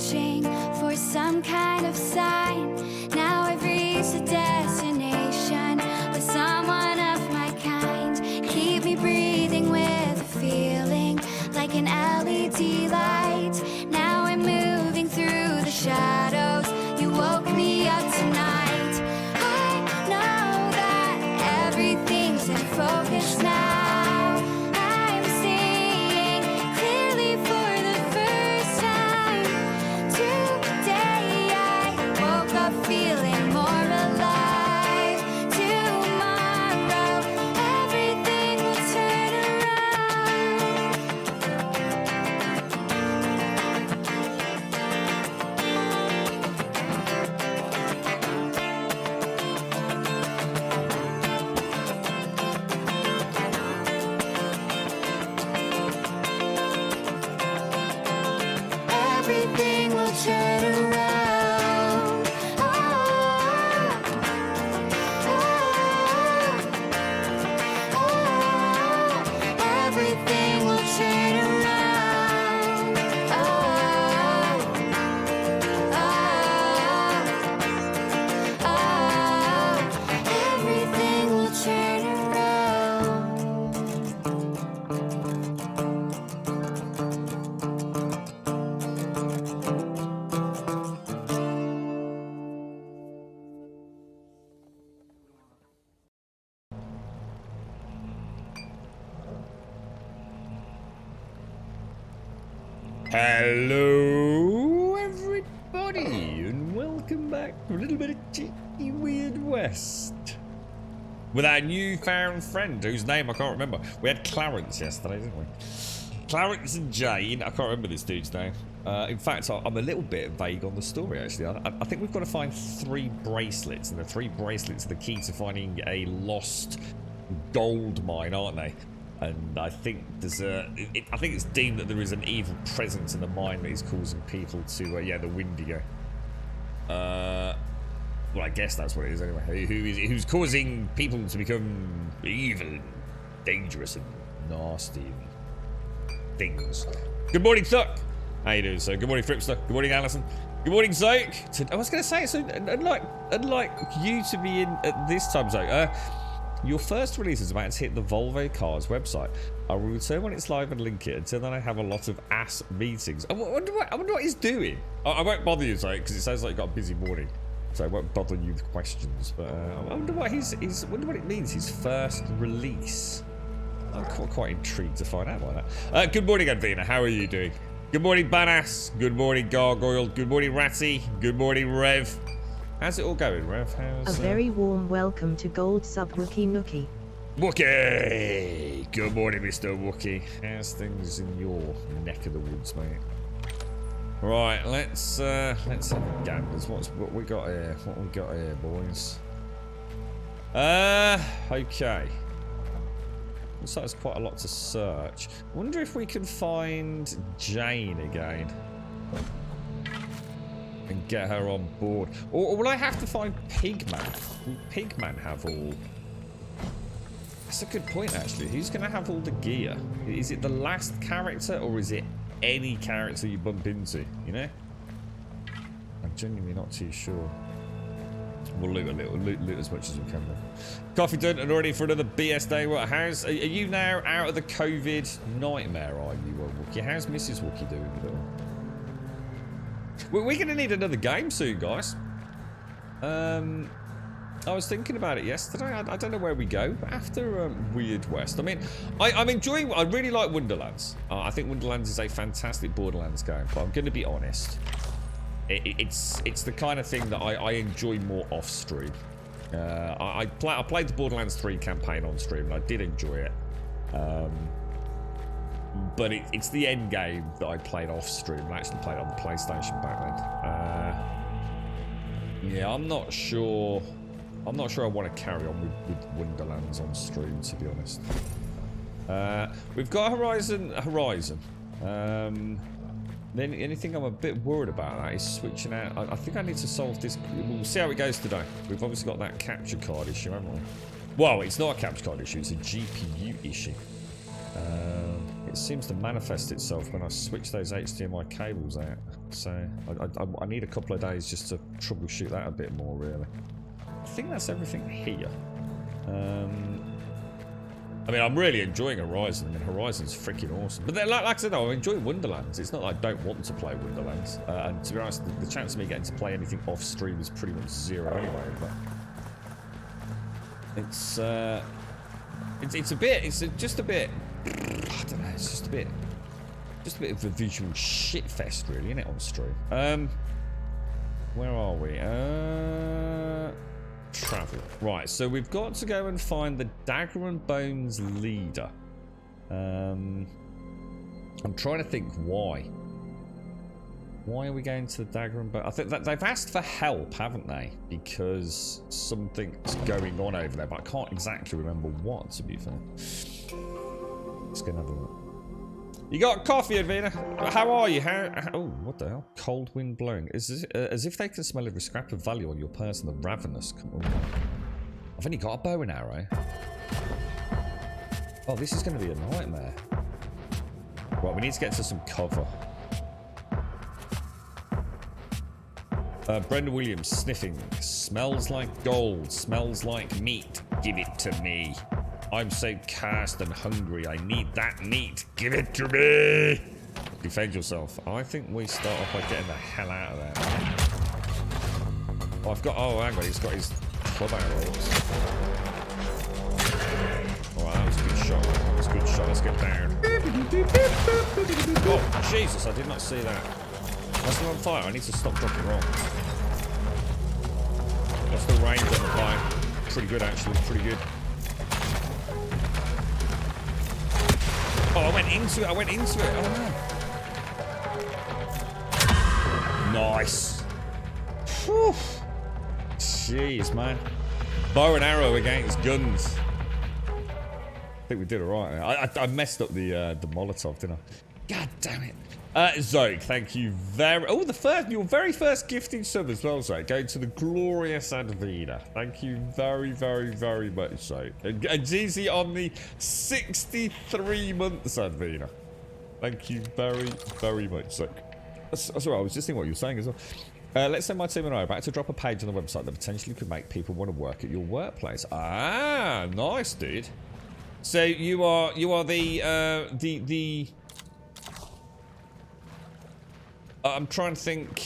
searching for some kind of sign. Now I've reached a destination with someone of my kind. Keep me breathing with a feeling like an LED light. Now I'm moving through the shadows. You woke me up tonight. I know that everything's in focus now. I'm seeing clearly for the first time. Today I woke up feeling more alive. Tomorrow everything will turn around. Everything will turn around. Oh, oh, oh. Everything will turn around. Oh, oh, oh. Everything will turn around. Hello, everybody, and welcome back to a little bit of cheeky Weird West with our newfound friend whose name I can't remember. We had Clarence yesterday, didn't we? Clarence and Jane. I can't remember this dude's name. In fact, I'm a little bit vague on the story, actually. I think we've got to find 3 bracelets, and the 3 bracelets are the key to finding a lost gold mine, aren't they? And I think there's I think it's deemed that there is an evil presence in the mine that is causing people to, yeah, the Wendigo. Well, I guess that's what it is anyway. Who's causing people to become evil and dangerous and nasty and things. Good morning, Thuck. How you doing, sir? Good morning, Fripster. Good morning, Alison. Good morning, Zoke. I was going to say, so unlike you to be in at this time, Zoke, your first release is about to hit the Volvo Cars website. I will return when it's live and link it. Until then, I have a lot of ass meetings. I wonder what he's doing. I won't bother you, Zoe, because it sounds like you've got a busy morning. So I won't bother you with questions. But I wonder what wonder what it means, his first release. I'm quite intrigued to find out about that. Good morning, Advina. How are you doing? Good morning, Badass. Good morning, Gargoyle. Good morning, Ratty. Good morning, Rev. How's it all going, Rev? How's a very warm welcome to Gold Sub Wookie Nookie. Wookie! Good morning, Mr. Wookie. How's things in your neck of the woods, mate? Right, let's have a gambler's. What we got here? What we got here, boys? Okay. Looks like there's quite a lot to search. Wonder if we can find Jane again and get her on board. Or will I have to find Pigman? Will Pigman have all? That's a good point, actually. Who's going to have all the gear? Is it the last character, or is it any character you bump into? You know? I'm genuinely not too sure. We'll loot a little, loot as much as we can. Coffee done and ready for another BS day. What? Are you now out of the COVID nightmare? Are you, Wookie? How's Mrs. Wookie doing with it all? We're going to need another game soon, guys. I was thinking about it yesterday. I don't know where we go, but after Weird West. I mean, I'm enjoying. I really like Wonderlands. I think Wonderlands is a fantastic Borderlands game. But I'm going to be honest. It's the kind of thing that I enjoy more off stream. I played the Borderlands 3 campaign on stream, and I did enjoy it. But it's the end game that I played off stream. I actually played it on the PlayStation back then. Yeah, I'm not sure I want to carry on with Wonderlands on stream, to be honest. We've got Horizon. The only thing I'm a bit worried about that is switching out. I think I need to solve this. We'll see how it goes today. We've obviously got that capture card issue, haven't we? Well, it's not a capture card issue. It's a GPU issue. it seems to manifest itself when I switch those HDMI cables out. So I need a couple of days just to troubleshoot that a bit more, really. I think that's everything here. I mean, I'm really enjoying Horizon. I mean, Horizon's freaking awesome. But then, like I said, though, I enjoy Wonderlands. It's not like I don't want to play Wonderlands. And to be honest, the chance of me getting to play anything off stream is pretty much zero anyway. But it's just a bit. I don't know. It's just a bit of a visual shit fest, really, isn't it, on stream? Where are we? Travel. Right, so we've got to go and find the Dagger and Bones leader. I'm trying to think why. Why are we going to the Dagger and Bones? I think that they've asked for help, haven't they? Because something's going on over there, but I can't exactly remember what, to be fair. Let's go and have a look. You got coffee, Advina? How are you? Oh, what the hell? Cold wind blowing. As if they can smell every scrap of value on your person. The ravenous. Come on. I've only got a bow and arrow. Oh, this is going to be a nightmare. Right, we need to get to some cover. Brenda Williams sniffing. Smells like gold. Smells like meat. Give it to me. I'm so cursed and hungry. I need that meat. Give it to me. Defend yourself. I think we start off by getting the hell out of there. Oh, I've got. Oh, hang on. He's got his club arrows. Alright, that was a good shot. That was a good shot. Let's get down. Oh, Jesus. I did not see that. That's still on fire. I need to stop dropping roll. That's the range on the fire. Pretty good, actually. Pretty good. Oh, I went into it. Oh, no. Nice. Whew. Jeez, man. Bow and arrow against guns. I think we did alright. I messed up the Molotov, didn't I? God damn it. Zoke, thank you very... Oh, your very first gifting sub as well, Zoke. Going to the glorious Advina. Thank you very, very, very much, Zoke. And Jeezy on the 63 months, Advina. Thank you very, very much, Zoke. That's all right, I was just thinking what you were saying as well. Let's send my team and I back to drop a page on the website that potentially could make people want to work at your workplace. Ah, nice, dude. So you are the I'm trying to think,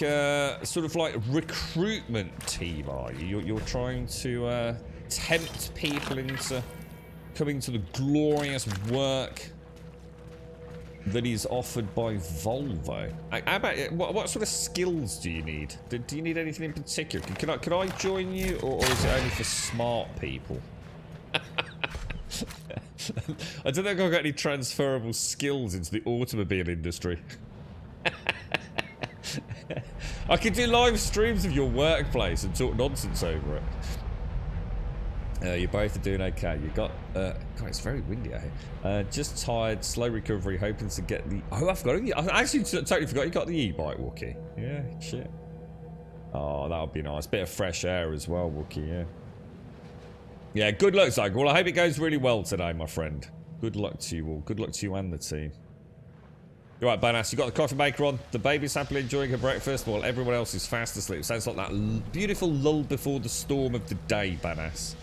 sort of like recruitment team, are you? You're trying to tempt people into coming to the glorious work that is offered by Volvo. How about what sort of skills do you need? Do you need anything in particular? Could I join you, or is it only for smart people? I don't think I've got any transferable skills into the automobile industry. I could do live streams of your workplace and talk nonsense over it. You both are doing okay. You got... God, it's very windy out here. Just tired, slow recovery, hoping to get the... Oh, I forgot. I actually totally forgot you got the e-bike, Wookie. Yeah, shit. Oh, that would be nice. Bit of fresh air as well, Wookie, yeah. Yeah, good luck, Zach. Well, I hope it goes really well today, my friend. Good luck to you all. Good luck to you and the team. You're right, Banas. You got the coffee maker on. The baby's happily enjoying her breakfast while everyone else is fast asleep. Sounds like that beautiful lull before the storm of the day, Banas.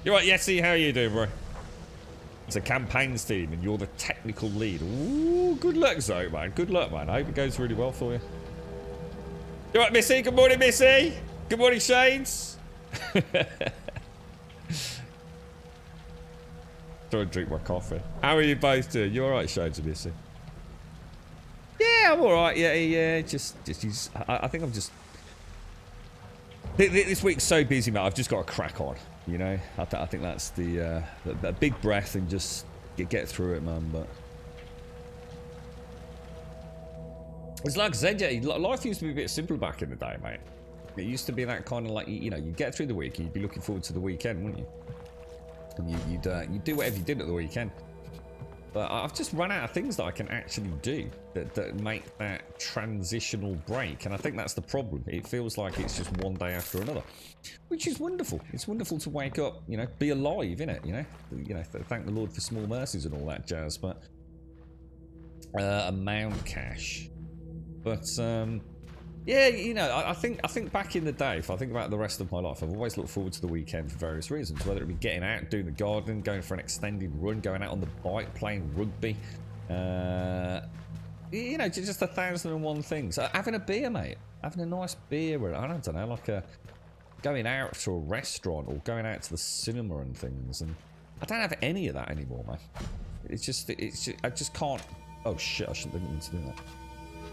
You're right, Yeti. How are you doing, bro? It's a campaigns team, and you're the technical lead. Ooh, good luck, Zoe, man. Good luck, man. I hope it goes really well for you. You're right, Missy. Good morning, Missy. Good morning, Shades. Trying to drink my coffee. How are you both doing? You all right, Shades and Missy? Yeah, I'm all right. Yeah. Just I think I'm just. This week's so busy, mate. I've just got to crack on. You know, I think that's the big breath and just get through it, man. But it's like I said, yeah, life used to be a bit simpler back in the day, mate. It used to be that kind of like, you know, you get through the week and you'd be looking forward to the weekend, wouldn't you? And you'd do whatever you did at the weekend. But I've just run out of things that I can actually do that make that transitional break. And I think that's the problem. It feels like it's just one day after another, which is wonderful. It's wonderful to wake up, you know, be alive, innit? You know, thank the Lord for small mercies and all that jazz. But a mound cache. But yeah, you know, I think back in the day, if I think about the rest of my life, I've always looked forward to the weekend for various reasons, whether it be getting out, doing the garden, going for an extended run, going out on the bike, playing rugby, you know, just 1,001 things. Having a beer, mate, having a nice beer, or I don't know, like going out to a restaurant or going out to the cinema and things, and I don't have any of that anymore, man. It's just I just can't. Oh shit, I shouldn't have to do that.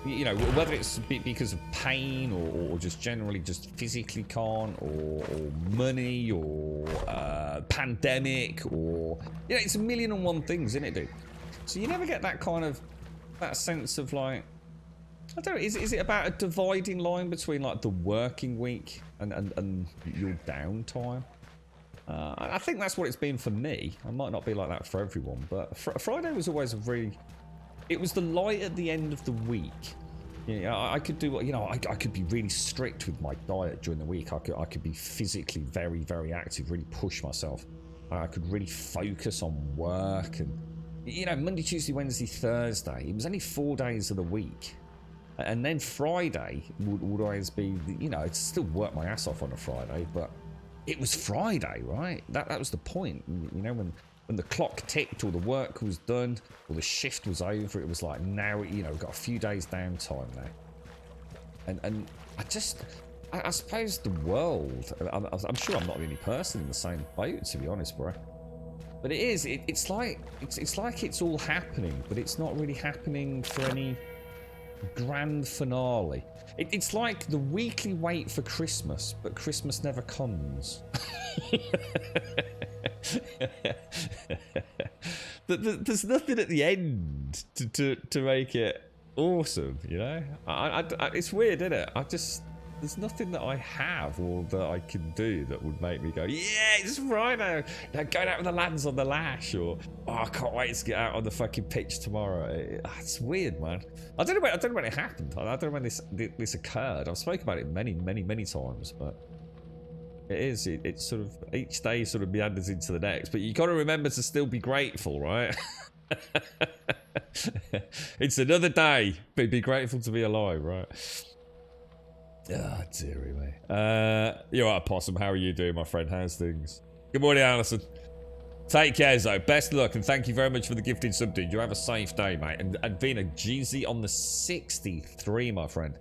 You know, whether it's because of pain or just generally just physically can't, or money, or pandemic, or, you know, it's 1,000,001 things, isn't it, dude? So you never get that kind of, that sense of like, I don't know, is it about a dividing line between like the working week and your downtime? I think that's what it's been for me. It might not be like that for everyone, but Friday was always a really, it was the light at the end of the week. You know, I could do, you know, I could be really strict with my diet during the week. I could be physically very, very active, really push myself. I could really focus on work, and, you know, Monday, Tuesday, Wednesday, Thursday, it was only 4 days of the week. And then Friday would always be, you know, I'd still work my ass off on a Friday, but it was Friday, right? That was the point. You know, when the clock ticked, or the work was done, or the shift was over, it was like, now, you know, we've got a few days downtime now. And I suppose the world, I'm sure I'm not the only person in the same boat, to be honest, bro. But it is, it's like it's all happening, but it's not really happening for any grand finale. It's like the weekly wait for Christmas, but Christmas never comes. There's nothing at the end to make it awesome, you know. It's weird, isn't it? There's nothing that I have or that I can do that would make me go, yeah, it's Friday. You know, going out with the lads on the lash, or, oh, I can't wait to get out on the fucking pitch tomorrow. It's weird, man. I don't know when it happened. I don't know when this occurred. I've spoken about it many times, but it's sort of, each day sort of meanders into the next. But you got to remember to still be grateful, right? It's another day, but be grateful to be alive, right? Ah, oh, dearie me. You're right, Possum. How are you doing, my friend? How's things? Good morning, Alison. Take care, Zoe. Best luck, and thank you very much for the gifting sub, dude. You have a safe day, mate. And being a GZ on the 63, my friend.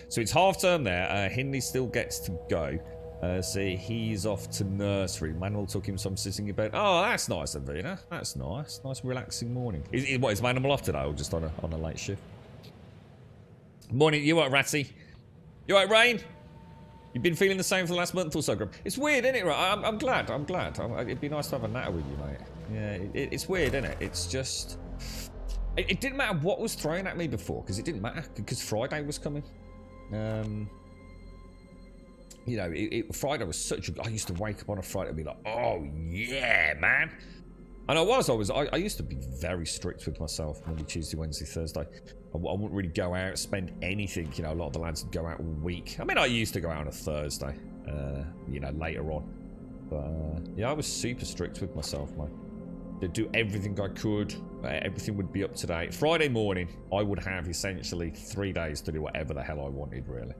So it's half term there. Hindley still gets to go. So he's off to nursery. Manuel took him some sitting in bed. Oh, that's nice, Avina. That's nice. Nice, relaxing morning. Is Manuel off today, or just on a late shift? Morning. You what, Ratty? You alright, Rain? You've been feeling the same for the last month or so, Grub. It's weird, isn't it, right? I'm glad. It'd be nice to have a natter with you, mate. Yeah, it's weird, isn't it? It's just... It didn't matter what was thrown at me before, because it didn't matter, because Friday was coming. You know, Friday was such a... I used to wake up on a Friday and be like, oh, yeah, man. And I used to be very strict with myself Monday, Tuesday, Wednesday, Thursday. I wouldn't really go out, spend anything. You know, a lot of the lads would go out all week. I mean, I used to go out on a Thursday, you know, later on. But, yeah, I was super strict with myself, mate. To do everything I could. Everything would be up to date. Friday morning, I would have essentially 3 days to do whatever the hell I wanted, really.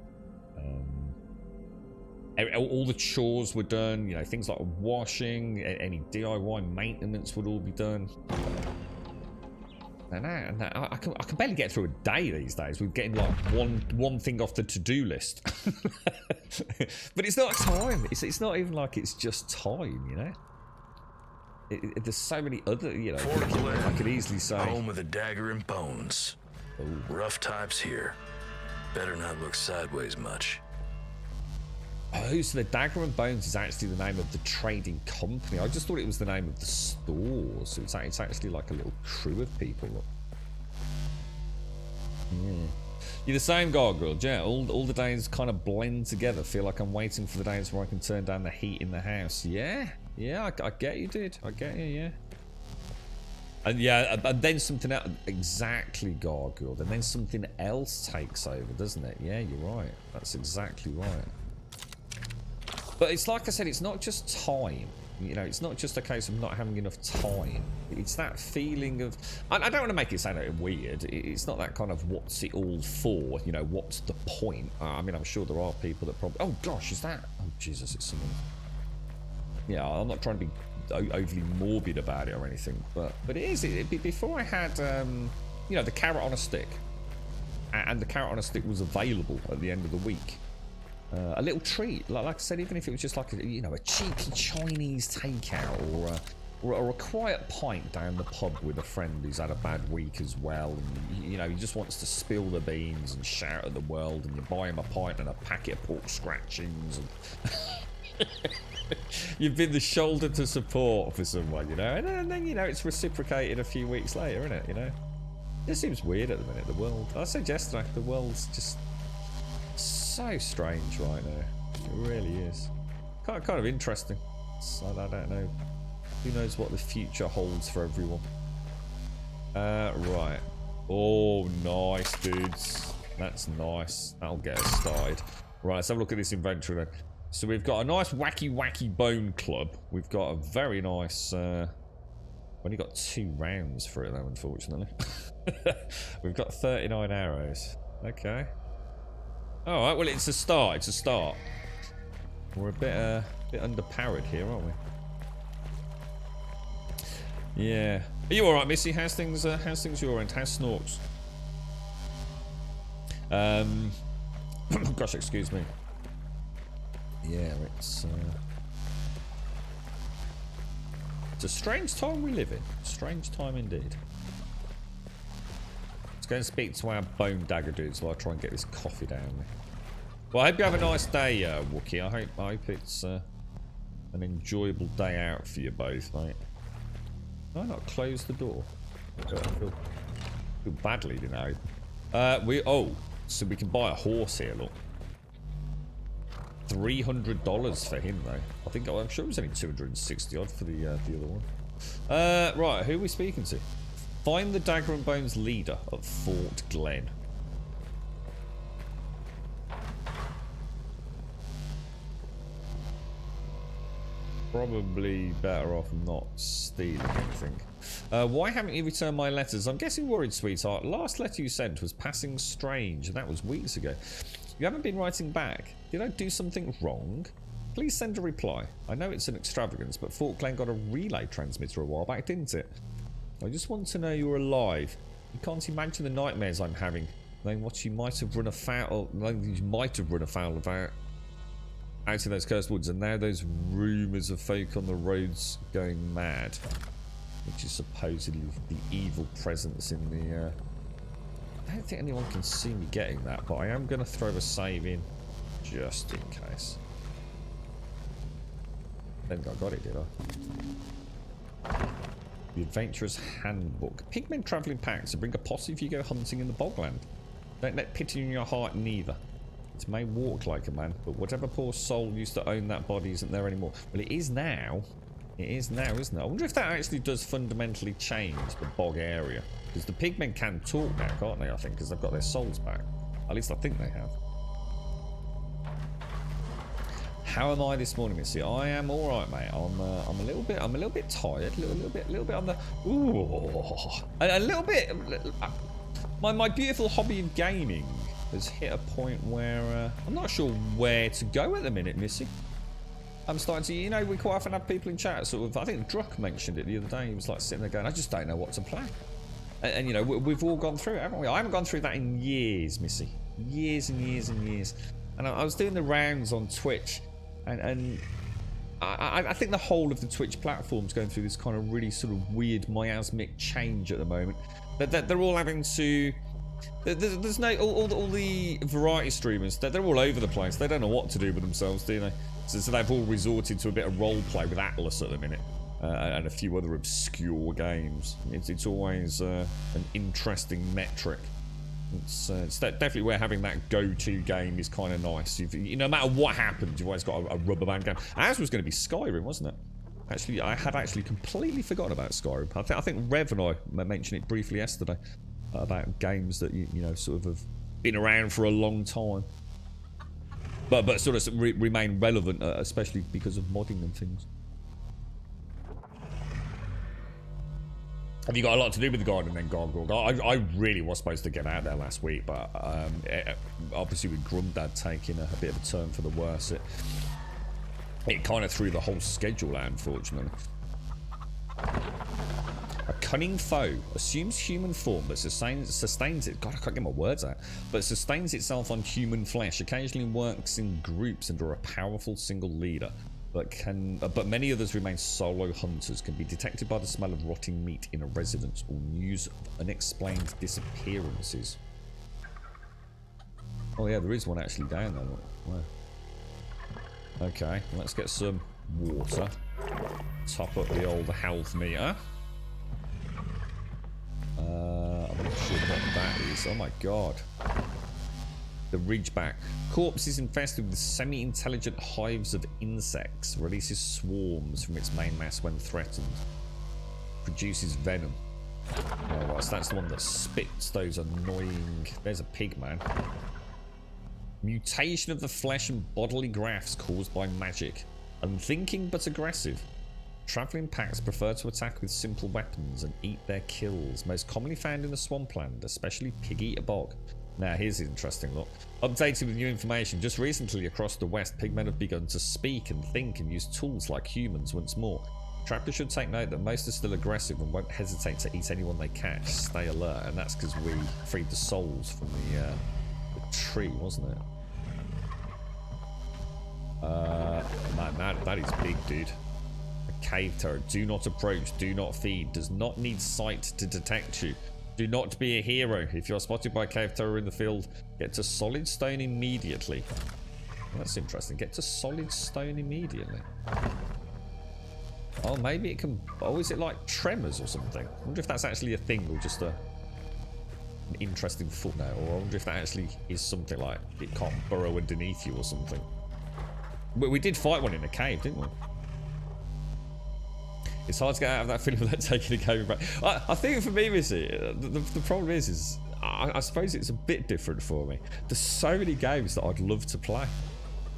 All the chores were done, you know, things like washing, any DIY maintenance would all be done. And I can barely get through a day these days with getting like one thing off the to-do list. But it's not time. It's not even like it's just time, you know. There's so many other, you know, I could easily say. Home of the dagger and bones. Ooh. Rough types here. Better not look sideways much. Oh, so the Dagger and Bones is actually the name of the trading company. I just thought it was the name of the store. So it's actually like a little crew of people. Yeah. You're the same, Gargoyle. Yeah, all the days kind of blend together. Feel like I'm waiting for the days where I can turn down the heat in the house. Yeah, I get you, dude. I get you, yeah. And yeah, and then something else. Exactly, Gargoyle. And then something else takes over, doesn't it? Yeah, you're right. That's exactly right. But it's like I said, it's not just time. You know, it's not just a case of not having enough time. It's that feeling of... I don't want to make it sound weird. It's not that kind of what's it all for, you know, what's the point? I mean, I'm sure there are people that probably... Oh, gosh, is that... Oh, Jesus, it's someone... Yeah, I'm not trying to be overly morbid about it or anything, but it is. Before I had, you know, the carrot on a stick, and the carrot on a stick was available at the end of the week. A little treat, like I said, even if it was just like a, you know, a cheeky Chinese takeout or a quiet pint down the pub with a friend who's had a bad week as well, and you know he just wants to spill the beans and shout at the world, and you buy him a pint and a packet of pork scratchings. And you've been the shoulder to support for someone, you know, and then you know it's reciprocated a few weeks later, isn't it? You know, it seems weird at the minute. The world, I said yesterday, the world's just so strange right now. It really is. Kind of interesting. So I don't know. Who knows what the future holds for everyone? Right. Oh, nice, dudes. That's nice. That'll get us started. Right, let's have a look at this inventory then. So we've got a nice wacky bone club. We've got a very nice... only got 2 rounds for it though, unfortunately. We've got 39 arrows. Okay. Alright, well it's a start. It's a start. We're a bit underpowered here, aren't we? Yeah. Are you alright, Missy? How's things your end? How's Snorks? Gosh, excuse me. Yeah, it's a strange time we live in. Strange time indeed. Let's go and speak to our bone dagger dudes while I try and get this coffee down there. Well, I hope you have a nice day, Wookie. I hope it's an enjoyable day out for you both, mate. Can I not close the door? I feel badly, you know. So we can buy a horse here, look. $300 for him though. I'm sure it was only 260 odd for the other one. Right, who are we speaking to? Find the Dagger and Bones leader at Fort Glen. Probably better off not stealing anything. Why haven't you returned my letters? I'm getting worried, sweetheart. Last letter you sent was passing strange, and that was weeks ago. You haven't been writing back. Did I do something wrong? Please send a reply. I know it's an extravagance, but Fort Glen got a relay transmitter a while back, didn't it? I just want to know you're alive. You can't imagine the nightmares I'm having. Knowing what you might have run afoul of out in those cursed woods, and now those rumours of folk on the roads going mad, which is supposedly the evil presence in the I don't think anyone can see me getting that, but I am going to throw a save in just in case. I think I got it, did I? The Adventurer's Handbook. Pigmen travel in packs, so bring a posse if you go hunting in the bogland. Don't let pity in your heart neither. It may walk like a man, but whatever poor soul used to own that body isn't there anymore. Well, it is now. It is now, isn't it? I wonder if that actually does fundamentally change the bog area. Because the pigmen can talk now, can't they, I think, because they've got their souls back. At least I think they have. How am I this morning, Missy? I am alright, mate. I'm a little bit tired, a little bit on the a little bit my beautiful hobby of gaming has hit a point where I'm not sure where to go at the minute, Missy. I'm starting to, you know, we quite often have people in chat sort of, I think Druck mentioned it the other day, he was like sitting there going, I just don't know what to play. And you know, we've all gone through it, haven't we? I haven't gone through that in years, Missy. Years and years and years. And I was doing the rounds on Twitch, and I think the whole of the Twitch platform's going through this kind of really sort of weird miasmic change at the moment. They're all having to... There's no... All the variety streamers, they're all over the place. They don't know what to do with themselves, do they? So they've all resorted to a bit of roleplay with Atlas at the minute. And a few other obscure games. It's always an interesting metric. It's definitely where having that go-to game is kind of nice. No matter what happens, you've always got a rubber band game. Ours was going to be Skyrim, wasn't it? Actually, I had actually completely forgotten about Skyrim. I think Rev and I mentioned it briefly yesterday about games that you know sort of have been around for a long time, but sort of remain relevant, especially because of modding and things. Have you got a lot to do with the garden then, Gargoyle? I really was supposed to get out there last week, but obviously with Grumdad taking a bit of a turn for the worse, it kind of threw the whole schedule out, unfortunately. A cunning foe assumes human form but sustains it. God, I can't get my words out. But sustains itself on human flesh. Occasionally works in groups under a powerful single leader. But many others remain solo hunters. Can be detected by the smell of rotting meat in a residence or news of unexplained disappearances. Oh yeah, there is one actually down there. Wow. Okay, let's get some water. Top up the old health meter. I'm not sure what that is. Oh my god. The Ridgeback. Corpse is infested with semi-intelligent hives of insects. Releases swarms from its main mass when threatened. Produces venom. Oh, right, so that's the one that spits those annoying... There's a pig, man. Mutation of the flesh and bodily grafts caused by magic. Unthinking but aggressive. Travelling packs prefer to attack with simple weapons and eat their kills. Most commonly found in the swampland, especially Pig-Eater Bog. Now here's an interesting look. Updated with new information, just recently across the west, pigmen have begun to speak and think and use tools like humans once more. Trappers should take note that most are still aggressive and won't hesitate to eat anyone they catch. Stay alert, and that's because we freed the souls from the tree, wasn't it? Man, that is big, dude. A cave turret. Do not approach, do not feed, does not need sight to detect you. Do not be a hero. If you are spotted by a cave terror in the field, get to solid stone immediately. Well, that's interesting. Get to solid stone immediately. Oh, maybe it can... Oh, is it like tremors or something? I wonder if that's actually a thing or just an interesting footnote. Or I wonder if that actually is something like it can't burrow underneath you or something. We did fight one in a cave, didn't we? It's hard to get out of that feeling without taking a game back. I think for me, Missy, the problem is I suppose it's a bit different for me. There's so many games that I'd love to play.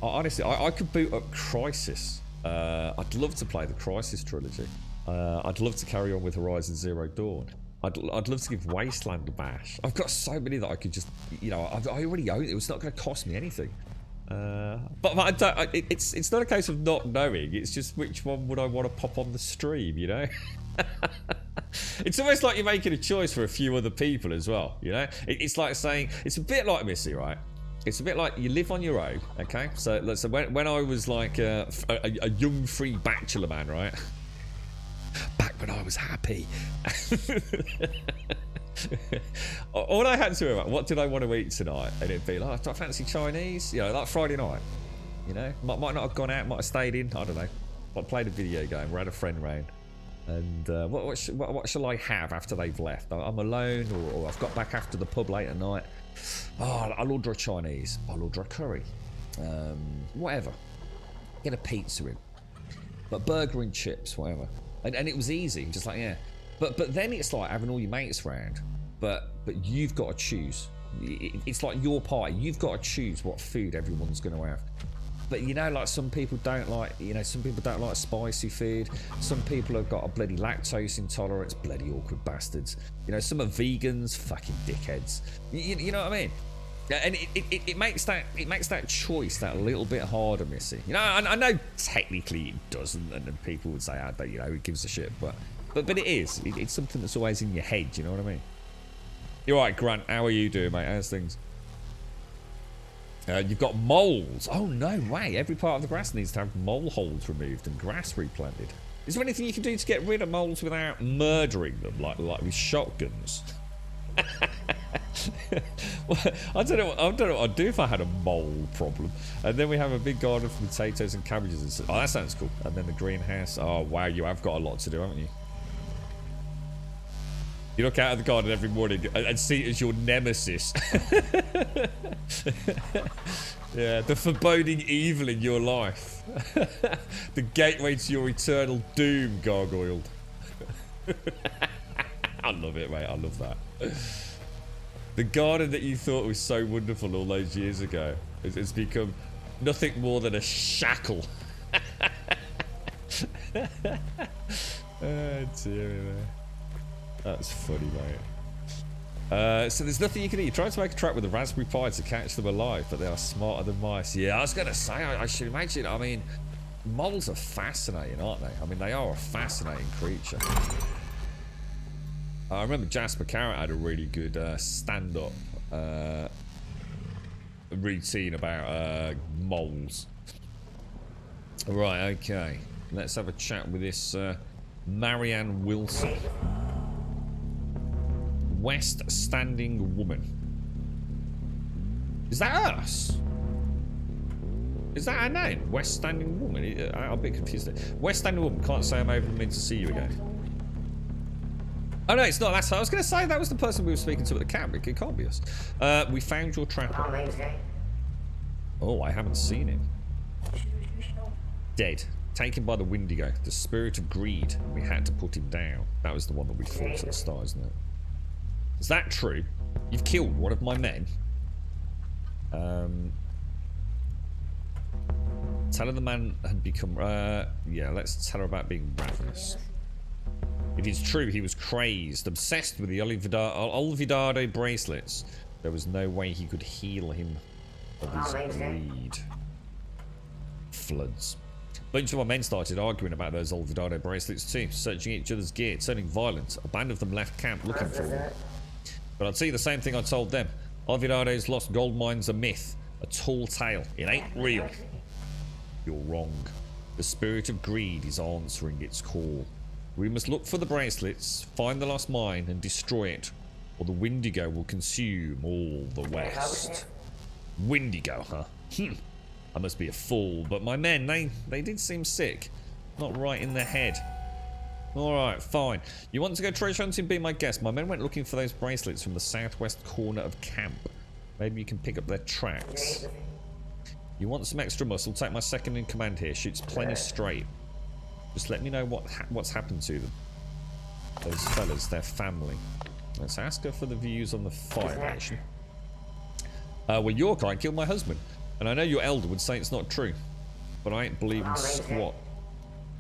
Honestly, I could boot up Crysis. I'd love to play the Crysis trilogy. I'd love to carry on with Horizon Zero Dawn. I'd love to give Wasteland a bash. I've got so many that I could just, you know, I already own it. It's not going to cost me anything. But I don't, it's not a case of not knowing, it's just which one would I want to pop on the stream, you know? It's almost like you're making a choice for a few other people as well, you know? It's like saying, it's a bit like Missy, right? It's a bit like you live on your own, okay? So when I was like a young free bachelor man, right? Back when I was happy. All I had to about what did I want to eat tonight, and it'd be like, do I fancy Chinese? You know, like Friday night. You know, might not have gone out, might have stayed in. I don't know. I played a video game. We had a friend round, and what shall I have after they've left? I'm alone, or I've got back after the pub late at night. Oh, I'll order a Chinese. I'll order a curry. Whatever. Get a pizza in, but burger and chips, whatever. And it was easy, just like, yeah. But then it's like having all your mates round, but you've got to choose. It's like your party. You've got to choose what food everyone's going to have. But you know, like some people don't like, you know, some people don't like spicy food. Some people have got a bloody lactose intolerance, bloody awkward bastards. You know, some are vegans, fucking dickheads. You know what I mean? And it makes that choice that little bit harder, Missy. You know, I know technically it doesn't, and people would say, but you know, who gives a shit? But it is. It's something that's always in your head. You know what I mean? You're right, Grant. How are you doing, mate? How's things? You've got moles. Oh no way! Every part of the grass needs to have mole holes removed and grass replanted. Is there anything you can do to get rid of moles without murdering them, like with shotguns? Well, I don't know what I'd do if I had a mole problem. And then we have a big garden for potatoes and cabbages. Oh, that sounds cool. And then the greenhouse. Oh wow, you have got a lot to do, haven't you? You look out of the garden every morning and see it as your nemesis. Yeah, the foreboding evil in your life. The gateway to your eternal doom, gargoyled. I love it, mate. I love that. The garden that you thought was so wonderful all those years ago has become nothing more than a shackle. Oh, dear me, man. That's funny, mate. So there's nothing you can eat. You try to make a trap with a Raspberry Pi to catch them alive, but they are smarter than mice. Yeah, I was going to say, I should imagine, I mean, moles are fascinating, aren't they? I mean, they are a fascinating creature. I remember Jasper Carrot had a really good stand-up routine about moles. Right, okay. Let's have a chat with this Marianne Wilson. West Standing Woman. Is that us? Is that our name? West Standing Woman? I'm a bit confused there. West Standing Woman. Can't say I'm over meant to see you again. Oh no, it's not. That's I was going to say that was the person we were speaking to at the camp. It can't be us. We found your trapper. Oh, I haven't seen him. Dead. Taken by the Wendigo, the spirit of greed. We had to put him down. That was the one that we fought at the start, isn't it? Is that true? You've killed one of my men. Tell her the man had become... yeah, let's tell her about being ravenous. It is true, he was crazed, obsessed with the Olvidado bracelets. There was no way he could heal him of his greed. Floods. A bunch of my men started arguing about those Olvidado bracelets too, searching each other's gear, turning violent. A band of them left camp looking for them. But I'd see the same thing I told them. Olvidado's lost gold mine's a myth, a tall tale. It ain't real. You're wrong. The spirit of greed is answering its call. We must look for the bracelets, find the lost mine, and destroy it, or the Wendigo will consume all the West. Wendigo, huh? I must be a fool, but my men, they did seem sick. Not right in the head. Alright, fine. You want to go treasure hunting? Be my guest. My men went looking for those bracelets from the southwest corner of camp. Maybe you can pick up their tracks. You want some extra muscle? Take my second in command here. Shoots plenty straight. Just let me know what's happened to them. Those fellas, their family. Let's ask her for the views on the fire nation. Well, your kind killed my husband. And I know your elder would say it's not true. But I ain't believing squat.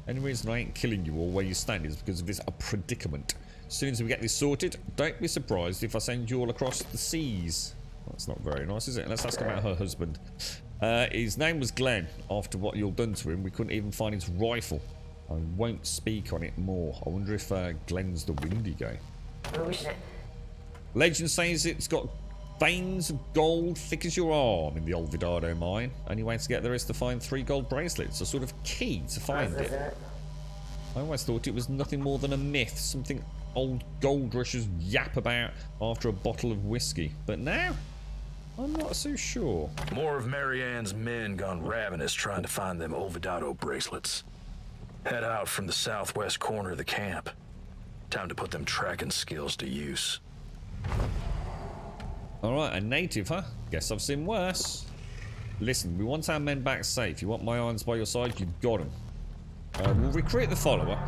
Any reason I ain't killing you or where you stand is because of this predicament. As soon as we get this sorted, don't be surprised if I send you all across the seas. That's not very nice, is it? Let's ask about her husband. His name was Glenn. After what you've done to him, we couldn't even find his rifle. I won't speak on it more. I wonder if Glenn's the Wendigo. Legend says it's got veins of gold thick as your arm in the Olvidado mine. Only way to get there is to find 3 gold bracelets, a sort of key to find it. I always thought it was nothing more than a myth, something old gold rushers yap about after a bottle of whiskey. But now, I'm not so sure. More of Marianne's men gone ravenous trying to find them Olvidado bracelets. Head out from the southwest corner of the camp. Time to put them tracking skills to use. Alright, a native, huh? Guess I've seen worse. Listen, we want our men back safe. You want my irons by your side? You've got them. We'll recruit the follower.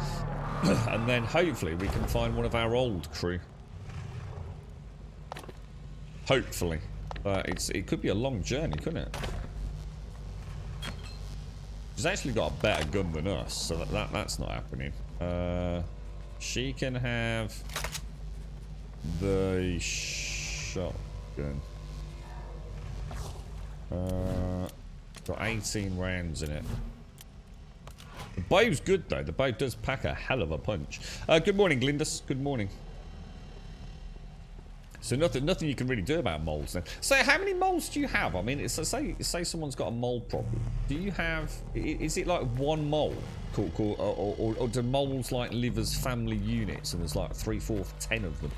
And then hopefully we can find one of our old crew. Hopefully. It could be a long journey, couldn't it? She's actually got a better gun than us, so that's not happening. She can have the shotgun. Got 18 rounds in it. The bow's good though. The bow does pack a hell of a punch. Good morning, Glindus. Good morning. So nothing you can really do about moles then. So how many moles do you have? I mean, say someone's got a mole problem. Do you have? Is it like one mole, or do moles like live as family units and there's like 3, 4, 10 of them?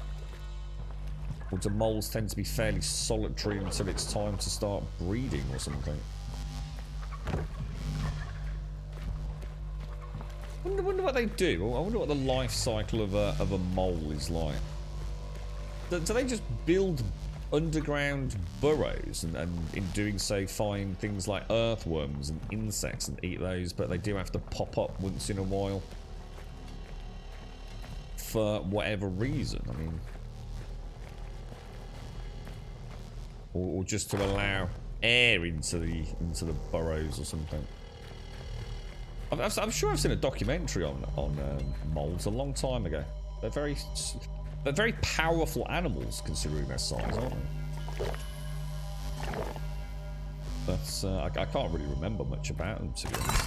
Or do moles tend to be fairly solitary until it's time to start breeding or something? I wonder what they do. I wonder what the life cycle of a mole is like. Do they just build underground burrows and in doing so find things like earthworms and insects and eat those, but they do have to pop up once in a while for whatever reason? I mean, or just to allow air into the burrows or something. I'm sure I've seen a documentary on moles a long time ago. They're very They're very powerful animals considering their size, aren't they? But I can't really remember much about them, to be honest.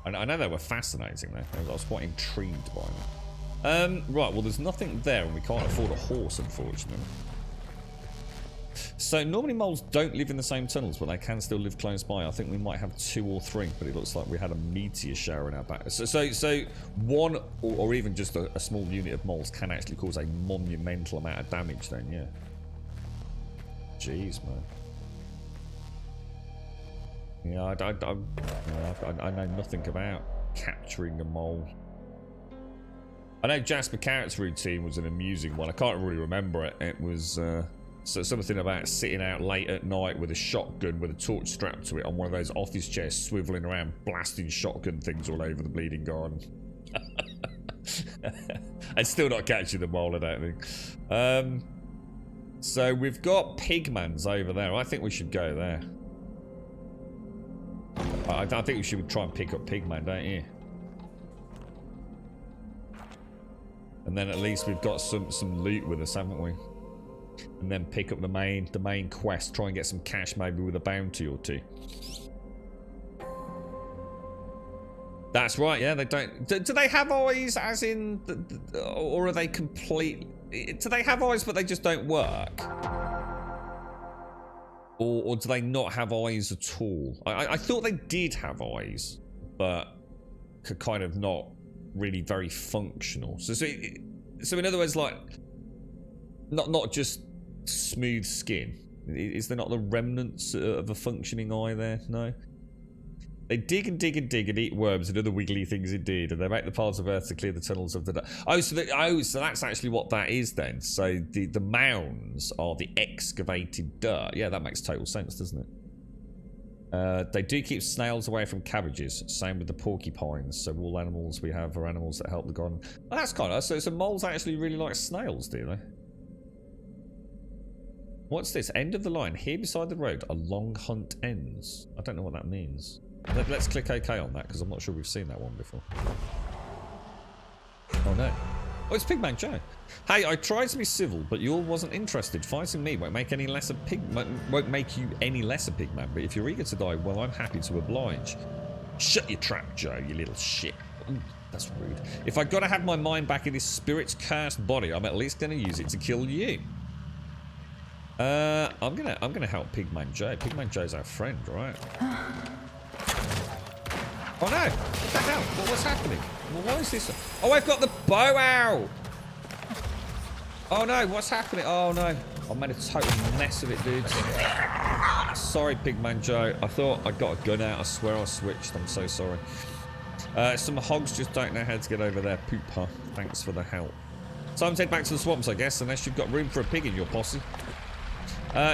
I know they were fascinating though. I was quite intrigued by them. Right, well there's nothing there and we can't afford a horse, unfortunately. So normally moles don't live in the same tunnels, but they can still live close by. I think we might have 2 or 3, but it looks like we had a meteor shower in our back. So one or even just a small unit of moles can actually cause a monumental amount of damage then, yeah. Jeez, man. Yeah, I know nothing about capturing a mole. I know Jasper Carrot's routine was an amusing one. I can't really remember it. It was so something about sitting out late at night with a shotgun with a torch strapped to it on one of those office chairs, swiveling around, blasting shotgun things all over the bleeding garden. And still not catching the mole, I don't think. So we've got Pigmans over there. I think we should go there. I think we should try and pick up Pigman, don't you? And then at least we've got some loot with us, haven't we? And then pick up the main quest, try and get some cash maybe with a bounty or 2. That's right, yeah, they don't... Do they have eyes as in... or are they complete... Do they have eyes but they just don't work? Or do they not have eyes at all? I thought they did have eyes, but could kind of not really very functional. So in other words, like, not just smooth skin. Is there not the remnants of a functioning eye there? No. They dig and dig and dig and eat worms and other wiggly things indeed, and they make the paths of earth to clear the tunnels of the dark. So that's actually what that is then. So the mounds are the excavated dirt. Yeah, that makes total sense, doesn't it? They do keep snails away from cabbages. Same with the porcupines. So all animals we have are animals that help the garden. Oh, that's kind of so moles actually really like snails, do they? What's this? End of the line. Here beside the road, a long hunt ends. I don't know what that means. Let's click OK on that because I'm not sure we've seen that one before. Oh no. Oh, it's Pigman Joe. Hey, I tried to be civil, but you all wasn't interested. Fighting me won't make you any less a pigman, but if you're eager to die, well, I'm happy to oblige. Shut your trap, Joe, you little shit. Ooh, that's rude. If I gotta have my mind back in this spirit's cursed body, I'm at least gonna use it to kill you. I'm gonna help Pigman Joe. Pigman Joe's our friend, right? Oh no! What the hell? What's happening? Well, what is this? Oh, I've got the bow out! Oh no, what's happening? Oh no. I made a total mess of it, dudes. Sorry, Pigman Joe. I thought I got a gun out. I swear I switched. I'm so sorry. Some hogs just don't know how to get over their poop, huh? Thanks for the help. Time to head back to the swamps, I guess, unless you've got room for a pig in your posse.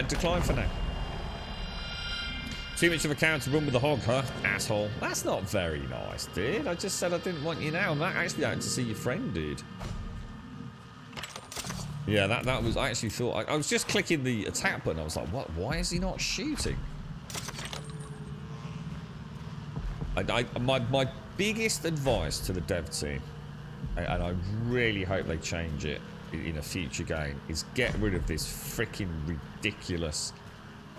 Decline for now. Too much of a cow to run with the hog, huh? Asshole. That's not very nice, dude. I just said I didn't want you now. I'm actually out to see your friend, dude. Yeah, that was... I actually thought... I was just clicking the attack button. I was like, what? Why is he not shooting? My biggest advice to the dev team, and I really hope they change it in a future game, is get rid of this freaking ridiculous...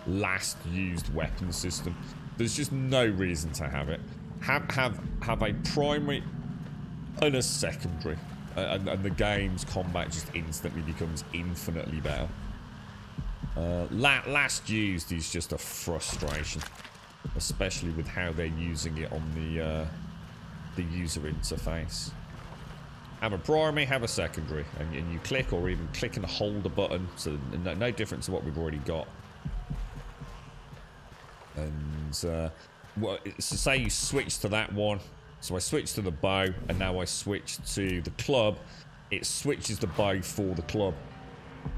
last used weapon system. There's just no reason to have it. Have a primary and a secondary, and the game's combat just instantly becomes infinitely better. Last used is just a frustration, especially with how they're using it on the user interface. Have a primary, have a secondary, and you click or even click and hold a button, so no different to what we've already got. And well, so say you switch to that one, so I switched to the bow and now I switch to the club. It switches the bow for the club.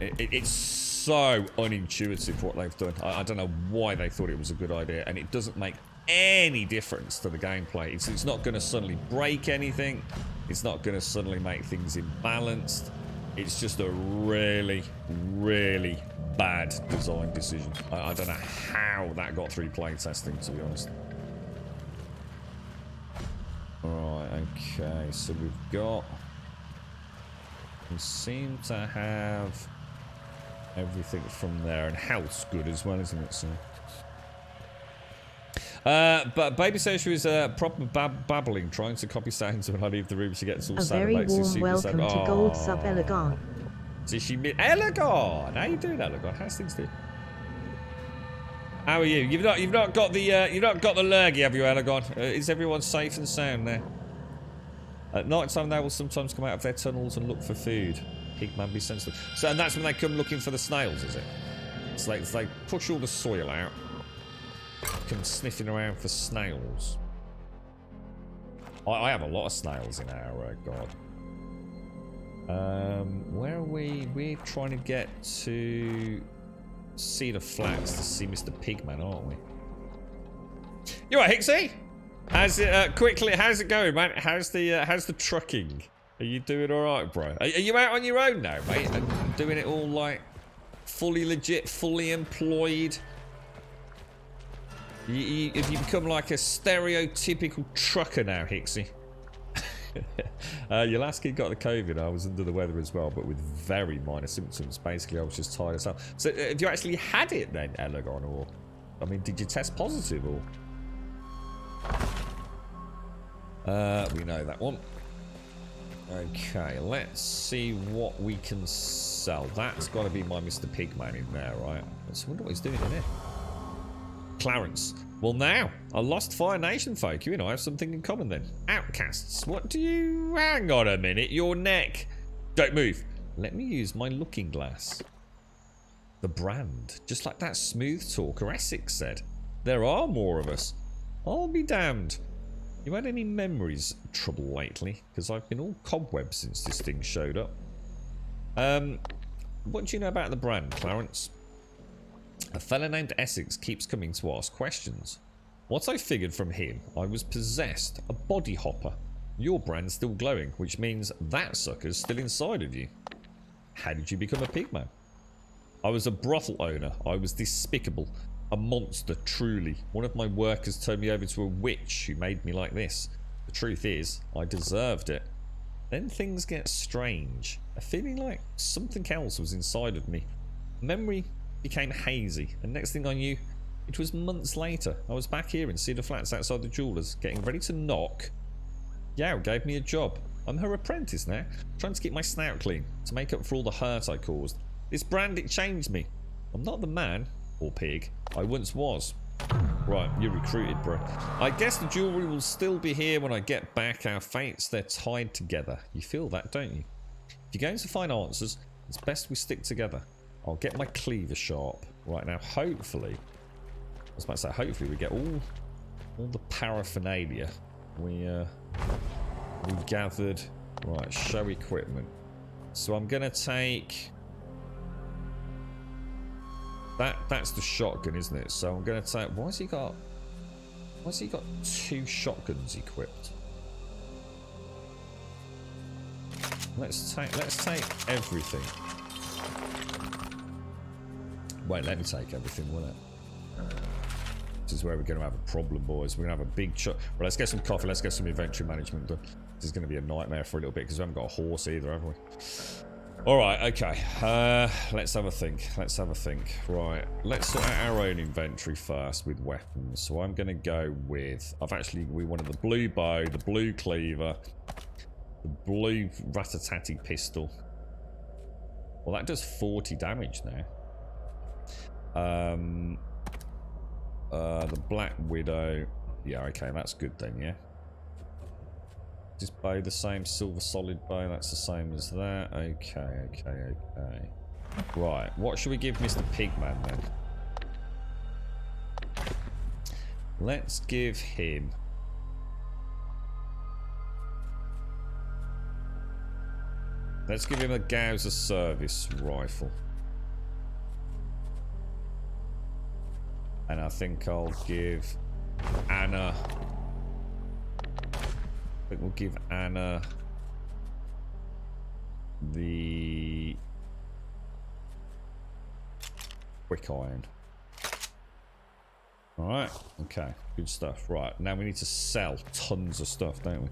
It's so unintuitive what they've done. I don't know why they thought it was a good idea, and it doesn't make any difference to the gameplay. It's not going to suddenly break anything. It's not going to suddenly make things imbalanced. It's just a really, really bad design decision. I don't know how that got through playtesting, to be honest. Alright, okay, so we've got... We seem to have everything from there, and health's good as well, isn't it? So. But Baby Social is proper babbling, trying to copy sounds when I leave the room. She gets all A sad and very makes you warm super welcome sad. to Gold Sub Elegant. So she Elegon. How you doing, Elegon? How's things doing? How are you? You've not got the lurgy, have you, Elegon? Is everyone safe and sound there? At night time, they will sometimes come out of their tunnels and look for food. Pigman, be sensitive. So, and that's when they come looking for the snails, is it? It's like they push all the soil out, come sniffing around for snails. I have a lot of snails in our god. Where are we? We're trying to get to Cedar Flats to see Mr. Pigman, aren't we? You alright, Hixie? How's it? Quickly, how's it going, man? How's the trucking? Are you doing all right, bro? Are you out on your own now, mate? And doing it all like fully legit, fully employed? Have you become like a stereotypical trucker now, Hixie? Your last kid got the COVID. I was under the weather as well, but with very minor symptoms. Basically, I was just tired as hell. So, have you actually had it then, Elegon? Or, I mean, did you test positive or? We know that one. Okay, let's see what we can sell. That's got to be my Mr. Pigman in there, right? Let's wonder what he's doing in here. Clarence. Well, now, a lost Fire Nation folk. You and I have something in common then. Outcasts. What do you... Hang on a minute. Your neck. Don't move. Let me use my looking glass. The brand. Just like that smooth talker Essex said. There are more of us. I'll be damned. You had any memories trouble lately? Because I've been all cobwebs since this thing showed up. What do you know about the brand, Clarence? A fella named Essex keeps coming to ask questions. What I figured from him, I was possessed, a body hopper. Your brand's still glowing, which means that sucker's still inside of you. How did you become a pigman? I was a brothel owner. I was despicable. A monster, truly. One of my workers turned me over to a witch who made me like this. The truth is, I deserved it. Then things get strange. A feeling like something else was inside of me. Memory became hazy, and next thing I knew, it was months later. I was back here in Cedar Flats outside the jeweller's, getting ready to knock. Yao gave me a job. I'm her apprentice now, trying to keep my snout clean, to make up for all the hurt I caused. This brand, it changed me. I'm not the man, or pig, I once was. Right, you're recruited, bro. I guess the jewellery will still be here when I get back. Our fates, they're tied together. You feel that, don't you? If you're going to find answers, it's best we stick together. I'll get my cleaver sharp. Right now, hopefully, I was about to say, hopefully we get all the paraphernalia we gathered. Right, show equipment. So I'm gonna take that's the shotgun, isn't it? So I'm gonna take, why's he got two shotguns equipped? Let's take everything. Wait, let me take everything, will it? This is where we're going to have a problem, boys. We're going to have a big Well, let's get some coffee. Let's get some inventory management done. This is going to be a nightmare for a little bit because we haven't got a horse either, have we? Alright, okay. Let's have a think. Right, let's sort out our own inventory first with weapons. So I'm going to go with... we wanted the blue bow, the blue cleaver, the blue Ratatati pistol. Well, that does 40 damage now. The Black Widow. Yeah, okay, that's good then, yeah. Is bow the same? Silver solid bow, that's the same as that. Okay. Right, what should we give Mr. Pigman then? Let's give him... Let's give him a Gauser service rifle. And I think I'll give Anna... I think we'll give Anna the quick iron. Alright, okay, good stuff. Right, now we need to sell tons of stuff, don't we?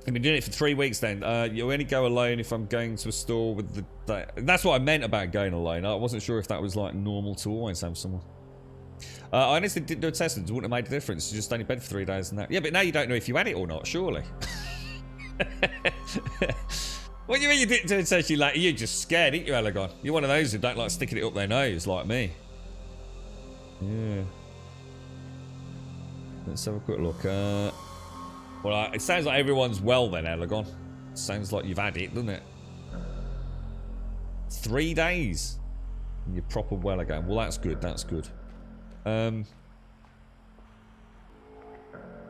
I've been doing it for 3 weeks then. You only go alone if I'm going to a store with the... That's what I meant about going alone. I wasn't sure if that was like normal to always have someone. I honestly didn't do a test. It wouldn't have made a difference. You just stayed in bed for 3 days and that. Yeah, but now you don't know if you had it or not, surely. What do you mean you didn't do a test? You're just scared, ain't you, Elegon? You're one of those who don't like sticking it up their nose like me. Yeah. Let's have a quick look. Well, it sounds like everyone's well then, Elegon. Sounds like you've had it, doesn't it? 3 days. And you're proper well again. Well, that's good. That's good.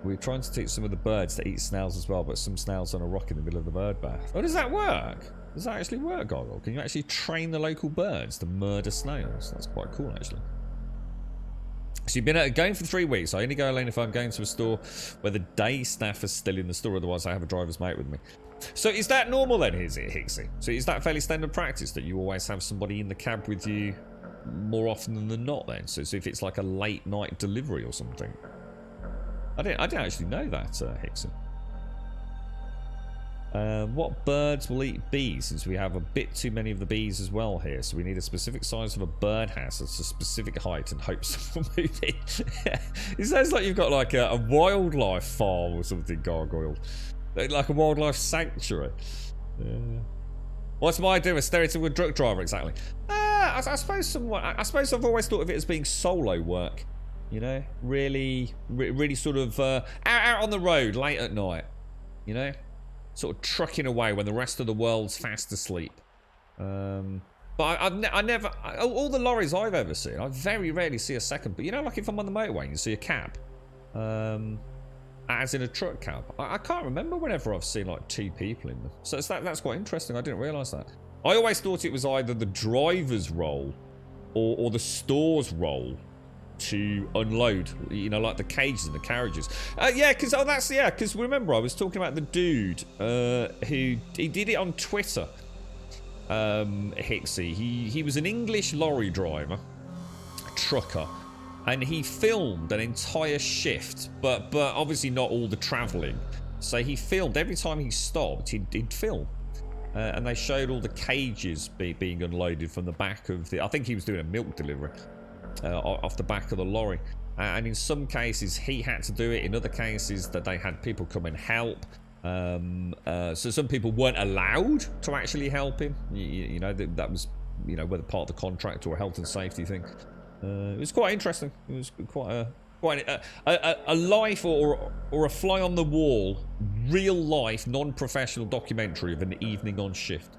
We're trying to teach some of the birds to eat snails as well, but some snails on a rock in the middle of the bird bath. Oh, does that work? Does that actually work, Goggle? Can you actually train the local birds to murder snails? That's quite cool, actually. So you've been going for 3 weeks. I only go alone if I'm going to a store where the day staff is still in the store. Otherwise, I have a driver's mate with me. So is that normal then, is it, Hixie? So is that fairly standard practice that you always have somebody in the cab with you more often than not then? So if it's like a late night delivery or something? I didn't actually know that, Hixie. What birds will eat bees, since we have a bit too many of the bees as well here, so we need a specific size of a birdhouse that's a specific height and hope someone will move it. It sounds like you've got like a wildlife farm or something, Gargoyle. Like a wildlife sanctuary. What's my idea of a stereotypical truck driver exactly? I suppose somewhat. I suppose I've always thought of it as being solo work. You know, really sort of out on the road late at night. You know, sort of trucking away when the rest of the world's fast asleep. But I never, all the lorries I've ever seen, I very rarely see a second. But you know, like if I'm on the motorway and you see a cab, as in a truck cab, I can't remember whenever I've seen like 2 people in them. So that's quite interesting. I didn't realise that. I always thought it was either the driver's role or the store's role to unload, you know, like the cages and the carriages. Yeah, because remember I was talking about the dude who he did it on Twitter. Hixie, he was an English lorry driver, trucker, and he filmed an entire shift, but obviously not all the travelling. So he filmed every time he stopped. He'd film. And they showed all the cages being unloaded from the back of the... I think he was doing a milk delivery. Off the back of the lorry, and in some cases he had to do it. In other cases that they had people come and help. So some people weren't allowed to actually help him. You know, that was, you know, whether part of the contract or a health and safety thing. It was quite interesting. It was quite a life or a fly on the wall, real life, non-professional documentary of an evening on shift.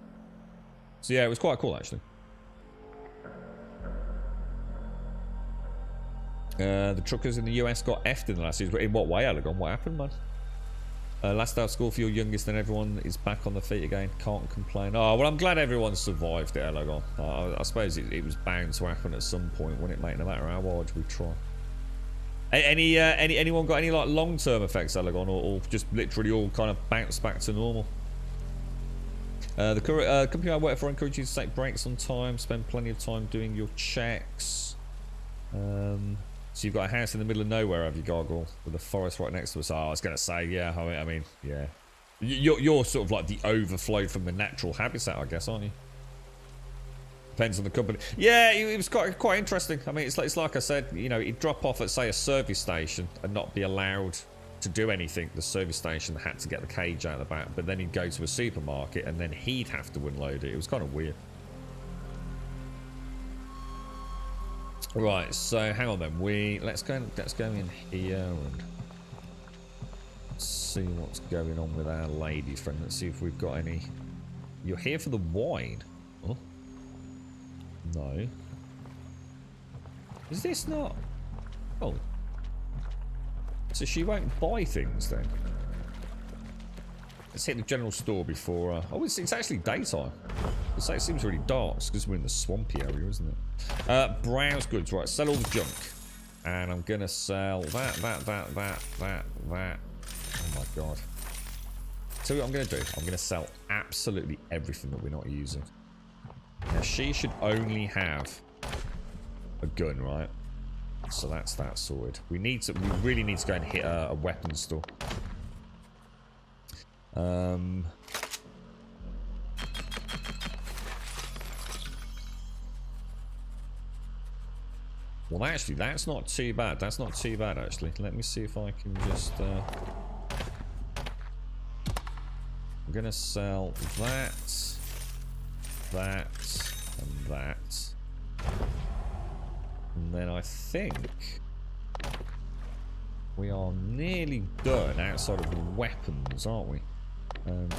So yeah, it was quite cool actually. The truckers in the US got effed in the last season. In what way, Elegon? What happened, man? Last day of school for your youngest and everyone is back on their feet again. Can't complain. Oh, well, I'm glad everyone survived it, Elegon. I suppose it was bound to happen at some point, wouldn't it, mate? No matter how hard we try. Anyone got any like long-term effects, Elegon, or just literally all kind of bounce back to normal? The company I work for encourages you to take breaks on time, spend plenty of time doing your checks. So you've got a house in the middle of nowhere, have you, Gargoyle, with a forest right next to us? Oh, I was going to say, yeah. I mean, yeah. You're sort of like the overflow from the natural habitat, I guess, aren't you? Depends on the company. Yeah, it was quite interesting. I mean, it's like I said, you know, he'd drop off at, say, a service station and not be allowed to do anything. The service station had to get the cage out of the back, but then he'd go to a supermarket and then he'd have to unload it. It was kind of weird. Right, so hang on then. Let's go in here and see what's going on with our lady friend. Let's see if we've got any. You're here for the wine? Oh. No. Is this not? Oh. So she won't buy things then. Let's hit the general store before... oh, it's actually daytime. It seems really dark because we're in the swampy area, isn't it? Browse goods. Right, sell all the junk. And I'm going to sell that. Oh, my God. So what I'm going to do, I'm going to sell absolutely everything that we're not using. Now, she should only have a gun, right? So that's that sorted. We really need to go and hit a weapons store. Well, actually, that's not too bad. That's not too bad, actually. Let me see if I can just... I'm going to sell that, and that. And then I think we are nearly done outside of the weapons, aren't we?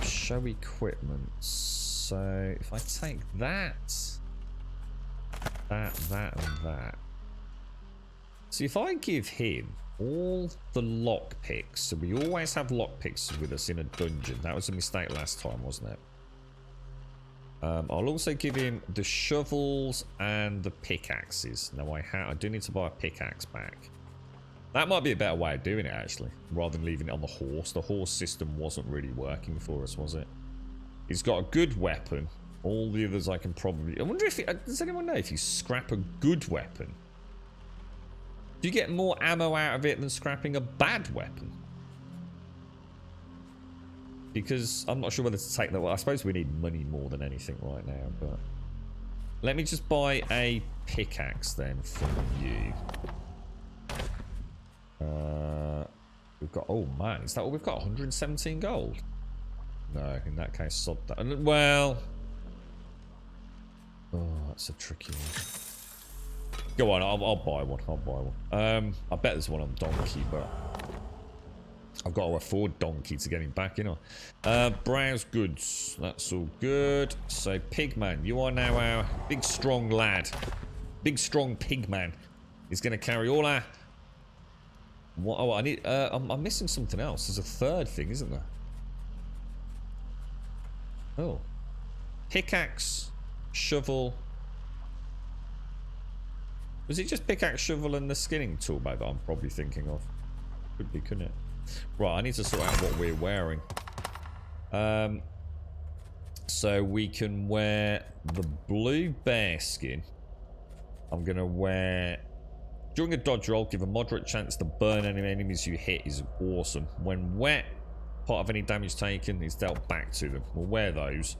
Show equipment. So if I take that, and that. See, if I give him all the lockpicks, so we always have lockpicks with us in a dungeon. That was a mistake last time, wasn't it? I'll also give him the shovels and the pickaxes. Now I do need to buy a pickaxe back. That might be a better way of doing it, actually, rather than leaving it on the horse. The horse system wasn't really working for us, was it? He's got a good weapon. All the others I can probably... I wonder if... does anyone know if you scrap a good weapon, do you get more ammo out of it than scrapping a bad weapon? Because I'm not sure whether to take that. Well, I suppose we need money more than anything right now, but... Let me just buy a pickaxe then from you. We've got... Oh, man. Is that all we've got? 117 gold? No, in that case, sod that. Well... Oh, that's a tricky one. Go on, I'll buy one. I'll buy one. I bet there's one on Donkey, but I've got to afford Donkey to get him back, you know. Browse goods. That's all good. So, Pigman, you are now our big, strong lad. Big, strong Pigman. He's going to carry all our... What? Oh, I need... I'm missing something else. There's a third thing, isn't there? Oh. Pickaxe, shovel... Was it just pickaxe, shovel, and the skinning tool bag that I'm probably thinking of? Could be, couldn't it? Right, I need to sort out what we're wearing. So we can wear the blue bear skin. I'm going to wear... During a dodge roll, give a moderate chance to burn any enemies you hit is awesome. When wet, part of any damage taken is dealt back to them. We'll wear those.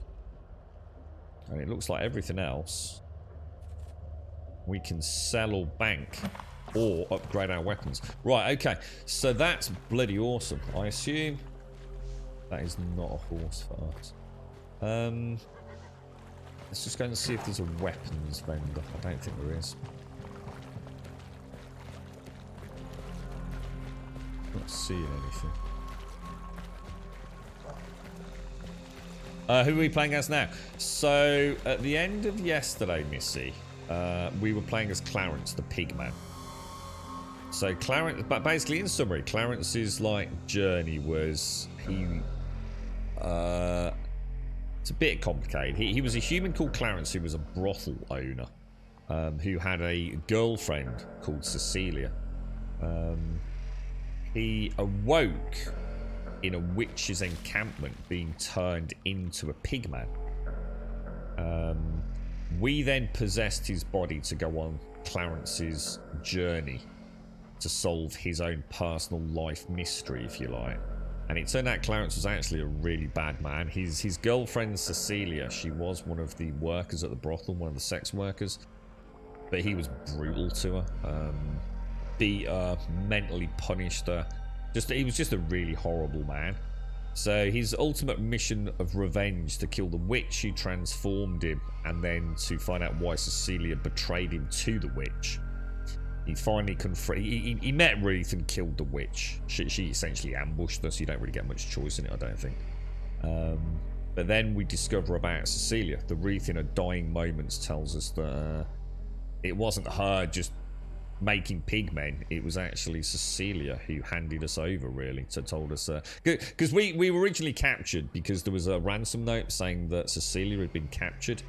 And it looks like everything else... we can sell or bank or upgrade our weapons. Right, okay. So that's bloody awesome. I assume that is not a horse for us. Let's just go and see if there's a weapons vendor. I don't think there is. Not seeing anything. Who are we playing as now? So at the end of yesterday, Missy, we were playing as Clarence, the Pigman. So Clarence, but basically in summary, Clarence's like journey was it's a bit complicated. He was a human called Clarence who was a brothel owner, who had a girlfriend called Cecilia. He awoke in a witch's encampment, being turned into a Pigman. We then possessed his body to go on Clarence's journey to solve his own personal life mystery, if you like. And it turned out Clarence was actually a really bad man. His girlfriend Cecilia, she was one of the workers at the brothel, one of the sex workers, but he was brutal to her. Beat her, mentally punished her. He was just a really horrible man. So his ultimate mission of revenge, to kill the witch who transformed him, and then to find out why Cecilia betrayed him to the witch. He finally he met Ruth and killed the witch. She essentially ambushed us. You don't really get much choice in it, I don't think. But then we discover about Cecilia. The Ruth in her dying moments tells us that it wasn't her just making pigmen. It was actually Cecilia who handed us over, really, told us because we were originally captured because there was a ransom note saying that Cecilia had been captured,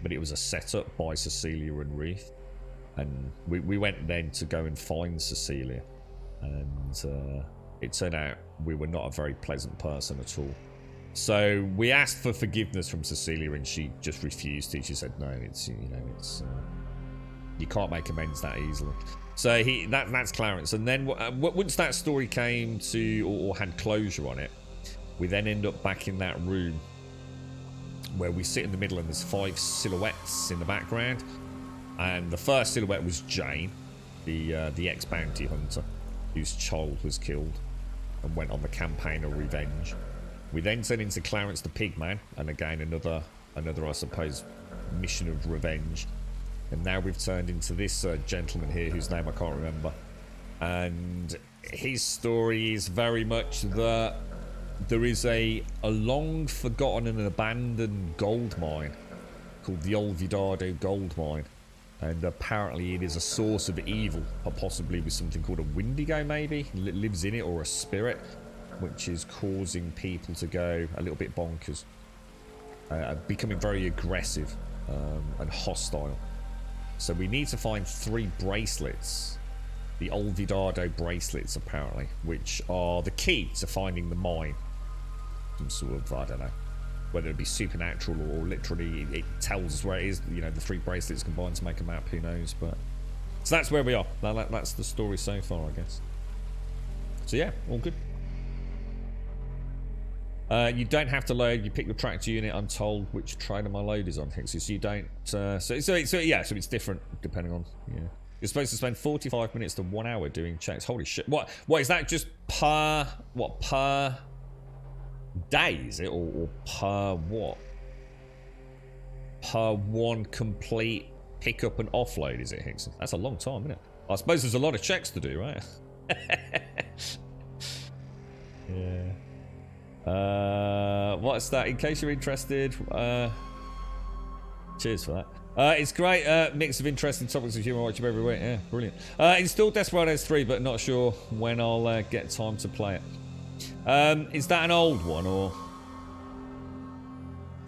but it was a setup by Cecilia and Ruth, and we went then to go and find Cecilia, and it turned out we were not a very pleasant person at all. So we asked for forgiveness from Cecilia, and she just refused to. She said, no, it's, you know, it's you can't make amends that easily. So that's Clarence. And then once that story came to, or had closure on it, We then end up back in that room where we sit in the middle and there's 5 silhouettes in the background. And the first silhouette was Jane, the ex-bounty hunter, whose child was killed and went on the campaign of revenge. We then turn into Clarence the Pigman, and again another I suppose mission of revenge. And now we've turned into this gentleman here whose name I can't remember, and his story is very much that there is a long forgotten and abandoned gold mine called the Olvidado gold mine, and apparently it is a source of evil, possibly with something called a Wendigo, maybe lives in it, or a spirit, which is causing people to go a little bit bonkers, becoming very aggressive and hostile. So we need to find 3 bracelets, the Olvidado bracelets apparently, which are the key to finding the mine. Some sort of, I don't know, whether it be supernatural or literally it tells us where it is. You know, the 3 bracelets combined to make a map, who knows. But so that's where we are. That's the story so far, I guess. So yeah, all good. You don't have to load. You pick your tractor unit. I'm told which trailer my load is on. So you don't. So it's different depending on. Yeah, you're supposed to spend 45 minutes to 1 hour doing checks. Holy shit! What is that? Just per day? Is it or per what? Per one complete pickup and offload? Is it, Hickson? That's a long time, isn't it? I suppose there's a lot of checks to do, right? Yeah. What's that? In case you're interested, cheers for that. It's great, mix of interesting topics of humour. Watch them every week. Yeah, brilliant. Installed Desperados 3, but not sure when I'll get time to play it. Is that an old one or?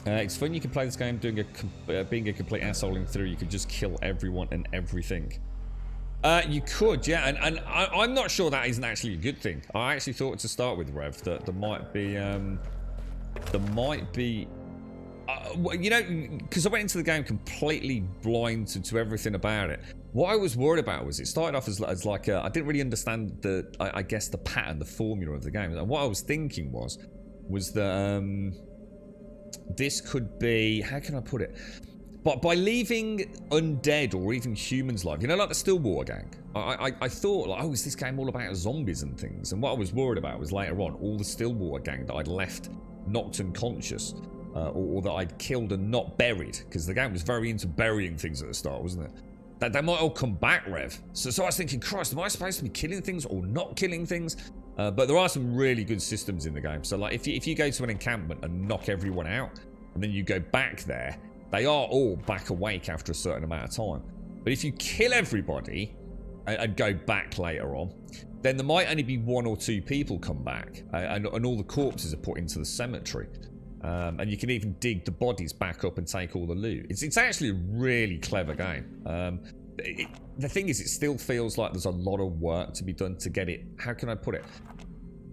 It's fun. You can play this game being a complete asshole in theory. You could just kill everyone and everything. You could, yeah, and I'm not sure that isn't actually a good thing. I actually thought to start with, Rev, that there might be, you know, because I went into the game completely blind to everything about it. What I was worried about was it started off as like I didn't really understand I guess the pattern, the formula of the game. And what I was thinking was that this could be, how can I put it? But by leaving undead or even humans alive, you know, like the Stillwater gang, I thought, like, oh, is this game all about zombies and things? And what I was worried about was later on, all the Stillwater gang that I'd left knocked unconscious, or that I'd killed and not buried, because the game was very into burying things at the start, wasn't it? That they might all come back, Rev. So I was thinking, Christ, am I supposed to be killing things or not killing things? But there are some really good systems in the game. So, like, if you go to an encampment and knock everyone out, and then you go back there, they are all back awake after a certain amount of time. But if you kill everybody and go back later on, then there might only be 1 or 2 people come back, and all the corpses are put into the cemetery. And you can even dig the bodies back up and take all the loot. It's actually a really clever game. The thing is, it still feels like there's a lot of work to be done to get it, how can I put it,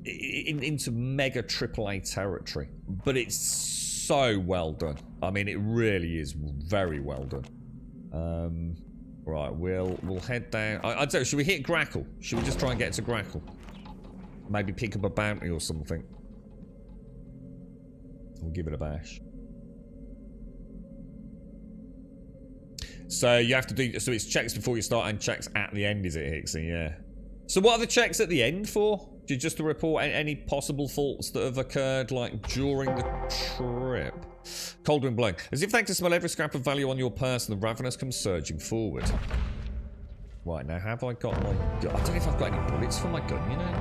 into mega AAA territory. But it's so well done. I mean, it really is very well done. Right, we'll head down. I don't know, should we hit Grackle? Should we just try and get to Grackle? Maybe pick up a bounty or something. We'll give it a bash. So you have to do, so it's checks before you start and checks at the end, is it, Hicksy? Yeah. So what are the checks at the end for? Just to report any possible faults that have occurred, like, during the trip. Coldwind blowing. As if they can smell every scrap of value on your person, the Ravenous comes surging forward. Right, now have I got my gun? I don't know if I've got any bullets for my gun, you know?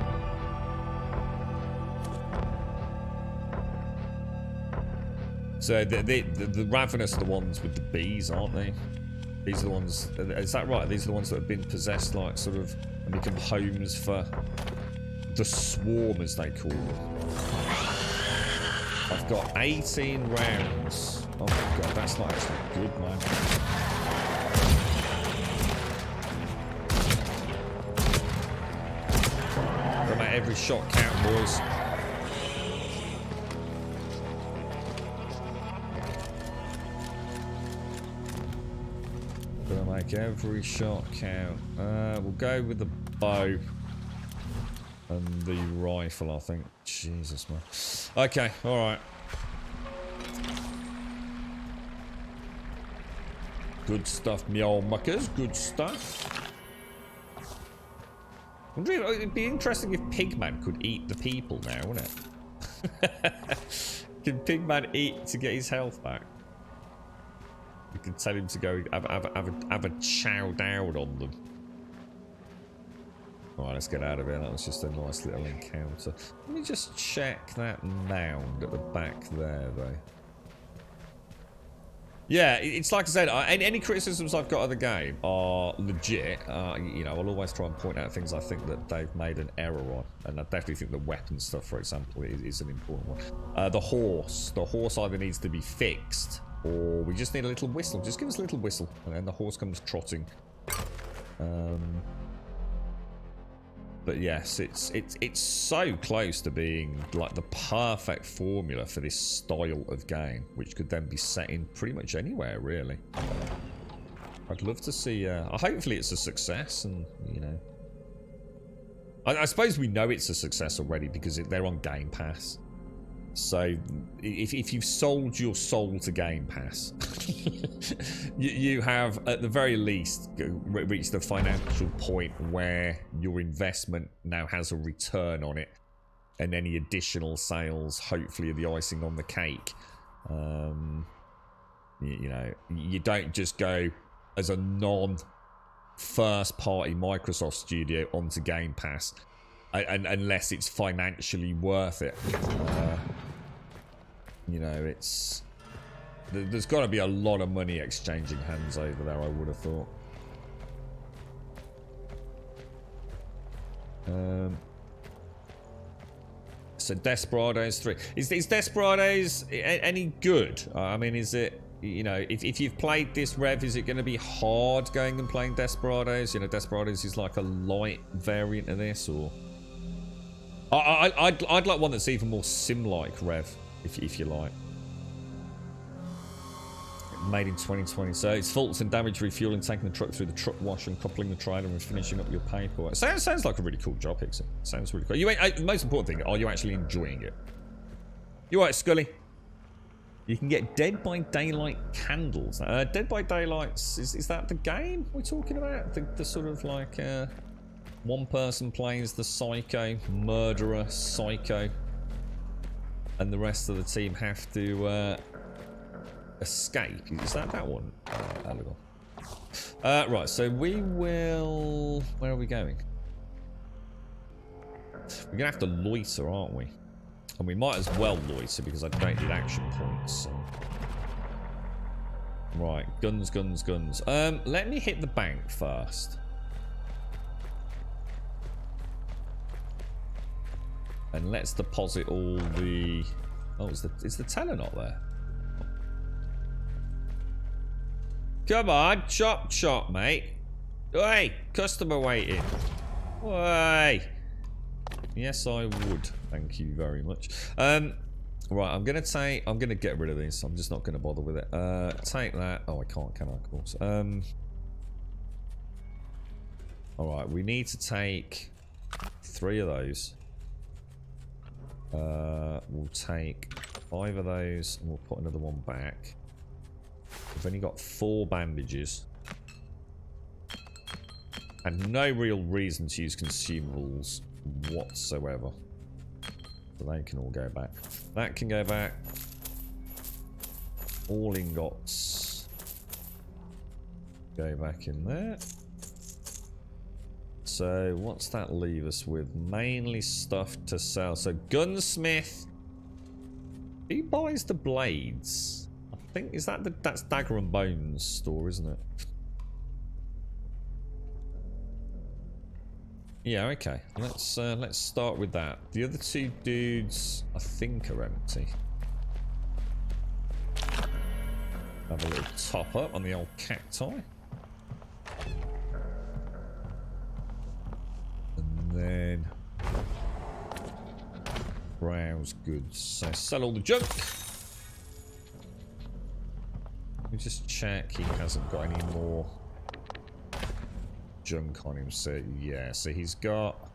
So the Ravenous are the ones with the bees, aren't they? These are the ones, is that right? These are the ones that have been possessed, like, sort of, and become homes for the swarm, as they call them. I've got 18 rounds. Oh my god, that's not actually good, man. Gotta make every shot count, boys. Gotta make every shot count. We'll go with the bow. And the rifle, I think. Jesus, man. Okay, alright. Good stuff, me old muckers. Good stuff. It'd be interesting if Pigman could eat the people now, wouldn't it? Can Pigman eat to get his health back? We can tell him to go have a chow down on them. Alright, let's get out of here. That was just a nice little encounter. Let me just check that mound at the back there, though. Yeah, it's like I said, any criticisms I've got of the game are legit. You know, I'll always try and point out things I think that they've made an error on. And I definitely think the weapon stuff, for example, is an important one. The horse either needs to be fixed, or we just need a little whistle. Just give us a little whistle, and then the horse comes trotting. But yes, it's so close to being like the perfect formula for this style of game, which could then be set in pretty much anywhere, really. I'd love to see. Hopefully, it's a success, and you know, I suppose we know it's a success already because they're on Game Pass. So, if you've sold your soul to Game Pass, you have, at the very least, reached the financial point where your investment now has a return on it, and any additional sales, hopefully, are the icing on the cake. You know, you don't just go as a non-first-party Microsoft studio onto Game Pass, unless it's financially worth it. You know, there's got to be a lot of money exchanging hands over there, I would have thought. So Desperados 3. Is Desperados any good? I mean, is it, you know, if you've played this, Rev, is it going to be hard going and playing Desperados? You know, Desperados is like a light variant of this, or... I'd like one that's even more sim-like, Rev, if you like. Made in 2020, so it's faults and damage refueling, taking the truck through the truck wash and coupling the trailer and finishing up your paperwork. Sounds like a really cool job, Hickson. Sounds really cool. The most important thing, are you actually enjoying it? You alright, Scully? You can get Dead by Daylight candles. Dead by Daylight, is that the game we're talking about? The sort of like... one person plays the psycho, murderer, psycho, and the rest of the team have to escape. Is that one? Right, so we will... Where are we going? We're going to have to loiter, aren't we? And we might as well loiter because I don't need action points. So. Right, guns. Let me hit the bank first. And let's deposit all the... Oh, is the teller not there? Come on, chop, mate. Hey, customer waiting. Hey. Yes, I would. Thank you very much. Right, I'm gonna get rid of these. I'm just not gonna bother with it. Take that. Oh, I can't, can I? Of course. All right, we need to take 3 of those. We'll take 5 of those and we'll put another one back. We've only got 4 bandages. And no real reason to use consumables whatsoever. So they can all go back. That can go back. All ingots go back in there. So what's that leave us with? Mainly stuff to sell. So gunsmith. Who buys the blades? I think that's Dagger and Bones store, isn't it? Yeah, okay. Let's start with that. The other 2 dudes, I think, are empty. Have a little top up on the old cacti. And then browse goods. So sell all the junk. Let me just check he hasn't got any more junk on him. So yeah, so he's got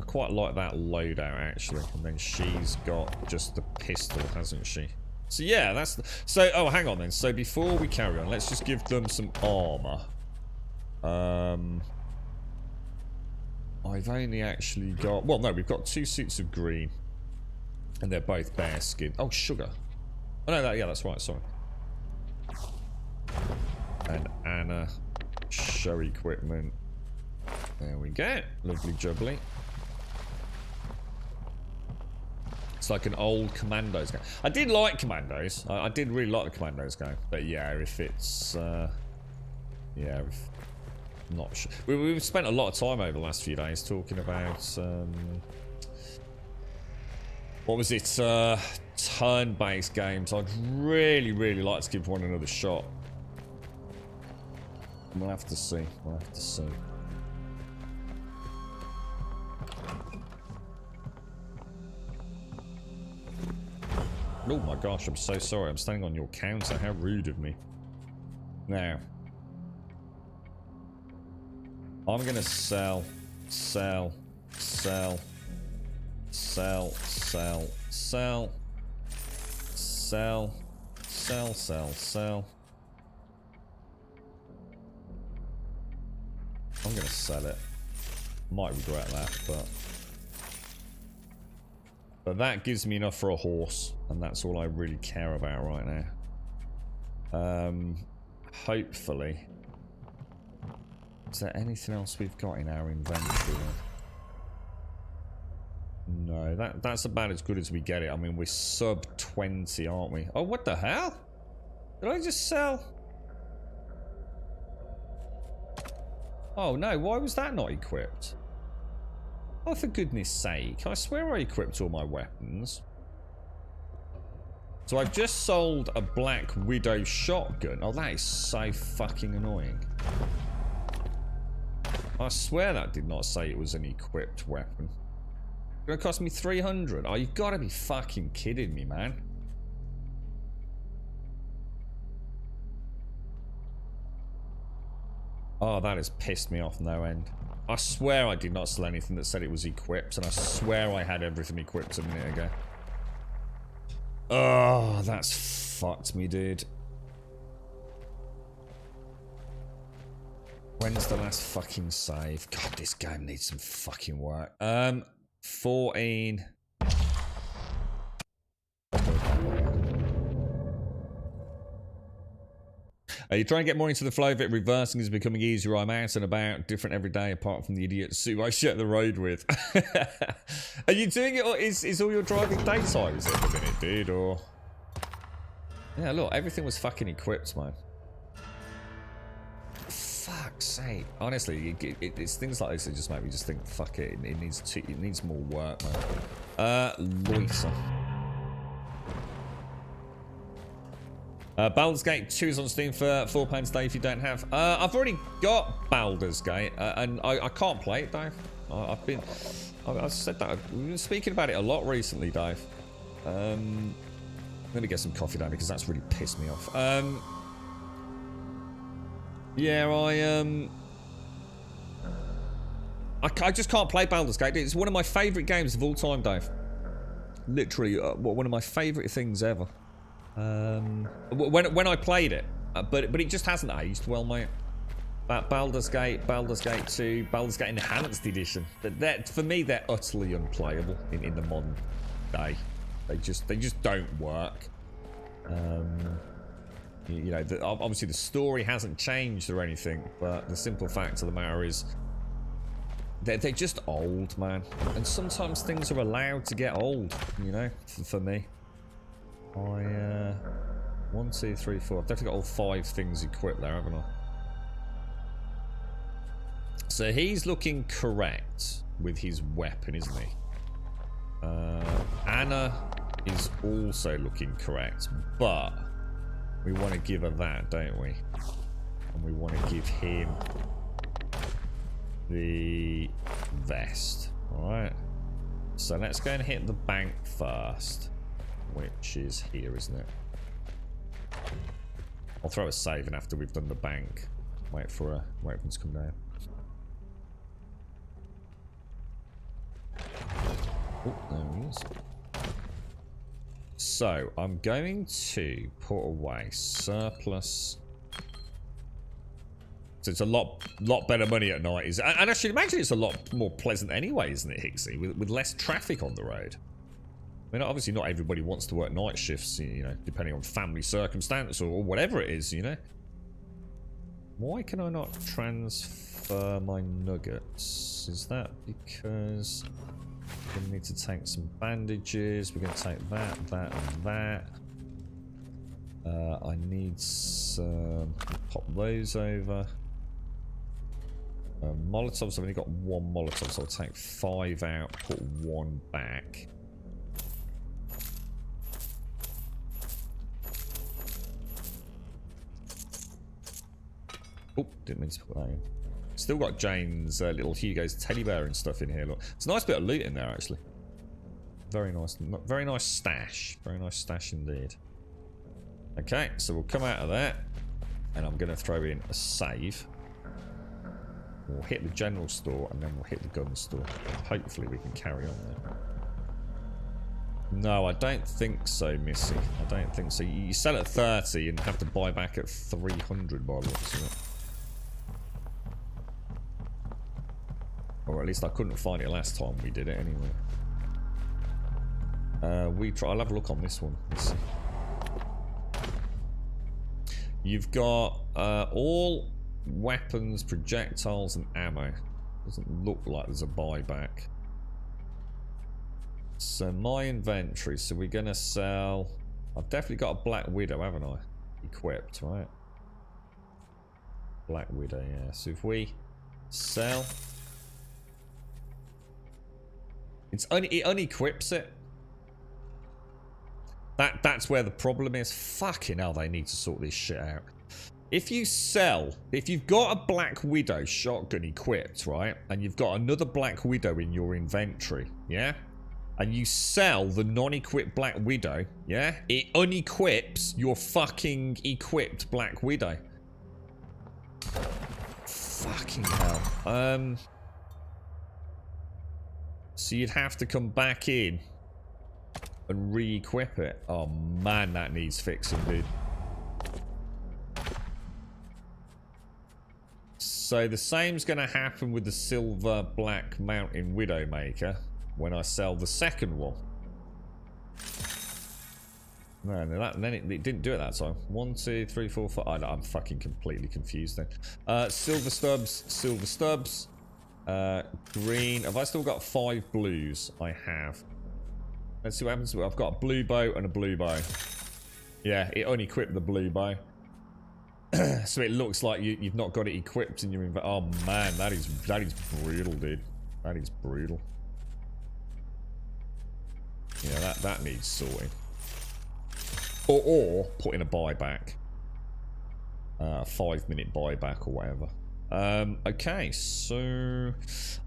quite like that loadout, actually. And then she's got just the pistol, hasn't she? So, yeah, that's... So, oh, hang on then. So, before we carry on, let's just give them some armor. I've only actually got... Well, no, we've got 2 suits of green. And they're both bear skin. Oh, sugar. Oh, no, yeah, that's right, sorry. And Anna, show equipment. There we go. Lovely jubbly. It's like an old Commandos game. I did like Commandos. I did really like the Commandos game. But yeah, if it's... yeah, if... Not sure. We've spent a lot of time over the last few days talking about... what was it? Turn-based games. I'd really, really like to give one another shot. We'll have to see. We'll have to see. Oh my gosh, I'm so sorry. I'm standing on your counter. How rude of me. Now. I'm going to sell, sell, sell, sell, sell, sell, sell, sell, sell, sell. I'm going to sell it. Might regret that, but that gives me enough for a horse, and that's all I really care about right now. Hopefully. Is there anything else we've got in our inventory? No, that's about as good as we get it. I mean, we're sub 20, aren't we? Oh, what the hell? Did I just sell? Oh no, why was that not equipped? Oh, for goodness sake. I swear I equipped all my weapons. So I've just sold a Black Widow shotgun. Oh, that is so fucking annoying. I swear that did not say it was an equipped weapon. It's gonna cost me 300. Oh, you've got to be fucking kidding me, man. Oh, that has pissed me off no end. I swear I did not sell anything that said it was equipped, and I swear I had everything equipped a minute ago. Oh, that's fucked me, dude. When's the last fucking save? God, this game needs some fucking work. 14. You try and get more into the flow of it. Reversing is becoming easier. I'm out and about, different every day, apart from the idiots who I share the road with. Are you doing it, or is all your driving daytime is it at the minute, dude? Or yeah, look, everything was fucking equipped, man. Fuck's sake. Honestly, it's things like this that just make me just think, fuck it. It needs more work, man. Loiter. Baldur's Gate 2 is on Steam for £4 a day if you don't have. I've already got Baldur's Gate, and I can't play it, Dave. I've said that. We've been speaking about it a lot recently, Dave. Let me get some coffee down because that's really pissed me off. Yeah, I just can't play Baldur's Gate. It's one of my favourite games of all time, Dave. Literally, one of my favourite things ever. When I played it, but it just hasn't aged well, mate. Baldur's Gate 2, Baldur's Gate Enhanced Edition. That for me, they're utterly unplayable in the modern day. They just don't work. You know, obviously the story hasn't changed or anything, but the simple fact of the matter is they're just old, man. And sometimes things are allowed to get old, you know, for me. 1, 2, 3, 4. I've definitely got all 5 things equipped there, haven't I? So he's looking correct with his weapon, isn't he? Anna is also looking correct, but we want to give her that, don't we? And we want to give him the vest. Alright. So let's go and hit the bank first. Which is here, isn't it? I'll throw a save in after we've done the bank. Wait for him to come down. Oh, there he is. So, I'm going to put away surplus. So it's a lot better money at night. And I should imagine it's a lot more pleasant anyway, isn't it, Hixie? With less traffic on the road. I mean, obviously not everybody wants to work night shifts, you know, depending on family circumstance or whatever it is, you know. Why can I not transfer my nuggets? Is that because we're going to need to take some bandages? We're going to take that, and that. I need some... Pop those over. Molotovs, I've only got one Molotov, so I'll take 5 out, put 1 back. Oh, didn't mean to put that in. Still got Jane's little Hugo's teddy bear and stuff in here. Look, it's a nice bit of loot in there, actually. Very nice stash. Very nice stash indeed. Okay, so we'll come out of that, and I'm going to throw in a save. We'll hit the general store, and then we'll hit the gun store. Hopefully we can carry on there. No, I don't think so, Missy. I don't think so. You sell at 30 and have to buy back at 300 by the looks of it. Or at least I couldn't find it last time we did it anyway. I'll have a look on this one. Let's see. You've got all weapons, projectiles, and ammo. Doesn't look like there's a buyback. So my inventory. So we're gonna sell. I've definitely got a Black Widow, haven't I? Equipped, right? Black Widow, yeah. So if we sell, it unequips it. That's where the problem is. Fucking hell, they need to sort this shit out. If you've got a Black Widow shotgun equipped, right, and you've got another Black Widow in your inventory, yeah, and you sell the non-equipped Black Widow, yeah, it unequips your fucking equipped Black Widow. Fucking hell. So you'd have to come back in and re-equip it. Oh man, that needs fixing, dude. So the same's going to happen with the silver black mountain Widowmaker when I sell the second one. No, then it didn't do it that time. 1, 2, 3, 4, 5. I'm fucking completely confused then. Silver stubs. Green. Have I still got 5 blues? I have. Let's see what happens. I've got a blue bow and a blue bow. Yeah, it only equipped the blue bow. So it looks like you've not got it equipped in your inventory. Oh man, that is brutal, dude. That is brutal. Yeah, that needs sorting. Or put in a buyback. 5-minute buyback or whatever. Okay, so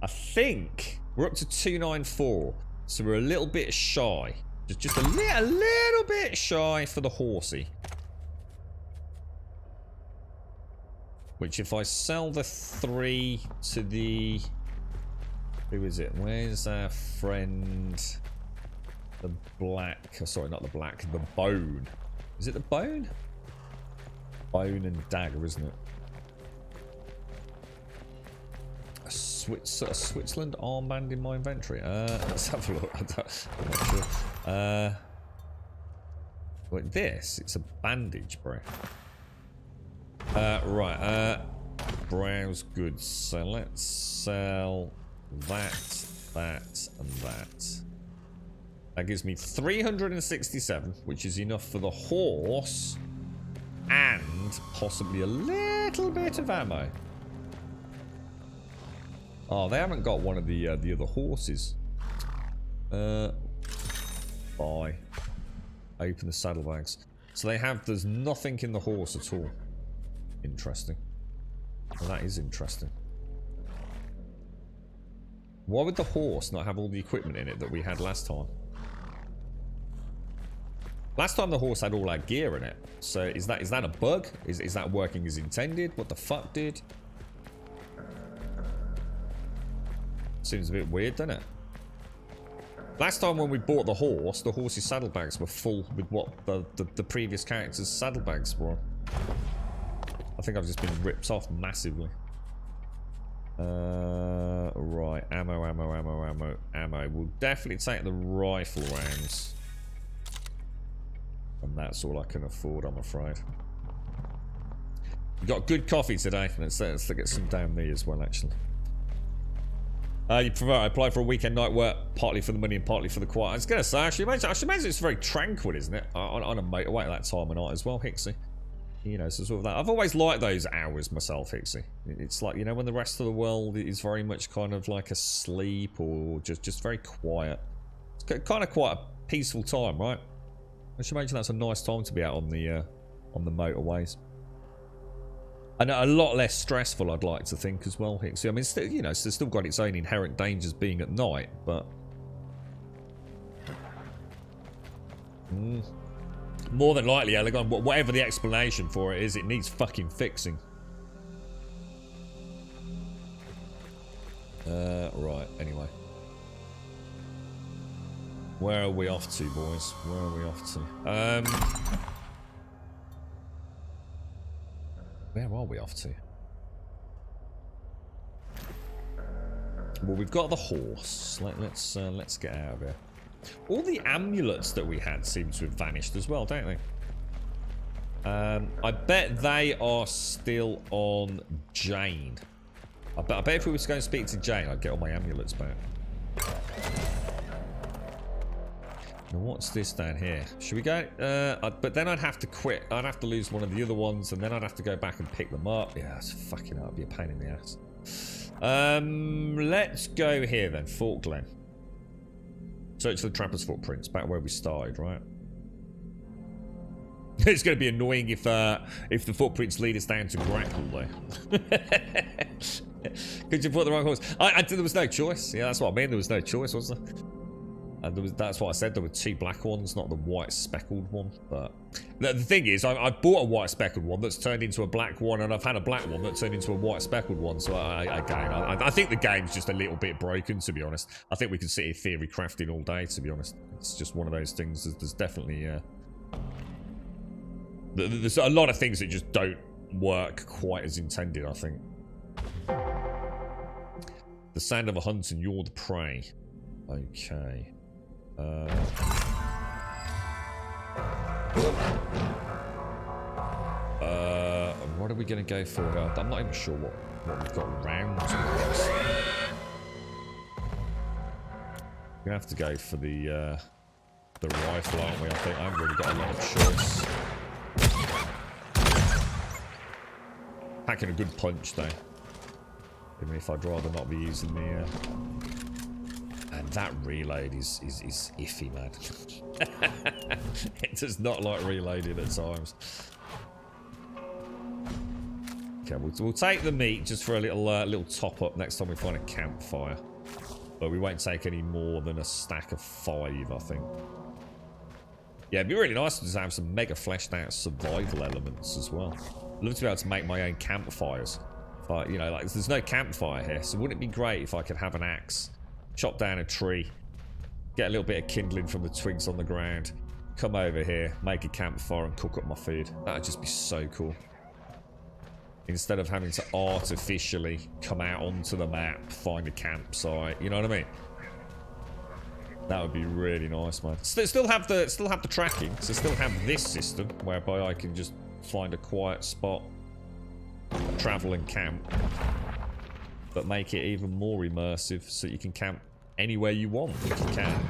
I think we're up to 294. So we're a little bit shy. Just a little bit shy for the horsey. Which if I sell the 3 to the... Who is it? Where's our friend? The black... Sorry, not the black. The bone. Is it the bone? Bone and dagger, isn't it? A Switzerland armband in my inventory. Let's have a look. I'm not sure. Like this? It's a bandage, bro. Right, browse goods. So let's sell that, and that. That gives me 367, which is enough for the horse and possibly a little bit of ammo. Oh, they haven't got one of the other horses. Buy. Open the saddlebags. So there's nothing in the horse at all. Interesting. Well, that is interesting. Why would the horse not have all the equipment in it that we had last time? Last time the horse had all our gear in it. So is that a bug? Is that working as intended? What the fuck, dude? Seems a bit weird, doesn't it? Last time when we bought the horse's saddlebags were full with what the previous character's saddlebags were. I think I've just been ripped off massively. Right, ammo. We'll definitely take the rifle rounds. And that's all I can afford, I'm afraid. We got good coffee today. Let's get some down me as well, actually. You apply for a weekend night work, partly for the money and partly for the quiet. I was going to say, I should imagine it's very tranquil, isn't it? On a motorway at that time of night as well, Hixie. You know, so sort of that. I've always liked those hours myself, Hixie. It's like, you know, when the rest of the world is very much kind of like asleep or just very quiet. It's kind of quite a peaceful time, right? I should imagine that's a nice time to be out on the motorways. And a lot less stressful, I'd like to think, as well, Hixie. I mean, still, you know, it's still got its own inherent dangers being at night, but... More than likely, Elegon, whatever the explanation for it is, it needs fucking fixing. Right, anyway. Where are we off to, boys? Where are we off to? Where are we off to? Well, we've got the horse. Let's get out of here. All the amulets that we had seem to have vanished as well, don't they? I bet they are still on Jane. I bet if we were to go and speak to Jane, I'd get all my amulets back. Now, what's this down here? Should we go? But then I'd have to quit. I'd have to lose one of the other ones, and then I'd have to go back and pick them up. Yeah, it's fucking hell. It'd be a pain in the ass. Let's go here then. Fort Glen. Search for the trapper's footprints. Back where we started, right? It's going to be annoying if the footprints lead us down to Grackle, though. Could you put the wrong horse? There was no choice. Yeah, that's what I mean. There was no choice, was there? And that's what I said. There were two black ones, not the white speckled one. But the thing is, I bought a white speckled one that's turned into a black one, and I've had a black one that turned into a white speckled one. So I think the game's just a little bit broken, to be honest. I think we can sit here theory crafting all day, to be honest. It's just one of those things. There's definitely there's a lot of things that just don't work quite as intended, I think. The sound of a hunt and you're the prey. Okay. What are we going to go for? I'm not even sure what we've got around to this. We're going to have to go for the rifle, aren't we? I think I haven't really got a lot of choice. Packing a good punch, though. Even if I'd rather not be using the... And that reload is iffy, man. It does not like reloading at times. Okay, we'll take the meat just for a little top up next time we find a campfire. But we won't take any more than a stack of 5, I think. Yeah, it'd be really nice to just have some mega fleshed out survival elements as well. I'd love to be able to make my own campfires. But, you know, like, there's no campfire here, so wouldn't it be great if I could have an axe, chop down a tree, get a little bit of kindling from the twigs on the ground, come over here, make a campfire and cook up my food. That'd just be so cool. Instead of having to artificially come out onto the map, find a campsite, you know what I mean? That would be really nice, man. Still have the tracking, so still have this system whereby I can just find a quiet spot, travel and camp, but make it even more immersive so you can camp anywhere you want if you can.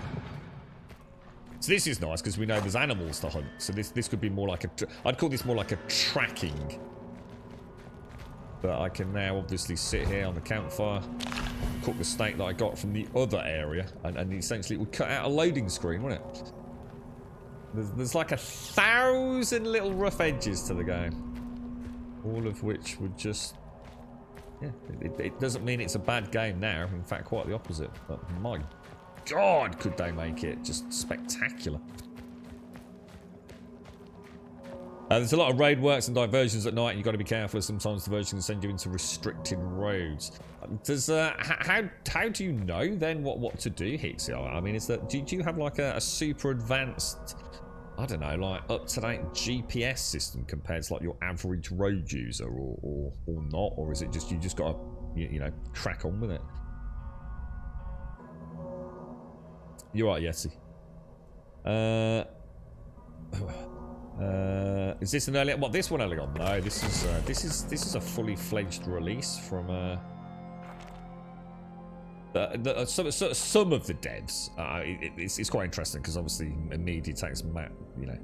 So this is nice because we know there's animals to hunt. So this could be more like I'd call this more like a tracking. But I can now obviously sit here on the campfire, cook the steak that I got from the other area, and essentially it would cut out a loading screen, wouldn't it? There's like 1,000 little rough edges to the game, all of which would just... Yeah, it doesn't mean it's a bad game now. In fact, quite the opposite. But my God, could they make it just spectacular. There's a lot of road works and diversions at night, and you've got to be careful. Sometimes diversions can send you into restricted roads. Does how do you know then what to do, Hixie? I mean, is that do you have like a super advanced, I don't know, like up-to-date GPS system compared to like your average road user, or not, or is it just you just got to you know crack on with it? You're right, Yeti. Is this an early? What, this one early on? No, this is a fully fledged release from some of the devs. It's quite interesting because obviously immediately takes Matt, you know,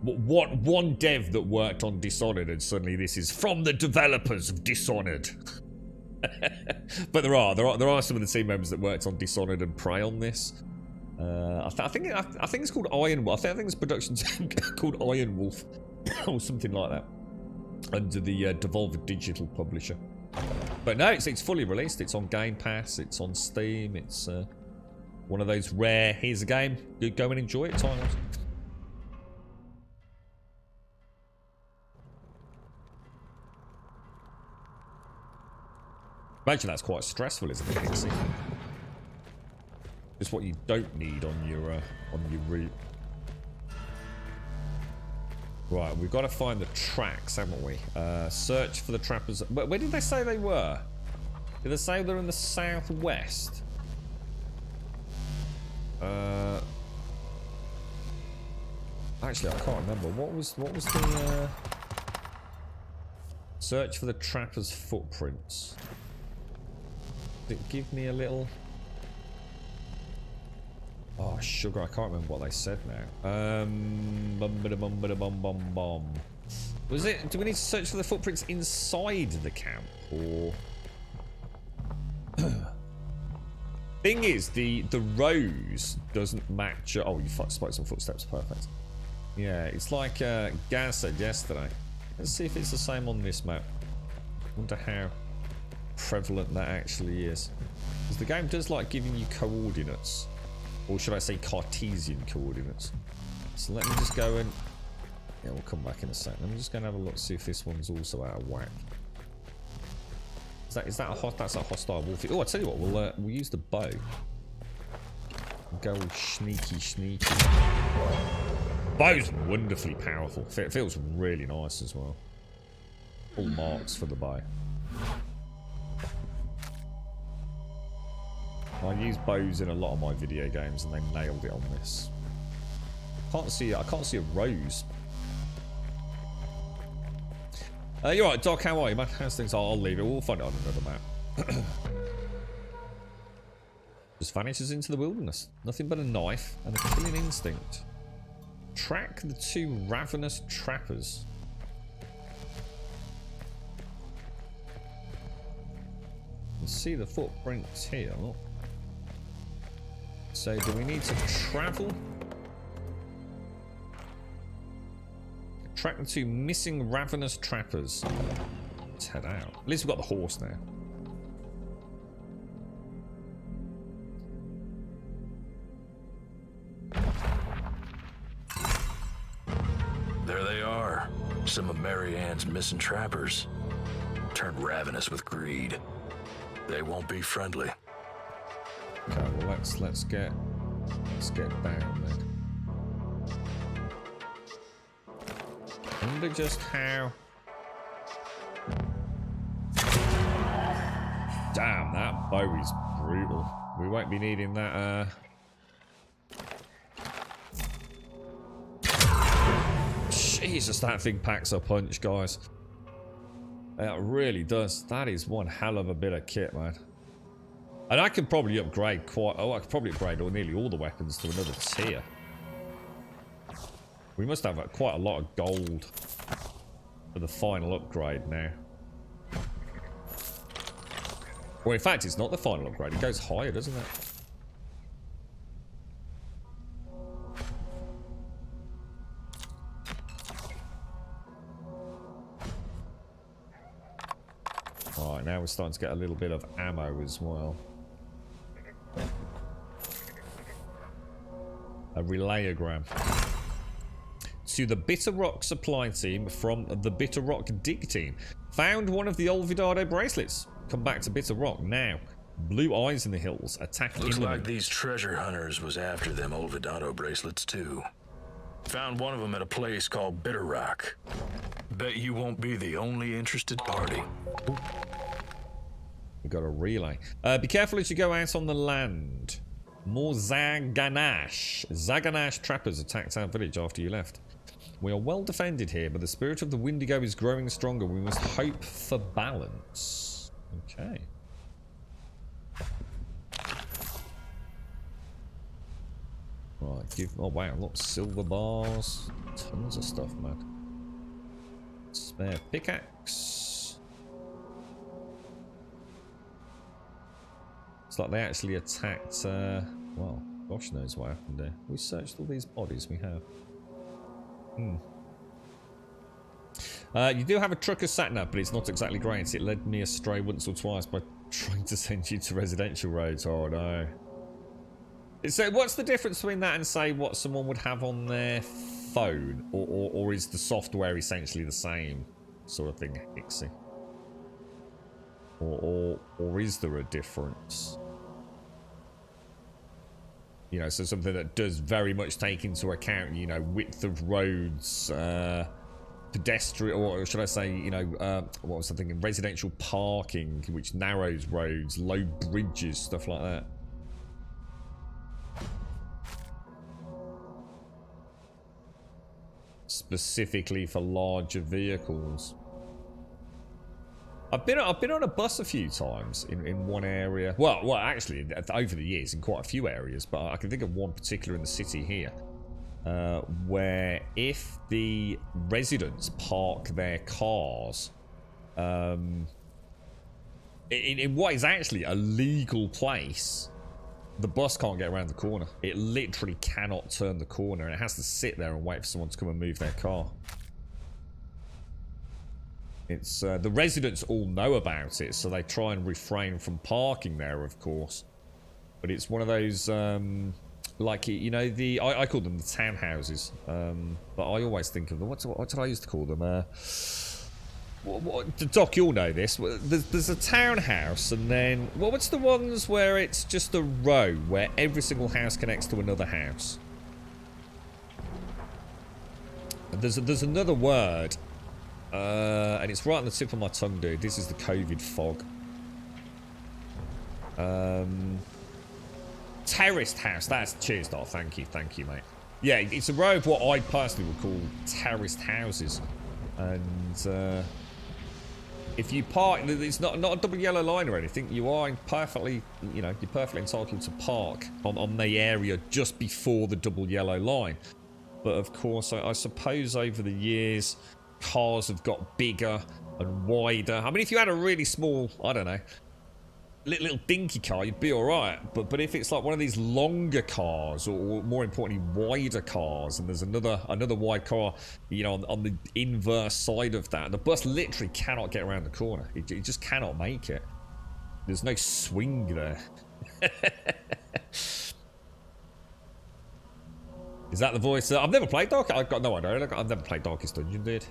one dev that worked on Dishonored, and suddenly this is from the developers of Dishonored. But there are some of the team members that worked on Dishonored and Prey on this. I think it's called Iron Wolf. I think it's production team called Iron Wolf or something like that, under the Devolver Digital publisher. But no, it's fully released. It's on Game Pass. It's on Steam. It's one of those rare here's a game, go and enjoy it titles. Imagine that's quite stressful, isn't it, Pixie? Just what you don't need on your route. Right, we've got to find the tracks, haven't we? Search for the trappers. Where did they say they were? Did they say they're in the southwest? Actually, I can't remember. What was the search for the trappers' footprints? Did it give me a little? Oh, sugar, I can't remember what they said now. Was it, do we need to search for the footprints inside the camp, or? Thing is, the rose doesn't match. Oh, you spotted some footsteps, perfect. Yeah, it's like Gaz said yesterday. Let's see if it's the same on this map. Wonder how prevalent that actually is. Because the game does like giving you coordinates. Or should I say Cartesian coordinates. So let me just go and... yeah, we'll come back in a sec. Let me just go and have a look, see if this one's also out of whack. Is that that's a hostile wolf? Oh, I tell you what, we'll use the bow. Go all sneaky. Bow's wonderfully powerful. It feels really nice as well. Full marks for the bow. I use bows in a lot of my video games, and they nailed it on this. I can't see a rose. You're right, Doc. How are you, man? How's things? I'll leave it. We'll find it on another map. Just vanishes into the wilderness. Nothing but a knife and a killing instinct. Track the two ravenous trappers. You can see the footprints here. Look. So do we need to travel? Track the two missing ravenous trappers. Let's head out. At least we've got the horse now. There they are. Some of Marianne's missing trappers. Turned ravenous with greed. They won't be friendly. Okay, well let's get down then. I wonder just how. Damn, that bow is brutal. We won't be needing that. Jesus, that thing packs a punch, guys. It really does. That is one hell of a bit of kit, man. And I could probably upgrade I could probably upgrade nearly all the weapons to another tier. We must have quite a lot of gold for the final upgrade now. Well, in fact, it's not the final upgrade. It goes higher, doesn't it? Alright, now we're starting to get a little bit of ammo as well. A relayogram. to the Bitter Rock supply team from the Bitter Rock dig team. Found one of the Olvidado bracelets. Come back to Bitter Rock now. Blue eyes in the hills. Attack Looks inland. like these treasure hunters was after them Olvidado bracelets too. Found one of them at a place called Bitter Rock. Bet you won't be the only interested party. We got a relay. Be careful as you go out on the land. More Zaganash. Zaganash trappers attacked our village after you left. We are well defended here, but the spirit of the Wendigo is growing stronger. We must hope for balance. Okay. Right, oh wow, look, silver bars. Tons of stuff, man. Spare pickaxe. It's like they actually attacked, well, gosh knows what happened there. We searched all these bodies, we have. You do have a trucker sat-nav, but it's not exactly great. It led me astray once or twice by trying to send you to residential roads. Oh no. So what's the difference between that and, say, what someone would have on their phone? Or is the software essentially the same sort of thing, Hixie? Or is there a difference? You know, so something that does very much take into account, you know, width of roads, pedestrian, or should I say, you know, what was I thinking? Residential parking, which narrows roads, low bridges, stuff like that. Specifically for larger vehicles. I've been on a bus a few times in one area. Well, actually, over the years in quite a few areas, but I can think of one particular in the city here, where if the residents park their cars in what is actually a legal place, the bus can't get around the corner. It literally cannot turn the corner, and it has to sit there and wait for someone to come and move their car. It's the residents all know about it, so they try and refrain from parking there, of course. But it's one of those, like, you know, I call them the townhouses, but I always think of them. What did I used to call them? Doc, you'll know this. There's a townhouse, and then what's the ones where it's just a row where every single house connects to another house? There's another word. And it's right on the tip of my tongue, dude. This is the COVID fog. Terraced house. That's cheers, Doc. Thank you, mate. Yeah, it's a row of what I personally would call terraced houses, and if you park, it's not a double yellow line or anything. You are perfectly, you know, you're perfectly entitled to park on the area just before the double yellow line. But of course, I suppose over the years, cars have got bigger and wider. I mean, if you had a really small, I don't know, little dinky car, you'd be all right. But if it's like one of these longer cars, or more importantly, wider cars, and there's another wide car, you know, on the inverse side of that, the bus literally cannot get around the corner. It just cannot make it. There's no swing there. Is that the voice? I've never played Dark. I've got no idea. I've never played Darkest Dungeon, dude.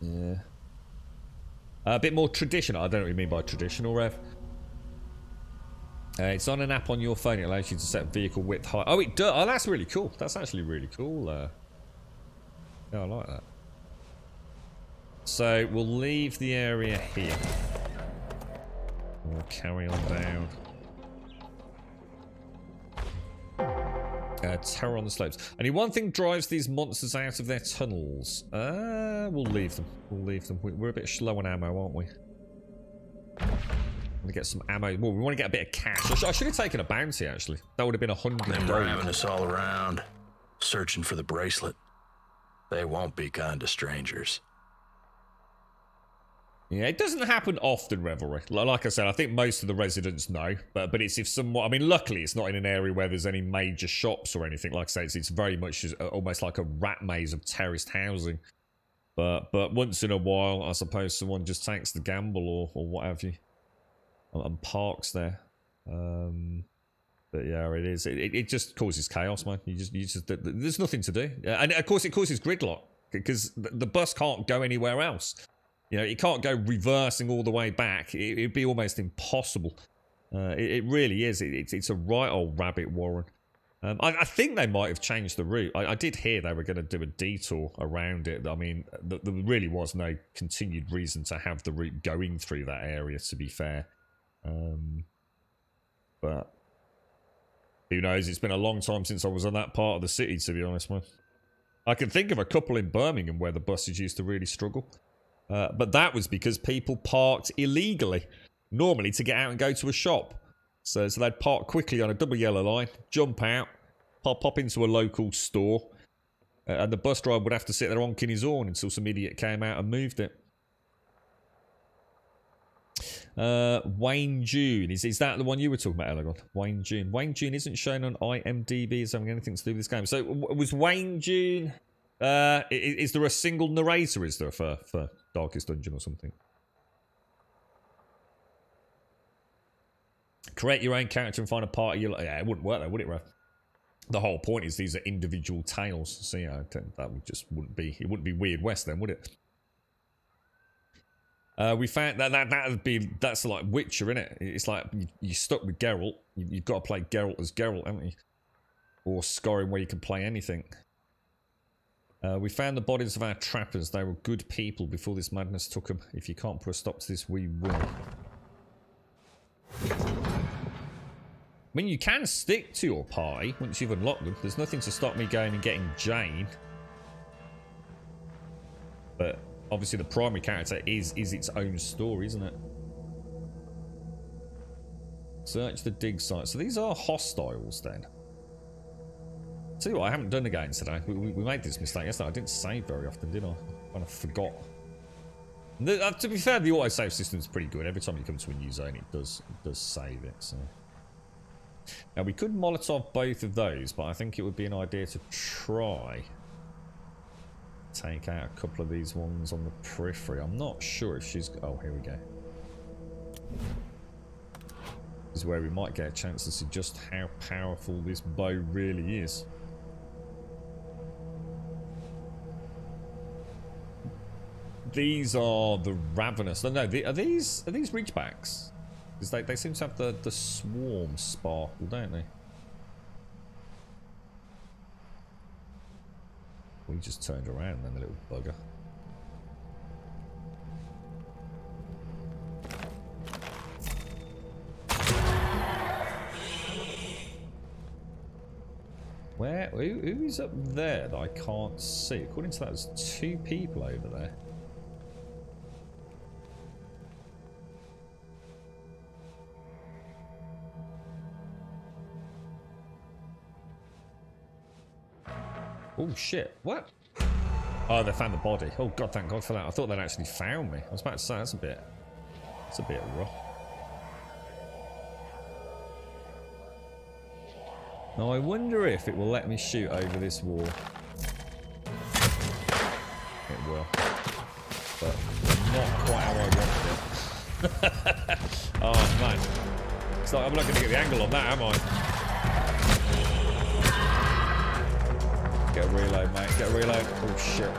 Yeah. A bit more traditional. I don't know what you mean by traditional, Rev. It's on an app on your phone. It allows you to set vehicle width height. Oh, it does. Oh, that's really cool. That's actually really cool. Yeah, I like that. So we'll leave the area here. We'll carry on down. Terror on the slopes. Only one thing drives these monsters out of their tunnels. We'll leave them. We'll leave them. We're a bit slow on ammo, aren't we? Want to get some ammo. Well, we want to get a bit of cash. I should have taken a bounty, actually. That would have been 100 They're gold. having us all around, searching for the bracelet. They won't be kind to strangers. Yeah, it doesn't happen often, Revelry. Like I said, I think most of the residents know, but it's if somewhat. I mean, luckily, it's not in an area where there's any major shops or anything. Like I say, it's very much almost like a rat maze of terraced housing. But once in a while, I suppose someone just takes the gamble or what have you, and parks there. But yeah, it is. It just causes chaos, man. You just there's nothing to do, and of course it causes gridlock because the bus can't go anywhere else. You know, it can't go reversing all the way back. It'd be almost impossible. It really is. It's a right old rabbit warren. I think they might have changed the route. I did hear they were going to do a detour around it. I mean, there really was no continued reason to have the route going through that area, to be fair. But who knows? It's been a long time since I was in that part of the city, to be honest, man. I can think of a couple in Birmingham where the buses used to really struggle. But that was because people parked illegally, normally to get out and go to a shop. So they'd park quickly on a double yellow line, jump out, pop into a local store, and the bus driver would have to sit there honking his horn until some idiot came out and moved it. Wayne June, is that the one you were talking about, Elegon? Wayne June. Wayne June isn't shown on IMDb as having anything to do with this game. So was Wayne June... is there a single narrator, is there, for Darkest Dungeon or something? Create your own character and find a party. Yeah, it wouldn't work though, would it, Raph? The whole point is these are individual tales. So yeah, that would just wouldn't be. It wouldn't be Weird West then, would it? We found that's like Witcher, innit? It's like you're stuck with Geralt. You've got to play Geralt as Geralt, haven't you? Or Skyrim, where you can play anything. We found the bodies of our trappers. They were good people before this madness took them. If you can't put a stop to this, we will. I mean, you can stick to your party once you've unlocked them. There's nothing to stop me going and getting Jane. But obviously the primary character is its own story, isn't it? Search the dig site. So these are hostiles then. Tell you what, I haven't done the game today. We made this mistake yesterday. I didn't save very often, did I? I kind of forgot. To be fair, the autosave system is pretty good. Every time you come to a new zone, it does save it. So now we could Molotov both of those, but I think it would be an idea to try take out a couple of these ones on the periphery. I'm not sure if she's... Oh, here we go. This is where we might get a chance to see just how powerful this bow really is. These are the Ravenous. No, are these Reachbacks? Because they seem to have the swarm sparkle, don't they? We just turned around then, the little bugger. Who is up there that I can't see? According to that, there's two people over there. Oh shit, what? Oh, they found the body. Oh god, thank god for that. I thought they'd actually found me. I was about to say, that's a bit rough. Now I wonder if it will let me shoot over this wall. It will. But not quite how I wanted it. Oh man. It's like I'm not going to get the angle on that, am I? Get a reload, mate. Get a reload. Oh, shit.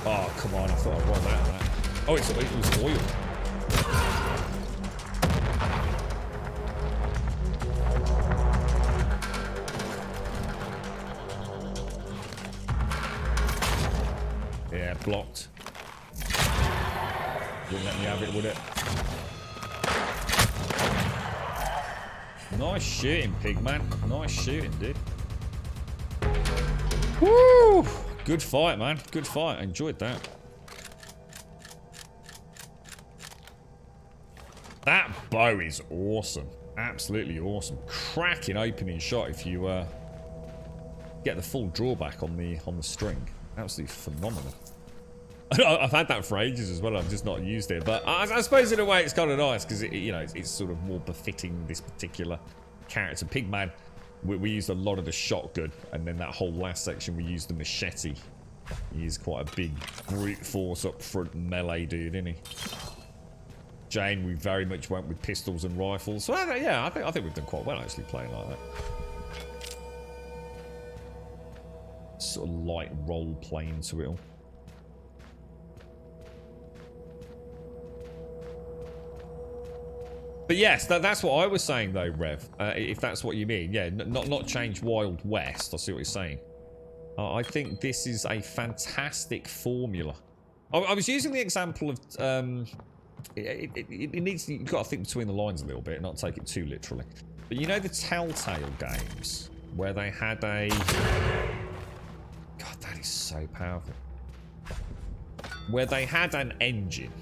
Oh, come on. I thought I'd run out of that. Oh, it was oil. Yeah, blocked. Wouldn't let me have it, would it? Nice shooting, Pigman. Nice shooting, dude. Woo! Good fight, man. Good fight. I enjoyed that. That bow is awesome. Absolutely awesome. Cracking opening shot if you get the full drawback on the string. Absolutely phenomenal. I've had that for ages as well. I've just not used it, but I suppose in a way it's kind of nice because it's sort of more befitting this particular character. Pigman, we used a lot of the shotgun, and then that whole last section we used the machete. He is quite a big brute force up front melee dude, isn't he? Jane, we very much went with pistols and rifles. So yeah, I think we've done quite well actually playing like that. Sort of light role playing to it all. But yes, that's what I was saying though, Rev. If that's what you mean, yeah, not change Wild West. I see what you're saying. I think this is a fantastic formula. I was using the example of it needs, you've got to think between the lines a little bit, not take it too literally. But you know the Telltale games where they had a God, that is so powerful. Where they had an engine,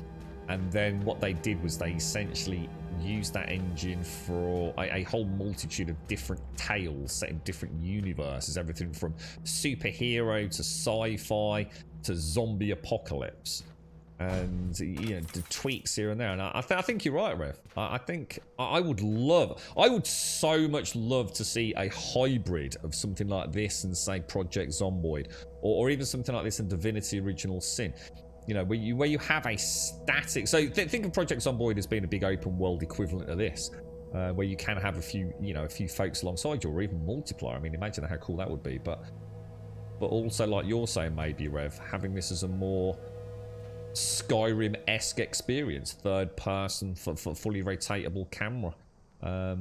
and then what they did was they essentially used that engine for a whole multitude of different tales set in different universes, everything from superhero to sci-fi to zombie apocalypse, and you know, the tweaks here and there. And I think you're right, Rev. I think I would so much love to see a hybrid of something like this and say Project Zomboid, or even something like this in Divinity Original Sin. You know, where you have a static. So think of Project Zomboid as being a big open world equivalent of this, where you can have a few folks alongside you, or even multiplayer. I mean, imagine how cool that would be. But also, like you're saying, maybe Rev, having this as a more Skyrim-esque experience, third person for fully rotatable camera. I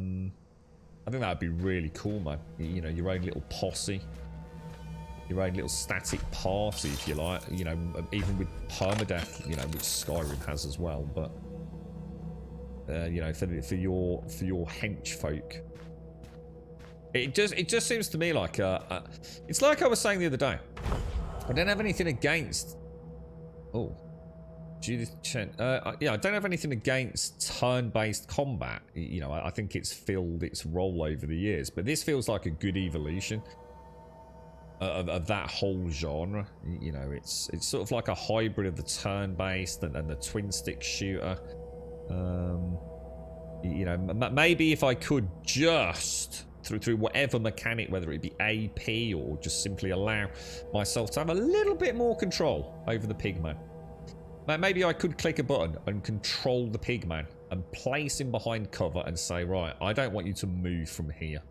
think that would be really cool, man. You know, your own little posse. Your own little static party, if you like, you know, even with permadeath, you know, which Skyrim has as well. But you know, for your hench folk, it just seems to me like it's like I was saying the other day. I don't have anything against. Oh, Judith Chen. Yeah, I don't have anything against turn-based combat. You know, I think it's filled its role over the years, but this feels like a good evolution. Of that whole genre. You know, it's sort of like a hybrid of the turn-based and the twin-stick shooter. You know, maybe if I could just through whatever mechanic, whether it be AP or just simply allow myself to have a little bit more control over the pigman. Maybe I could click a button and control the pigman and place him behind cover and say, right, I don't want you to move from here.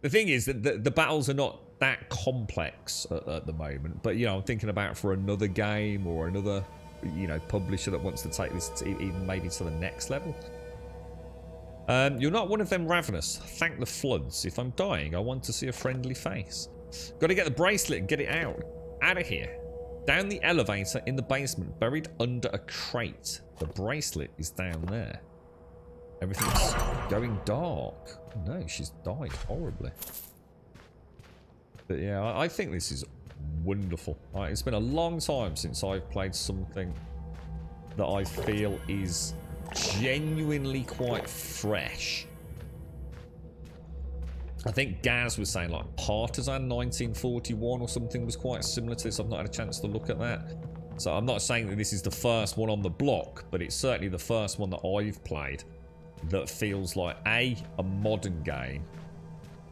The thing is that the battles are not that complex at the moment, but you know, I'm thinking about for another game or another, you know, publisher that wants to take this even maybe to the next level. You're not one of them, Ravenous. Thank the floods. If I'm dying, I want to see a friendly face. Got to get the bracelet and get it out of here. Down the elevator in the basement, buried under a crate. The bracelet is down there. Everything's going dark. No, she's died horribly. But yeah, I think this is wonderful. It's been a long time since I've played something that I feel is genuinely quite fresh. I think Gaz was saying like Partisan 1941 or something was quite similar to this. I've not had a chance to look at that. So I'm not saying that this is the first one on the block, but it's certainly the first one that I've played that feels like a modern game.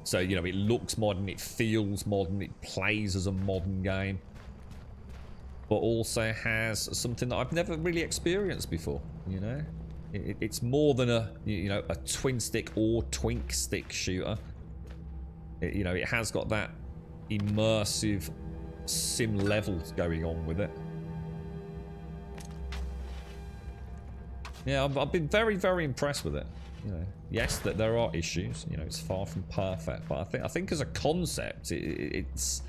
So, you know, it looks modern, it feels modern, it plays as a modern game, but also has something that I've never really experienced before. You know, it's more than a twin stick or twink stick shooter. You know, it has got that immersive sim levels going on with it. Yeah, I've been very, very impressed with it. You know, yes, that there are issues. You know, it's far from perfect, but I think as a concept, it's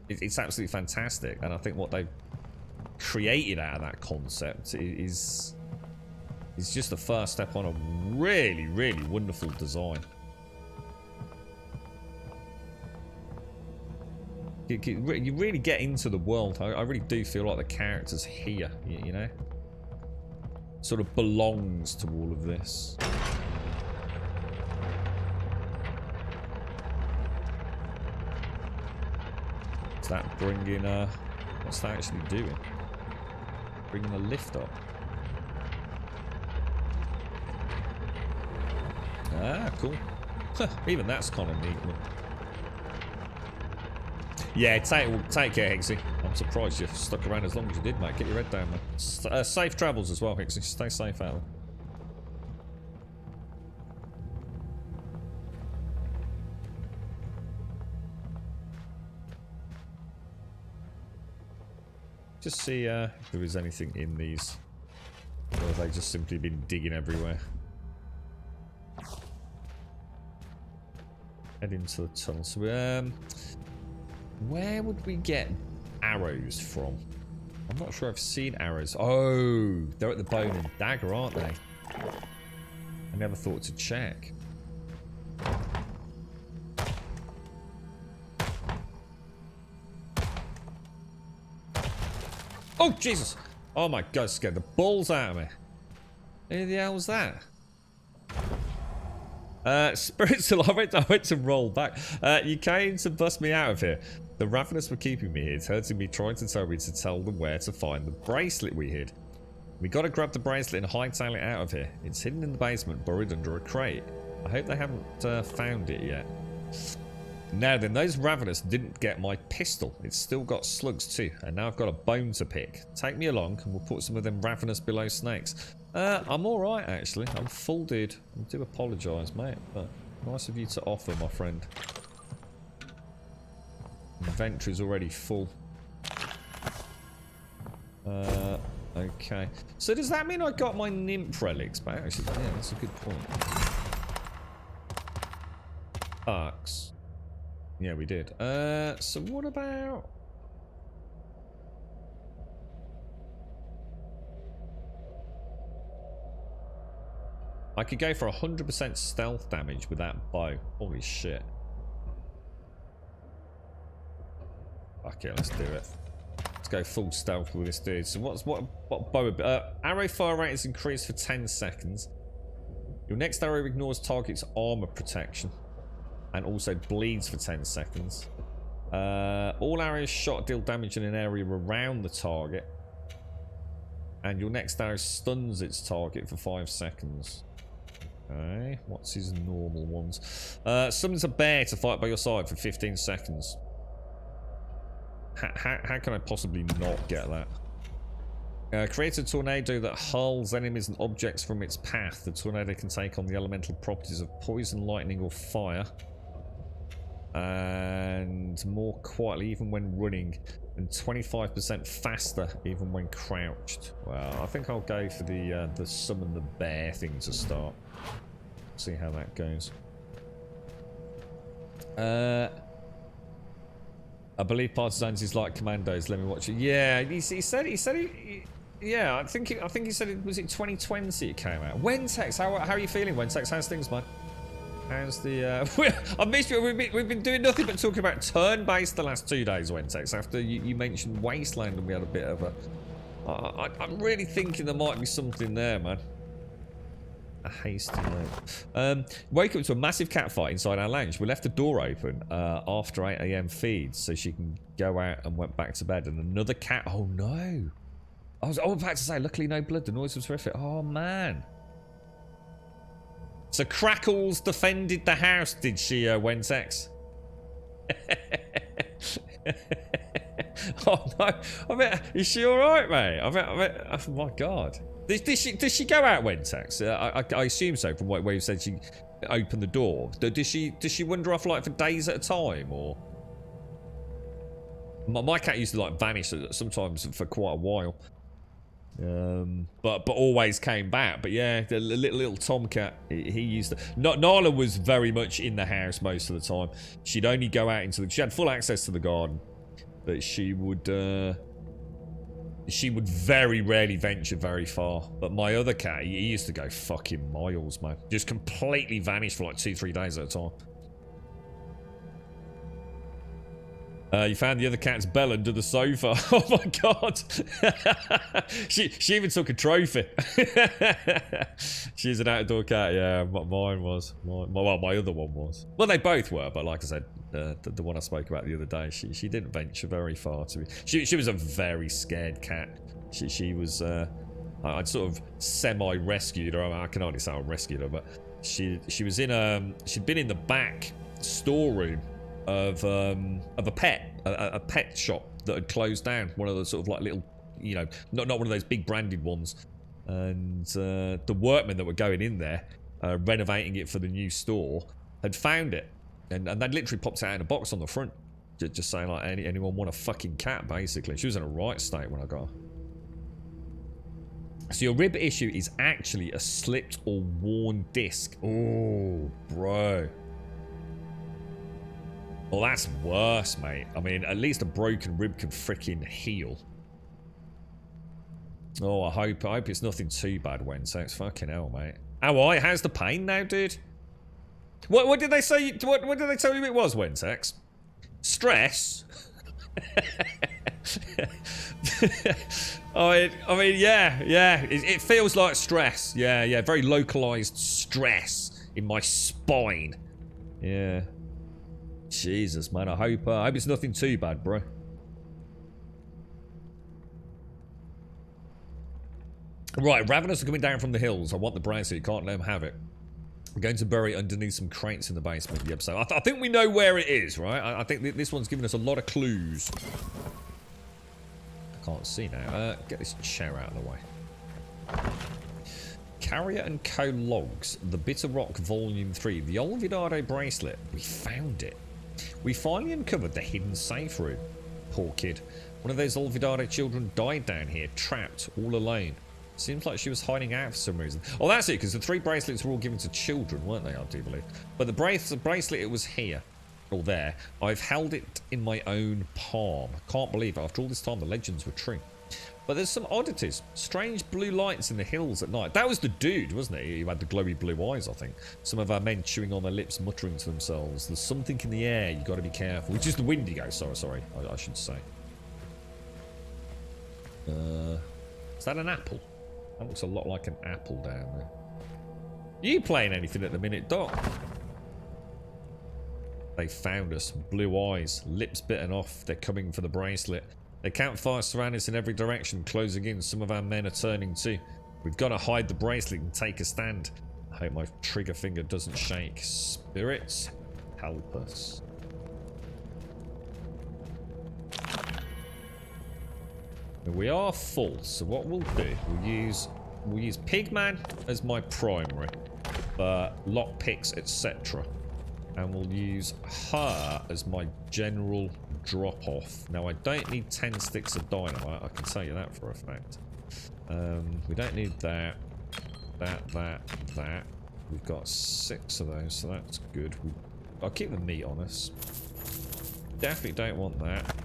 absolutely fantastic. And I think what they've created out of that concept is just the first step on a really, really wonderful design. You really get into the world. I really do feel like the characters here, you know, sort of belongs to all of this. Is that bringing what's that actually doing? Bringing the lift up. Ah, cool. Even that's kind of neat. Yeah, take care, Hexy. I'm surprised you stuck around as long as you did, mate. Get your head down, man. Safe travels as well, Hicks. Stay safe out there. Just see if there is anything in these. Or have they just simply been digging everywhere? Head into the tunnel. So, where would we get arrows from? I'm not sure I've seen arrows. Oh, they're at the bone and dagger, aren't they? I never thought to check. Oh, Jesus! Oh my God, scared the balls out of me. Who the hell was that? Spiritual, I went to roll back. You came to bust me out of here. The Ravenous were keeping me here. It's hurting me trying to tell me to tell them where to find the bracelet we hid. We gotta grab the bracelet and hightail it out of here. It's hidden in the basement, buried under a crate. I hope they haven't found it yet. Now then, those Ravenous didn't get my pistol. It's still got slugs too, and now I've got a bone to pick. Take me along and we'll put some of them Ravenous below snakes. I'm alright actually. I'm full, dude. I do apologise, mate, but nice of you to offer, my friend. Inventory's already full. Okay. So does that mean I got my nymph relics back? Actually, yeah, that's a good point. Arcs. Yeah, we did. So what about... I could go for 100% stealth damage with that bow. Holy shit. Okay, let's do it. Let's go full stealth with this dude. So what bow? Arrow fire rate is increased for 10 seconds. Your next arrow ignores target's armor protection. And also bleeds for 10 seconds. All arrows shot deal damage in an area around the target. And your next arrow stuns its target for 5 seconds. Okay, what's his normal ones? Summons a bear to fight by your side for 15 seconds. How can I possibly not get that? Create a tornado that hurls enemies and objects from its path. The tornado can take on the elemental properties of poison, lightning, or fire. And more quietly even when running, and 25% faster even when crouched. Well, I think I'll go for the summon the bear thing to start. See how that goes. I believe Partisans is like Commandos. Let me watch it. Yeah, he said yeah, I think he said it was it 2020 it came out. Wentex, how are you feeling, Wentex? How's things, man? How's the I missed you. We've been doing nothing but talking about turn-based the last 2 days, Wentex, after you mentioned Wasteland and we had a bit of a I'm really thinking there might be something there, man. A hasty note. Woke up to a massive cat fight inside our lounge. We left the door open after 8 AM feeds so she can go out, and went back to bed. And another cat. Oh no! I was about to say, luckily no blood. The noise was horrific. Oh man! So Crackles defended the house, did she, Wentex? Oh no! I mean, is she all right, mate? I mean, oh my god! Does she go out, Wentex? I assume so from where you said she opened the door. Does she wander off like for days at a time, or? My cat used to like vanish sometimes for quite a while, but always came back. But yeah, the little tomcat, he used to. Nala was very much in the house most of the time. She'd only go out into the. She had full access to the garden, but she would very rarely venture very far. But my other cat, he used to go fucking miles, man. Just completely vanished for like 2-3 days at a time. You found the other cat's bell under the sofa. Oh my god. she even took a trophy. She's an outdoor cat. Yeah, mine was. My other one was. Well, they both were, but like I said, the one I spoke about the other day, she didn't venture very far. She was a very scared cat. She was. I'd sort of semi-rescued her. I mean, I can hardly say I rescued her, but she was in she'd been in the back storeroom of a pet, a pet shop that had closed down. One of the sort of like little, you know, not one of those big branded ones. And the workmen that were going in there, renovating it for the new store, had found it, and they'd literally popped it out in a box on the front, just saying like, anyone want a fucking cat? Basically, she was in a right state when I got her. So your rib issue is actually a slipped or worn disc. Oh, bro. Well, that's worse, mate. I mean, at least a broken rib can freaking heal. Oh, I hope it's nothing too bad, Wednesday. It's fucking hell, mate. Oh, how's the pain now, dude? What did they say? What did they tell you it was, Wentex? Stress. I mean, yeah. It feels like stress. Yeah. Very localized stress in my spine. Yeah. Jesus, man. I hope it's nothing too bad, bro. Right, Ravenous are coming down from the hills. I want the bracelet. You can't let them have it. I'm going to bury it underneath some crates in the basement. Yep, so I think we know where it is, right? I think this one's giving us a lot of clues. I can't see now. Get this chair out of the way. Carrier and Co. Logs. The Bitter Rock Volume 3. The Olvidado bracelet. We found it. We finally uncovered the hidden safe room. Poor kid. One of those Olvidado children died down here, trapped, all alone. Seems like she was hiding out for some reason. Oh, that's it, because the 3 bracelets were all given to children, weren't they, I do believe. But the bracelet, it was here. Or there. I've held it in my own palm. Can't believe it. After all this time, the legends were true. But there's some oddities. Strange blue lights in the hills at night. That was the dude, wasn't it? He had the glowy blue eyes, I think. Some of our men chewing on their lips, muttering to themselves. There's something in the air. You got to be careful. Which is the Wendigo. Sorry. I should say. Is that an apple? That looks a lot like an apple down there. Are you playing anything at the minute, Doc? They found us. Blue eyes. Lips bitten off. They're coming for the bracelet. They campfire surround us in every direction, closing in. Some of our men are turning too. We've got to hide the bracelet and take a stand. I hope my trigger finger doesn't shake. Spirits, help us. We are full, so what we'll do, we'll use Pigman as my primary, lockpicks, etc. And we'll use her as my general drop-off. Now, I don't need 10 sticks of dynamite, I can tell you that for a fact. We don't need that. We've got 6 of those, so that's good. I'll keep the meat on us. Definitely don't want that.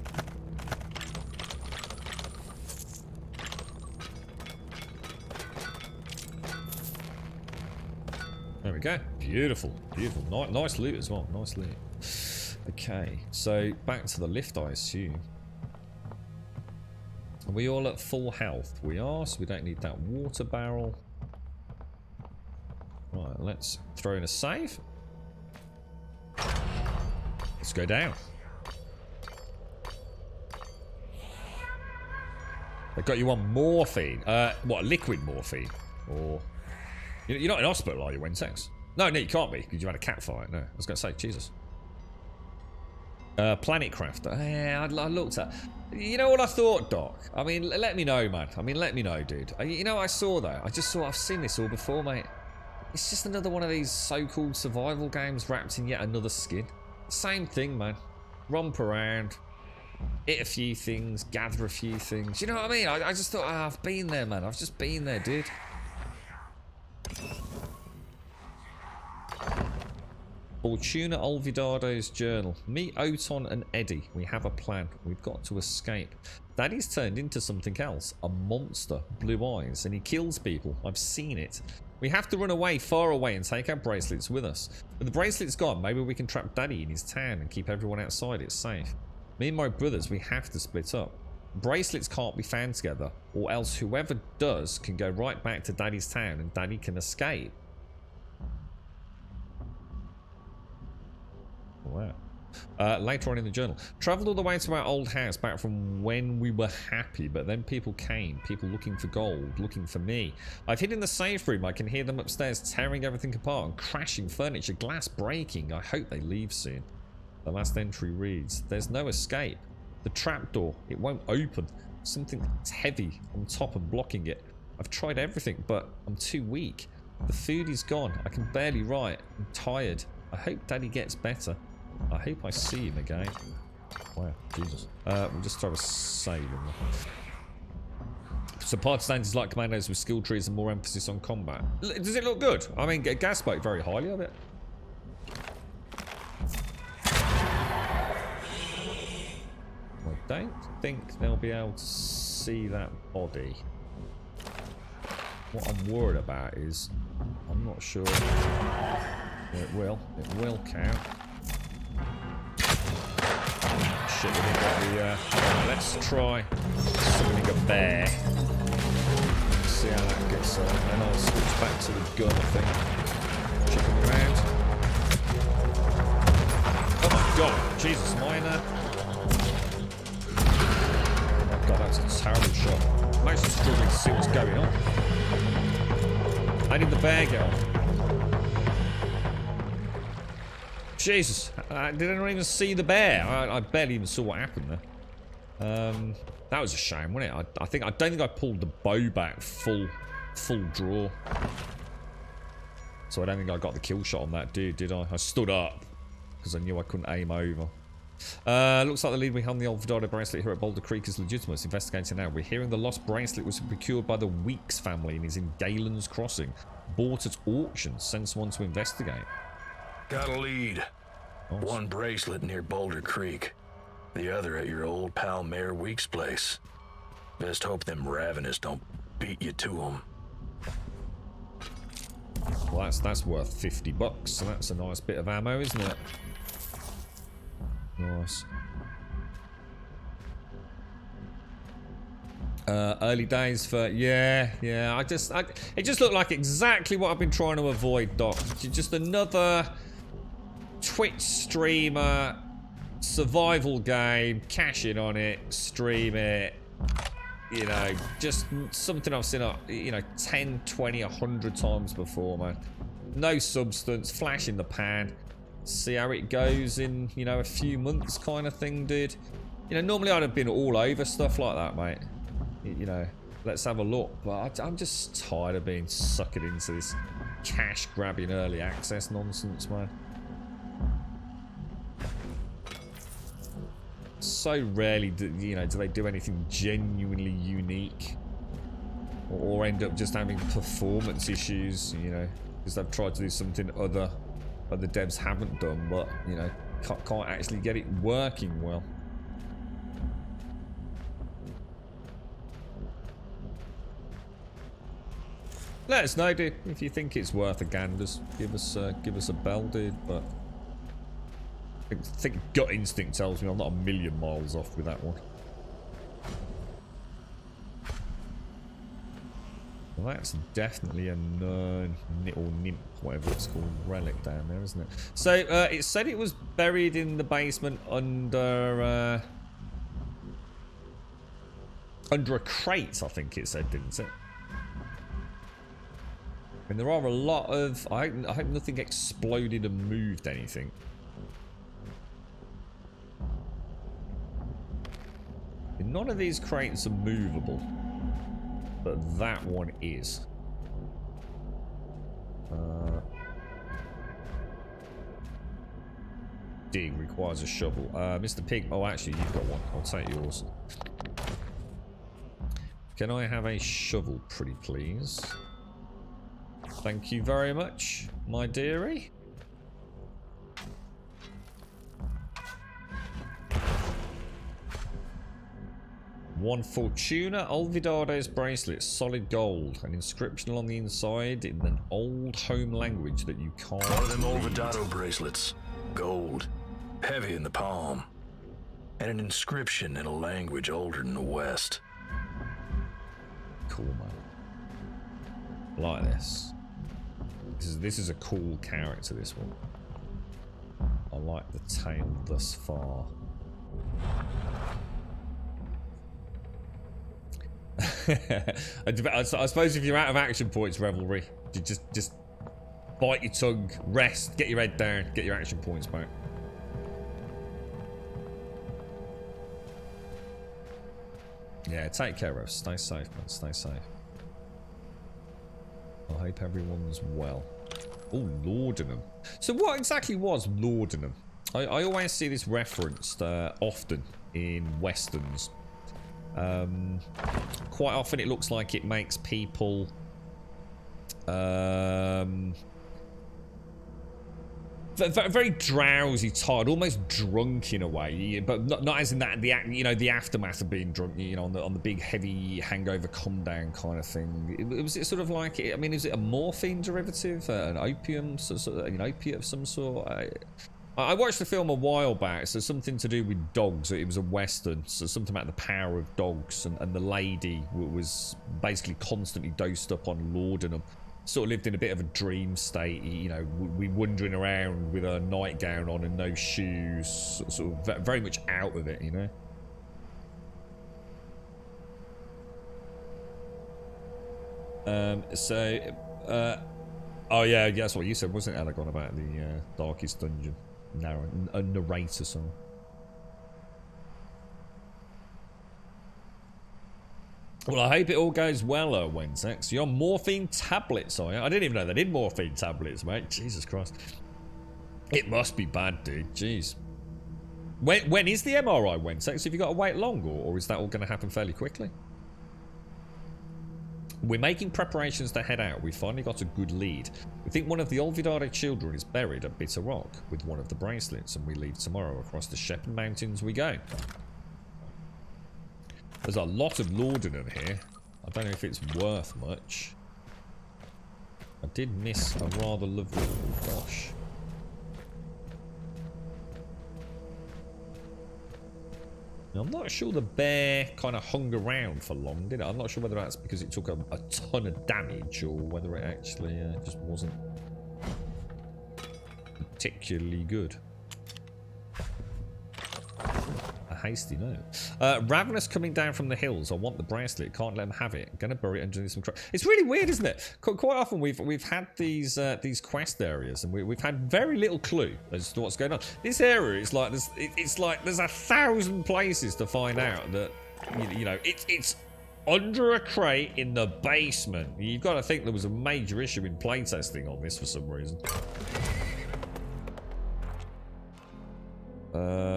There we go. Beautiful. Nice loot as well. Nice loot. Okay, so back to the lift, I assume. Are we all at full health? We are, so we don't need that water barrel. Right, let's throw in a save. Let's go down. They got you on morphine. What, liquid morphine? Or... You're not in hospital, are you, Wentex? No, you can't be, because you had a cat fight. No, I was going to say, Jesus. Planet Crafter. Yeah, I looked at... You know what I thought, Doc? I mean, let me know, man. I mean, let me know, dude. You know what I saw, though? I just saw... I've seen this all before, mate. It's just another one of these so-called survival games wrapped in yet another skin. Same thing, man. Romp around. Hit a few things. Gather a few things. You know what I mean? I just thought, I've been there, man. I've just been there, dude. Fortuna Olvidado's journal. Me, Oton and Eddie. We have a plan. We've got to escape. Daddy's turned into something else. A monster. Blue eyes. And he kills people. I've seen it. We have to run away, far away, and take our bracelets with us. When the bracelet's gone, maybe we can trap Daddy in his town and keep everyone outside it safe. Me and my brothers, we have to split up. Bracelets can't be found together, or else whoever does can go right back to Daddy's town and Daddy can escape. Wow. Later on in the journal. Travelled all the way to our old house back from when we were happy, but then people came. People looking for gold, looking for me. I've hid in the safe room. I can hear them upstairs tearing everything apart and crashing furniture, glass breaking. I hope they leave soon. The last entry reads, there's no escape. The trapdoor, it won't open. Something that's heavy on top and blocking it. I've tried everything, but I'm too weak. The food is gone. I can barely write. I'm tired. I hope Daddy gets better. I hope I see him again. Wow, Jesus. We'll just throw a save in there. So Partisans is like commandos with skill trees and more emphasis on combat. Does it look good? I mean, Gas spoke very highly of it. I don't think they'll be able to see that body. What I'm worried about is, I'm not sure. It will count. Shit, we didn't get the, let's try summoning a bear. See how that gets on. Then I'll switch back to the gun, I think. Check it around. Oh my god, Jesus, minor. Oh god, that was a terrible shot. I'm actually struggling to see what's going on. How did the bear get on? Jesus, did anyone even see the bear? I barely even saw what happened there. That was a shame, wasn't it? I don't think I pulled the bow back full draw. So I don't think I got the kill shot on that dude, did I? I stood up because I knew I couldn't aim over. Looks like the lead we held the old Vidado bracelet here at Boulder Creek is legitimate. Investigating now. We're hearing the lost bracelet was procured by the Weeks family and is in Galen's Crossing. Bought at auction. Send someone to investigate. Got a lead. Awesome. One bracelet near Boulder Creek. The other at your old pal Mayor Weeks' place. Best hope them Ravenous don't beat you to them. Well, that's worth $50, so that's a nice bit of ammo, isn't it? Nice. Early days for yeah. It just looked like exactly what I've been trying to avoid, Doc. Just another Twitch streamer survival game. Cash in on it, stream it. You know, just something I've seen, 10, 20, 100 times before, man. No substance, flash in the pan. See how it goes in, a few months kind of thing, dude. Normally I'd have been all over stuff like that, mate. Let's have a look. But I'm just tired of being suckered into this cash grabbing early access nonsense, man. So rarely do they do anything genuinely unique, or end up just having performance issues, because they've tried to do something other devs haven't done, but can't actually get it working well. Let us know, dude, if you think it's worth a ganders. Give us a bell, dude. But I think gut instinct tells me I'm not a million miles off with that one. Well, that's definitely a Nern or Nymph, whatever it's called, relic down there, isn't it? So it said it was buried in the basement under a crate. I think it said, didn't it? I mean, there are a lot of. I hope nothing exploded and moved anything. None of these crates are movable, but that one is. Dig requires a shovel. Mr. Pig. Oh, actually, you've got one. I'll take yours. Can I have a shovel, pretty please? Thank you very much, my dearie. One Fortuna, Olvidado's bracelet, solid gold, an inscription along the inside in an old home language that you can't One of them read. Olvidado bracelets, gold, heavy in the palm, and an inscription in a language older than the West. Cool, man. Like this. This is a cool character, this one. I like the tale thus far. I suppose if you're out of action points, Revelry, you just bite your tongue, rest, get your head down, get your action points back. Yeah, take care of. Stay safe, man. Stay safe. I hope everyone's well. Oh, Laudanum. So what exactly was Laudanum? I always see this referenced often in westerns. Quite often it looks like it makes people very drowsy, tired, almost drunk in a way, but not as in that the aftermath of being drunk, on the big heavy hangover come down kind of thing. Was it sort of like, I mean, is it a morphine derivative, an opium, an opiate of some sort? I watched the film a while back, so something to do with dogs. It was a western, so something about the power of dogs, and the lady was basically constantly dosed up on laudanum. Sort of lived in a bit of a dream state, we wandering around with a nightgown on and no shoes, sort of very much out of it, oh yeah, that's what you said, wasn't it, Alagon, about the Darkest Dungeon? A narrator song. Well, I hope it all goes well, Wensex. You're on morphine tablets, are you? I didn't even know they did morphine tablets, mate. Jesus Christ. It must be bad, dude. Jeez. When is the MRI, Wensex? Have you got to wait long, or is that all going to happen fairly quickly? We're making preparations to head out. We finally got a good lead. We think one of the Olvidare children is buried at Bitter Rock with one of the bracelets, and we leave tomorrow. Across the Shepherd Mountains we go. There's a lot of laudanum here. I don't know if it's worth much. I did miss a rather lovely... Oh, gosh. Now, I'm not sure the bear kind of hung around for long, did it? I'm not sure whether that's because it took a ton of damage or whether it actually just wasn't particularly good. Hasty note. Ravenous coming down from the hills. I want the bracelet. Can't let him have it. I'm gonna bury it underneath some crap. It's really weird, isn't it? Quite often we've had these quest areas, and we've had very little clue as to what's going on. This area is like it's like there's 1,000 places to find out that it's under a crate in the basement. You've got to think there was a major issue in playtesting on this for some reason.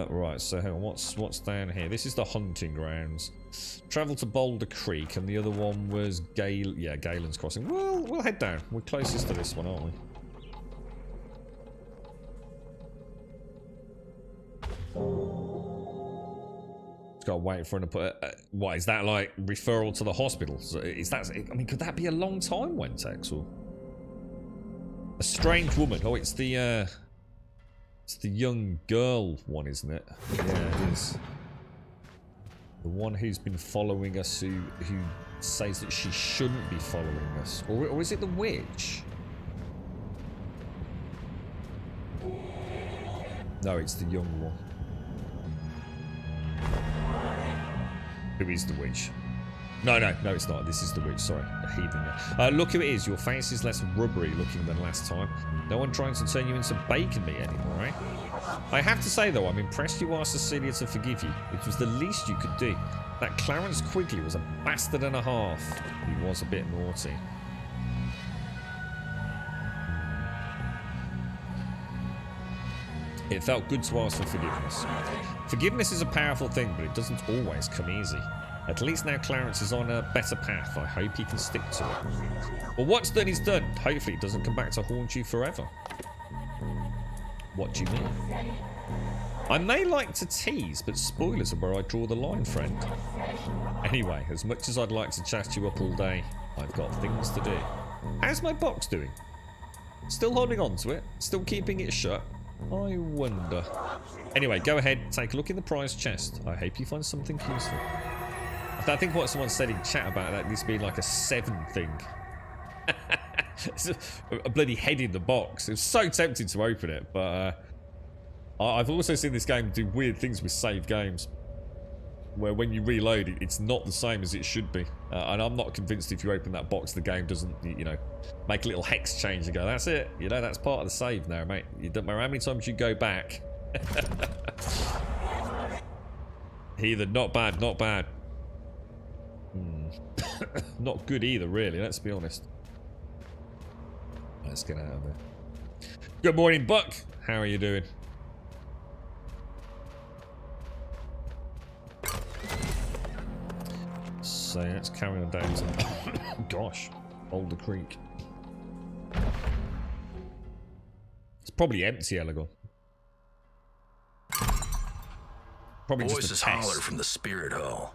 Right, so hang on, what's down here? This is the hunting grounds. Travel to Boulder Creek, and the other one was Galen's Crossing. Well, we'll head down. We're closest to this one, aren't we? Just gotta wait for him to put what is that, like referral to the hospital? So is that, I mean, could that be a long time, Wentex, or a strange woman? Oh, it's the young girl one, isn't it? Yeah, it is. The one who's been following us, who says that she shouldn't be following us. Or is it the witch? No, it's the young one. Who is the witch? No, it's not. This is the witch. Sorry, a heathen. Look who it is. Your face is less rubbery looking than last time. No one trying to turn you into bacon meat anymore, eh? I have to say, though, I'm impressed you asked Cecilia to forgive you. It was the least you could do. That Clarence Quigley was a bastard and a half. He was a bit naughty. It felt good to ask for forgiveness. Forgiveness is a powerful thing, but it doesn't always come easy. At least now Clarence is on a better path. I hope he can stick to it. Well, what's done is done. Hopefully it doesn't come back to haunt you forever. What do you mean? I may like to tease, but spoilers are where I draw the line, friend. Anyway, as much as I'd like to chat you up all day, I've got things to do. How's my box doing? Still holding on to it? Still keeping it shut? I wonder. Anyway, go ahead, take a look in the prize chest. I hope you find something useful. I think what someone said in chat about that, this being like a 7 thing. A bloody head in the box. It was so tempting to open it, but I've also seen this game do weird things with save games, where when you reload it, it's not the same as it should be. And I'm not convinced if you open that box, the game doesn't, make a little hex change and go, that's it. That's part of the save now, mate. You don't matter how many times you go back. Heathen, not bad, not bad. Not good either, really, let's be honest. Let's get out of there. Good morning, Buck. How are you doing? So let's carry on down to gosh, Boulder Creek. It's probably empty, Elegon. Probably just a Voices test. holler from the spirit hall.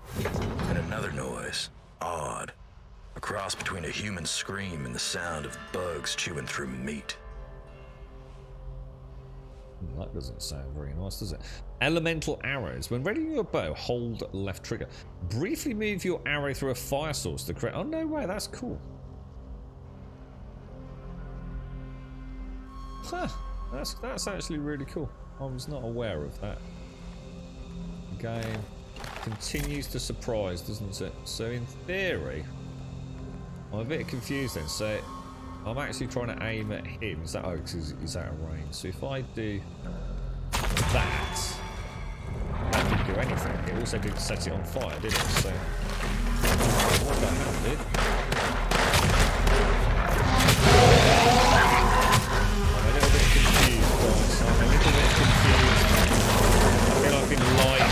And another noise. Odd. A cross between a human scream and the sound of bugs chewing through meat. That doesn't sound very nice, does it? Elemental arrows. When readying your bow, hold left trigger. Briefly move your arrow through a fire source to create... Oh, no way. That's cool. Huh. That's actually really cool. I was not aware of that. The game continues to surprise, doesn't it? So in theory, I'm a bit confused then. So I'm actually trying to aim at him. Is that... Oh, because he's out of range. So if I do that didn't do anything. It also didn't set it on fire, did it? So what the hell, dude? I'm a little bit confused, guys. I'm a little bit confused. I feel like I've been lied to.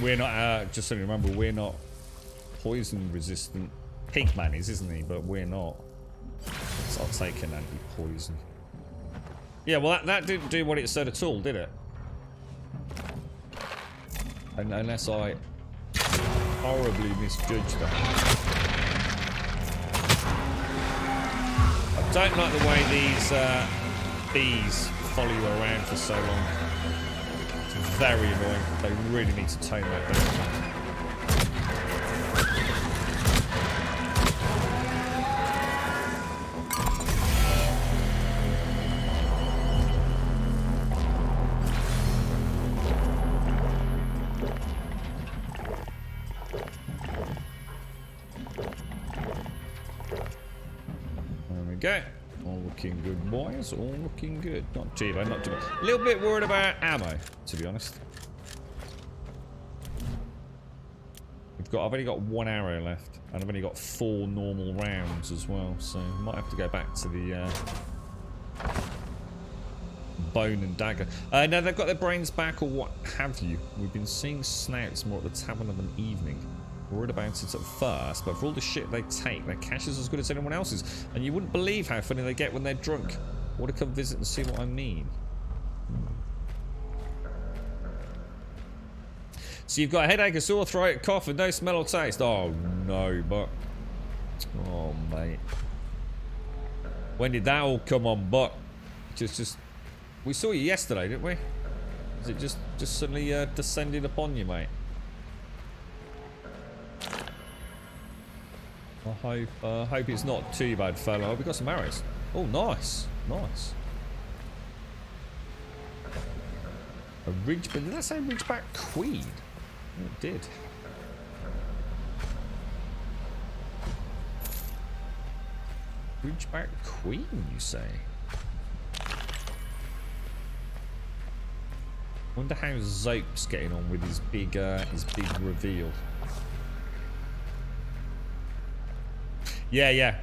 We're not, just so you remember, we're not poison resistant. Pigman is, isn't he? But we're not. So I'll take an anti-poison. Yeah, well that didn't do what it said at all, did it? And unless I horribly misjudged that. I don't like the way these bees follow you around for so long. Very annoying. They really need to tone that down. There we go. All looking good, boys. All looking good. Not too bad, not too bad. A little bit worried about ammo, to be honest. I've only got 1 arrow left, and I've only got 4 normal rounds as well, so I might have to go back to the bone and dagger. No, they've got their brains back, or what have you. We've been seeing snouts more at the tavern of an evening. Worried about it at first, but for all the shit they take, their cash is as good as anyone else's, and you wouldn't believe how funny they get when they're drunk. Want to come visit and see what I mean? So you've got a headache, a sore throat, cough, and no smell or taste. Oh no, Buck. Oh mate, when did that all come on, Buck? Just we saw you yesterday, didn't we? Is it just suddenly descended upon you, mate? I hope it's not too bad, fella. Oh, we got some arrows. Oh, nice, nice. A ridgeback. Did that say ridgeback queen? It did. Ridgeback queen, you say? Wonder how Zope's getting on with his big reveal. Yeah,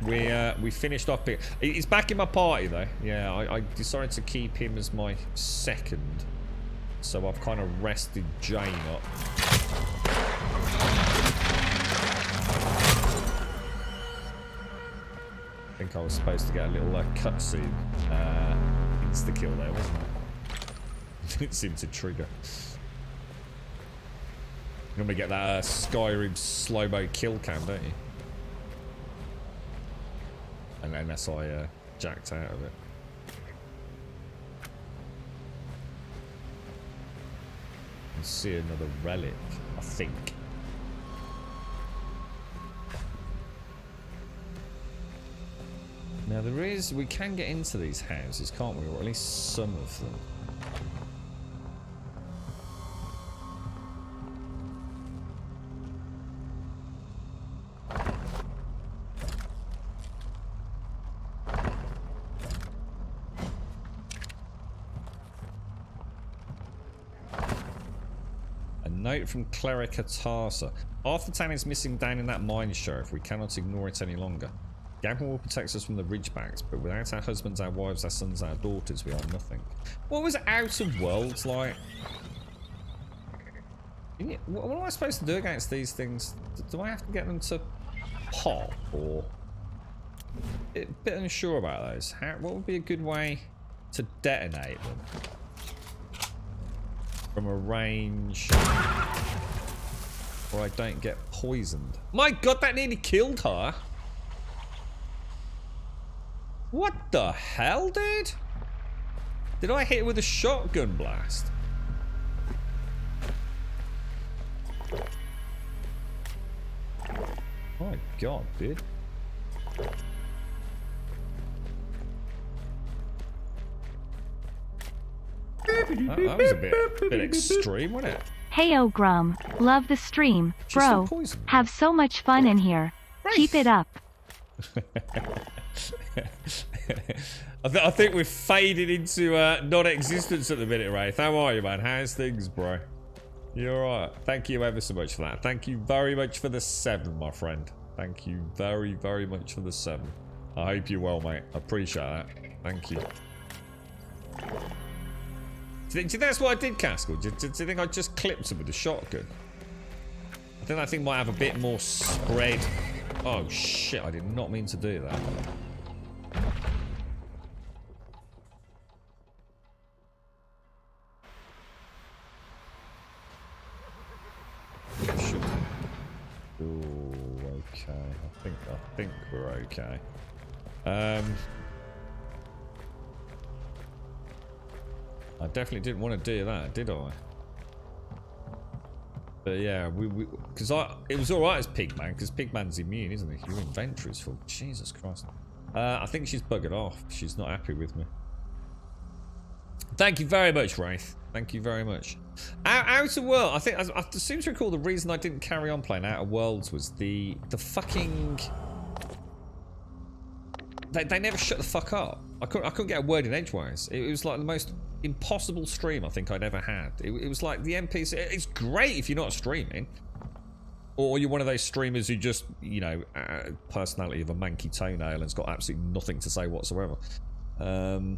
we finished off. He's back in my party though. Yeah, I decided to keep him as my second, so I've kind of rested Jane up. I think I was supposed to get a little cutscene insta-kill there, wasn't it? Didn't seem to trigger. You normally get that Skyrim slow-mo kill cam, don't you? And unless I jacked out of it. can see another relic, I think. Now there is, we can get into these houses, can't we? Or at least some of them. A note from Cleric Tarsa. Half the town is missing down in that mine, Sheriff. We cannot ignore it any longer. Gavin will protect us from the Ridgebacks, but without our husbands, our wives, our sons, our daughters, we are nothing. What was Outer Worlds like? What am I supposed to do against these things? Do I have to get them to pop, or... A bit unsure about those. What would be a good way to detonate them? From a range where I don't get poisoned. My god, that nearly killed her! What the hell, dude? Did I hit it with a shotgun blast? My god, dude. That was a bit extreme, wasn't it? Heyo Grum, love the stream, She's bro. so poisoned. Have so much fun in here. Keep it up. I think we've faded into non-existence at the minute, Wraith. How are you, man? How's things, bro? You alright? Thank you ever so much for that. Thank you very much for the 7, my friend. Thank you very, very much for the 7. I hope you're well, mate. I appreciate that. Thank you. Do you think that's what I did, Caskell? Do you think I just clipped him with a shotgun? I think that thing might have a bit more spread. Oh shit, I did not mean to do that. Ooh, okay. I think we're okay. I definitely didn't want to do that, did I? But yeah, because it was alright as Pigman, because Pigman's immune, isn't he? Your inventory's full. Jesus Christ. I think she's buggered off. She's not happy with me. Thank you very much, Wraith. Thank you very much. Outer World, I seem to recall the reason I didn't carry on playing Outer Worlds was the fucking... They never shut the fuck up. I couldn't get a word in edgeways. It was like the most impossible stream I think I'd ever had. It was like the NPC. It's great if you're not streaming, or you're one of those streamers who just, you know, personality of a manky toenail and's got absolutely nothing to say whatsoever. I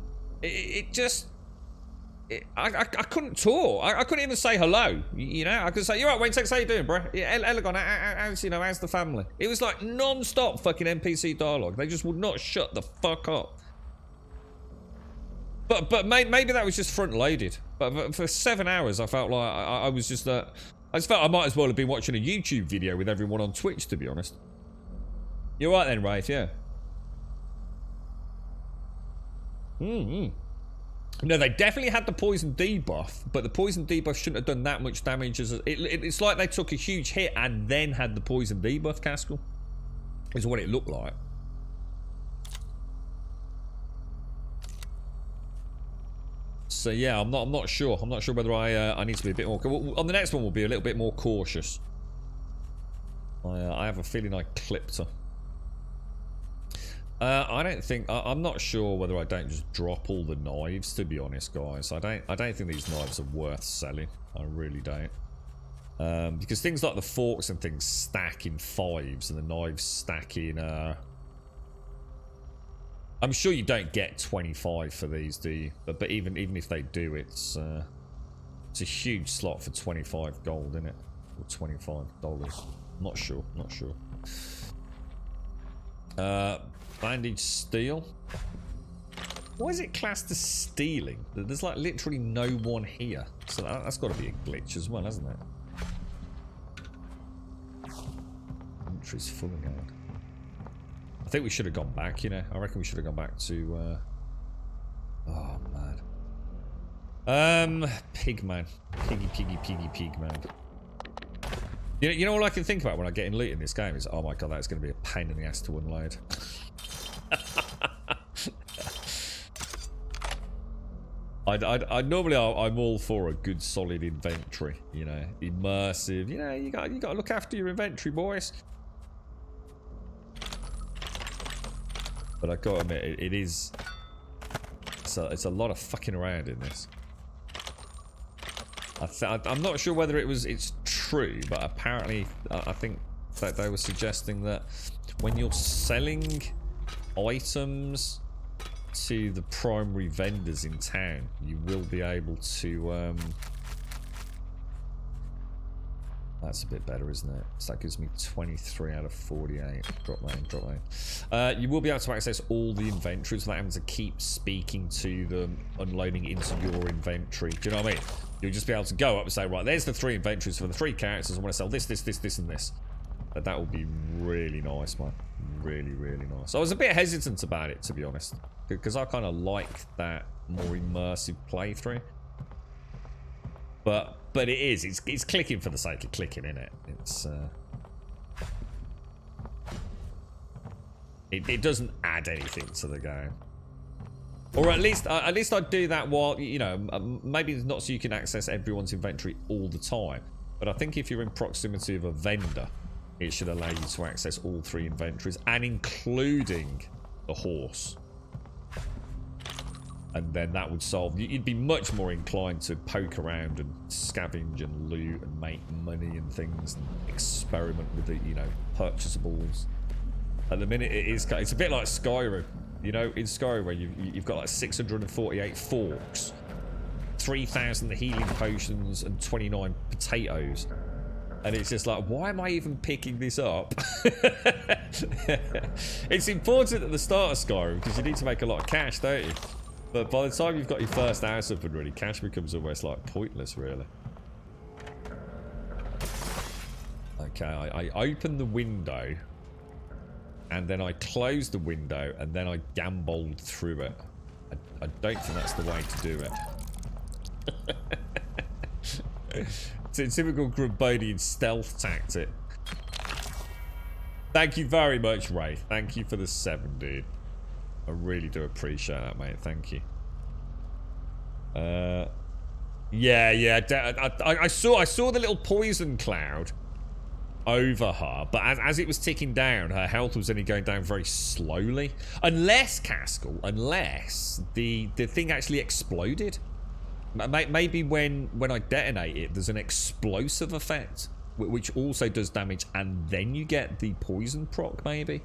couldn't talk. I couldn't even say hello. You know, I could say, "You're right, Wayne Tex, how you doing, bro? Yeah, Elegon, how's the family?" It was like non-stop fucking NPC dialogue. They just would not shut the fuck up. But maybe that was just front-loaded. But for 7 hours, I felt like I was just I just felt I might as well have been watching a YouTube video with everyone on Twitch, to be honest. You're right then, Wraith. Yeah. No, they definitely had the poison debuff, but the poison debuff shouldn't have done that much damage. It's like they took a huge hit and then had the poison debuff, Caskell. Is what it looked like. So yeah, I'm not sure. I'm not sure whether I need to be a bit more. On the next one, we'll be a little bit more cautious. I have a feeling I clipped her. I don't think I'm not sure whether I don't just drop all the knives, to be honest, guys. I don't think these knives are worth selling. I really don't. Because things like the forks and things stack in 5s and the knives stack in I'm sure you don't get 25 for these, do you? But even if they do, it's a huge slot for 25 gold, isn't it? Or $25. Not sure. Bandage steel. Why is it classed as stealing? There's like literally no one here. So that's got to be a glitch as well, hasn't it? Inventory's full again. I think we should have gone back, you know. I reckon we should have gone back to... Oh, man. Pigman. Pigman. You know all I can think about when I get in loot in this game is, oh my god, that's going to be a pain in the ass to unload. Normally I'm all for a good solid inventory, you know, immersive. You know, you got to look after your inventory, boys. But I got to admit, it is. It's a lot of fucking around in this. I'm not sure whether it's true, but apparently I think that they were suggesting that when you're selling items to the primary vendors in town, you will be able to that's a bit better, isn't it? So that gives me 23 out of 48. Drop lane. You will be able to access all the inventories without having to keep speaking to them, unloading into your inventory. Do you know what I mean? You'll just be able to go up and say, right, there's the 3 inventories for the 3 characters. I want to sell this, and this. But that will be really nice, man. Really, really nice. I was a bit hesitant about it, to be honest, because I kind of like that more immersive playthrough. But it is. It's clicking for the sake of clicking, isn't it? It's it doesn't add anything to the game. Or at least I'd do that while, you know, maybe not so you can access everyone's inventory all the time. But I think if you're in proximity of a vendor, it should allow you to access all 3 inventories, and including the horse. And then that would solve. You'd be much more inclined to poke around and scavenge and loot and make money and things and experiment with the, you know, purchasables. At the minute, it's a bit like Skyrim. You know, in Skyrim, where you've got like 648 forks, 3,000 healing potions, and 29 potatoes. And it's just like, why am I even picking this up? It's important at the start of Skyrim because you need to make a lot of cash, don't you? But by the time you've got your first house up and running, cash becomes almost like pointless, really. Okay, I open the window, and then I close the window, and then I gamboled through it. I don't think that's the way to do it. It's a typical Grumbodian stealth tactic. Thank you very much, Ray. Thank you for the 7, dude. I really do appreciate that, mate. Thank you. Yeah. I saw the little poison cloud over her, but as it was ticking down, her health was only going down very slowly. Unless, Caskell, the thing actually exploded. Maybe when I detonate it, there's an explosive effect, which also does damage, and then you get the poison proc, maybe.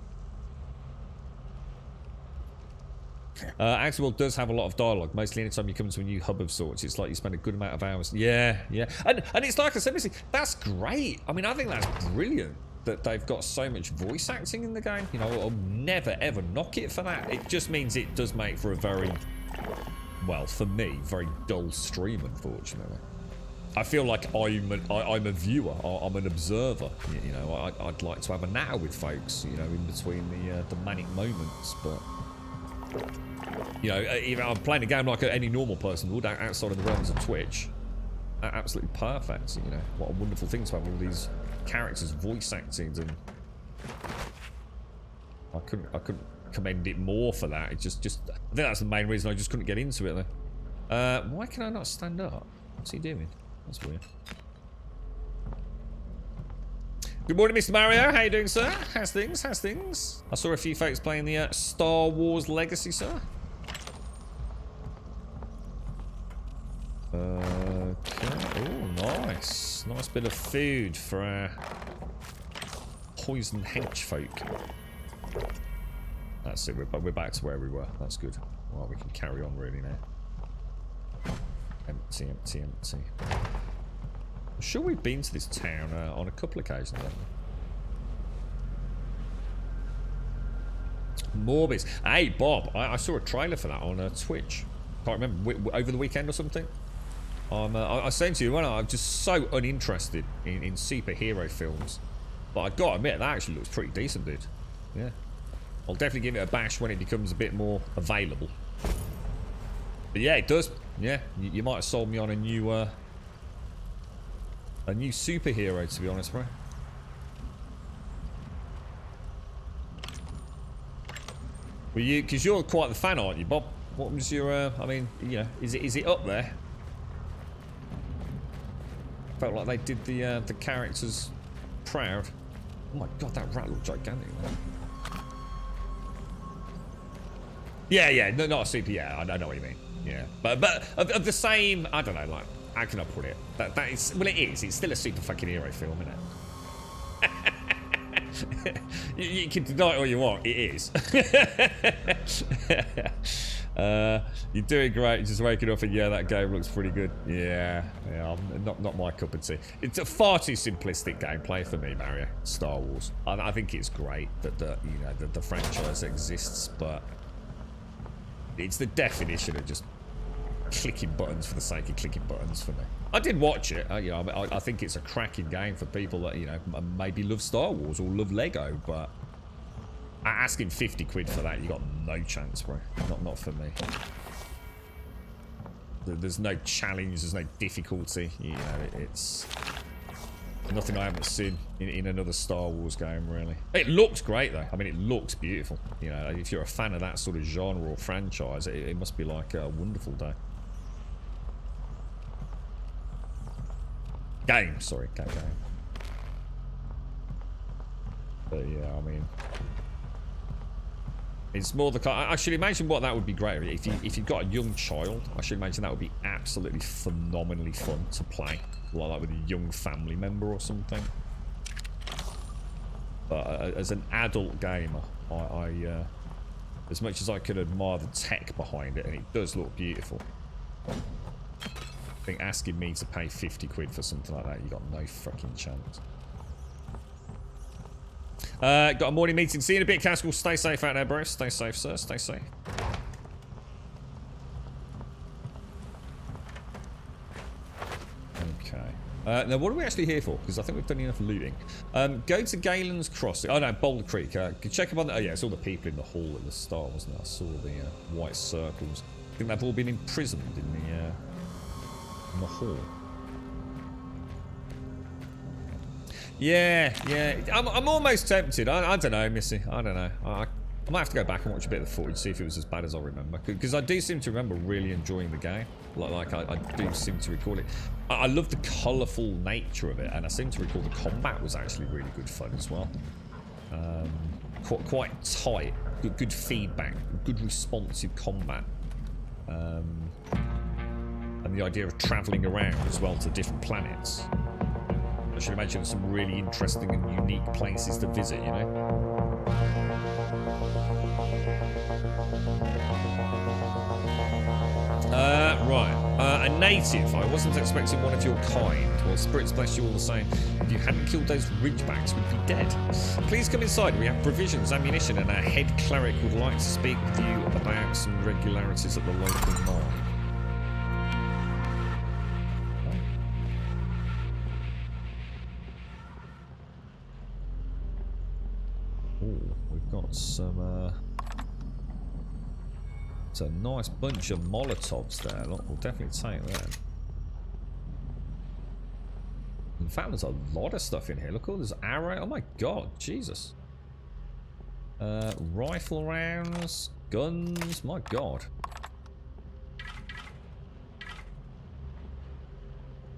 Axel does have a lot of dialogue, mostly anytime you come to a new hub of sorts. It's like you spend a good amount of hours. Yeah. And it's like I said, that's great. I mean, I think that's brilliant that they've got so much voice acting in the game. You know, I'll never, ever knock it for that. It just means it does make for a very, well, for me, very dull stream, unfortunately. I feel like I'm a viewer, I'm an observer. You know, I'd like to have a natter with folks, you know, in between the manic moments, but... You know, even I'm playing a game like any normal person would, outside of the realms of Twitch. Absolutely perfect. You know, what a wonderful thing to have all these characters voice acted, and I couldn't commend it more for that. It's just I think that's the main reason I just couldn't get into it though. Why can I not stand up? What's he doing? That's weird. Good morning, Mr. Mario. How you doing, sir? How's things? I saw a few folks playing the Star Wars Legacy, sir. Okay. Oh, nice. Nice bit of food for our poisoned henchfolk. That's it. We're back to where we were. That's good. Well, we can carry on really now. Empty. I'm sure we've been to this town on a couple of occasions, haven't we? Morbis. Hey, Bob, I saw a trailer for that on Twitch. Can't remember, over the weekend or something. I was saying to you, I'm just so uninterested in superhero films. But I've got to admit, that actually looks pretty decent, dude. Yeah. I'll definitely give it a bash when it becomes a bit more available. But yeah, it does. Yeah, you might have sold me on a new superhero, to be honest, bro. Well, because you're quite the fan, aren't you, Bob? What was your? I mean, you know, is it up there? Felt like they did the characters proud. Oh my god, that rat looked gigantic, man. Yeah, no, not a super. Yeah, I know what you mean. Yeah, but of the same. I don't know, like, how can I put it? That is, well, it is. It's still a super fucking hero film, isn't it? you can deny it all you want. It is. You're doing great. Just waking up and yeah, that game looks pretty good. Yeah, not my cup of tea. It's a far too simplistic gameplay for me, Mario. Star Wars. I think it's great that the franchise exists, but it's the definition of just clicking buttons for the sake of clicking buttons for me. I did watch it. I think it's a cracking game for people that maybe love Star Wars or love Lego, but asking 50 quid for that, you got no chance, bro. Not for me. There's no challenge. There's no difficulty. It's nothing I haven't seen in another Star Wars game, really. It looks great, though. I mean, it looks beautiful. If you're a fan of that sort of genre or franchise, it must be like a wonderful day. Game. But yeah, I mean, it's more the. I should imagine what that would be great if you've got a young child. I should imagine that would be absolutely phenomenally fun to play, like with a young family member or something. But as an adult gamer, I as much as I could admire the tech behind it, and it does look beautiful, I think asking me to pay 50 quid for something like that, you got no fucking chance. Got a morning meeting. See you in a bit, Cascal. Stay safe out there, bro. Stay safe, sir. Stay safe. Okay. Now, what are we actually here for? Because I think we've done enough looting. Go to Galen's Crossing. Oh, no, Boulder Creek. Check up on the... Oh, yeah, it's all the people in the hall at the start, wasn't it? I saw the white circles. I think they've all been imprisoned in the hall. Yeah. I'm almost tempted. I don't know, Missy. I don't know. I might have to go back and watch a bit of the footage, see if it was as bad as I remember. Because I do seem to remember really enjoying the game. Like I do seem to recall it. I love the colourful nature of it, and I seem to recall the combat was actually really good fun as well. Quite tight, good feedback, good responsive combat. And the idea of travelling around as well to different planets. I should imagine some really interesting and unique places to visit, Right. A native. I wasn't expecting one of your kind. Well, spirits bless you all the same. If you hadn't killed those ridgebacks, we'd be dead. Please come inside. We have provisions, ammunition, and our head cleric would like to speak with you about some regularities at the local mine. Oh, we've got some, it's a nice bunch of Molotovs there. Look, we'll definitely take that. In fact, there's a lot of stuff in here. Look, all this arrow. Oh my god, Jesus. Rifle rounds, guns. My god.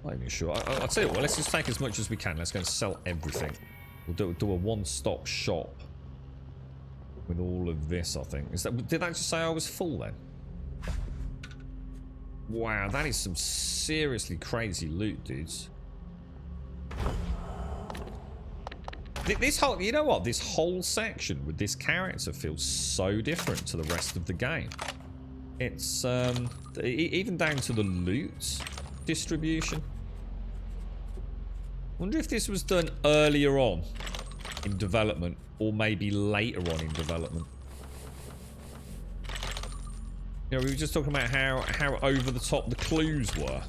Not even sure. I'll tell you what. Let's just take as much as we can. Let's go and sell everything. We'll do a one-stop shop with all of this, I think. Did that just say I was full then? Wow, that is some seriously crazy loot, dudes. This whole, you know what? This whole section with this character feels so different to the rest of the game. It's even down to the loot distribution. Wonder if this was done earlier on in development, or maybe later on in development. You know, we were just talking about how over the top the clues were.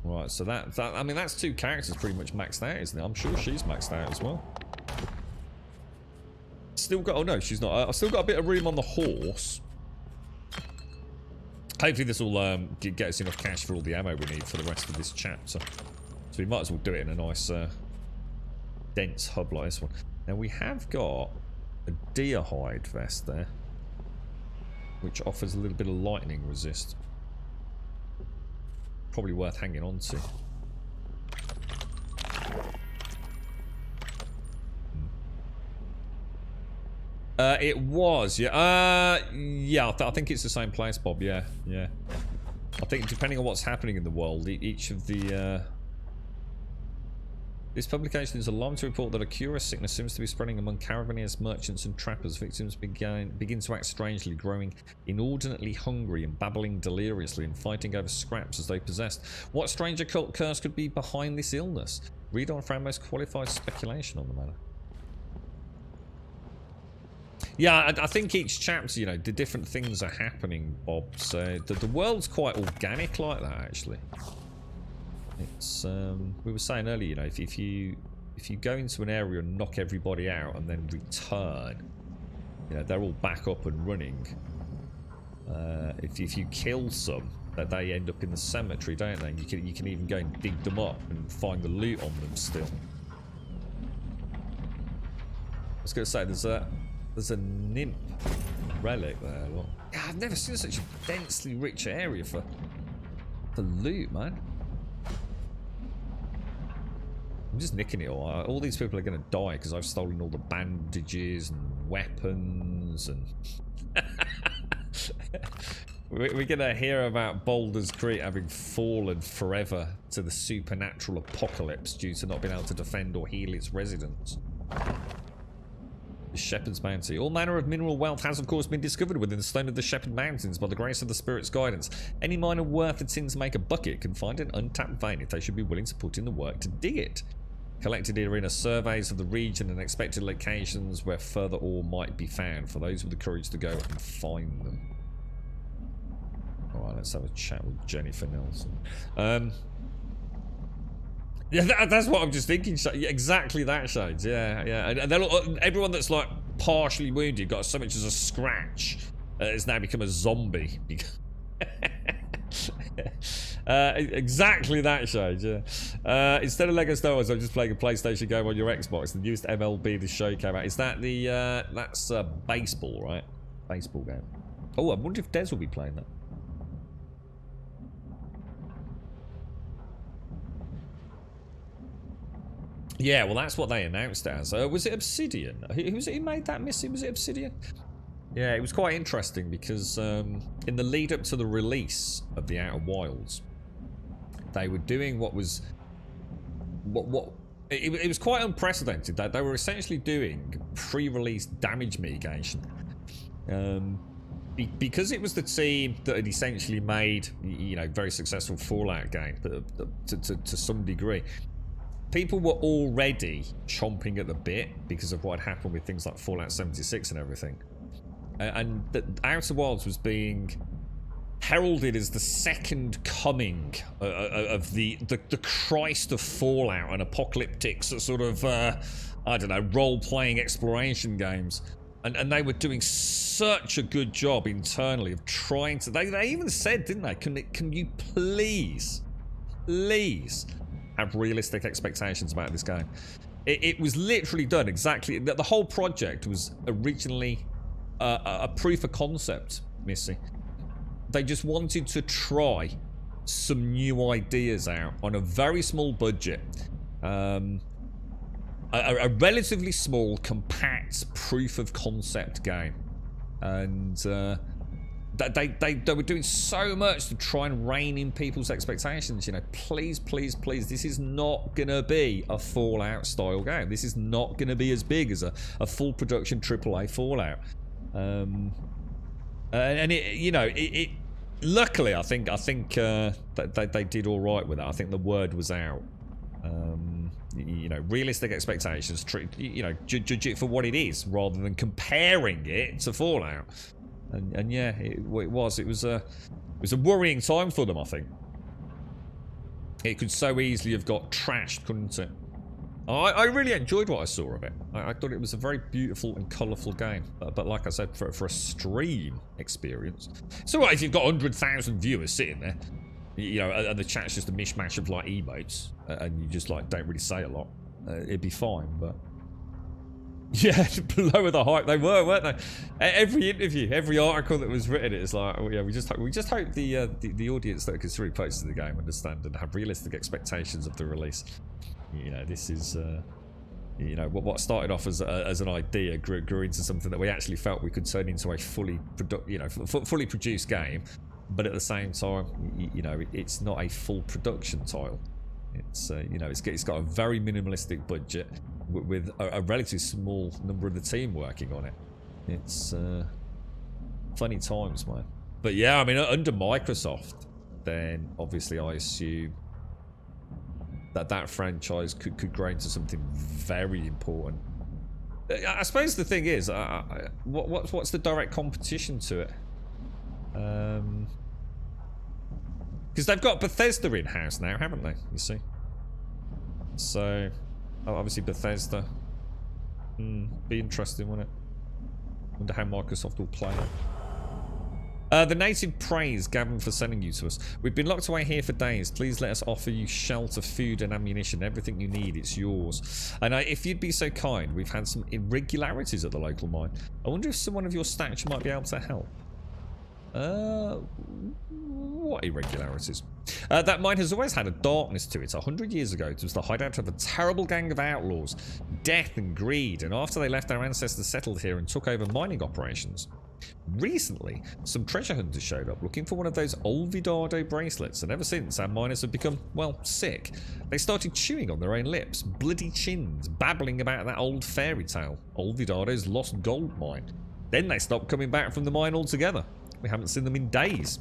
Right, so I mean, that's two characters pretty much maxed out, isn't it? I'm sure she's maxed out as well. still got... Oh, no, she's not. I've still got a bit of room on the horse. Hopefully this will get us enough cash for all the ammo we need for the rest of this chapter. So we might as well do it in a nice, dense hub like this one. Now, we have got a deer hide vest there, which offers a little bit of lightning resist. Probably worth hanging on to. It was, yeah. Yeah, I think it's the same place, Bob. Yeah, yeah. I think depending on what's happening in the world, each of the... This publication is alarmed to report that a curious sickness seems to be spreading among caravaneers, merchants and trappers. Victims begin to act strangely, growing inordinately hungry and babbling deliriously and fighting over scraps as they possessed. What strange occult curse could be behind this illness? Read on for our most qualified speculation on the matter. Yeah, I think each chapter, you know, the different things are happening, Bob. So the world's quite organic like that, actually. It's we were saying earlier, you know, if you go into an area and knock everybody out and then return, you know, they're all back up and running. If you kill some, that they end up in the cemetery, don't they? And you can even go and dig them up and find the loot on them still. I was going to say there's a nymph relic there. Look. Yeah, I've never seen such a densely rich area for loot, man. I'm just nicking it all. All these people are going to die because I've stolen all the bandages and weapons and... We're going to hear about Baldur's Creek having fallen forever to the supernatural apocalypse due to not being able to defend or heal its residents. The Shepherd's Bounty. All manner of mineral wealth has of course been discovered within the stone of the Shepherd Mountains by the grace of the Spirit's guidance. Any miner worth its tin to make a bucket can find an untapped vein if they should be willing to put in the work to dig it. Collected here in surveys of the region and expected locations where further ore might be found for those with the courage to go and find them. Alright, let's have a chat with Jennifer Nelson. Yeah, that's what I'm just thinking. Exactly that, Shades. Yeah, yeah. And everyone that's like partially wounded got so much as a scratch has now become a zombie. Exactly that, Shades. Yeah. Instead of Lego Star Wars, I'm just playing a PlayStation game on your Xbox. The newest MLB The Show came out. Is that the that's baseball, right? Baseball game. Oh, I wonder if Des will be playing that. Yeah, well, that's what they announced it as. Was it Obsidian? Who made that, Missy? Was it Obsidian? Yeah, it was quite interesting because in the lead up to the release of the Outer Wilds, they were doing what was it was quite unprecedented. That they were essentially doing pre-release damage mitigation. Because it was the team that had essentially made, you know, very successful Fallout game to some degree. People were already chomping at the bit because of what had happened with things like Fallout 76 and everything. And the Outer Wilds was being heralded as the second coming of the Christ of Fallout and apocalyptic sort of, I don't know, role-playing exploration games. And they were doing such a good job internally of trying to... They even said, didn't they, can you please have realistic expectations about this game. It was literally done exactly... The whole project was originally a proof of concept, Missy. They just wanted to try some new ideas out on a very small budget. A relatively small, compact proof of concept game. And... They were doing so much to try and rein in people's expectations. You know, please, this is not going to be a Fallout style game. This is not going to be as big as a full production AAA Fallout. And it, you know, it luckily I think that they did all right with that. I think the word was out. You know, realistic expectations. You know, judge it for what it is rather than comparing it to Fallout. And yeah, it was a worrying time for them, I think. It could so easily have got trashed, couldn't it? I really enjoyed what I saw of it. I thought it was a very beautiful and colourful game. But like I said, for a stream experience, it's alright if you've got 100,000 viewers sitting there, you know, and the chat's just a mishmash of like emotes, and you just like don't really say a lot. It'd be fine, but yeah, below the hype they were, weren't they? Every interview, every article that was written, it's like, oh, yeah, we just hope the audience that considering purchasing the game understand and have realistic expectations of the release. You know, this is, you know, what started off as an idea grew into something that we actually felt we could turn into a fully produced game. But at the same time, you know, it's not a full production title. It's you know, it's got a very minimalistic budget with a relatively small number of the team working on it. It's funny times, man. But yeah, I mean, under Microsoft, then obviously I assume that franchise could grow into something very important. I suppose the thing is, what's the direct competition to it? Because they've got Bethesda in-house now, haven't they? You see. So, obviously Bethesda. Be interesting, wouldn't it? Wonder how Microsoft will play it. The native praise Gavin for sending you to us. We've been locked away here for days. Please let us offer you shelter, food and ammunition. Everything you need, it's yours. And if you'd be so kind, we've had some irregularities at the local mine. I wonder if someone of your stature might be able to help. What irregularities? That mine has always had a darkness to it. 100 years ago, it was the hideout of a terrible gang of outlaws, death and greed, and after they left, our ancestors settled here and took over mining operations. Recently, some treasure hunters showed up looking for one of those Olvidado bracelets, and ever since, our miners have become, well, sick. They started chewing on their own lips, bloody chins, babbling about that old fairy tale, Olvidado's lost gold mine. Then they stopped coming back from the mine altogether. We haven't seen them in days.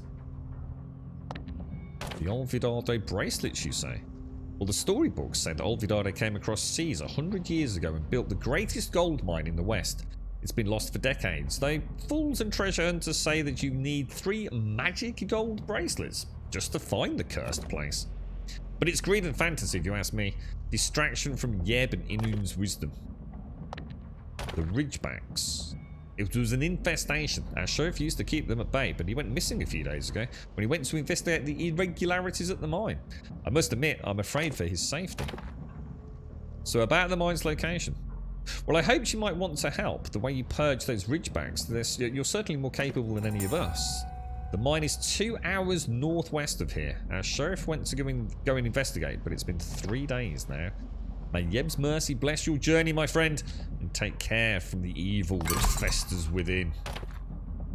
The Olvidado bracelets, you say? Well, the storybooks said Olvidado came across seas 100 years ago and built the greatest gold mine in the West. It's been lost for decades, though fools and treasure hunters say that you need 3 magic gold bracelets just to find the cursed place. But it's greed and fantasy, if you ask me. Distraction from Yeb and Inun's wisdom. The Ridgebacks. It was an infestation. Our sheriff used to keep them at bay, but he went missing a few days ago when he went to investigate the irregularities at the mine. I must admit, I'm afraid for his safety. So about the mine's location. Well, I hoped you might want to help. The way you purge those Ridgebacks, you're certainly more capable than any of us. The mine is 2 hours northwest of here. Our sheriff went to go and investigate, but it's been 3 days now. May Yeb's mercy bless your journey, my friend, and take care from the evil that festers within.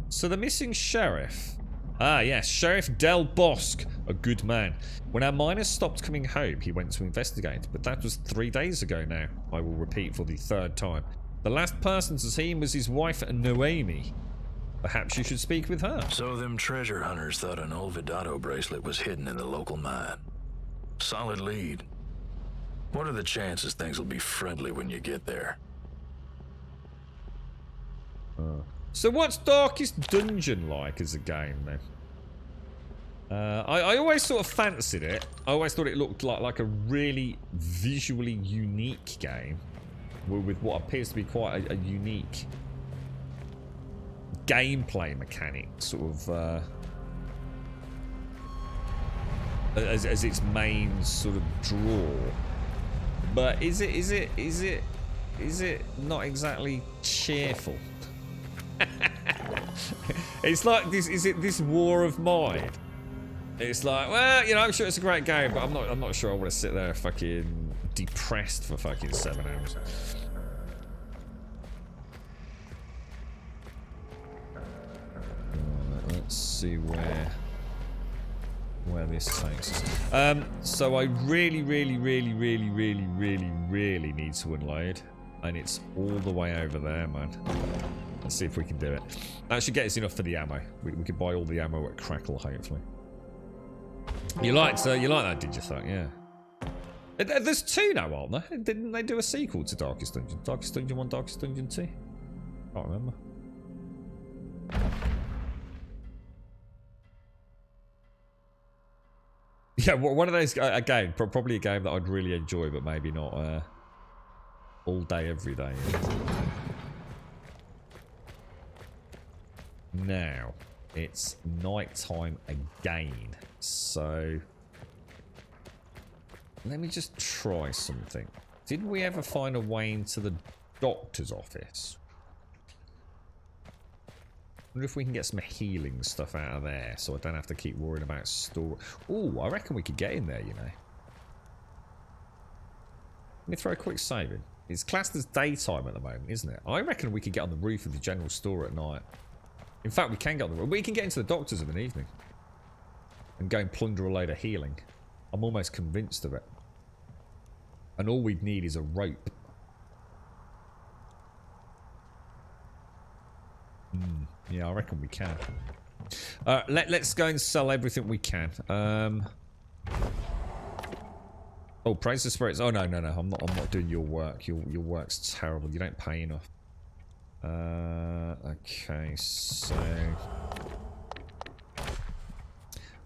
So the missing sheriff. Ah, yes, Sheriff Del Bosque, a good man. When our miners stopped coming home, he went to investigate, but that was 3 days ago now. I will repeat for the 3rd time. The last person to see him was his wife, Noemi. Perhaps you should speak with her. So them treasure hunters thought an Olvidado bracelet was hidden in the local mine. Solid lead. What are the chances things will be friendly when you get there? So what's Darkest Dungeon like as a game then? I always sort of fancied it. I always thought it looked like a really visually unique game with what appears to be quite a unique gameplay mechanic, sort of as its main sort of draw. But is it not exactly cheerful? It's like this. Is it this war of mine? It's like, well, you know, I'm sure it's a great game, but I'm not sure I want to sit there fucking depressed for fucking 7 hours. Let's see where this takes us. So I really need to unload, and it's all the way over there, man. Let's see if we can do it. That should get us enough for the ammo. We could buy all the ammo at Crackle, hopefully. You liked that, did you think? Yeah. There's 2 now, aren't there? Didn't they do a sequel to Darkest Dungeon? Darkest Dungeon 1, Darkest Dungeon 2? Can't remember. Yeah, one of those, again, probably a game that I'd really enjoy, but maybe not All day, every day. Now, it's night time again. So, let me just try something. Did we ever find a way into the doctor's office? I wonder if we can get some healing stuff out of there so I don't have to keep worrying about store. Oh, I reckon we could get in there, you know. Let me throw a quick save in. It's classed as daytime at the moment, isn't it? I reckon we could get on the roof of the general store at night. In fact, we can get on the roof. We can get into the doctor's of an evening. And go and plunder a load of healing. I'm almost convinced of it. And all we'd need is a rope. Yeah, I reckon we can. Let's go and sell everything we can. Oh, praise the spirits. Oh no. I'm not doing your work. Your work's terrible. You don't pay enough. Okay, so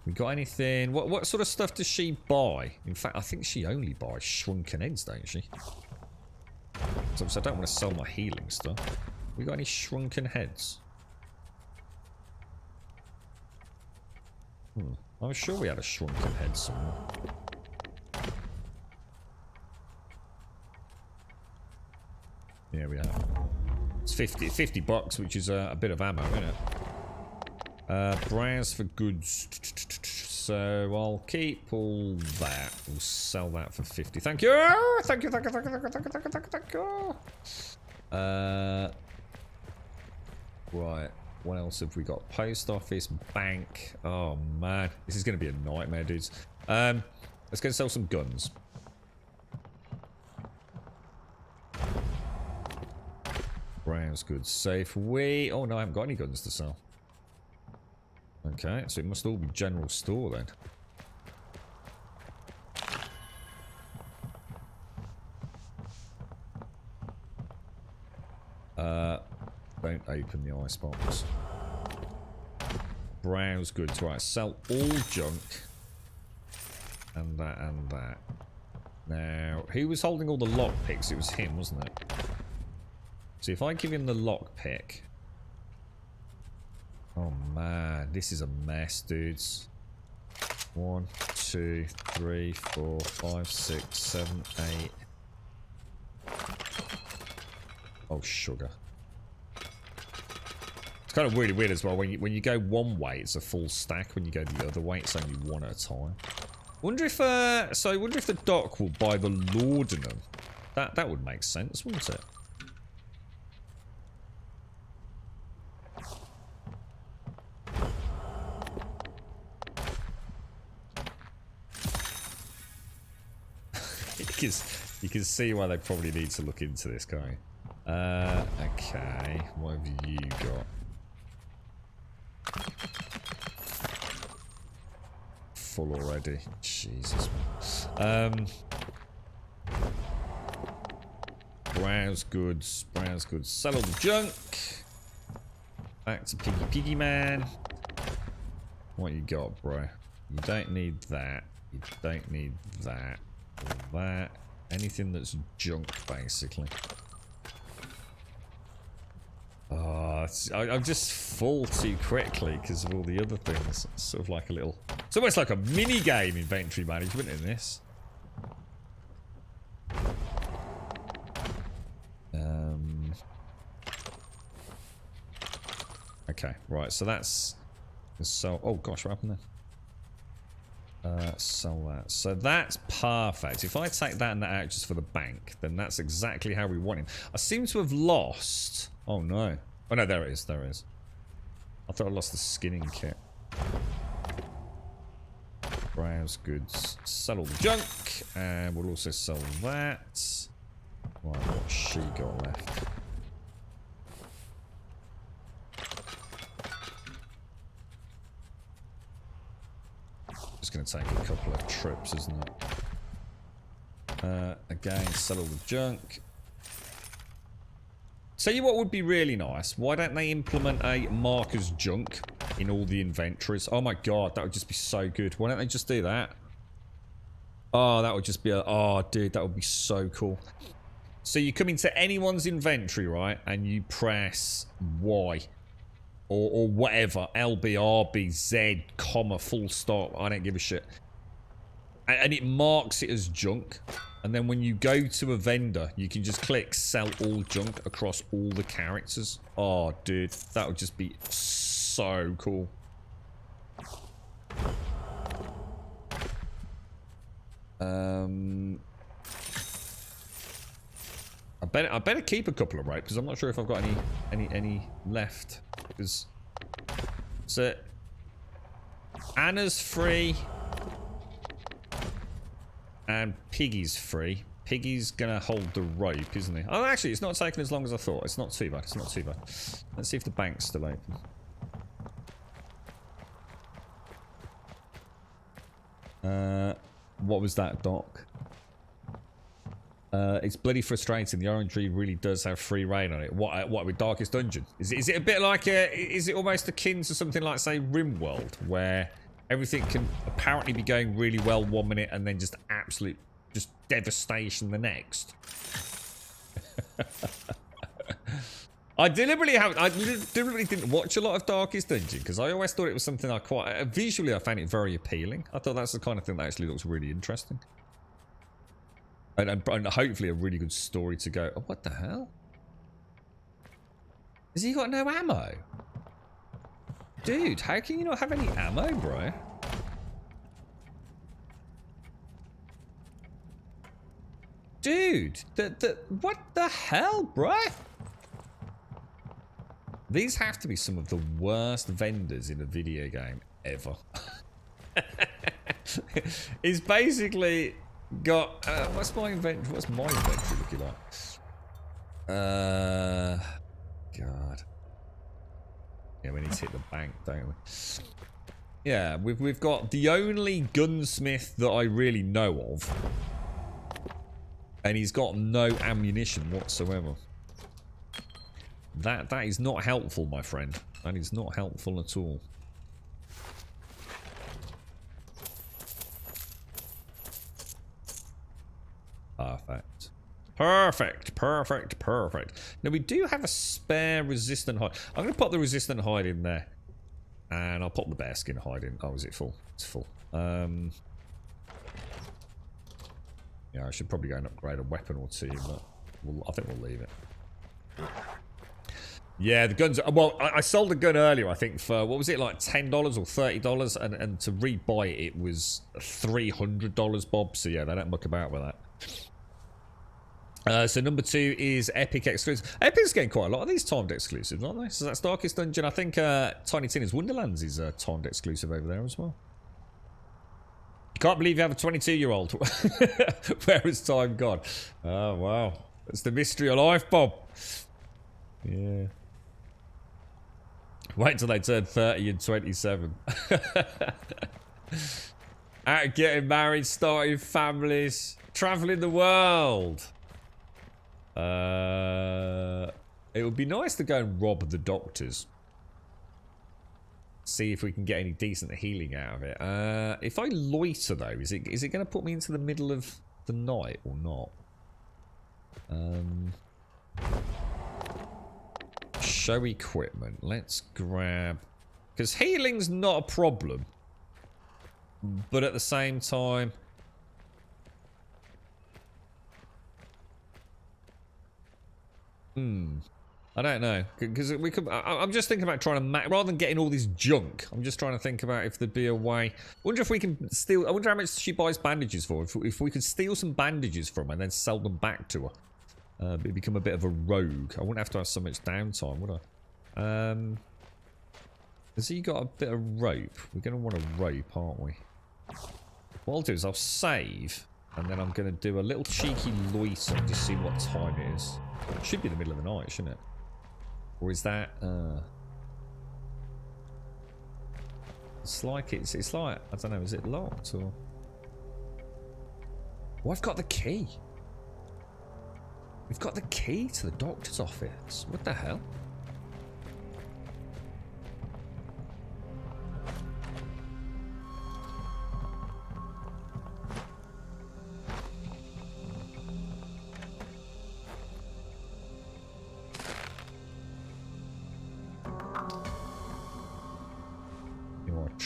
we got anything? What sort of stuff does she buy? In fact, I think she only buys shrunken heads, don't she? So I don't want to sell my healing stuff. We got any shrunken heads? I was sure we had a shrunken head somewhere. Yeah, we have. It's 50 bucks, which is a bit of ammo, isn't it? Browse for goods. So I'll keep all that. We'll sell that for 50. Thank you. Thank you. Right. What else have we got? Post office, bank. Oh man, this is going to be a nightmare, dudes. Let's go and sell some guns. Browse goods. Safe. We. Oh no, I haven't got any guns to sell. Okay, so it must all be general store then. Don't open the icebox. Browse goods. Right, sell all junk. And that and that. Now, who was holding all the lockpicks? It was him, wasn't it? So if I give him the lockpick. Oh man, this is a mess, dudes. 1, 2, 3, 4, 5, 6, 7, 8. Oh, sugar. It's kind of really weird as well. When you go one way, it's a full stack. When you go the other way, it's only one at a time. Wonder if I wonder if the doc will buy the laudanum. That would make sense, wouldn't it? You can see why they probably need to look into this, can't you? Okay, what have you got? Full already. Jesus, man. Browse goods. Sell all the junk. Back to Piggy Man. What you got, bro? You don't need that. You don't need that. Or that. Anything that's junk, basically. Oh, I'm just full too quickly because of all the other things. It's sort of like a little... It's almost like a mini-game inventory management in this. Okay, right, so that's... So, oh gosh, what happened there? Sell that. So that's perfect. If I take that and that out just for the bank, then that's exactly how we want him. I seem to have lost... Oh no. Oh no, there it is. There it is. I thought I lost the skinning kit. Browse goods. Sell all the junk. And we'll also sell that. Right, what's she got left? Just going to take a couple of trips, isn't it? Again, sell all the junk. Tell you what would be really nice. Why don't they implement a markers junk in all the inventories? Oh my god, that would just be so good. Why don't they just do that? Oh, that would just be a... Oh, dude, that would be so cool. So you come into anyone's inventory, right? And you press Y. Or whatever. LB, RB, Z, comma, full stop. I don't give a shit. And it marks it as junk. And then when you go to a vendor, you can just click sell all junk across all the characters. Oh, dude. That would just be so cool. I better keep a couple of rope because I'm not sure if I've got any left. Because so Anna's free and Piggy's free. Piggy's gonna hold the rope, isn't he? Oh, actually, it's not taking as long as I thought. It's not too bad. It's not too bad. Let's see if the bank's still open. What was that, Doc? It's bloody frustrating. The Orangery really does have free reign on it. What with Darkest Dungeon? Is it a bit like is it almost akin to something like, say, RimWorld, where everything can apparently be going really well 1 minute and then just absolute devastation the next? I deliberately didn't watch a lot of Darkest Dungeon because I always thought it was something I quite visually I found it very appealing. I thought that's the kind of thing that actually looks really interesting. And hopefully a really good story to go. Oh, what the hell? Has he got no ammo? Dude, how can you not have any ammo, bro? Dude, what the hell, bro? These have to be some of the worst vendors in a video game ever. He's basically got what's my inventory looking like? God. Yeah, we need to hit the bank, don't we? Yeah, we've got the only gunsmith that I really know of, and he's got no ammunition whatsoever. That is not helpful, my friend. That is not helpful at all. Perfect. Perfect. Now, we do have a spare resistant hide. I'm going to pop the resistant hide in there. And I'll pop the bearskin hide in. Oh, is it full? It's full. Yeah, I should probably go and upgrade a weapon or two, but I think we'll leave it. Yeah, the guns... Well, I sold a gun earlier, I think, for... What was it, like $10 or $30? And to rebuy it, it was $300, Bob. So, yeah, they don't muck about with that. So number 2 is Epic exclusive. Epic's getting quite a lot of these timed exclusives, aren't they? So that's Darkest Dungeon. I think Tiny Tina's Wonderlands is timed exclusive over there as well. You can't believe you have a 22-year-old. Where has time gone? Oh, wow. That's the mystery of life, Bob. Yeah. Wait until they turn 30 and 27. Out getting married, starting families, traveling the world. It would be nice to go and rob the doctors. See if we can get any decent healing out of it. If I loiter though, is it going to put me into the middle of the night or not? Show equipment. Let's grab... Because healing's not a problem. But at the same time... I don't know. Because we could... I'm just thinking about trying to... Rather than getting all this junk, I'm just trying to think about if there'd be a way... I wonder if we can steal... I wonder how much she buys bandages for. If we could steal some bandages from her and then sell them back to her. Become a bit of a rogue. I wouldn't have to have so much downtime, would I? Has he got a bit of rope? We're going to want a rope, aren't we? What I'll do is I'll save, and then I'm going to do a little cheeky loiter to see what time it is. It should be the middle of the night, shouldn't it? Or is that... It's like it's like... I don't know, is it locked or... Oh, I've got the key. We've got the key to the doctor's office. What the hell?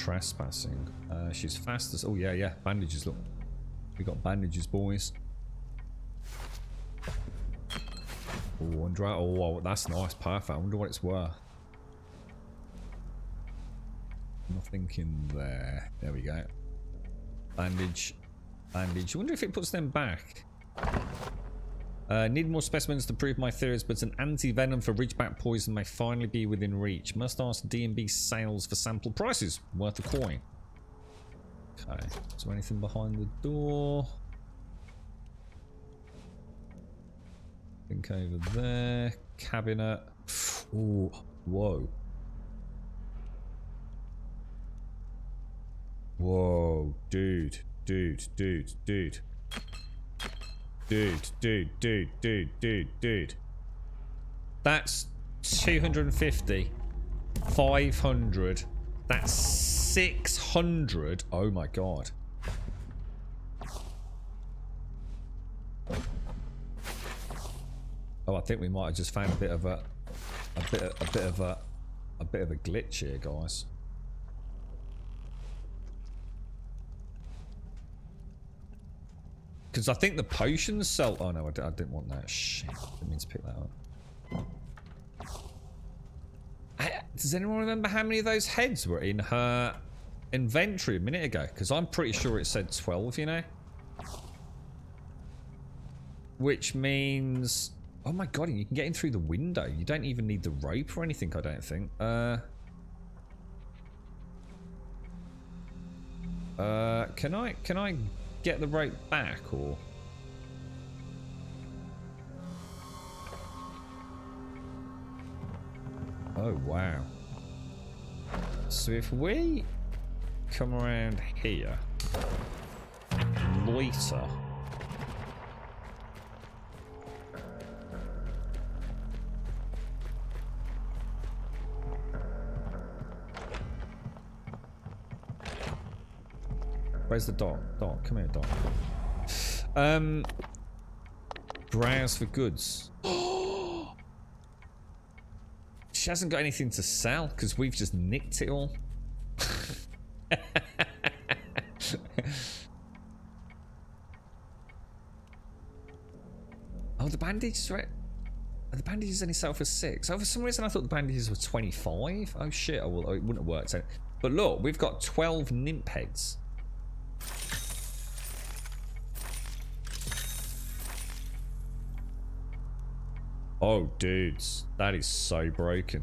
trespassing. She's fast as... Oh, yeah, yeah. Bandages, look. We got bandages, boys. Oh, that's nice. Perfect. I wonder what it's worth. Nothing in there. There we go. Bandage. Bandage. I wonder if it puts them back. Need more specimens to prove my theories, but an anti-venom for ridgeback poison may finally be within reach. Must ask D&B sales for sample prices. Worth a coin. Okay. Is there anything behind the door? Think over there. Cabinet. Ooh. Whoa. Whoa. Dude. Dude. Dude. Dude. Dude, dude, dude, dude, dude, dude. That's 250. 500. That's 600. Oh my god. Oh, I think we might have just found a bit of a glitch here, guys. Because I think the potions sell... Oh no, I didn't want that. Shit. I didn't mean to pick that up. Does anyone remember how many of those heads were in her inventory a minute ago? Because I'm pretty sure it said 12, you know? Which means... Oh my god, you can get in through the window. You don't even need the rope or anything, I don't think. Can I get the rope back, or... Oh, wow. So if we come around here, loiter... Where's the dog? Dog, come here, dog. Browse for goods. She hasn't got anything to sell because we've just nicked it all. Oh, the bandages, right? The bandages only sell for 6. Oh, for some reason I thought the bandages were 25. Oh shit! Oh, well, it wouldn't have worked out. But look, we've got 12 nymph heads. Oh, dudes, that is so broken.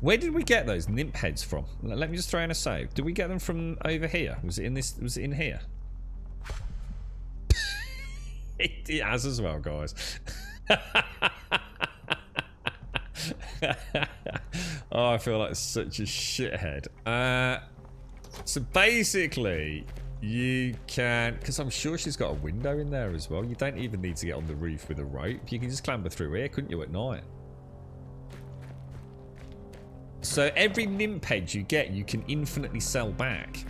Where did we get those nymph heads from? Let me just throw in a save. Did we get them from over here? Was it in this? Was it in here? It has as well, guys. Oh, I feel like such a shithead. So basically, you can, because I'm sure she's got a window in there as well. You don't even need to get on the roof with a rope. You can just clamber through here, couldn't you, at night? So every nymph head you get, you can infinitely sell back.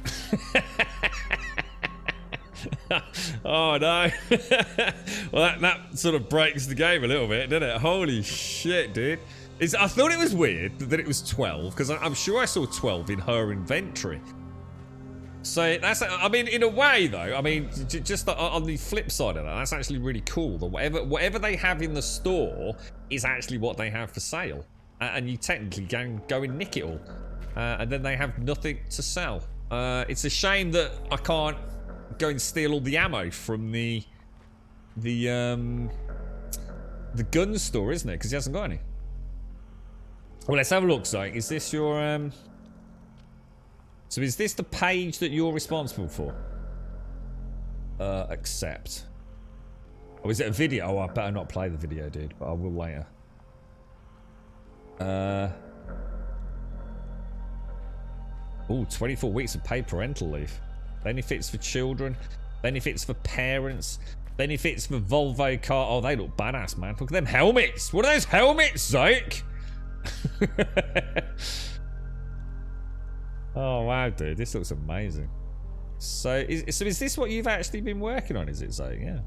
Oh no. Well, that sort of breaks the game a little bit, doesn't it? Holy shit, dude. I thought it was weird that it was 12, because I'm sure I saw 12 in her inventory. So that's, I mean, in a way though, I mean, just on the flip side of that, that's actually really cool. That whatever they have in the store is actually what they have for sale. And you technically can go and nick it all. And then they have nothing to sell. It's a shame that I can't go and steal all the ammo from the gun store, isn't it? Because he hasn't got any. Well, let's have a look, Zoe. Is this your so is this the page that you're responsible for? Accept. Oh, is it a video? Oh, I better not play the video, dude, but I will later. Oh, 24 weeks of paid parental leave. Benefits for children. Benefits for parents. Benefits for Volvo car. Oh, they look badass, man. Look at them helmets. What are those helmets, Zoke? Oh, wow, dude. This looks amazing. So is this what you've actually been working on, is it, Zoke? Yeah.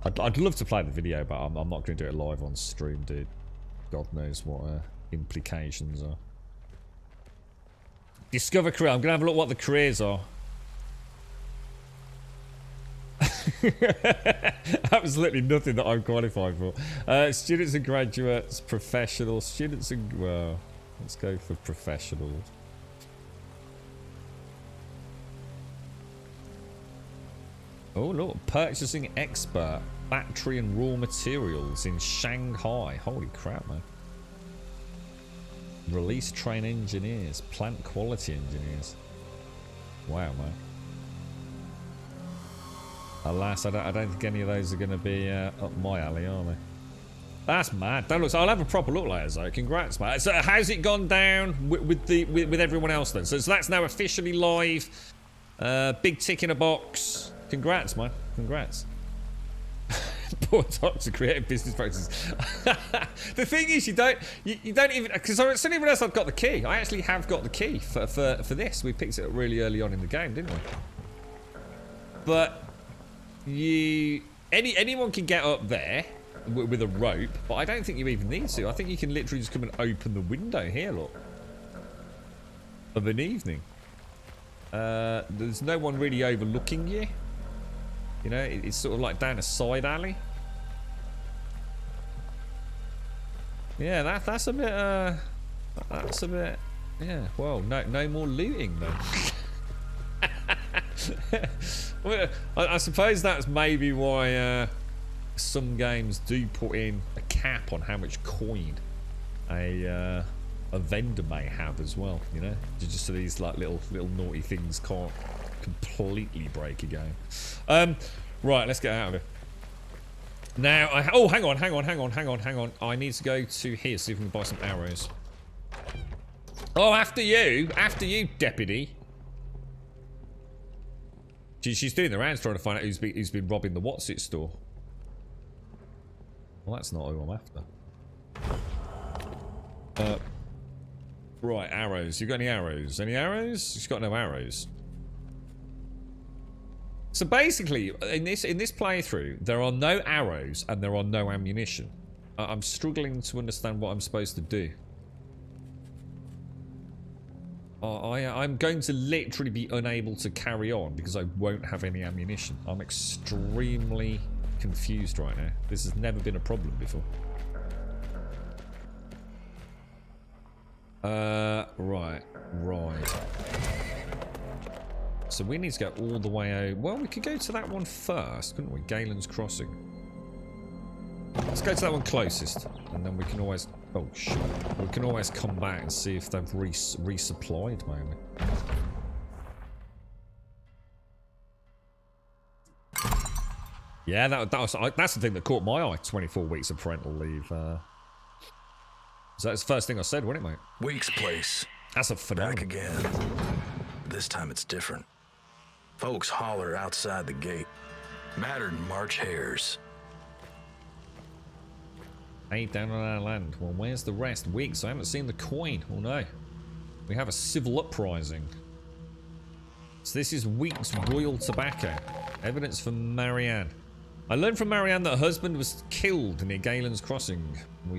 I'd love to play the video, but I'm not going to do it live on stream, dude. God knows what implications are. Discover career. I'm going to have a look what the careers are. Absolutely nothing that I'm qualified for. Students and graduates, professionals, students and... Well, let's go for professionals. Oh, look. Purchasing expert. Battery and raw materials in Shanghai. Holy crap, man. Release train engineers. Plant quality engineers. Wow, man. Alas, I don't think any of those are going to be up my alley, are they? That's mad. Don't look. So I'll have a proper look later, though. Congrats, man. So how's it gone down with everyone else then? So that's now officially live. Big tick in a box. Congrats, man. Congrats. Poor Doctor, creative business practices. The thing is, you don't even, because I suddenly realised I've got the key. I actually have got the key for this. We picked it up really early on in the game, didn't we? But anyone can get up there with a rope, but I don't think you even need to. I think you can literally just come and open the window here, look, of an evening. There's no one really overlooking you. You know, it's sort of like down a side alley. Yeah, that's a bit. That's a bit. Yeah. Well, no more looting then. Well, I suppose that's maybe why some games do put in a cap on how much coin a vendor may have as well. You know, just so these like little naughty things can't completely break a game. Right, let's get out of here. Now, oh, hang on. I need to go to here, see if we can buy some arrows. Oh, after you, deputy. She's doing the rounds trying to find out who's been robbing the What's-It store. Well, that's not who I'm after. Right, arrows. You got any arrows? Any arrows? She's got no arrows. So basically, in this playthrough, there are no arrows and there are no ammunition. I'm struggling to understand what I'm supposed to do. I'm going to literally be unable to carry on because I won't have any ammunition. I'm extremely confused right now. This has never been a problem before. Right. So we need to go all the way out. Well, we could go to that one first, couldn't we? Galen's Crossing. Let's go to that one closest, and then we can always... Oh, shit. We can always come back and see if they've resupplied, maybe. Yeah, that's the thing that caught my eye. 24 weeks of parental leave. So that's the first thing I said, wasn't it, mate? Week's place. That's a phenomenon. Back again. This time it's different. Folks holler outside the gate. Mattered March hares. Hey, down on our land. Well, where's the rest? Weeks. I haven't seen the coin. Oh no. We have a civil uprising. So this is Weeks Royal Tobacco. Evidence from Marianne. I learned from Marianne that her husband was killed near Galen's Crossing.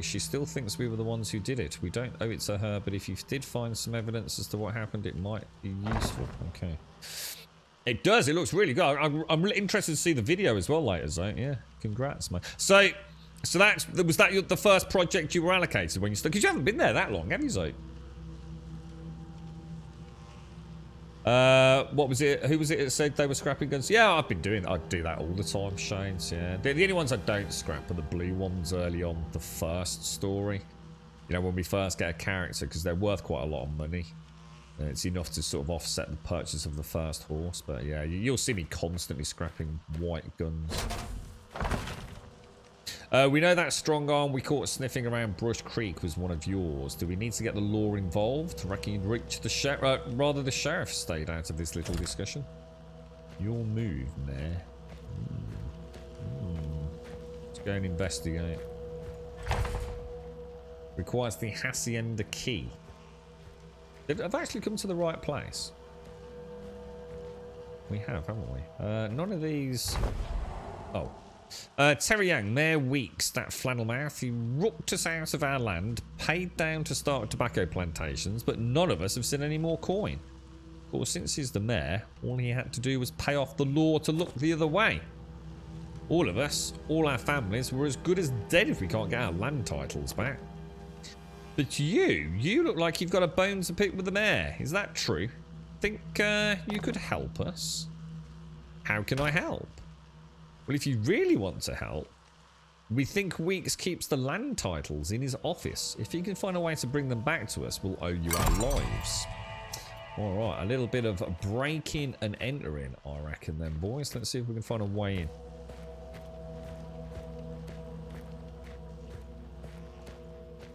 She still thinks we were the ones who did it. We don't owe it to her, but if you did find some evidence as to what happened, it might be useful. Okay. It does. It looks really good. I'm really interested to see the video as well later, Zoe. Yeah. Congrats, man. So was that the first project you were allocated when you started? Because you haven't been there that long, have you, Zoe? What was it? Who was it that said they were scrapping guns? Yeah, I've been doing that. I do that all the time, Shane. Yeah. The only ones I don't scrap are the blue ones early on the first story. You know, when we first get a character, because they're worth quite a lot of money. It's enough to sort of offset the purchase of the first horse. But yeah, you'll see me constantly scrapping white guns. We know that strong arm we caught sniffing around Brush Creek was one of yours. Do we need to get the law involved? Reckon you'd reach the sheriff? Rather, the sheriff stayed out of this little discussion. Your move, Mayor. Let's go and investigate. Requires the Hacienda key. I've actually come to the right place. We have, haven't we? None of these... Oh. Terry Young, Mayor Weeks, that flannel mouth, he rooked us out of our land, paid down to start tobacco plantations, but none of us have seen any more coin. Of course, since he's the mayor, all he had to do was pay off the law to look the other way. All of us, all our families, were as good as dead if we can't get our land titles back. But you look like you've got a bone to pick with the mayor. Is that true? Think you could help us? How can I help? Well, if you really want to help, we think Weeks keeps the land titles in his office. If you can find a way to bring them back to us, we'll owe you our lives. Alright, a little bit of breaking and entering, I reckon then, boys. Let's see if we can find a way in.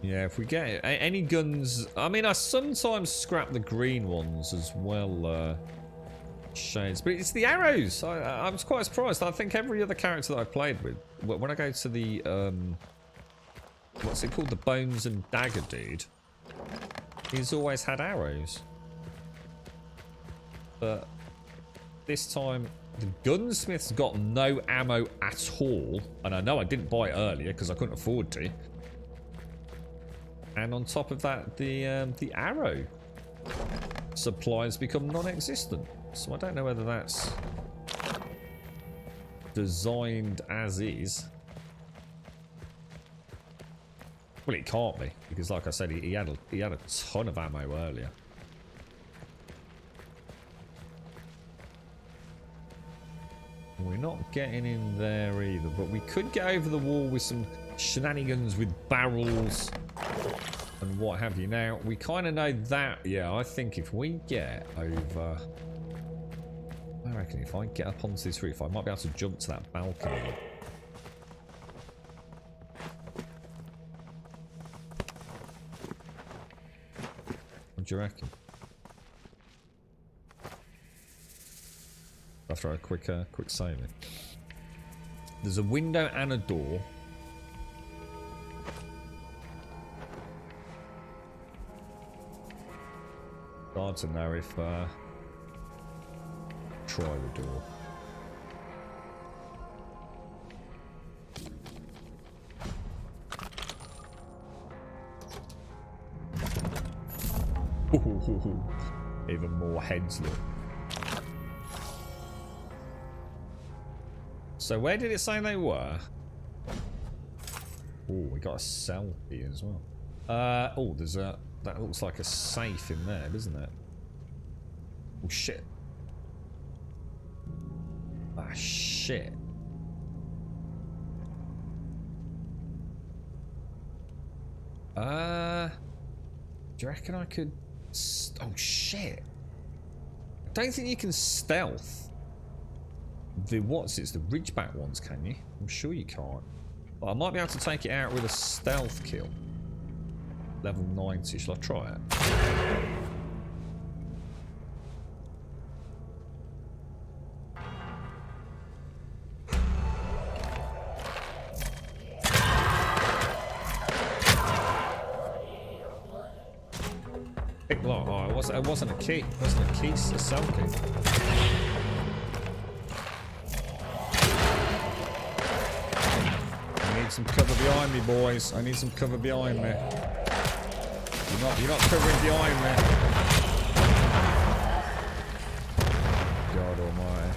Yeah, if we get any guns... I mean, I sometimes scrap the green ones as well, shades. But it's the arrows! I was quite surprised. I think every other character that I played with, when I go to the... what's it called? The Bones and Dagger dude. He's always had arrows. But this time, the gunsmith's got no ammo at all. And I know I didn't buy it earlier because I couldn't afford to. And on top of that, the arrow supplies become non-existent. So I don't know whether that's designed as is. Well, it can't be because, like I said, he had a ton of ammo earlier. We're not getting in there either, but we could get over the wall with some shenanigans with barrels and what have you. Now, we kind of know that. Yeah, I think if we get over... I reckon if I get up onto this roof, I might be able to jump to that balcony. What do you reckon? After a quick save it. There's a window and a door. Hard to know if try the door. Ooh, even more heads look. So where did it say they were? Oh, we got a selfie as well. Oh, there's a... That looks like a safe in there, doesn't it? Oh, shit. Ah, shit. Do you reckon I could... Oh, shit. I don't think you can stealth the what's-its, the Ridgeback ones, can you? I'm sure you can't. But I might be able to take it out with a stealth kill. Level 90. Shall I try it? Pick lock. Oh, it wasn't a key. It wasn't a key. It's a cell key. I need some cover behind me, boys. I need some cover behind me. You're not covering behind me. God almighty.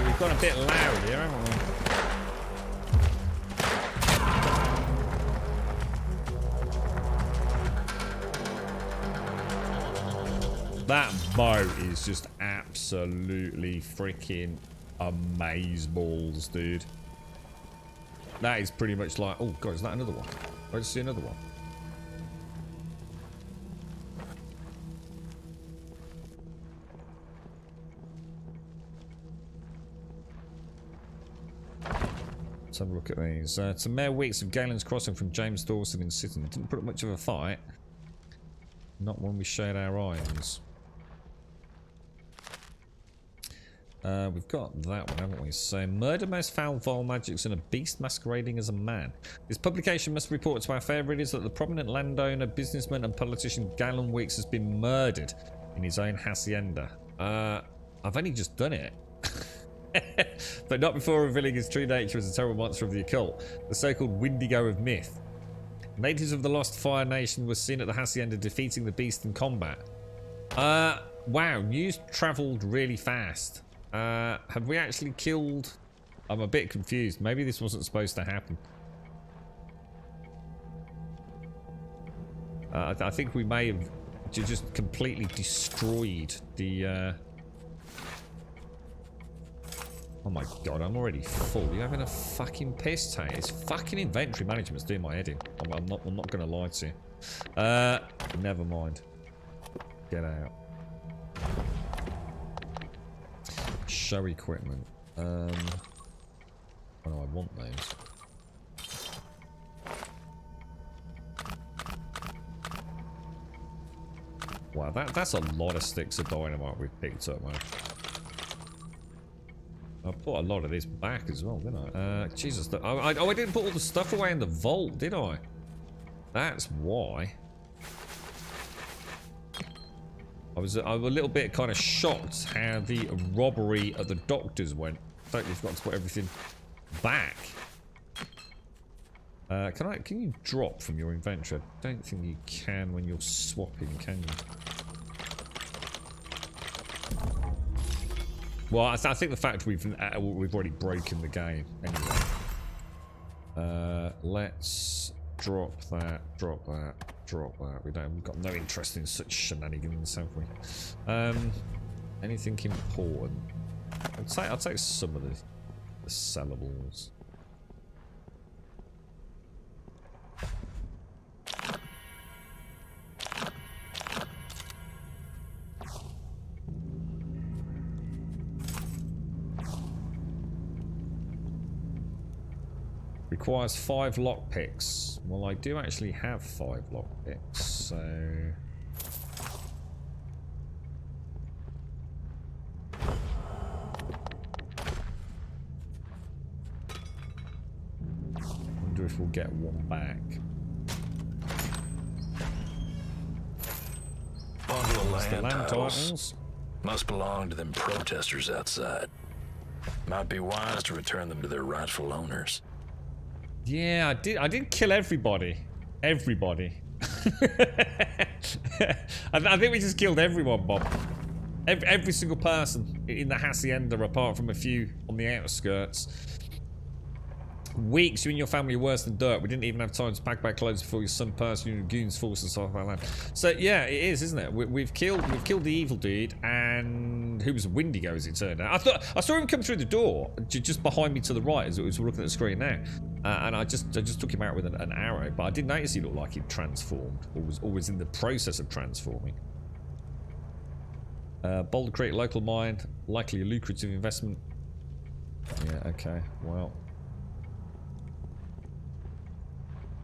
We've got a bit loud here, haven't we? That boat is just absolutely freaking amazeballs, dude. That is pretty much like... Oh, God, is that another one? I just see another one. Let's have a look at these. To Mayor Weeks of Galen's Crossing from James Dawson in Sitton. Didn't put up much of a fight. Not when we shared our irons. We've got that one, haven't we? So, murder, most foul, vile magics, and a beast masquerading as a man. This publication must report to our fair readers that the prominent landowner, businessman, and politician Galen Weeks has been murdered in his own hacienda. I've only just done it. But not before revealing his true nature as a terrible monster of the occult, the so-called Wendigo of myth. Natives of the Lost Fire Nation were seen at the hacienda defeating the beast in combat. Wow, news travelled really fast. Have we actually killed... I'm a bit confused. Maybe this wasn't supposed to happen. I think we may have just completely destroyed the... Oh my god, I'm already full. You having a fucking piss take? It's fucking inventory management's doing my head in. I'm not going to lie to you. Never mind. Get out. Show equipment. Oh no, I want those. Wow, that's a lot of sticks of dynamite we've picked up, man. I put a lot of this back as well, didn't I? Jesus, I didn't put all the stuff away in the vault, did I? That's why. I was a little bit kind of shocked how the robbery at the doctor's went. Totally forgot to put everything back. Can you drop from your inventory? I don't think you can when you're swapping, can you? Well, I think the fact we've already broken the game anyway. Let's drop that. We've got no interest in such shenanigans, have we? Anything important? I'll take some of the sellables. Requires 5 lockpicks. Well, I do actually have 5 lockpicks, so... Wonder if we'll get one back. Bundle of That's the land titles. Must belong to them protesters outside. Might be wise to return them to their rightful owners. Yeah, I did kill everybody. Everybody. I think we just killed everyone, Bob. Every single person in the hacienda, apart from a few on the outskirts. Weeks, you and your family are worse than dirt. We didn't even have time to pack back clothes before your son person, your goons, force and stuff like that. So yeah, it is, isn't it? We've killed the evil dude, and who was a Wendigo, as it turned out. I saw him come through the door just behind me to the right as we're looking at the screen now, and I just took him out with an arrow. But I did notice he looked like he'd transformed, or was always in the process of transforming. Boulder Creek local mine, likely a lucrative investment. Yeah. Okay. Well.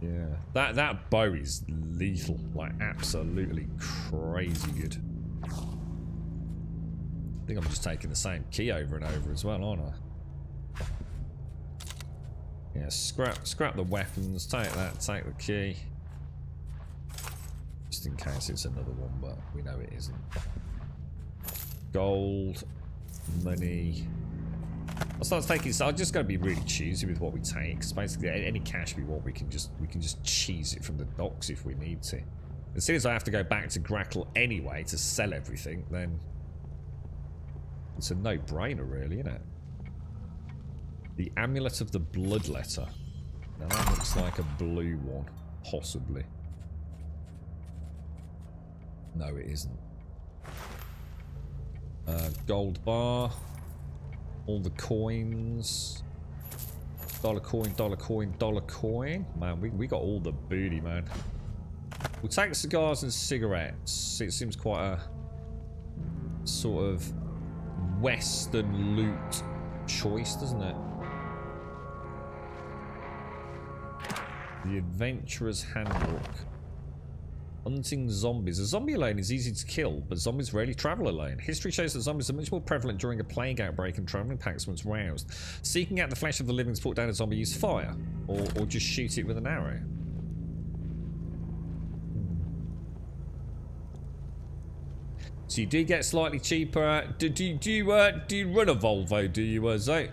Yeah, that bow is lethal, like absolutely crazy good. I think I'm just taking the same key over and over as well, aren't I? Yeah, scrap the weapons, take that, take the key. Just in case it's another one, but we know it isn't. Gold, money. I'll start taking. So I'm just going to be really choosy with what we take. Because basically, any cash we want, we can just cheese it from the docks if we need to. As soon as I have to go back to Grackle anyway to sell everything, then it's a no-brainer, really, isn't it? The Amulet of the Bloodletter. Now that looks like a blue one, possibly. No, it isn't. Gold bar. All the coins. Dollar coin, dollar coin, dollar coin. Man, we got all the booty, man. We'll take cigars and cigarettes. It seems quite a sort of Western loot choice, doesn't it? The Adventurer's Handbook. Hunting zombies. A zombie alone is easy to kill, but zombies rarely travel alone. History shows that zombies are much more prevalent during a plague outbreak and traveling packs once roused. Seeking out the flesh of the living to put down a zombie, use fire, or just shoot it with an arrow. So you do get slightly cheaper. Do you run a Volvo? Do you, Zoe?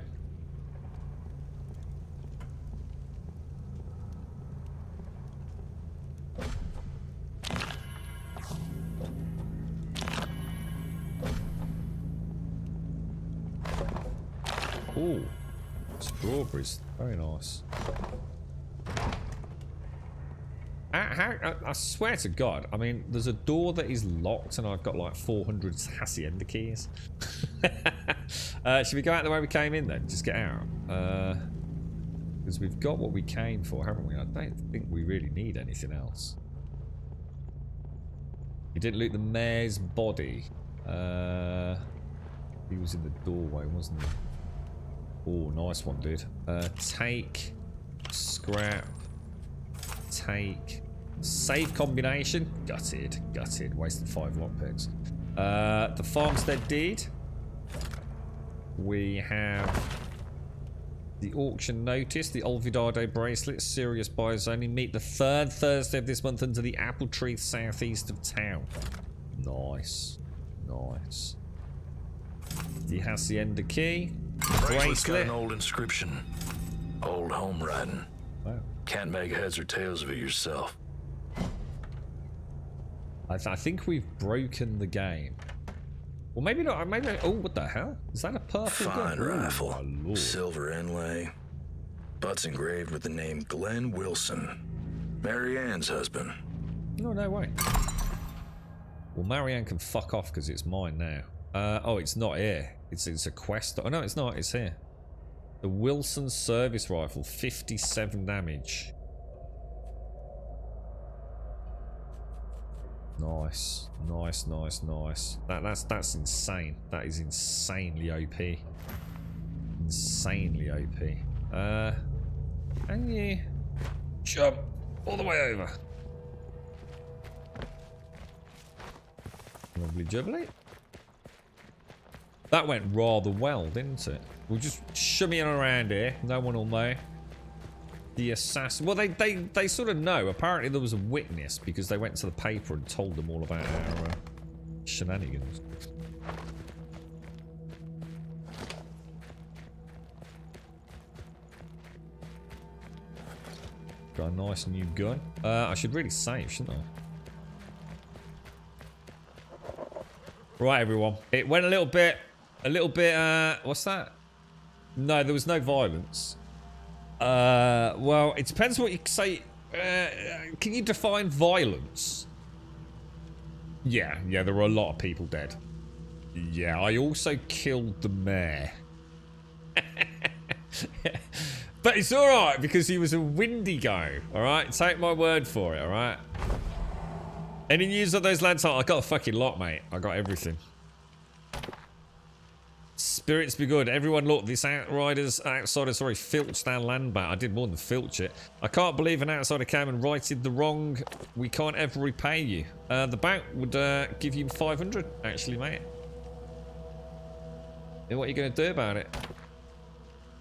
Ooh, strawberries, very nice. I swear to God, I mean, there's a door that is locked and I've got like 400 Hacienda keys. Should we go out the way we came in then? Just get out. Because we've got what we came for, haven't we? I don't think we really need anything else. You didn't loot the mayor's body. He was in the doorway, wasn't he? Oh, nice one, dude. Take, scrap, take, save combination. Gutted. Wasted 5 lockpicks. The farmstead deed. We have the auction notice, the Olvidado bracelet. Serious buyers only. Meet the 3rd Thursday of this month under the apple tree southeast of town. Nice. The Hacienda key. Bracelet's got Bracelet. an old inscription. Old home writing. Wow. Can't make heads or tails of it yourself. I think we've broken the game. Well, maybe not. Maybe. Oh, what the hell? Is that a purple gun? Fine rifle. Oh, my Lord. Silver inlay. Butts engraved with the name Glenn Wilson. Mary Ann's husband. No way. Well, Marianne can fuck off because it's mine now. Oh, it's not here. It's a quest. Oh, no, it's not. It's here. The Wilson service rifle, 57 damage. Nice. That's insane. That is insanely OP. Insanely OP. Can you jump all the way over? Lovely jubbly. That went rather well, didn't it? We'll just shimmying around here. No one will know. The assassin. Well, they sort of know. Apparently there was a witness because they went to the paper and told them all about our shenanigans. Got a nice new gun. I should really save, shouldn't I? Right, everyone. It went a little bit, what's that? No, there was no violence. Well, it depends what you say. Can you define violence? Yeah, there were a lot of people dead. Yeah, I also killed the mayor. But it's alright because he was a Wendigo, alright? Take my word for it, alright? Any news of those lads? I got a fucking lot, mate. I got everything. Spirits be good. Everyone look, this outsider, filched our land back. I did more than filch it. I can't believe an outsider came and righted the wrong. We can't ever repay you. The bank would give you 500, actually, mate. And what are you going to do about it?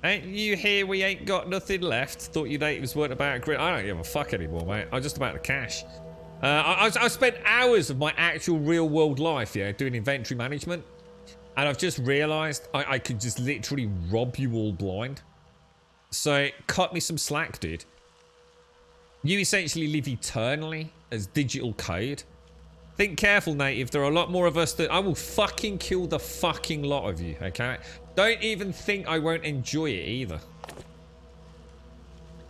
Ain't you here? We ain't got nothing left. Thought you natives weren't about grit. I don't give a fuck anymore, mate. I'm just about the cash. I spent hours of my actual real world life, yeah, doing inventory management. And I've just realised I could just literally rob you all blind. So, cut me some slack, dude. You essentially live eternally as digital code. Think careful, native. There are a lot more of us that I will fucking kill the fucking lot of you, okay? Don't even think I won't enjoy it either.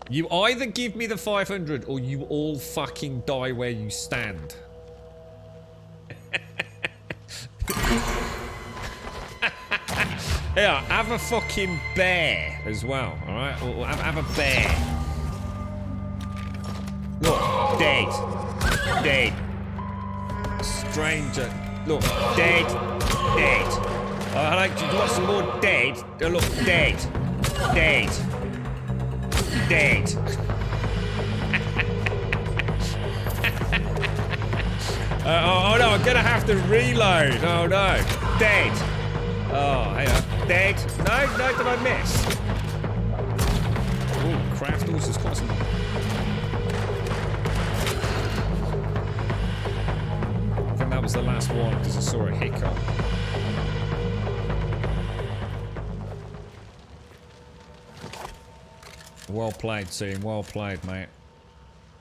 You either give me the 500 or you all fucking die where you stand. Yeah, have a fucking bear as well, alright? Have a bear. Look, dead. Stranger. Look, dead. I like to want some more dead. Look, dead. Oh no, I'm gonna have to reload. Oh no. Dead. Oh, hang on. Dead. No, did I miss? Oh, craft horses constantly. I think that was the last one because I saw a hiccup. Well played, team. Well played, mate.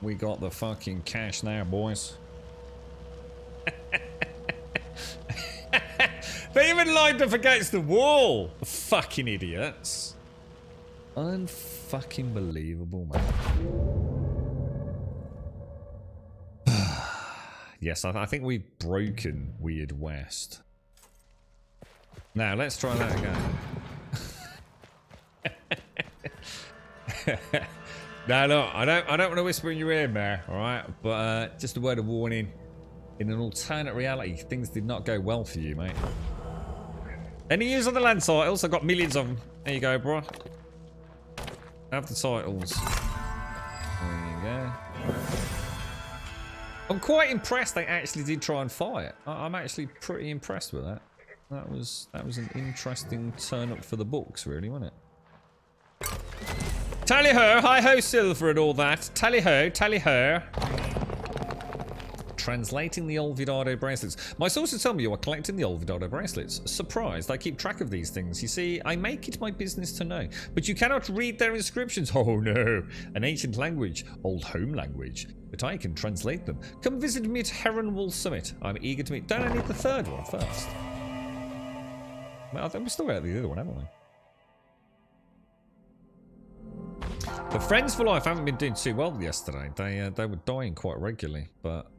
We got the fucking cash now, boys. They even lined up against the wall. Fucking idiots. Unfucking believable, man. Yes, I think we've broken Weird West. Now, let's try that again. No, I don't want to whisper in your ear, Mayor, alright? But just a word of warning. In an alternate reality, things did not go well for you, mate. Any news on the land titles? I've got millions of them. There you go, bro. Have the titles. There you go. I'm quite impressed they actually did try and fight. I'm actually pretty impressed with that. That was an interesting turn up for the books, really, wasn't it? Tally ho, hi ho, silver and all that. Tally ho, tally ho. Translating the Olvidado bracelets. My sources tell me you are collecting the Olvidado bracelets. Surprised, I keep track of these things. You see, I make it my business to know. But you cannot read their inscriptions. Oh no, an ancient language, old home language. But I can translate them. Come visit me at Heronwall Summit. I'm eager to meet. Don't I need the third one first? Well, I think we still got the other one, haven't we? The Friends for Life haven't been doing too well yesterday. They were dying quite regularly, but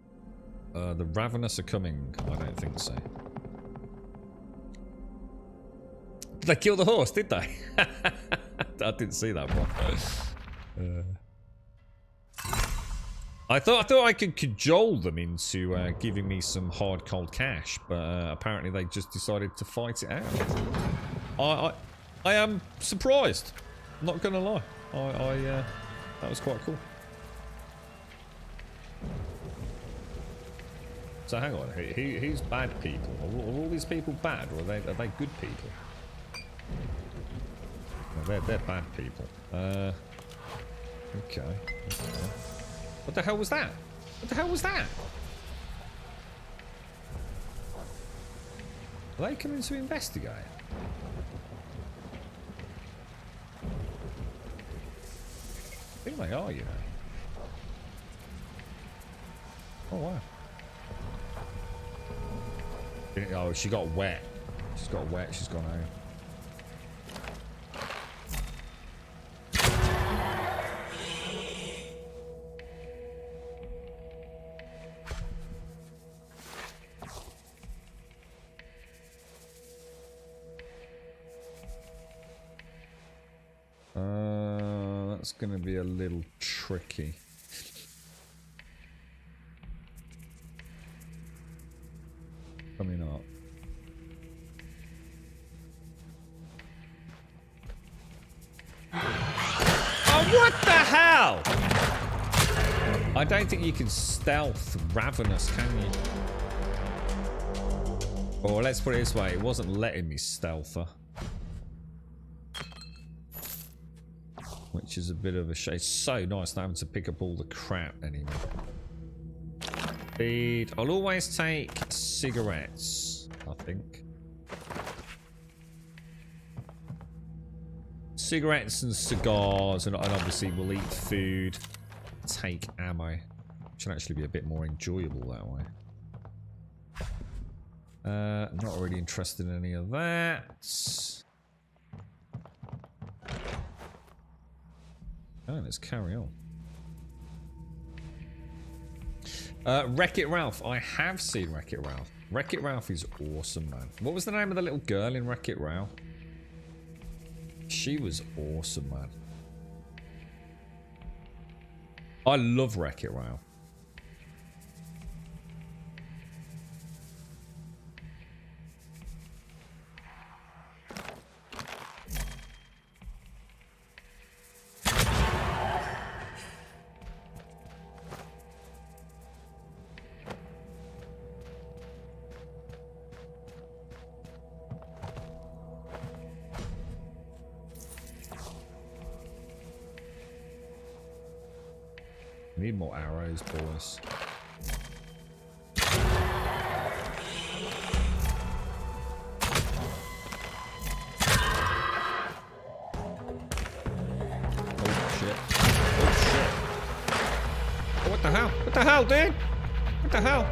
the Ravenous are coming. I don't think so. Did they kill the horse? Did they? I didn't see that one. I thought I could cajole them into giving me some hard cold cash, but apparently they just decided to fight it out. I am surprised. Not gonna lie. That was quite cool. So hang on, who's bad people? Are all these people bad, or are they good people? No, they're bad people. Okay. What the hell was that? What the hell was that? Are they coming to investigate? I think they are, you know. Oh, wow. Oh, she got wet. She's got wet. She's gone home. That's going to be a little tricky. Coming up. Oh, what the hell? I don't think you can stealth Ravenous, can you? Or let's put it this way, it wasn't letting me stealth her. Which is a bit of a shame. It's so nice not having to pick up all the crap anymore. Feed. I'll always take cigarettes, I think. Cigarettes and cigars, and obviously we'll eat food. Take ammo. Which will actually be a bit more enjoyable that way. Not really interested in any of that. Oh, let's carry on. Wreck-It Ralph. I have seen Wreck-It Ralph. Wreck-It Ralph is awesome, man. What was the name of the little girl in Wreck-It Ralph? She was awesome, man. I love Wreck-It Ralph. Need more arrows, boys. Oh shit. Oh shit. Oh, what the hell? What the hell, dude? What the hell?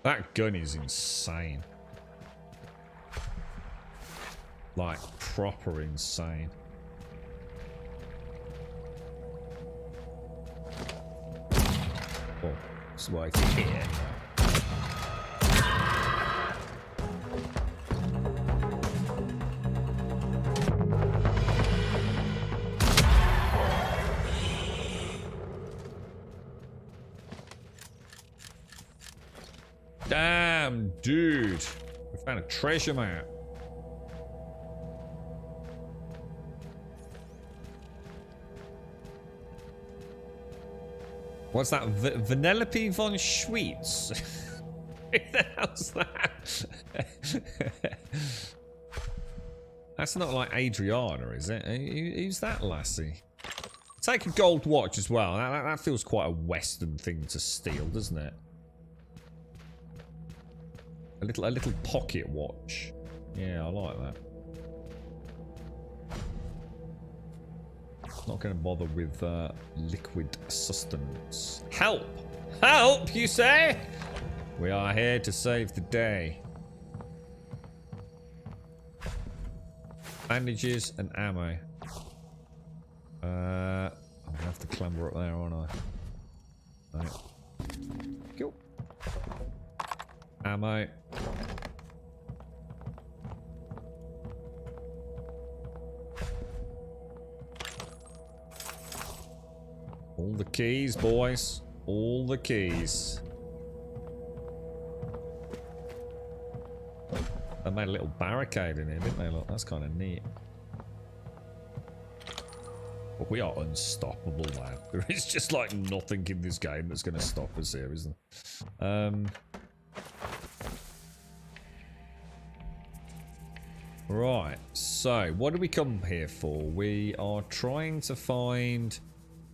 That gun is insane. Like, proper insane. Oh, that's why I can hit it anyway. Damn, dude. We found a treasure map. What's that? Vanellope von Schweetz? Who the hell's that? That's not like Adriana, is it? Who's that lassie? Take a gold watch as well. That feels quite a Western thing to steal, doesn't it? A little pocket watch. Yeah, I like that. Not going to bother with liquid sustenance. Help! Help, you say? We are here to save the day. Bandages and ammo. I'm going to have to clamber up there, aren't I? Right. Cool. Ammo. All the keys, boys. All the keys. They made a little barricade in here, didn't they? Look, that's kind of neat. But we are unstoppable now. There is just like nothing in this game that's going to stop us here, isn't there? Right, so what do we come here for? We are trying to find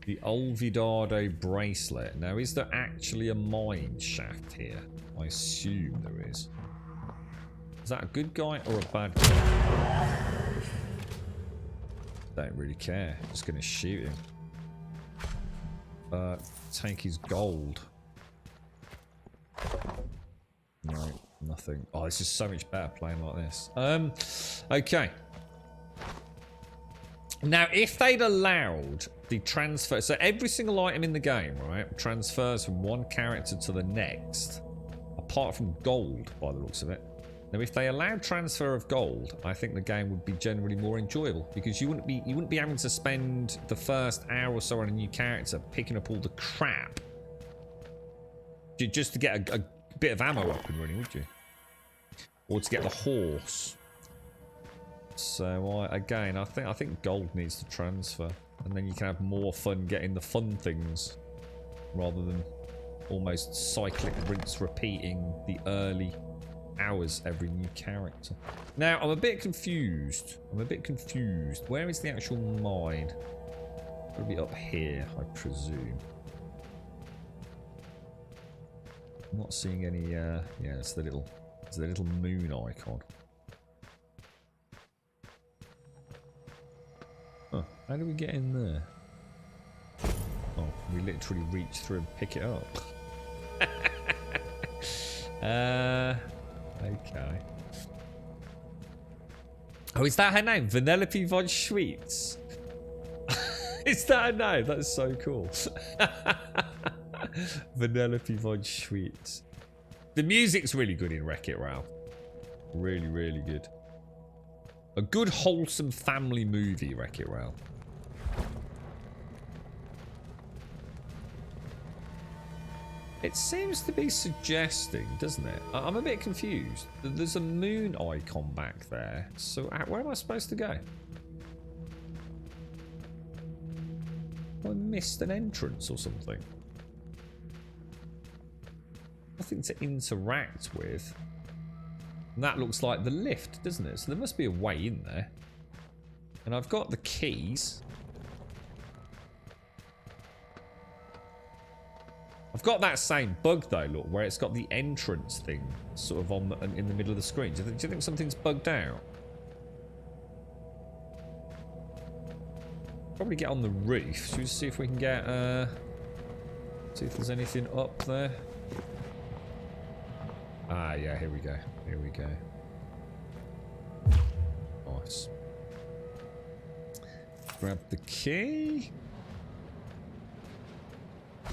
the Olvidado bracelet. Now, is there actually a mine shaft here? I assume there is. Is that a good guy or a bad guy? Don't really care. Just gonna shoot him. Take his gold. No, nothing. Oh, this is so much better playing like this. Okay. Now, if they'd allowed the transfer, so every single item in the game, right, transfers from one character to the next, apart from gold, by the looks of it. Now, if they allowed transfer of gold, I think the game would be generally more enjoyable because you wouldn't be having to spend the first hour or so on a new character picking up all the crap just to get a bit of ammo up and running, would you? Or to get the horse. So again, I think gold needs to transfer, and then you can have more fun getting the fun things rather than almost cyclic rinse repeating the early hours every new character. Now I'm a bit confused. Where is the actual mine? It'll be up here, I presume. I'm not seeing any. Yeah, it's the little moon icon. Huh, how do we get in there? Oh, we literally reach through and pick it up. Okay. Oh, is that her name? Vanellope von Schweetz? Is that her name? That's so cool. Vanellope von Schweetz. The music's really good in Wreck-It Ralph. Really, really good. A good, wholesome family movie, Wreck-It Ralph. It seems to be suggesting, doesn't it? I'm a bit confused. There's a moon icon back there. So where am I supposed to go? I missed an entrance or something. nothing to interact with. And that looks like the lift, doesn't it? So there must be a way in there. And I've got the keys. I've got that same bug though, look, where it's got the entrance thing sort of on in the middle of the screen. Do you think something's bugged out? Probably get on the roof. Should we see if we can get see if there's anything up there? Ah, yeah, here we go. Here we go. Nice. Grab the key.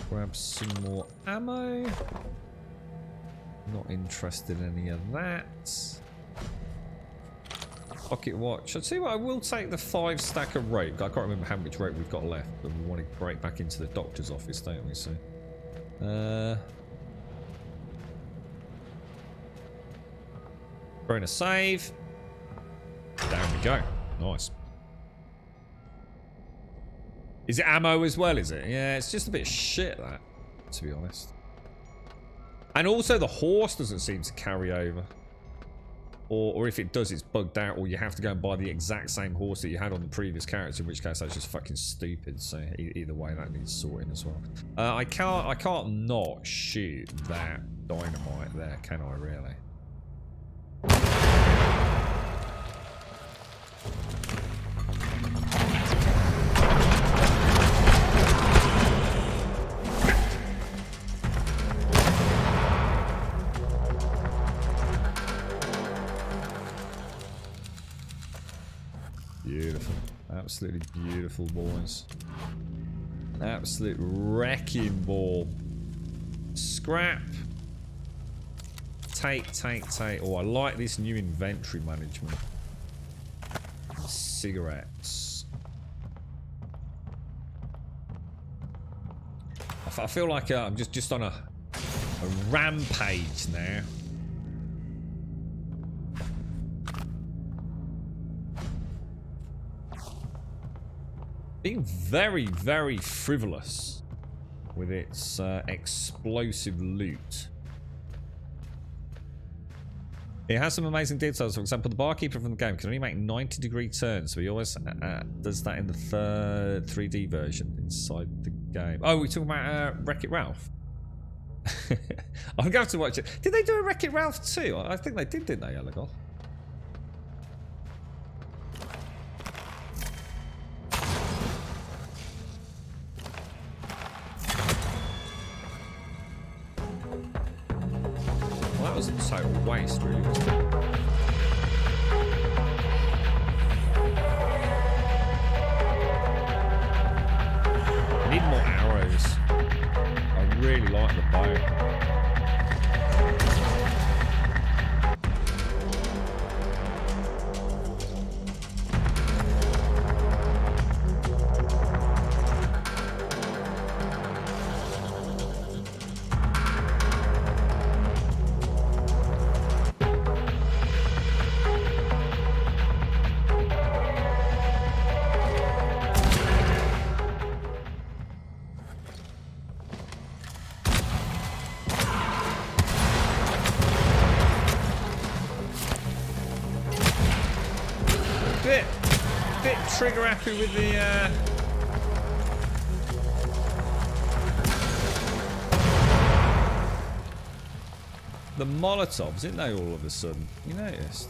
Grab some more ammo. Not interested in any of that. Pocket watch. I'll tell you what, I will take the 5 stack of rope. I can't remember how much rope we've got left, but we want to break back into the doctor's office, don't we? So, throwing a save. Down we go. Nice. Is it ammo as well, is it? Yeah, it's just a bit of shit, that, to be honest. And also the horse doesn't seem to carry over. Or if it does, it's bugged out, or you have to go and buy the exact same horse that you had on the previous character, in which case that's just fucking stupid. So either way, that needs sorting as well. I can't not shoot that dynamite there, can I really? Beautiful. Absolutely beautiful, boys. Absolute wrecking ball. Scrap. Take. Oh, I like this new inventory management. Cigarettes. I feel like I'm just on a rampage now. Being very, very frivolous with its explosive loot. It has some amazing details. For example, the barkeeper from the game can only make 90-degree turns, so he always does that in the 3D version inside the game. Oh, we're talking about Wreck-It Ralph. I'm going to have to watch it. Did they do a Wreck-It Ralph too? I think they did, didn't they, Elagol? Well, that was a total waste, really, wasn't it? I need more arrows. I really like the bow. Bit trigger happy with the Molotovs, didn't they, all of a sudden? You noticed?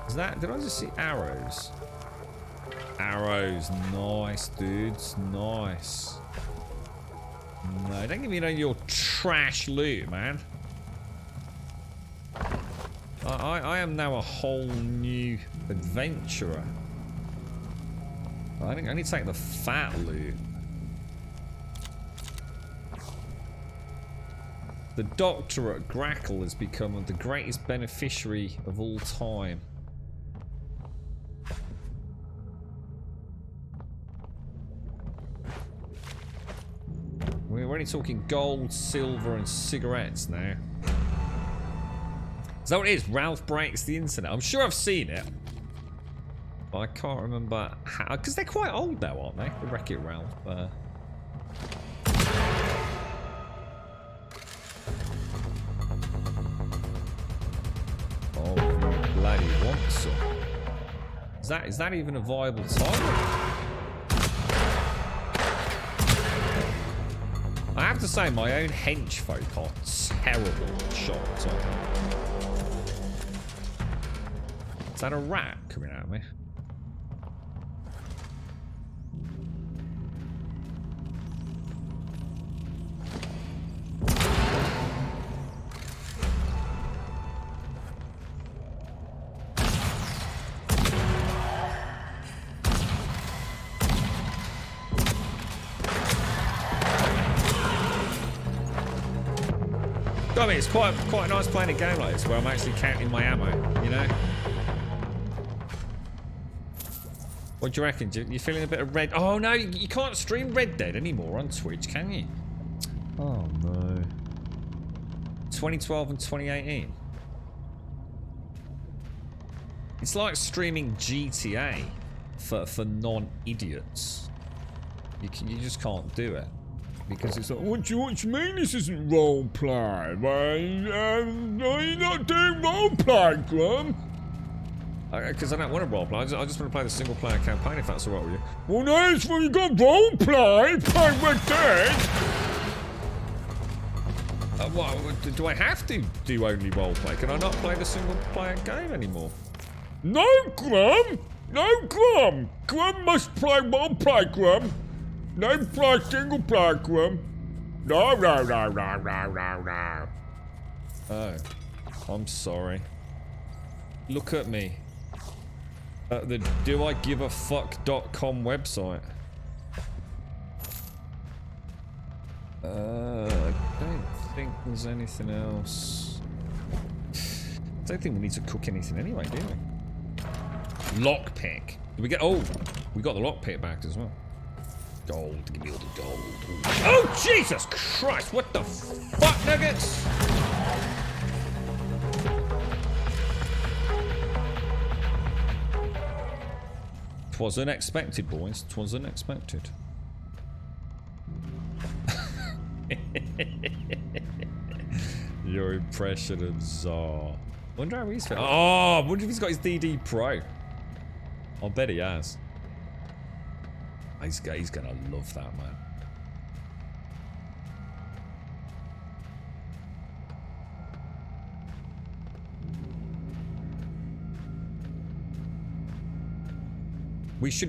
Is that, did I just see arrows? Arrows, nice dudes, nice. No, don't give me your trash loot, man. I am now a whole new adventurer. I think I need to take the fat loot. The Doctor at Grackle has become the greatest beneficiary of all time. We're only talking gold, silver, and cigarettes now. Is that what it is? Ralph breaks the internet. I'm sure I've seen it. But I can't remember how, because they're quite old now, aren't they? The Wreck-It Ralph. Oh, you bloody want some. Is that even a viable target? I have to say, my own hench folk are terrible shots, aren't they? Is that a rat coming at me? I mean, it's quite nice playing a game like this where I'm actually counting my ammo, you know? What do you reckon? You feeling a bit of red? Oh no, you can't stream Red Dead anymore on Twitch, can you? Oh no. 2012 and 2018. It's like streaming GTA for non-idiots. You just can't do it. Because it's like, what do you mean this isn't roleplay? You're not doing roleplay, Glum. Because I don't want to roleplay. I just want to play the single player campaign if that's alright with you. Well, no, it's when you got roleplay. Play Red Dead. What, do I have to do only roleplay? Can I not play the single player game anymore? No, Glum. No, Glum. Glum must play roleplay, Glum. No play single player, Grim. No. Oh, I'm sorry. Look at me. At the doigiveafuck.com website. I don't think there's anything else. I don't think we need to cook anything anyway, do we? Lockpick. Did we get? Oh, we got the lockpick back as well. Gold, give me all the gold. Oh, Jesus Christ, what the fuck, Nuggets? Twas unexpected, boys. Twas unexpected. Your impression of Czar. Wonder how he's feeling. Oh, I wonder if he's got his DD Pro. I'll bet he has. He's gonna love that, man.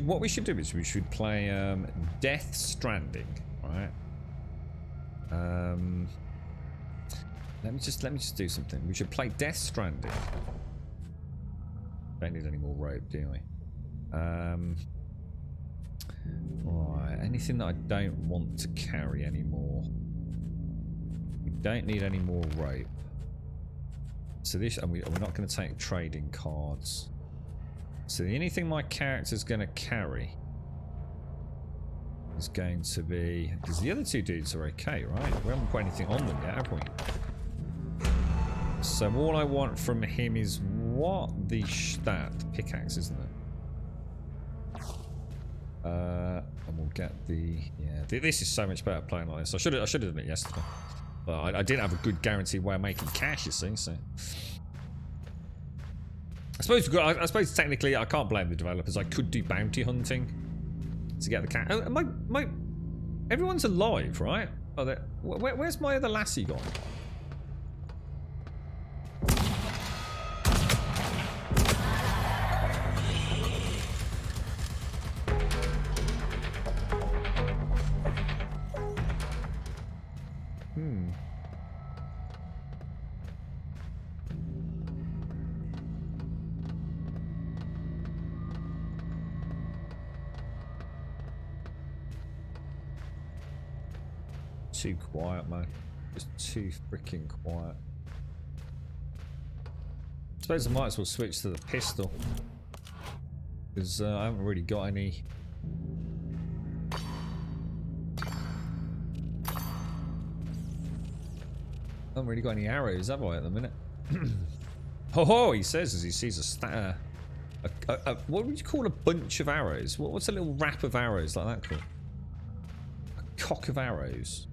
What we should do is we should play Death Stranding, right? Let me just do something. We should play Death Stranding. Don't need any more rope, do we? Right, anything that I don't want to carry anymore. We don't need any more rope. So this, and we're not going to take trading cards. So the only thing my character's going to carry is going to be, because the other two dudes are okay, right? We haven't put anything on them yet, have we? So all I want from him is what? The pickaxe, isn't it? And we'll get the, yeah, this is so much better playing like this. I should have done it yesterday, but I didn't have a good guaranteed way of making cash, you see. So I suppose technically I can't blame the developers. I could do bounty hunting to get the cash. Oh, everyone's alive, right? Oh, where's my other lassie gone? Too quiet, man. Just too freaking quiet. I suppose I might as well switch to the pistol, because I haven't really got any. I haven't really got any arrows, have I, at the minute? Ho ho! He says as he sees a what would you call a bunch of arrows? What's a little wrap of arrows like that called? A cock of arrows.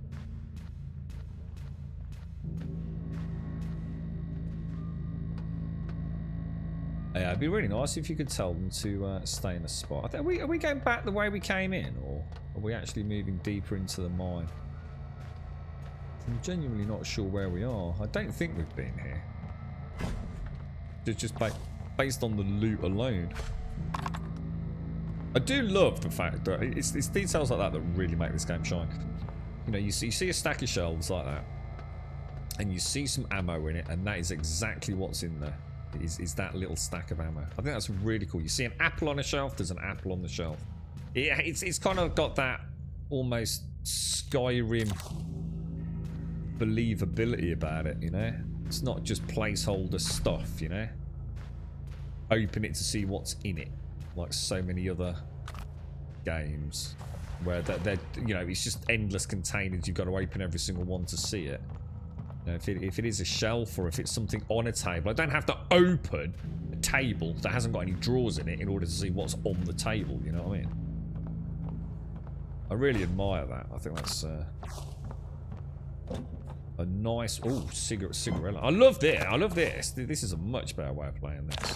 Yeah, it'd be really nice if you could tell them to stay in a spot. Are we going back the way we came in, or are we actually moving deeper into the mine? I'm genuinely not sure where we are. I don't think we've been here. Just based on the loot alone. I do love the fact that it's details like that that really make this game shine. You know, you see a stack of shelves like that, and you see some ammo in it, and that is exactly what's in there. Is that little stack of ammo. I think that's really cool. You see an apple on a shelf, there's an apple on the shelf. It's kind of got that almost Skyrim believability about it, you know? It's not just placeholder stuff, you know? Open it to see what's in it, like so many other games where they're you know, it's just endless containers. You've got to open every single one to see it. You know, if it is a shelf or if it's something on a table, I don't have to open a table that hasn't got any drawers in it in order to see what's on the table, you know what I mean? I really admire that. I think that's a nice... Oh, cigarette. I love this. I love this. This is a much better way of playing this.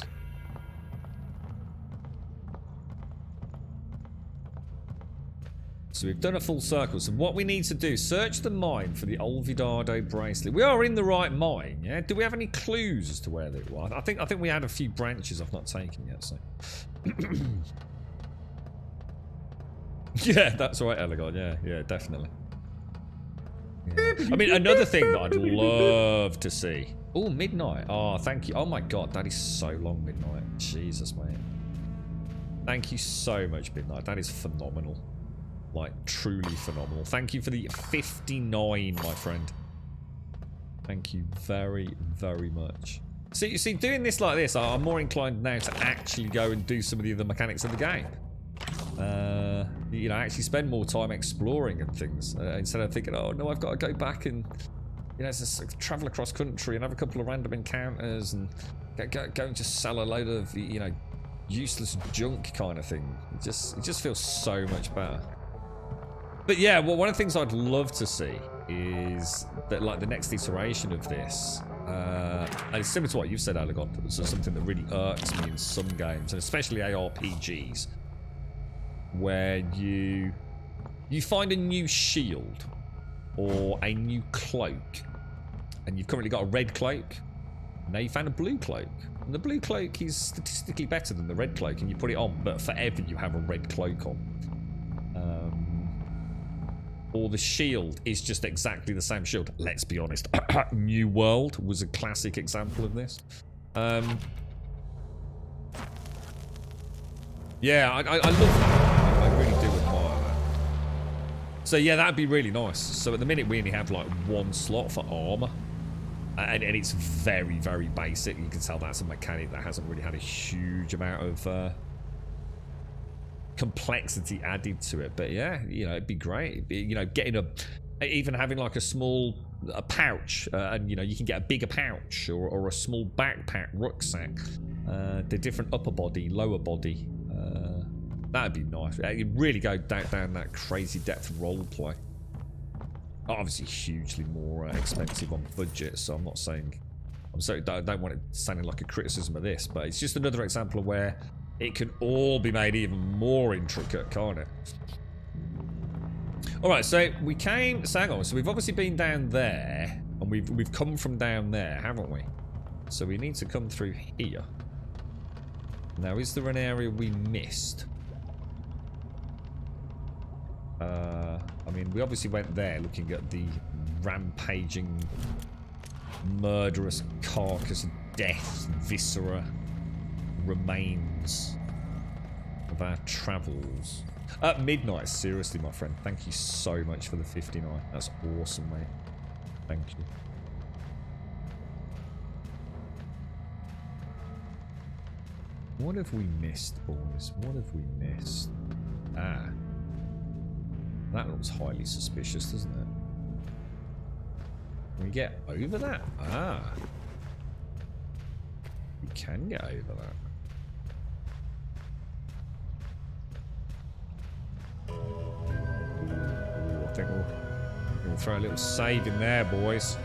So we've done a full circle. So what we need to do, search the mine for the Olvidado bracelet. We are in the right mine, yeah? Do we have any clues as to where they were? I think we had a few branches I've not taken yet, so... Yeah, that's right, Elagod. Yeah, definitely. Yeah. I mean, another thing that I'd love to see. Oh, midnight. Oh, thank you. Oh my god, that is so long, midnight. Jesus, mate. Thank you so much, midnight. That is phenomenal. Like, truly phenomenal. Thank you for the 59, my friend. Thank you very, very much. See, you see, doing this like this, I'm more inclined now to actually go and do some of the other mechanics of the game. You know, actually spend more time exploring and things instead of thinking, oh no, I've got to go back and, you know, just travel across country and have a couple of random encounters and go and just sell a load of, you know, useless junk kind of thing. It just feels so much better. But yeah, well, one of the things I'd love to see is that, like, the next iteration of this, and it's similar to what you've said, Elagod, so something that really irks me in some games, and especially ARPGs, where you find a new shield or a new cloak, and you've currently got a red cloak. Now you found a blue cloak, and the blue cloak is statistically better than the red cloak, and you put it on, but forever you have a red cloak on. Or the shield is just exactly the same shield. Let's be honest. New World was a classic example of this. Yeah, I love that. I really do admire that. So yeah, that'd be really nice. So at the minute we only have like one slot for armor. And it's very, very basic. You can tell that's a mechanic that hasn't really had a huge amount of complexity added to it. But yeah, you know, it'd be great. You know, getting even having like a pouch, and you know, you can get a bigger pouch or a small backpack, rucksack. The different upper body, lower body. That'd be nice. You'd really go down that crazy depth of roleplay. Obviously, hugely more expensive on budget. So I'm not saying. I don't want it sounding like a criticism of this, but it's just another example of where it can all be made even more intricate, can't it? All right, so we came. So hang on. So we've obviously been down there, and we've come from down there, haven't we? So we need to come through here. Now, is there an area we missed? I mean, we obviously went there looking at the rampaging, murderous carcass of death, viscera, remains of our travels. At midnight, seriously, my friend. Thank you so much for the 59. That's awesome, mate. Thank you. What have we missed, boys? What have we missed? Ah. That looks highly suspicious, doesn't it? Can we get over that? Ah. We can get over that. think we'll throw a little save in there, boys.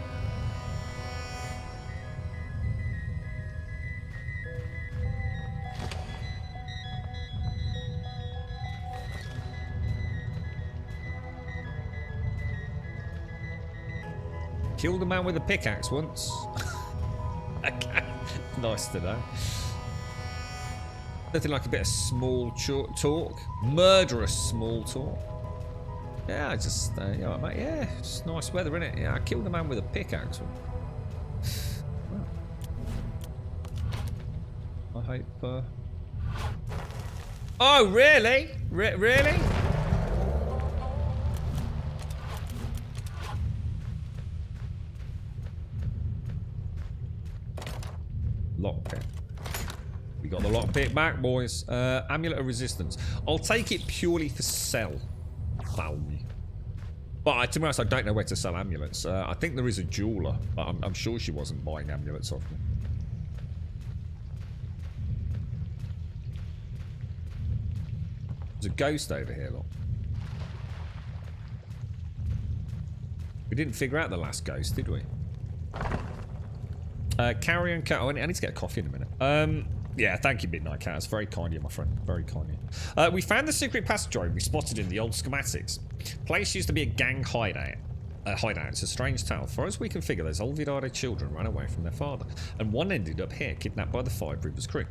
Killed a man with a pickaxe once. Okay. Nice to know. Nothing like a bit of small talk. Murderous small talk. Yeah, I just, you know, mate, yeah, it's nice weather, innit? Yeah, I killed a man with a pickaxe. I hope, Oh, really? Really? Lockpick. We got the lockpick back, boys. Amulet of Resistance. I'll take it purely for sell value. But to be honest, I don't know where to sell amulets. I think there is a jeweler, but I'm sure she wasn't buying amulets off me. There's a ghost over here, look. We didn't figure out the last ghost, did we? Carrion Cat. Oh, I need to get a coffee in a minute. Yeah, thank you, Midnight Cat. It's very kind of you, my friend. Very kind of you. We found the secret passageway we spotted in the old schematics. Place used to be a gang hideout. It's a strange tale. For as we can figure, those Olvidado children ran away from their father, and one ended up here, kidnapped by the Five Rivers crew.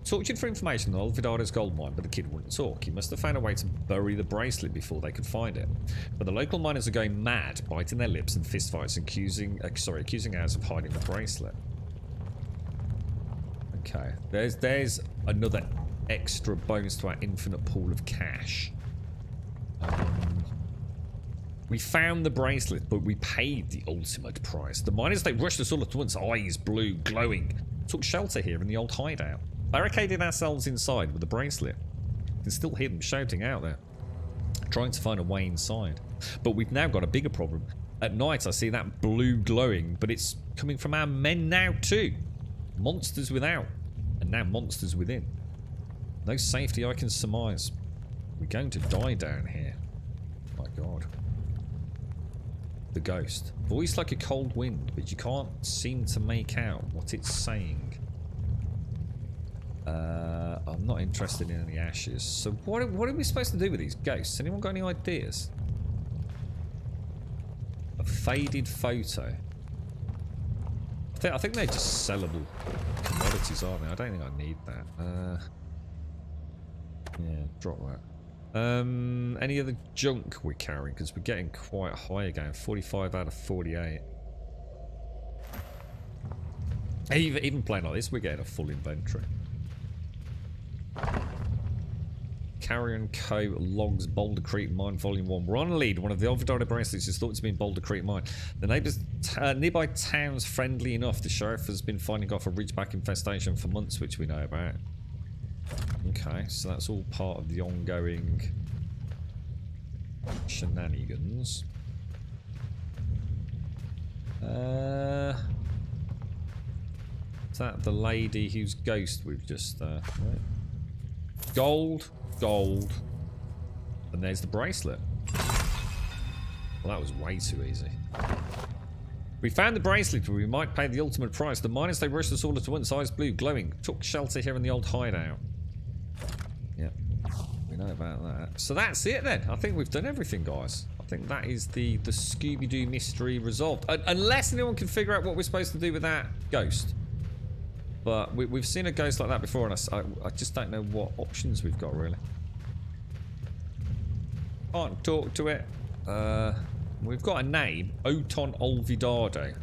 Tortured for information on Olvidado's gold mine, but the kid wouldn't talk. He must have found a way to bury the bracelet before they could find it. But the local miners are going mad, biting their lips and fistfights, accusing ours of hiding the bracelet. Okay, there's another extra bonus to our infinite pool of cash. We found the bracelet, but we paid the ultimate price. The miners, they rushed us all at once, eyes blue, glowing. Took shelter here in the old hideout. Barricaded ourselves inside with the bracelet. You can still hear them shouting out there, trying to find a way inside. But we've now got a bigger problem. At night, I see that blue glowing, but it's coming from our men now too. Monsters without, and now monsters within. No safety I can surmise. We're going to die down here. My God. The ghost. Voice like a cold wind, but you can't seem to make out what it's saying. I'm not interested in any ashes. So what are we supposed to do with these ghosts? Anyone got any ideas? A faded photo. I think they're just sellable commodities, aren't they? I don't think I need that. Yeah, drop that. Any other junk we're carrying? Because we're getting quite high again. 45 out of 48. Even playing like this, we're getting a full inventory. Carrion Co. Logs Boulder Creek Mine Volume 1. We're on a lead. One of the Olvidado bracelets is thought to be in Boulder Creek Mine. The nearby town's friendly enough. The sheriff has been finding off a ridgeback infestation for months, which we know about. Okay, so that's all part of the ongoing shenanigans. Is that the lady whose ghost we've just... right. Gold. And there's the bracelet. Well, that was way too easy. We found the bracelet, but we might pay the ultimate price. The miners, they rushed us all at once, eyes blue, glowing. Took shelter here in the old hideout. Yep. We know about that. So that's it then. I think we've done everything, guys. I think that is the Scooby-Doo mystery resolved. Unless anyone can figure out what we're supposed to do with that ghost. But we've seen a ghost like that before, and I just don't know what options we've got, really. Can't talk to it. We've got a name, Oton Olvidado.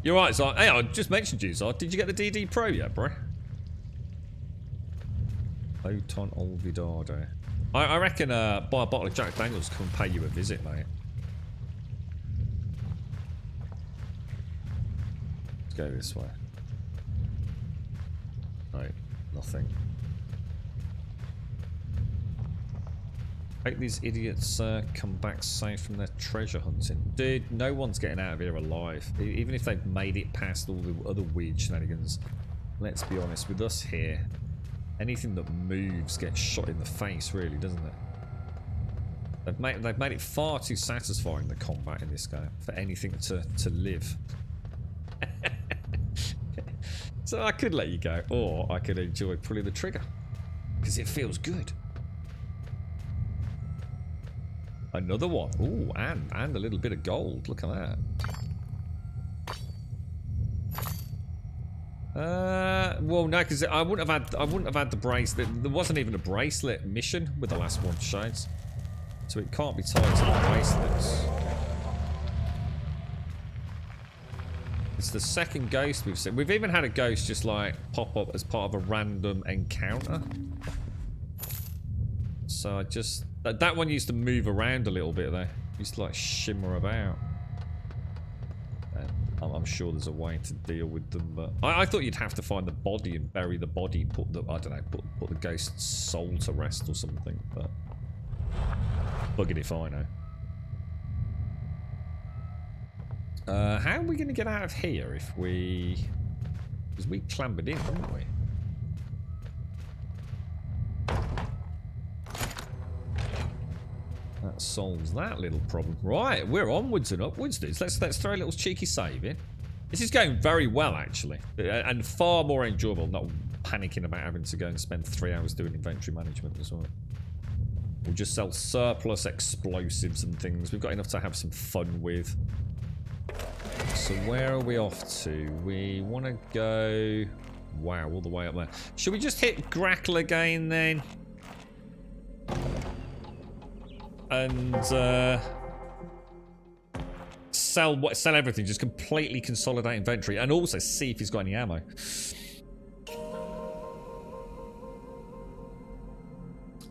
You're right, Zard. Hey, I just mentioned you, Zard. Did you get the DD Pro yet, bro? Oton Olvidado. I reckon buy a bottle of Jack Daniels, come and pay you a visit, mate. Let's go this way. Right, nothing. Hope these idiots come back safe from their treasure hunting. Dude, no one's getting out of here alive. Even if they've made it past all the other weird shenanigans. Let's be honest, with us here, anything that moves gets shot in the face, really, doesn't it? They've made it far too satisfying, the combat in this game, for anything to live. So I could let you go, or I could enjoy pulling the trigger, because it feels good. Another one. Ooh, and a little bit of gold. Look at that. Well, no, because I wouldn't have had the bracelet. There wasn't even a bracelet mission with the last one, Shades. So it can't be tied to the bracelets. It's the second ghost we've seen. We've even had a ghost just like pop up as part of a random encounter. So I just... That one used to move around a little bit though. Used to like shimmer about. I'm sure there's a way to deal with them, but I thought you'd have to find the body and bury the body, put the, I don't know, put the ghost's soul to rest or something, but bugging if I know. How are we going to get out of here if we... Because we clambered in, didn't we? That solves that little problem. Right, we're onwards and upwards, dudes. Let's throw a little cheeky save in. This is going very well, actually. And far more enjoyable. Not panicking about having to go and spend 3 hours doing inventory management as well. We'll just sell surplus explosives and things. We've got enough to have some fun with. So where are we off to? We want to go... Wow, all the way up there. Should we just hit Grackle again then? And sell everything. Just completely consolidate inventory. And also see if he's got any ammo.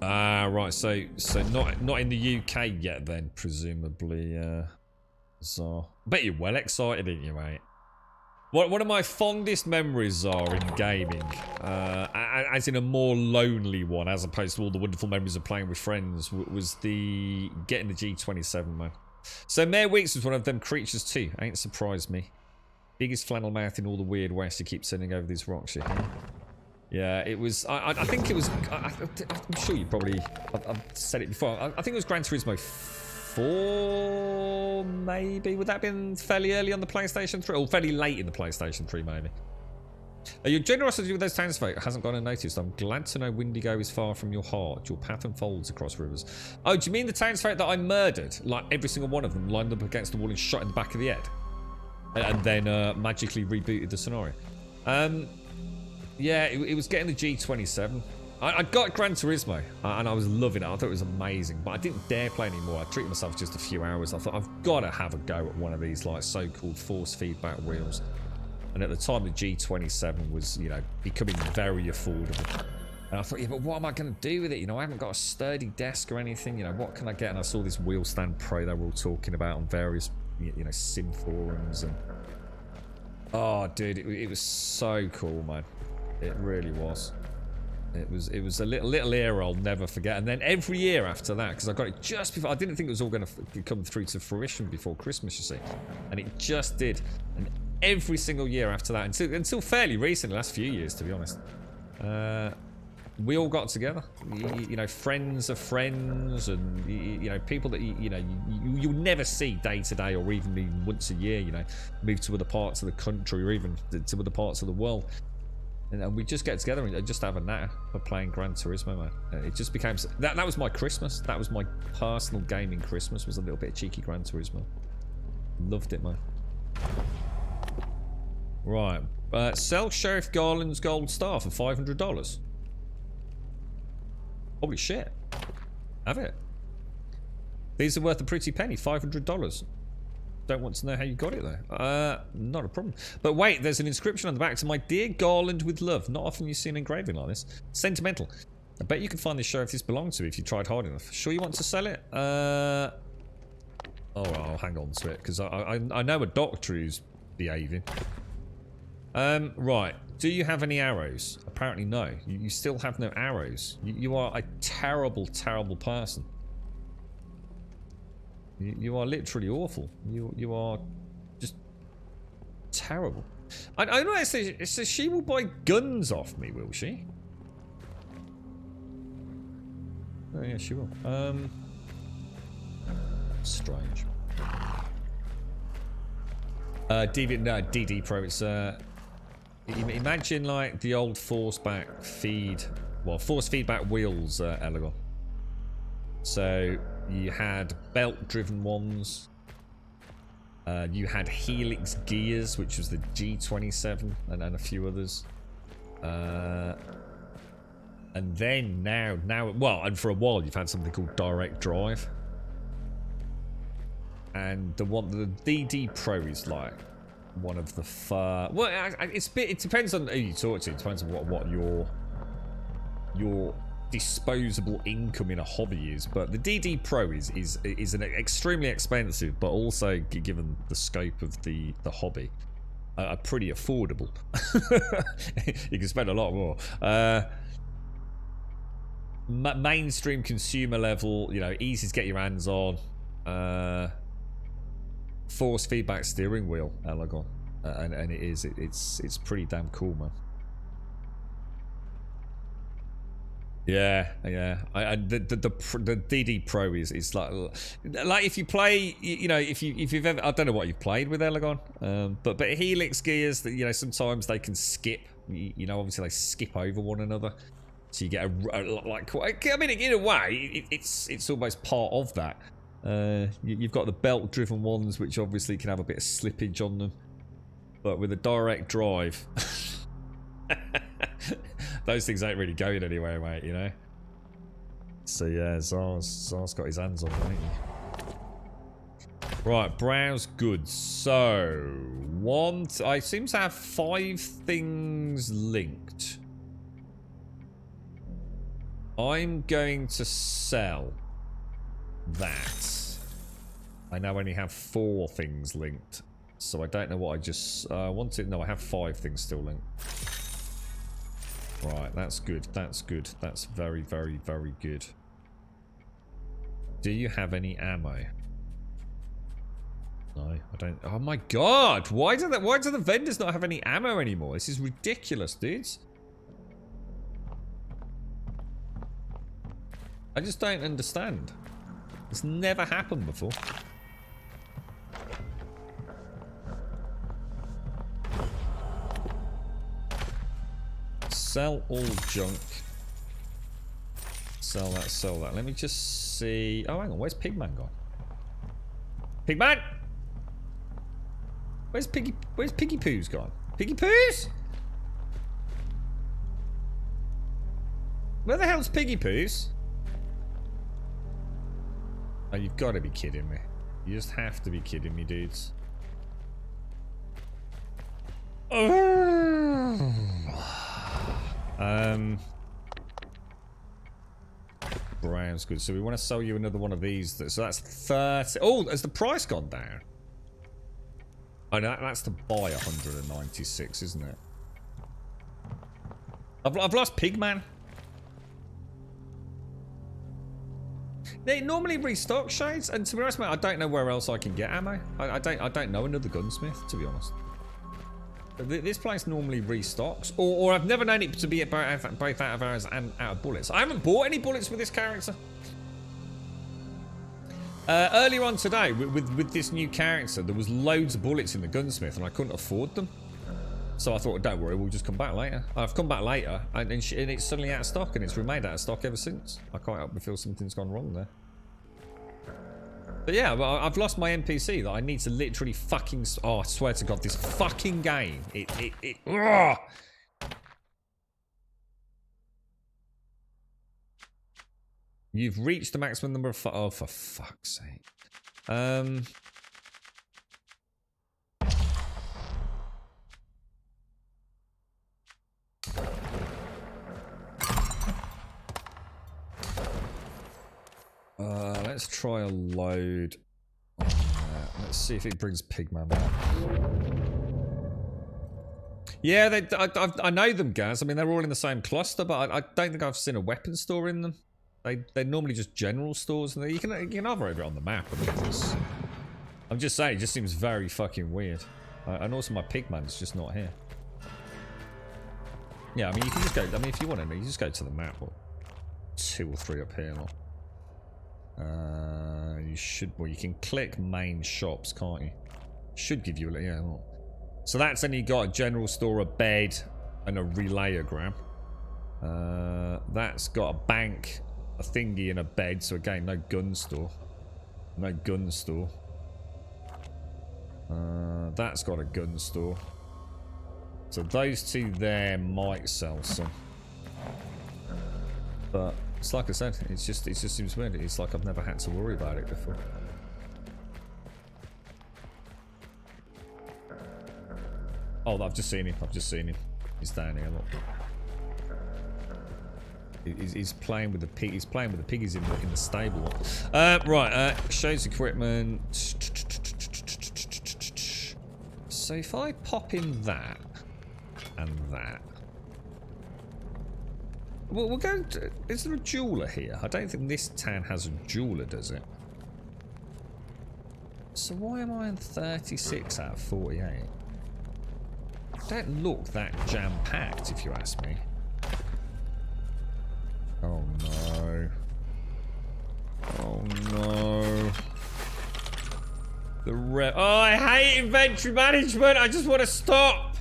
Right, so not in the UK yet then, presumably. So, I bet you're well excited, aren't you, mate? One of my fondest memories are in gaming, as in a more lonely one, as opposed to all the wonderful memories of playing with friends, was the getting the G27, man. So Mayor Weeks was one of them creatures too. Ain't surprised me. Biggest flannel mouth in all the weird west. You keep sending over these rocks, shit. Yeah, it was. I think it was. I'm sure you probably. I've said it before. I think it was Gran Turismo 4, maybe. Would that have been fairly early on the PlayStation 3, or fairly late in the PlayStation 3, maybe? Your generosity with those townsfolk hasn't gone unnoticed. I'm glad to know Windigo is far from your heart. Your path unfolds across rivers. Oh, do you mean the townsfolk that I murdered? Like every single one of them, lined up against the wall and shot in the back of the head, and then magically rebooted the scenario. Yeah, it was getting the G27. I got Gran Turismo, and I was loving it. I thought it was amazing, but I didn't dare play anymore. I treated myself just a few hours. I thought, I've got to have a go at one of these, like, so-called force feedback wheels. And at the time, the G27 was, you know, becoming very affordable. And I thought, yeah, but what am I going to do with it? You know, I haven't got a sturdy desk or anything. You know, what can I get? And I saw this Wheel Stand Pro they were all talking about on various, you know, sim forums. And oh, dude, it was so cool, man. It really was. It was a little era I'll never forget. And then every year after that, because I got it just before, I didn't think it was all going to come through to fruition before Christmas, you see. And it just did. And every single year after that, until fairly recently, last few years, to be honest, we all got together. You know, friends of friends, and you know, people that you'll never see day to day, or even once a year. You know, move to other parts of the country, or even to other parts of the world. And we just get together and just have a natter for playing Gran Turismo, man. It just became... That was my Christmas. That was my personal gaming Christmas, was a little bit of cheeky Gran Turismo. Loved it, man. Right. Sell Sheriff Garland's gold star for $500. Holy shit. Have it. These are worth a pretty penny. $500. Don't want to know how you got it though. Not a problem. But wait, there's an inscription on the back. To my dear Garland with love. Not often you see an engraving like this. Sentimental. I bet you can find the sheriff this belonged to if you tried hard enough. Sure you want to sell it? Oh, I'll hang on to it because I know a doctor who's behaving. Right. Do you have any arrows? Apparently no. You still have no arrows. You are a terrible, terrible person. You are literally awful. You are just terrible. I know it says she will buy guns off me, will she? Oh yeah, she will. Strange. DD Pro. It's imagine like the old force feedback wheels, Elegon. So you had belt-driven ones. You had Helix gears, which was the G27, and a few others. And then now, well, and for a while you've had something called direct drive. And the DD Pro is like one of the far. Well, it depends on who you talk to. It depends on what your disposable income in a hobby is. But the DD Pro is an extremely expensive, but also given the scope of the hobby, are pretty affordable. You can spend a lot more. Mainstream consumer level, you know, easy to get your hands on. Force feedback steering wheel, Elegon, and it's pretty damn cool, man. Yeah. The DD Pro is like if you play, you know, if you've ever, I don't know what you've played with Elegon, but Helix gears, you know, sometimes they can skip, you know, obviously they skip over one another, so you get like, I mean, in a way, it's almost part of that. You've got the belt-driven ones, which obviously can have a bit of slippage on them, but with a direct drive, those things ain't really going anywhere, mate. You know. So yeah, Zar's got his hands on them, ain't he? Right, browse goods. So I seem to have 5 things linked. I'm going to sell that. I now only have 4 things linked, so I don't know what I just wanted. No, I have 5 things still linked. Right, that's good. That's good. That's very, very, very good. Do you have any ammo? No, I don't. Oh my god! Why do the vendors not have any ammo anymore? This is ridiculous, dudes. I just don't understand. It's never happened before. Sell all junk. Sell that, sell that. Let me just see. Oh, hang on. Where's Pigman gone? Pigman! Where's Piggy Poo's gone? Piggy Poo's? Where the hell's Piggy Poo's? Oh, you've got to be kidding me. You just have to be kidding me, dudes. Brown's good. So we want to sell you another one of these. So that's 30. Oh, has the price gone down? Oh, no, that's to buy 196, isn't it? I've lost Pigman. They normally restock shades, and to be honest, mate, I don't know where else I can get ammo. I don't know another gunsmith, to be honest. This place normally restocks, or I've never known it to be both out of arrows and out of bullets. I haven't bought any bullets with this character. Earlier on today, with this new character, there was loads of bullets in the gunsmith, and I couldn't afford them. So I thought, don't worry, we'll just come back later. I've come back later, and it's suddenly out of stock, and it's remained out of stock ever since. I can't help but feel something's gone wrong there. But yeah, I've lost my NPC that I need to literally fucking... Oh, I swear to God, this fucking game. Ugh! You've reached the maximum number of... Oh, for fuck's sake. Let's try a load on that. Let's see if it brings Pigman back. Yeah, I know them, Gaz. I mean, they're all in the same cluster, but I don't think I've seen a weapon store in them. They're normally just general stores, and you can hover over it on the map. I mean, I'm just saying, it just seems very fucking weird. And also, my Pigman's just not here. Yeah, I mean, you can just go. I mean, if you want to, you just go to the map, or 2 or 3 up here. Or, you should. Well, you can click main shops, can't you? Should give you a... Yeah, well. So that's only got a general store, a bed, and a relayogram. That's got a bank, a thingy, and a bed. So again, no gun store. No gun store. That's got a gun store. So those two there might sell some. But it's like I said, it just seems weird. It's like I've never had to worry about it before. Oh, I've just seen him. I've just seen him. He's down here. Look. He's playing with the pig. He's playing with the piggies in the stable. Right. Shows equipment. So if I pop in that and that, well, we're going to. Is there a jeweler here? I don't think this town has a jeweler, does it? So why am I on 36 out of 48? Don't look that jam-packed, if you ask me. Oh no. Oh no. Oh, I hate inventory management. I just want to stop.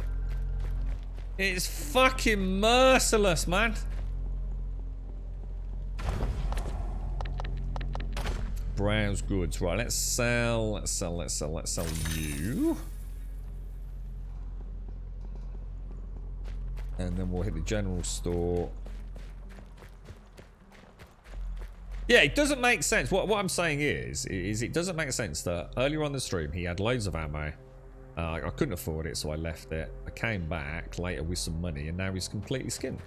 It's fucking merciless, man. Browse goods. Right, let's sell you. And then we'll hit the general store. Yeah, it doesn't make sense. What I'm saying is it doesn't make sense that earlier on the stream he had loads of ammo. I couldn't afford it, so I left it. I came back later with some money, and now he's completely skinned.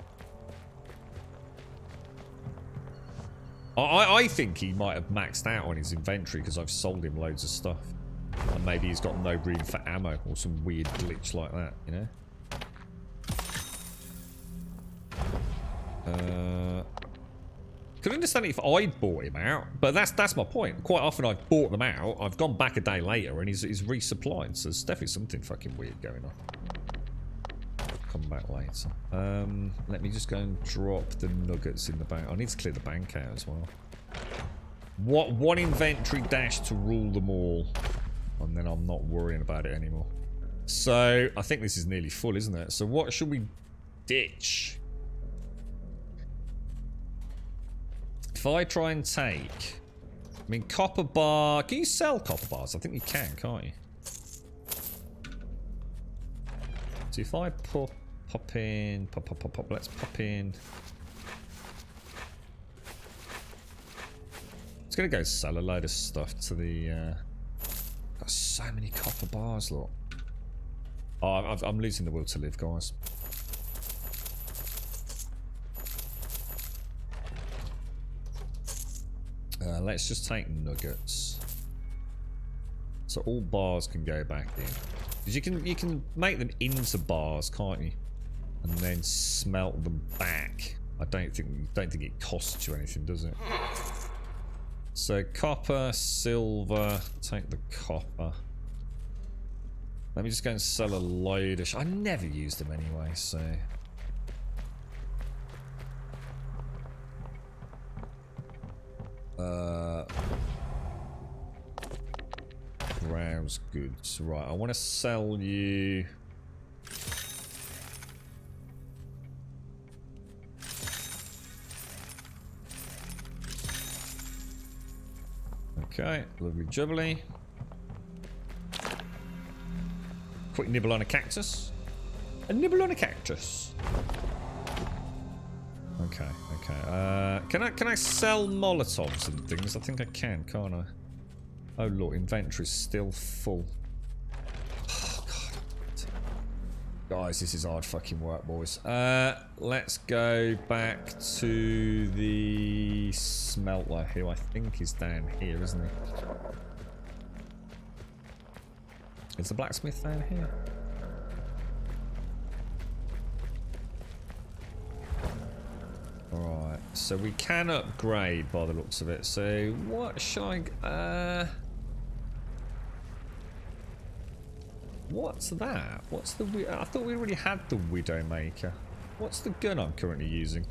I think he might have maxed out on his inventory because I've sold him loads of stuff. And maybe he's got no room for ammo or some weird glitch like that, you know? Could understand it if I'd bought him out, but that's my point. Quite often I've bought them out, I've gone back a day later, and he's resupplied. So there's definitely something fucking weird going on. Come back later. Let me just go and drop the nuggets in the bank. I need to clear the bank out as well. One inventory dash to rule them all, and then I'm not worrying about it anymore. So I think this is nearly full, isn't it? So what should we ditch? If I try and take... I mean, copper bar... Can you sell copper bars? I think you can, can't you? So if I pop in... Pop. Let's pop in... It's going to go sell a load of stuff to the... Got so many copper bars, look. Oh, I'm losing the will to live, guys. Let's just take nuggets. So all bars can go back in. Because you can make them into bars, can't you? And then smelt them back. I don't think it costs you anything, does it? So copper, silver, take the copper. Let me just go and sell a load of I never use them anyway, so... Browse goods. Right, I want to sell you... Okay, lovely jubbly. Quick nibble on a cactus. A nibble on a cactus. Okay. Can I sell Molotovs and things? I think I can, can't I? Oh look, inventory's still full. Oh god. Guys, this is hard fucking work, boys. Let's go back to the smelter, who I think is down here, isn't he? Is the blacksmith down here? Alright, so we can upgrade by the looks of it. So what should I... What's that? What's the... I thought we already had the Widowmaker. What's the gun I'm currently using?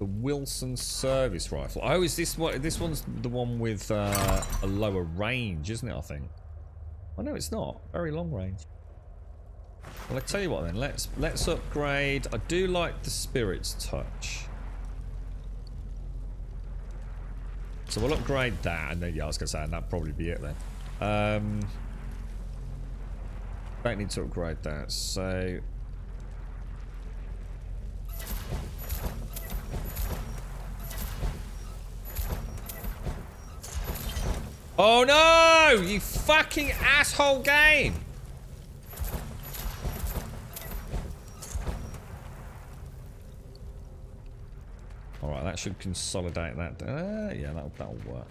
The Wilson service rifle. Oh, is this what? This one's the one with a lower range, isn't it? I think. Oh no, it's not. Very long range. Well, I tell you what then. Let's upgrade. I do like the Spirit's Touch. So we'll upgrade that, and then yeah, I was gonna say, and that'd probably be it then. Don't need to upgrade that. So. Oh no! You fucking asshole game! Alright, that should consolidate that. Yeah, that'll work.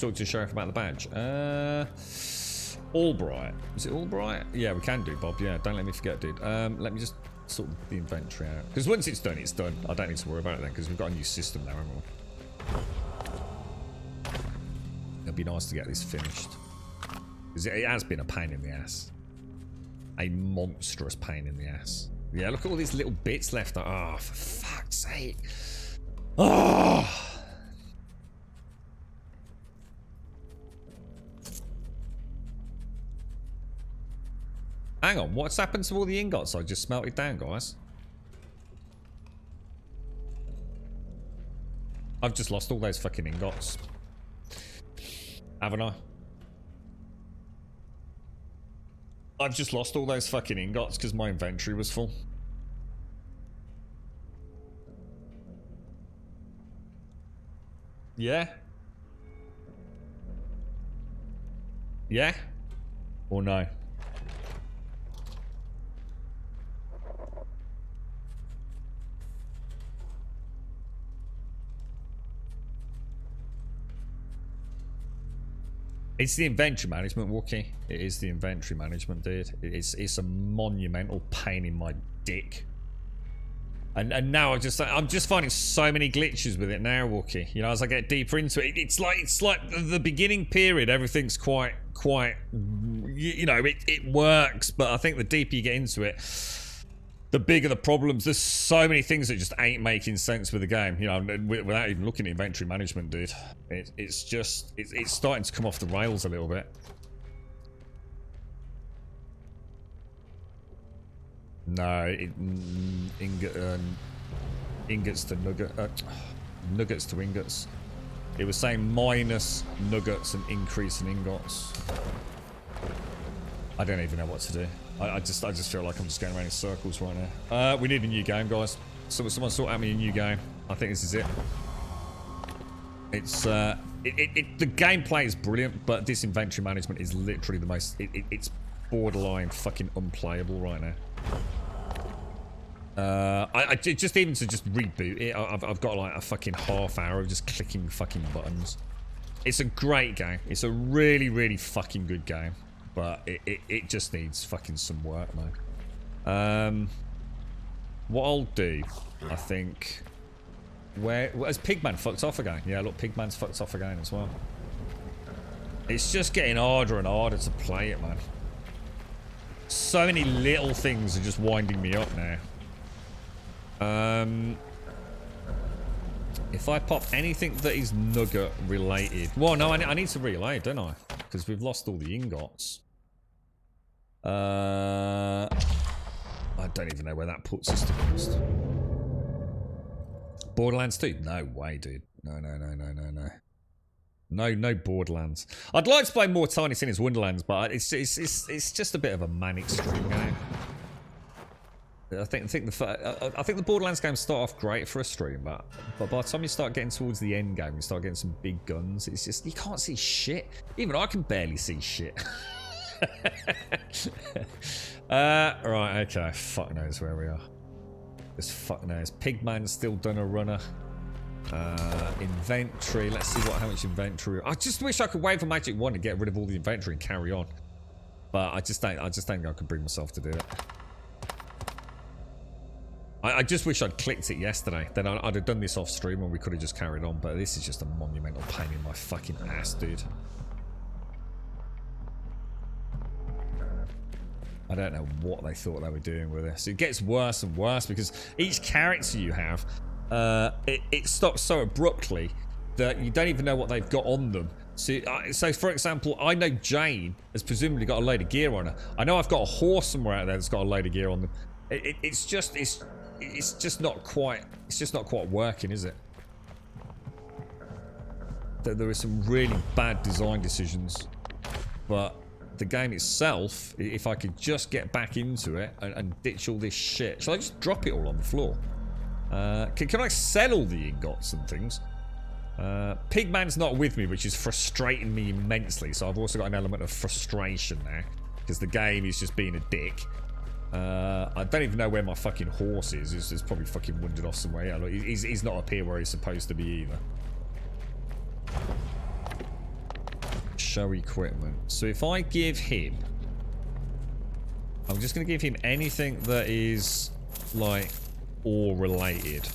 Talk to the sheriff about the badge. Albright. Is it Albright? Yeah, we can do, Bob. Yeah, don't let me forget, dude. Let me just sort the inventory out. Because once it's done, it's done. I don't need to worry about it then, because we've got a new system now, haven't we? It'll be nice to get this finished. Because it has been a pain in the ass. A monstrous pain in the ass. Yeah, look at all these little bits left. Oh, for fuck's sake. Oh! Hang on, what's happened to all the ingots I just smelted down, guys? I've just lost all those fucking ingots. Haven't I? I've just lost all those fucking ingots because my inventory was full. Yeah? Yeah? Or no? It's the inventory management, Wookie. It is the inventory management, dude. It's a monumental pain in my dick. And now I'm just finding so many glitches with it now, Wookie. You know, as I get deeper into it, it's like the beginning period. Everything's quite. You know, it works, but I think the deeper you get into it, the bigger the problems. There's so many things that just ain't making sense with the game, you know, without even looking at inventory management, dude. It's starting to come off the rails a little bit. No, ingots to nuggets to ingots. It was saying minus nuggets and increase in ingots. I don't even know what to do. I just feel like I'm just going around in circles right now. We need a new game, guys. Someone sort out me a new game. I think this is it. It's the gameplay is brilliant, but this inventory management is literally the most. It's borderline fucking unplayable right now. I just even to just reboot it, I've got like a fucking half hour of just clicking fucking buttons. It's a great game. It's a really fucking good game. But it just needs fucking some work, man. What I'll do, I think... Has Pigman fucked off again? Yeah, look, Pigman's fucked off again as well. It's just getting harder and harder to play it, man. So many little things are just winding me up now. If I pop anything that is nugget related... Well, no, I need to reload, don't I? Because we've lost all the ingots. I don't even know where that puts us, to be honest. Borderlands 2? No way, dude. No. No Borderlands. I'd like to play more Tiny Tina's Wonderlands, but it's just a bit of a manic stream game. I think the Borderlands games start off great for a stream, but by the time you start getting towards the end game, you start getting some big guns. It's just you can't see shit. Even I can barely see shit. Right, okay. Fuck knows where we are. Just fuck knows. Pigman's still done a runner. Inventory. Let's see how much inventory. I just wish I could wait for Magic 1 to get rid of all the inventory and carry on. But I just don't think I could bring myself to do it. I just wish I'd clicked it yesterday. Then I'd have done this off stream and we could have just carried on. But this is just a monumental pain in my fucking ass, dude. I don't know what they thought they were doing with this. It gets worse and worse because each character you have, it stops so abruptly that you don't even know what they've got on them. So for example, I know Jane has presumably got a load of gear on her. I know I've got a horse somewhere out there that's got a load of gear on them. It's just not quite working, is it? There are some really bad design decisions, but the game itself, if I could just get back into it and ditch all this shit. Shall I just drop it all on the floor? Can I sell all the ingots and things? Pigman's not with me, which is frustrating me immensely, so I've also got an element of frustration there because the game is just being a dick. I don't even know where my fucking horse is. He's probably fucking wandered off somewhere. Yeah, look, he's not up here where he's supposed to be either. Show equipment. So if I give him, I'm just going to give him anything that is like ore related.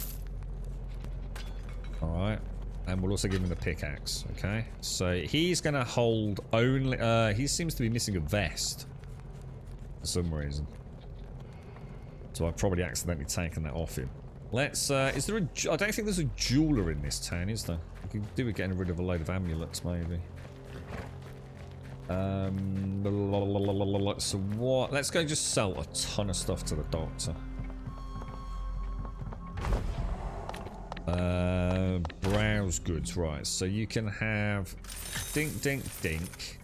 Alright. And we'll also give him the pickaxe. Okay. So he's going to hold only, he seems to be missing a vest for some reason. So I've probably accidentally taken that off him. Let's, is there a, I don't think there's a jeweler in this town, is there? We can do with getting rid of a load of amulets, maybe. So what? Let's go just sell a ton of stuff to the doctor. Browse goods, right. So you can have dink, dink, dink.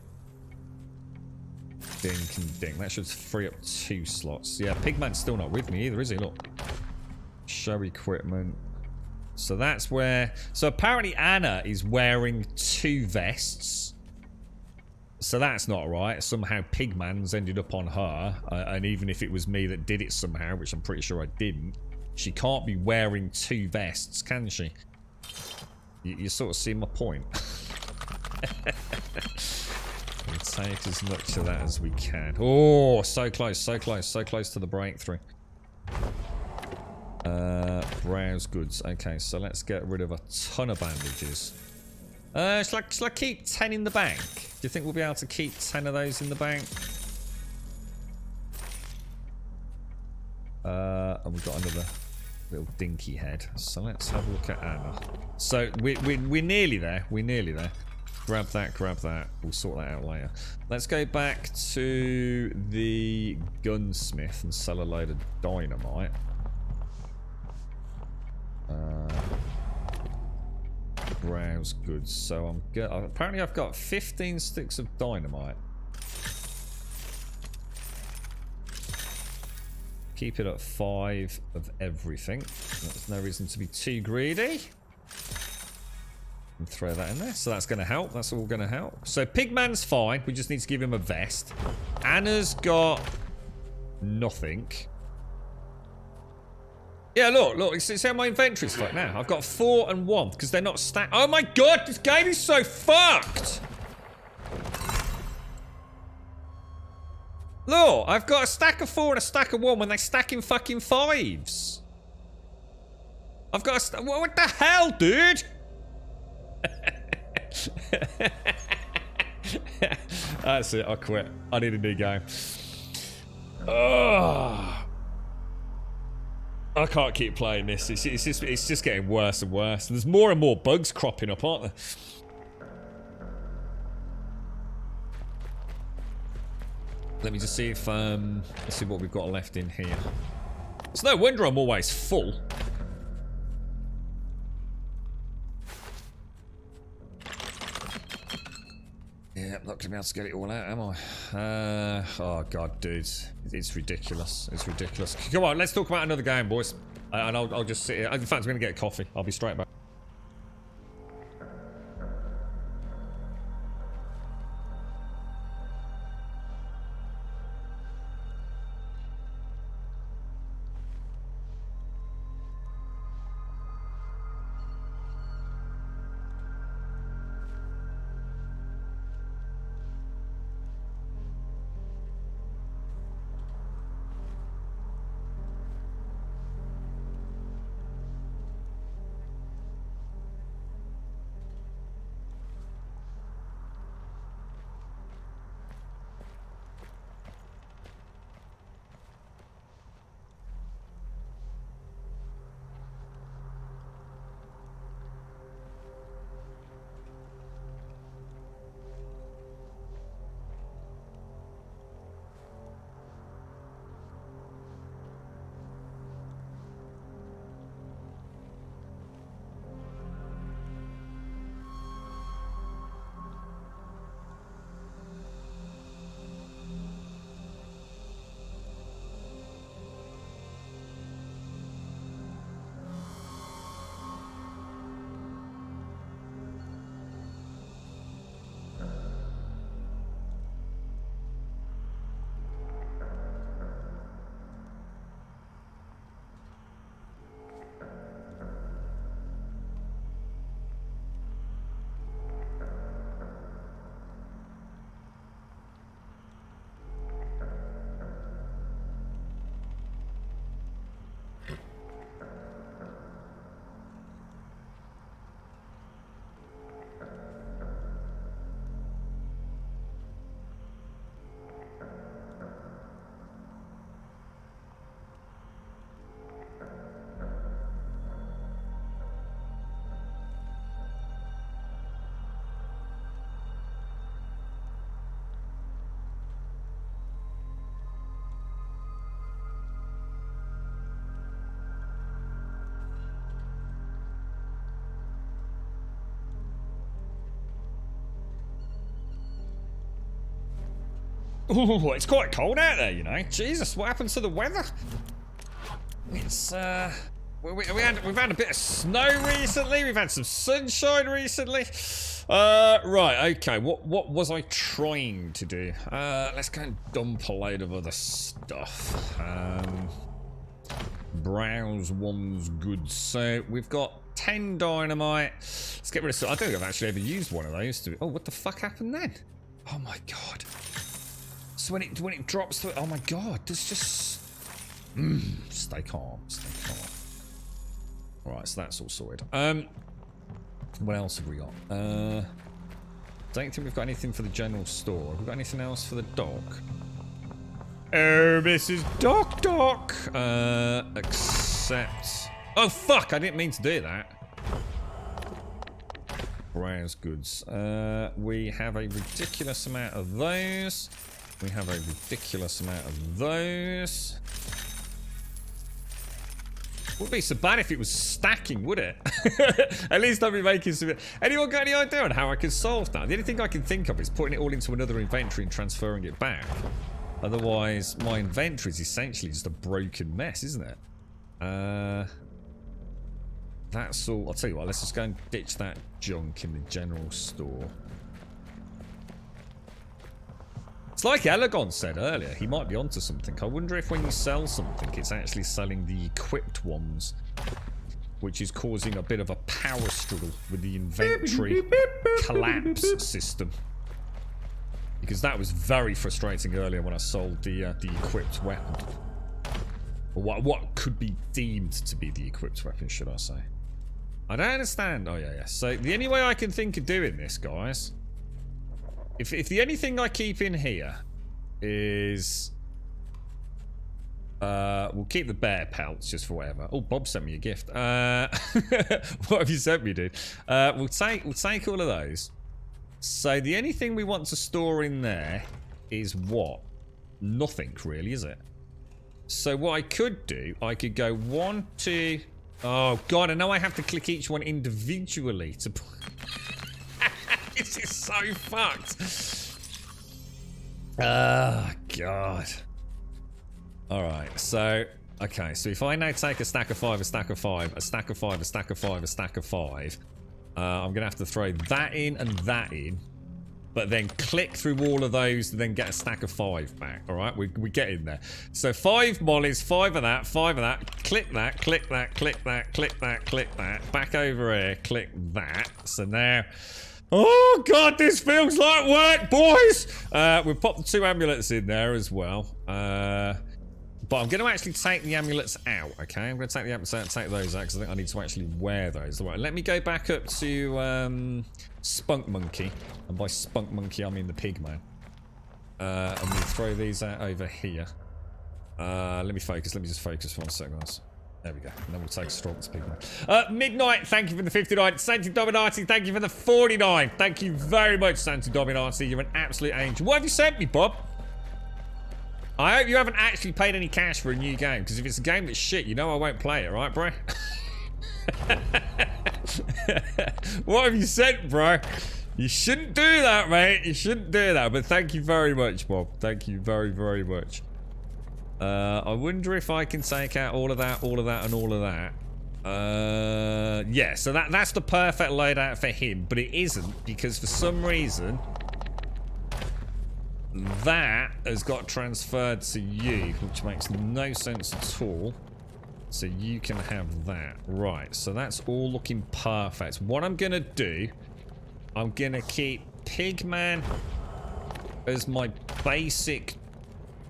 Dink and dink. That should free up 2 slots. Yeah, Pigman's still not with me either, is he? Look. Show equipment. So that's where... So apparently Anna is wearing 2 vests. So that's not right. Somehow Pigman's ended up on her. And even if it was me that did it somehow, which I'm pretty sure I didn't, she can't be wearing 2 vests, can she? You sort of see my point. We'll take as much of that as we can. Oh, so close, so close, so close to the breakthrough. Browse goods. Okay, so let's get rid of a ton of bandages. Shall I keep 10 in the bank? Do you think we'll be able to keep 10 of those in the bank? And we've got another little dinky head. So let's have a look at Anna. So we're nearly there. We're nearly there. Grab that, grab that. We'll sort that out later. Let's go back to the gunsmith and sell a load of dynamite. Browse goods. So I'm good. Apparently I've got 15 sticks of dynamite. Keep it at 5 of everything. There's no reason to be too greedy. And throw that in there. So that's going to help. That's all going to help. So Pigman's fine. We just need to give him a vest. Anna's got nothing. Yeah, look. See how my inventory's fucked now. I've got 4 and 1 because they're not stacked. Oh my god, this game is so fucked. Look, I've got a stack of 4 and a stack of 1 when they stack in fucking 5s. I've got a what the hell, dude? That's it, I quit. I need a new game. Ugh. I can't keep playing this. It's just getting worse and worse. And there's more and more bugs cropping up, aren't there? Let me just see if let's see what we've got left in here. It's no wonder I'm always full. Yeah, I'm not gonna be able to get it all out, am I? Oh god, dude, it's ridiculous. It's ridiculous. Come on, let's talk about another game, boys. And I'll just sit here. In fact, I'm gonna get a coffee. I'll be straight back. Oh, it's quite cold out there, you know. Jesus, what happened to the weather? It's we've had a bit of snow recently. We've had some sunshine recently. Right, okay. What was I trying to do? Let's go and dump a load of other stuff. Browse one's goods. So we've got 10 dynamite. Let's get rid of some. I don't think I've actually ever used one of those. Oh, what the fuck happened then? Oh my god. So when it drops through, oh my god, there's just stay calm, stay calm. Alright, so that's all sorted. What else have we got? Don't think we've got anything for the general store. Have we got anything else for the dock? Oh, Mrs. Doc. Accept. Oh fuck! I didn't mean to do that. Browse goods. We have a ridiculous amount of those. We have a ridiculous amount of those. Wouldn't be so bad if it was stacking, would it? At least I'd be making some. Anyone got any idea on how I can solve that? The only thing I can think of is putting it all into another inventory and transferring it back. Otherwise, my inventory is essentially just a broken mess, isn't it? That's all. I'll tell you what, let's just go and ditch that junk in the general store. It's like Elegon said earlier, he might be onto something. I wonder if when you sell something, it's actually selling the equipped ones, which is causing a bit of a power struggle with the inventory collapse system. Because that was very frustrating earlier when I sold the equipped weapon. Or what could be deemed to be the equipped weapon, should I say. I don't understand. Oh, yeah. So the only way I can think of doing this, guys, if the only thing I keep in here is... we'll keep the bear pelts just for whatever. Oh, Bob sent me a gift. What have you sent me, dude? We'll take all of those. So the only thing we want to store in there is what? Nothing, really, is it? So what I could do, I could go 1, 2... Oh, God, I know I have to click each one individually to... This is so fucked. Oh, God. Alright, so... Okay, so if I now take a stack of 5, a stack of 5, a stack of 5, a stack of 5, a stack of 5... I'm going to have to throw that in and that in. But then click through all of those and then get a stack of 5 back. Alright, we get in there. So 5 mollies, 5 of that, 5 of that. Click that, click that, click that, click that, click that. Back over here, click that. So now... Oh, God, this feels like work, boys! We'll pop the 2 amulets in there as well. But I'm going to actually take the amulets out, okay? I'm going to take the amulets out and take those out because I think I need to actually wear those. All right, let me go back up to Spunk Monkey. And by Spunk Monkey, I mean the pig man. And we'll throw these out over here. Let me focus. Let me just focus for 1 second, guys. There we go. And then we'll take a stroke to pig man. Midnight, thank you for the 59. Santi Dominati, thank you for the 49. Thank you very much, Santi Dominati. You're an absolute angel. What have you sent me, Bob? I hope you haven't actually paid any cash for a new game, because if it's a game that's shit, you know I won't play it, right, bro? What have you sent, bro? You shouldn't do that, mate. You shouldn't do that, but thank you very much, Bob. Thank you very, very much. I wonder if I can take out all of that, and all of that. Yeah, so that's the perfect loadout for him, but it isn't, because for some reason... that has got transferred to you, which makes no sense at all. So you can have that. Right, so that's all looking perfect. What I'm going to do, I'm going to keep Pigman as my basic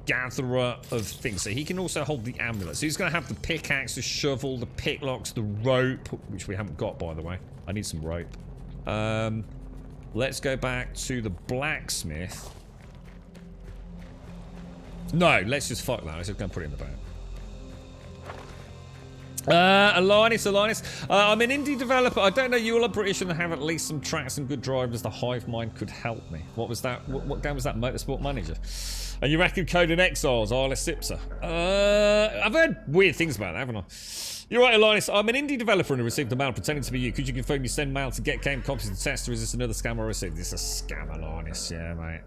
gatherer of things. So he can also hold the amulet. So he's going to have the pickaxe, the shovel, the picklocks, the rope, which we haven't got, by the way. I need some rope. Let's go back to the blacksmith. No, let's just fuck that. Let's just go and put it in the bag. Alanis. I'm an indie developer. I don't know, you all are British and have at least some tracks and good drivers. The Hive Mind could help me. What was that? What game was that? Motorsport Manager. And you reckon Coden Exiles, Isla Sipsa. I've heard weird things about that, haven't I? You're right, Alanis. I'm an indie developer and I received a mail pretending to be you. Could you confirm you send mail to get game copies to test, or is this another scam I received? This is a scam, Alanis. Yeah, mate.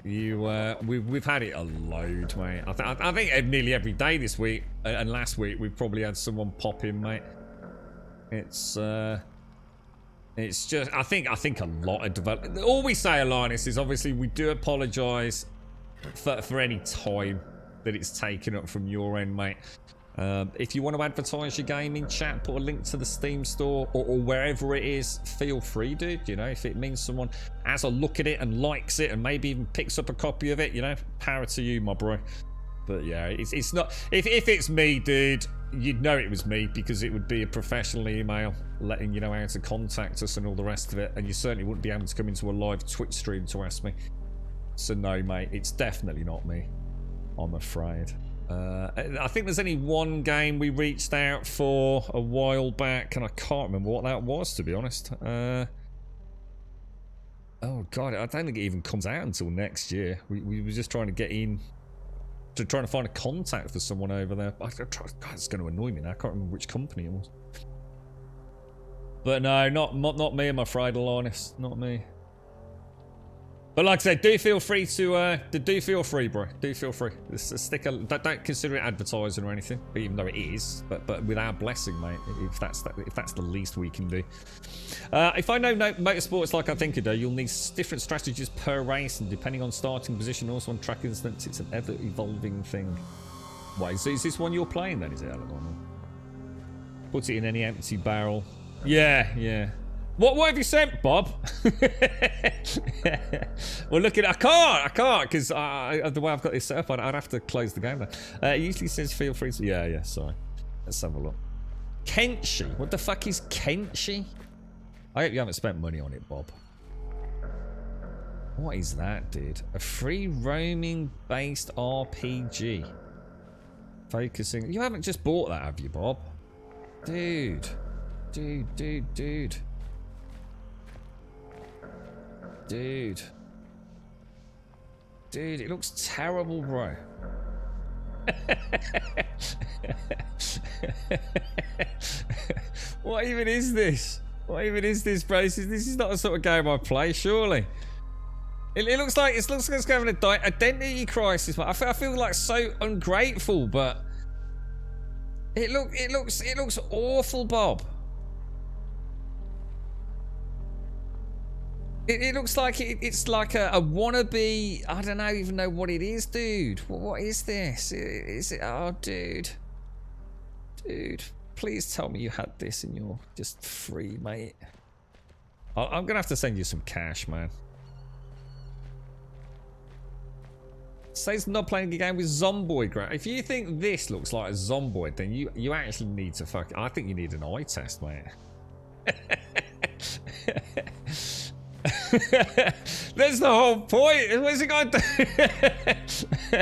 We've had it a load, mate. I think nearly every day this week and last week we've probably had someone pop in, mate. It's just I think a lot of development. All we say, Linus, is obviously we do apologise for any time that it's taken up from your end, mate. If you want to advertise your game in chat, put a link to the Steam store or wherever it is, feel free, dude. You know, if it means someone has a look at it and likes it and maybe even picks up a copy of it, you know, power to you, my bro. But yeah, it's not. If it's me, dude, you'd know it was me because it would be a professional email letting you know how to contact us and all the rest of it, and you certainly wouldn't be able to come into a live Twitch stream to ask me. So no, mate, it's definitely not me, I'm afraid. I think there's only one game we reached out for a while back, and I can't remember what that was, to be honest. Oh god, I don't think it even comes out until next year. We were just trying to get in, trying to find a contact for someone over there. God, it's going to annoy me now. I can't remember which company it was. But no, not me, I'm afraid, Alanis. Not me. But like I said, do feel free to do feel free, bro. Do feel free. Don't consider it advertising or anything, even though it is. But with our blessing, mate, if that's the least we can do. If I know motorsports like I think I do, you'll need different strategies per race, and depending on starting position, also on track instance, it's an ever evolving thing. Wait, so is this one you're playing then? Is it, Alan? Put it in any empty barrel. Yeah. What have you sent, Bob? Well, look at it. I can't, because the way I've got this set up, I'd have to close the game now. It usually says feel free to... Yeah, sorry. Let's have a look. Kenshi? What the fuck is Kenshi? I hope you haven't spent money on it, Bob. What is that, dude? A free roaming-based RPG. Focusing... You haven't just bought that, have you, Bob? Dude, it looks terrible, bro. What even is this? What even is this, bro? This is not the sort of game I play, surely. It looks like it's having an identity crisis, man. I feel like so ungrateful, but it looks awful, Bob. It looks like it's like a wannabe. I don't even know what it is, dude. What is this? Is it? Oh, dude, please tell me you had this and you're just free, mate. I'm gonna have to send you some cash, man. Says not playing the game with Zomboid. If you think this looks like a Zomboid, then you actually need to I think you need an eye test, mate. That's the whole point. What's it going to do?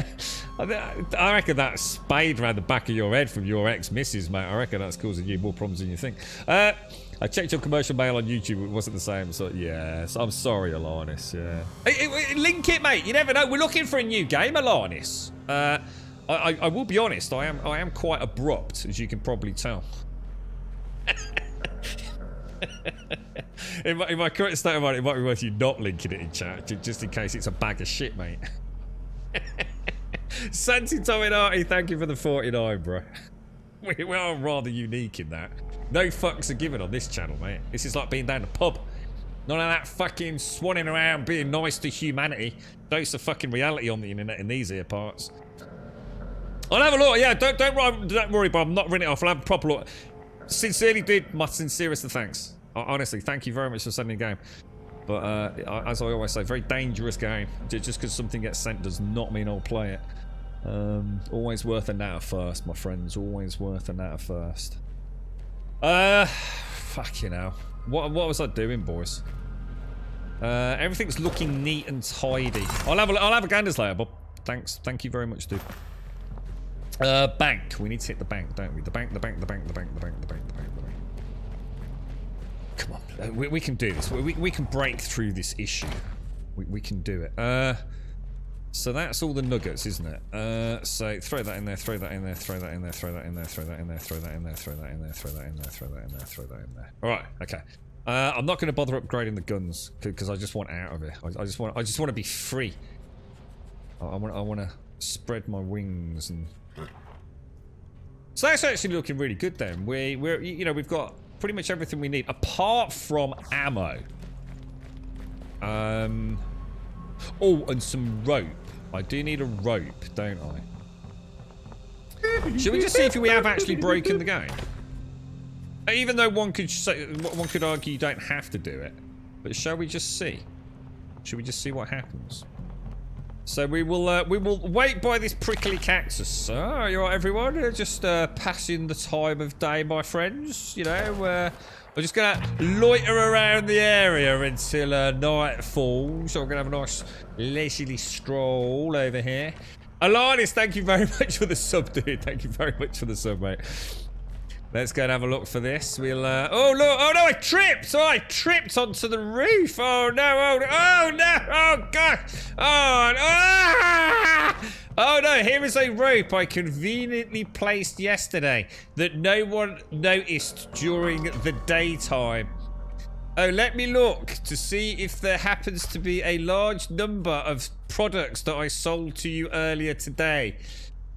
I reckon that spade around the back of your head from your ex-missus, mate. I reckon that's causing you more problems than you think. I checked your commercial mail on YouTube. It wasn't the same. So yes, I'm sorry, Alanis. Yeah. Link it, mate. You never know. We're looking for a new game, Alanis. I will be honest. I am quite abrupt, as you can probably tell. In my current state of mind, it might be worth you not linking it in chat, just in case it's a bag of shit, mate. Santi Tominati, thank you for the 49, bro. We are rather unique in that. No fucks are given on this channel, mate. This is like being down the pub. None of that fucking swanning around being nice to humanity. Dose of fucking reality on the internet in these here parts. I'll have a look. Yeah, don't worry, bro. I'm not running it off. I'll have a proper look. Sincerely, dude, my sincerest of thanks. Honestly, thank you very much for sending the game. But as I always say, very dangerous game. Just because something gets sent does not mean I'll play it. Always worth a natter first, my friends. Always worth a natter first. Fucking hell. What was I doing, boys? Everything's looking neat and tidy. I'll have a gander later, Bob. Thanks. Thank you very much, dude. Bank. We need to hit the bank, don't we? The bank. Come on. We can do this. We can break through this issue. We can do it. So that's all the nuggets, isn't it? So throw that in there, throw that in there, throw that in there, throw that in there, throw that in there, throw that in there, throw that in there, throw that in there, throw that in there, throw that in there. Alright, okay. I'm not going to bother upgrading the guns because I just want out of it. I just want to be free. I want to spread my wings and. So that's actually looking really good then. We're you know, we've got pretty much everything we need apart from ammo. Oh, and some rope. I do need a rope, don't I? Should we just see if we have actually broken the game? Even though one could argue you don't have to do it, but shall we just see? Should we just see what happens? So we will wait by this prickly cactus. Oh, you all right, everyone? Just passing the time of day, my friends. You know, we're just gonna loiter around the area until night falls. So we're gonna have a nice leisurely stroll over here. Alanis, thank you very much for the sub, dude. Thank you very much for the sub, mate. Let's go and have a look for this. We'll, oh, look. Oh, no, I tripped. Oh, I tripped onto the roof. Oh, no. Oh, no. Oh, gosh. Oh, oh, no. Here is a rope I conveniently placed yesterday that no one noticed during the daytime. Oh, let me look to see if there happens to be a large number of products that I sold to you earlier today.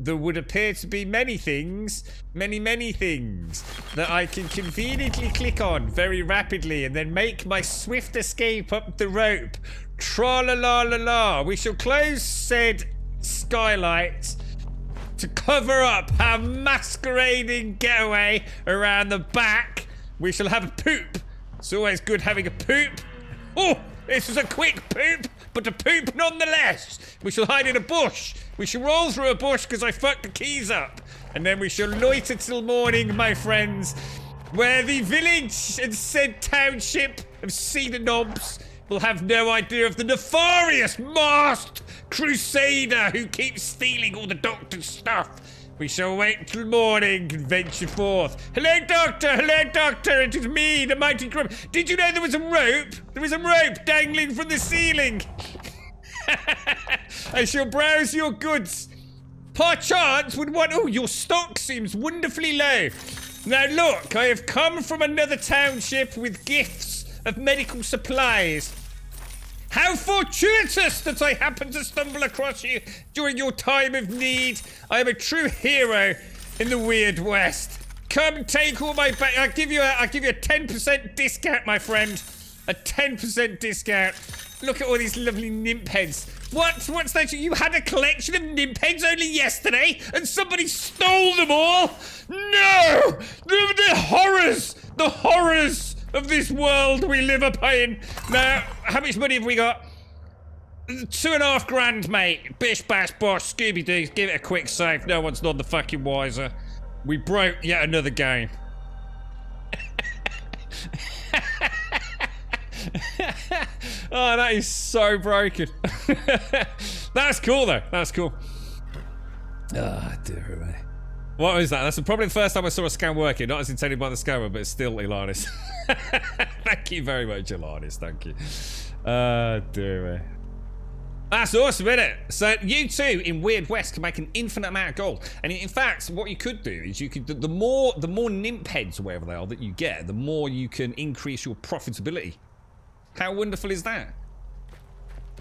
There would appear to be many things, many things that I can conveniently click on very rapidly and then make my swift escape up the rope. Tra-la-la-la-la. We shall close said skylight to cover up our masquerading getaway around the back. We shall have a poop. It's always good having a poop. Oh, this is a quick poop, but a poop nonetheless. We shall hide in a bush. We shall roll through a bush because I fucked the keys up. And then we shall loiter till morning, my friends, where the village and said township of Cedar Knobs will have no idea of the nefarious masked crusader who keeps stealing all the doctor's stuff. We shall wait till morning and venture forth. Hello, Doctor! Hello, Doctor! It is me, the mighty Grum. Did you know there was a rope? There was a rope dangling from the ceiling. I shall browse your goods. Perchance would one... Oh, your stock seems wonderfully low. Now look, I have come from another township with gifts of medical supplies. How fortuitous that I happened to stumble across you during your time of need. I am a true hero in the Weird West. Come take all my back. I'll give you a 10% discount, my friend. A 10% discount. Look at all these lovely nymph heads. What's that? You had a collection of nymph heads only yesterday and somebody stole them all? No! The horrors! The horrors of this world we live upon. Now, how much money have we got? 2.5 grand, mate. Bish, bash, bosh, Scooby-Doo. Give it a quick save. No one's none the fucking wiser. We broke yet another game. Oh, that is so broken. That's cool, though. That's cool. Ah, oh, dear me. What was that? That's probably the first time I saw a scam working. Not as intended by the scammer, but it's still Elanis. Thank you very much, Elanis. Thank you. Dear me. That's awesome, isn't it? So you too in Weird West can make an infinite amount of gold. And in fact, what you could do is you could the more nymph heads or whatever they are that you get, the more you can increase your profitability. How wonderful is that?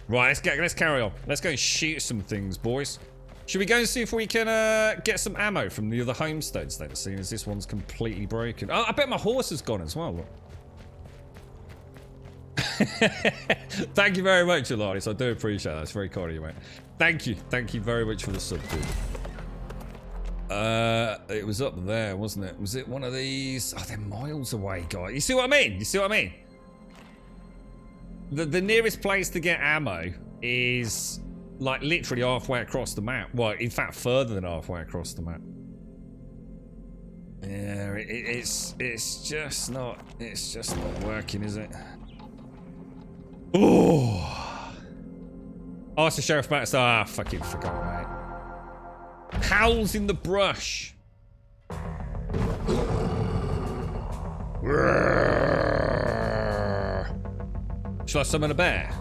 Right, let's carry on. Let's go and shoot some things, boys. Should we go and see if we can get some ammo from the other homesteads then, seeing as this one's completely broken? Oh, I bet my horse has gone as well, look. Thank you very much, Elanis. I do appreciate that. It's very kind of you, mate. Thank you. Thank you very much for the sub, dude. It was up there, wasn't it? Was it one of these? Oh, they're miles away, guys. You see what I mean? You see what I mean? The nearest place to get ammo is like literally halfway across the map. Well, in fact, further than halfway across the map. Yeah, it's just not working, is it? Oh, it's the Sheriff Max. Ah, fucking forgot, mate. Howls in the brush. Shall I summon a bear?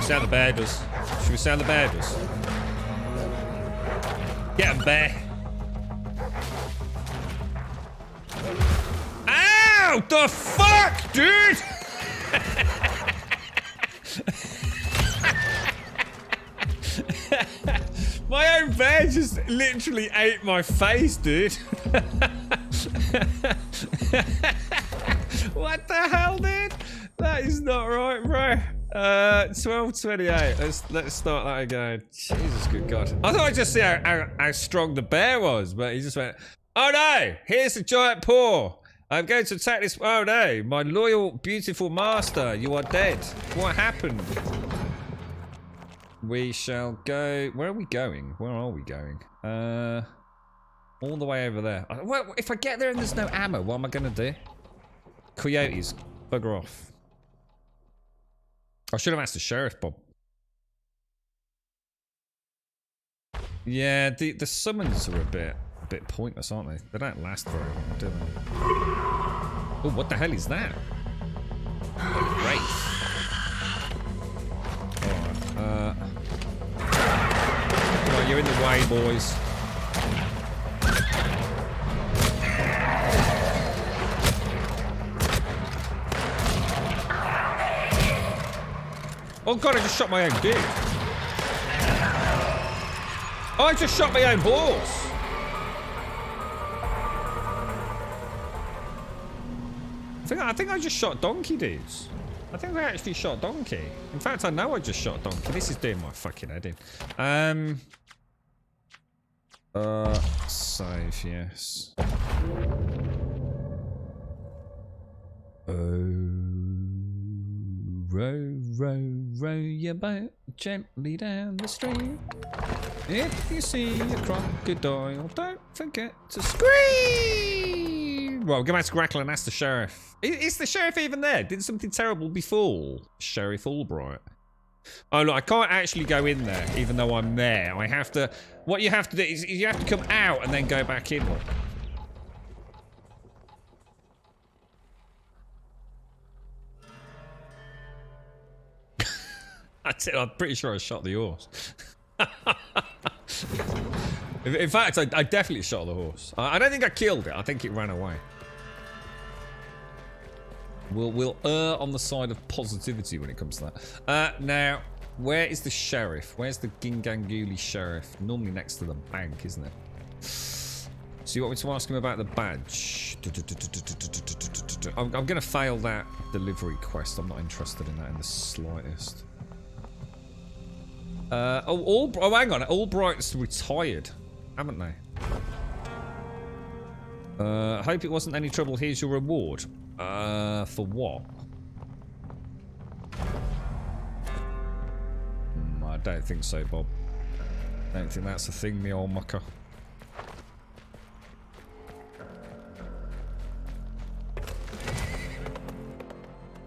See how the bear does. Should we see how the bear does? Get him, bear. Ow! The fuck, dude! My own bear just literally ate my face, dude. What the hell, dude? That is not right, bro. 12:28. Let's start that again. Jesus, good God. I thought I'd just see how strong the bear was, but he just went, oh no, here's the giant paw. I'm going to attack this. Oh no, my loyal, beautiful master, you are dead. What happened? We shall go. Where are we going? Where are we going? All the way over there. Well, if I get there and there's no ammo, what am I going to do? Coyotes, bugger off. I should have asked the sheriff, Bob. Yeah, the summons are a bit pointless, aren't they? They don't last very long, do they? Oh, what the hell is that? A wraith. Alright, come on, you're in the way, boys. Oh god, I just shot my own dude. Oh, I just shot my own balls. I think I just shot Donkey, dudes. I think I actually shot Donkey. In fact, I know I just shot Donkey. This is doing my fucking head in. Save, yes. Row your boat gently down the stream. If you see a crocodile, don't forget to scream. Well, go back to Grackle and ask the sheriff. Is the sheriff even there? Did something terrible befall Sheriff Albright? Oh, look, I can't actually go in there, even though I'm there. I have to... What you have to do is you have to come out and then go back in. That's it. I'm pretty sure I shot the horse. In fact, I definitely shot the horse. I don't think I killed it. I think it ran away. We'll err on the side of positivity when it comes to that. Now, where is the sheriff? Where's the Ginganguli sheriff? Normally next to the bank, isn't it? So you want me to ask him about the badge? I'm going to fail that delivery quest. I'm not interested in that in the slightest. Oh, hang on. Albright's retired, haven't they? Hope it wasn't any trouble. Here's your reward. For what? I don't think so, Bob. I don't think that's a thing, me old mucker.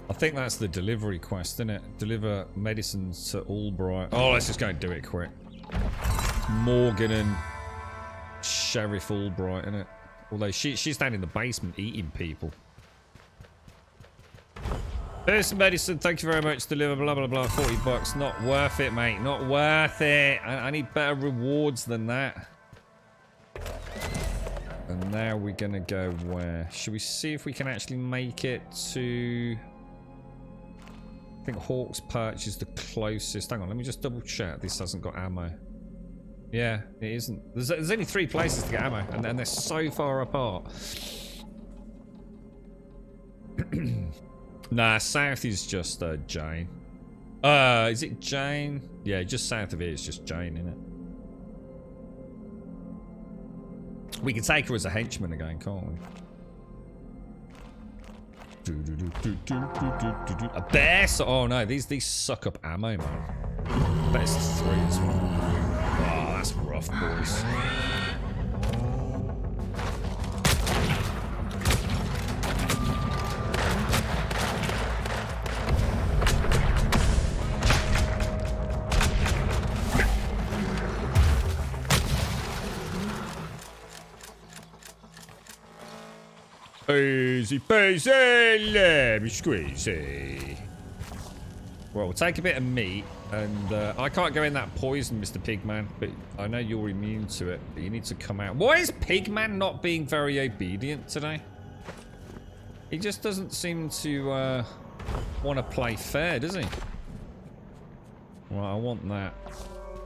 I think that's the delivery quest, isn't it? Deliver medicine to Albright. Oh, let's just go and do it quick. Morgan and Sheriff Albright, innit? Although she's down in the basement eating people. There's some medicine, thank you very much. Deliver blah blah blah, 40 bucks. Not worth it, mate. Not worth it. I need better rewards than that. And now we're gonna go where? Should we see if we can actually make it to... I think Hawk's Perch is the closest. Hang on, let me just double check. This hasn't got ammo. Yeah, it isn't. There's only 3 places to get ammo, and they're so far apart. Nah, south is just Jane. Is it Jane? Yeah, just south of it is just Jane, isn't it? We can take her as a henchman again, can't we? A bear? Oh no, these suck up ammo, man. Best 3 as well. Oh, that's rough, boys. Easy peasy, lemon squeezy. Well, we'll take a bit of meat, and I can't go in that poison, Mr. Pigman, but I know you're immune to it, but you need to come out. Why is Pigman not being very obedient today? He just doesn't seem to want to play fair, does he? Well, I want that.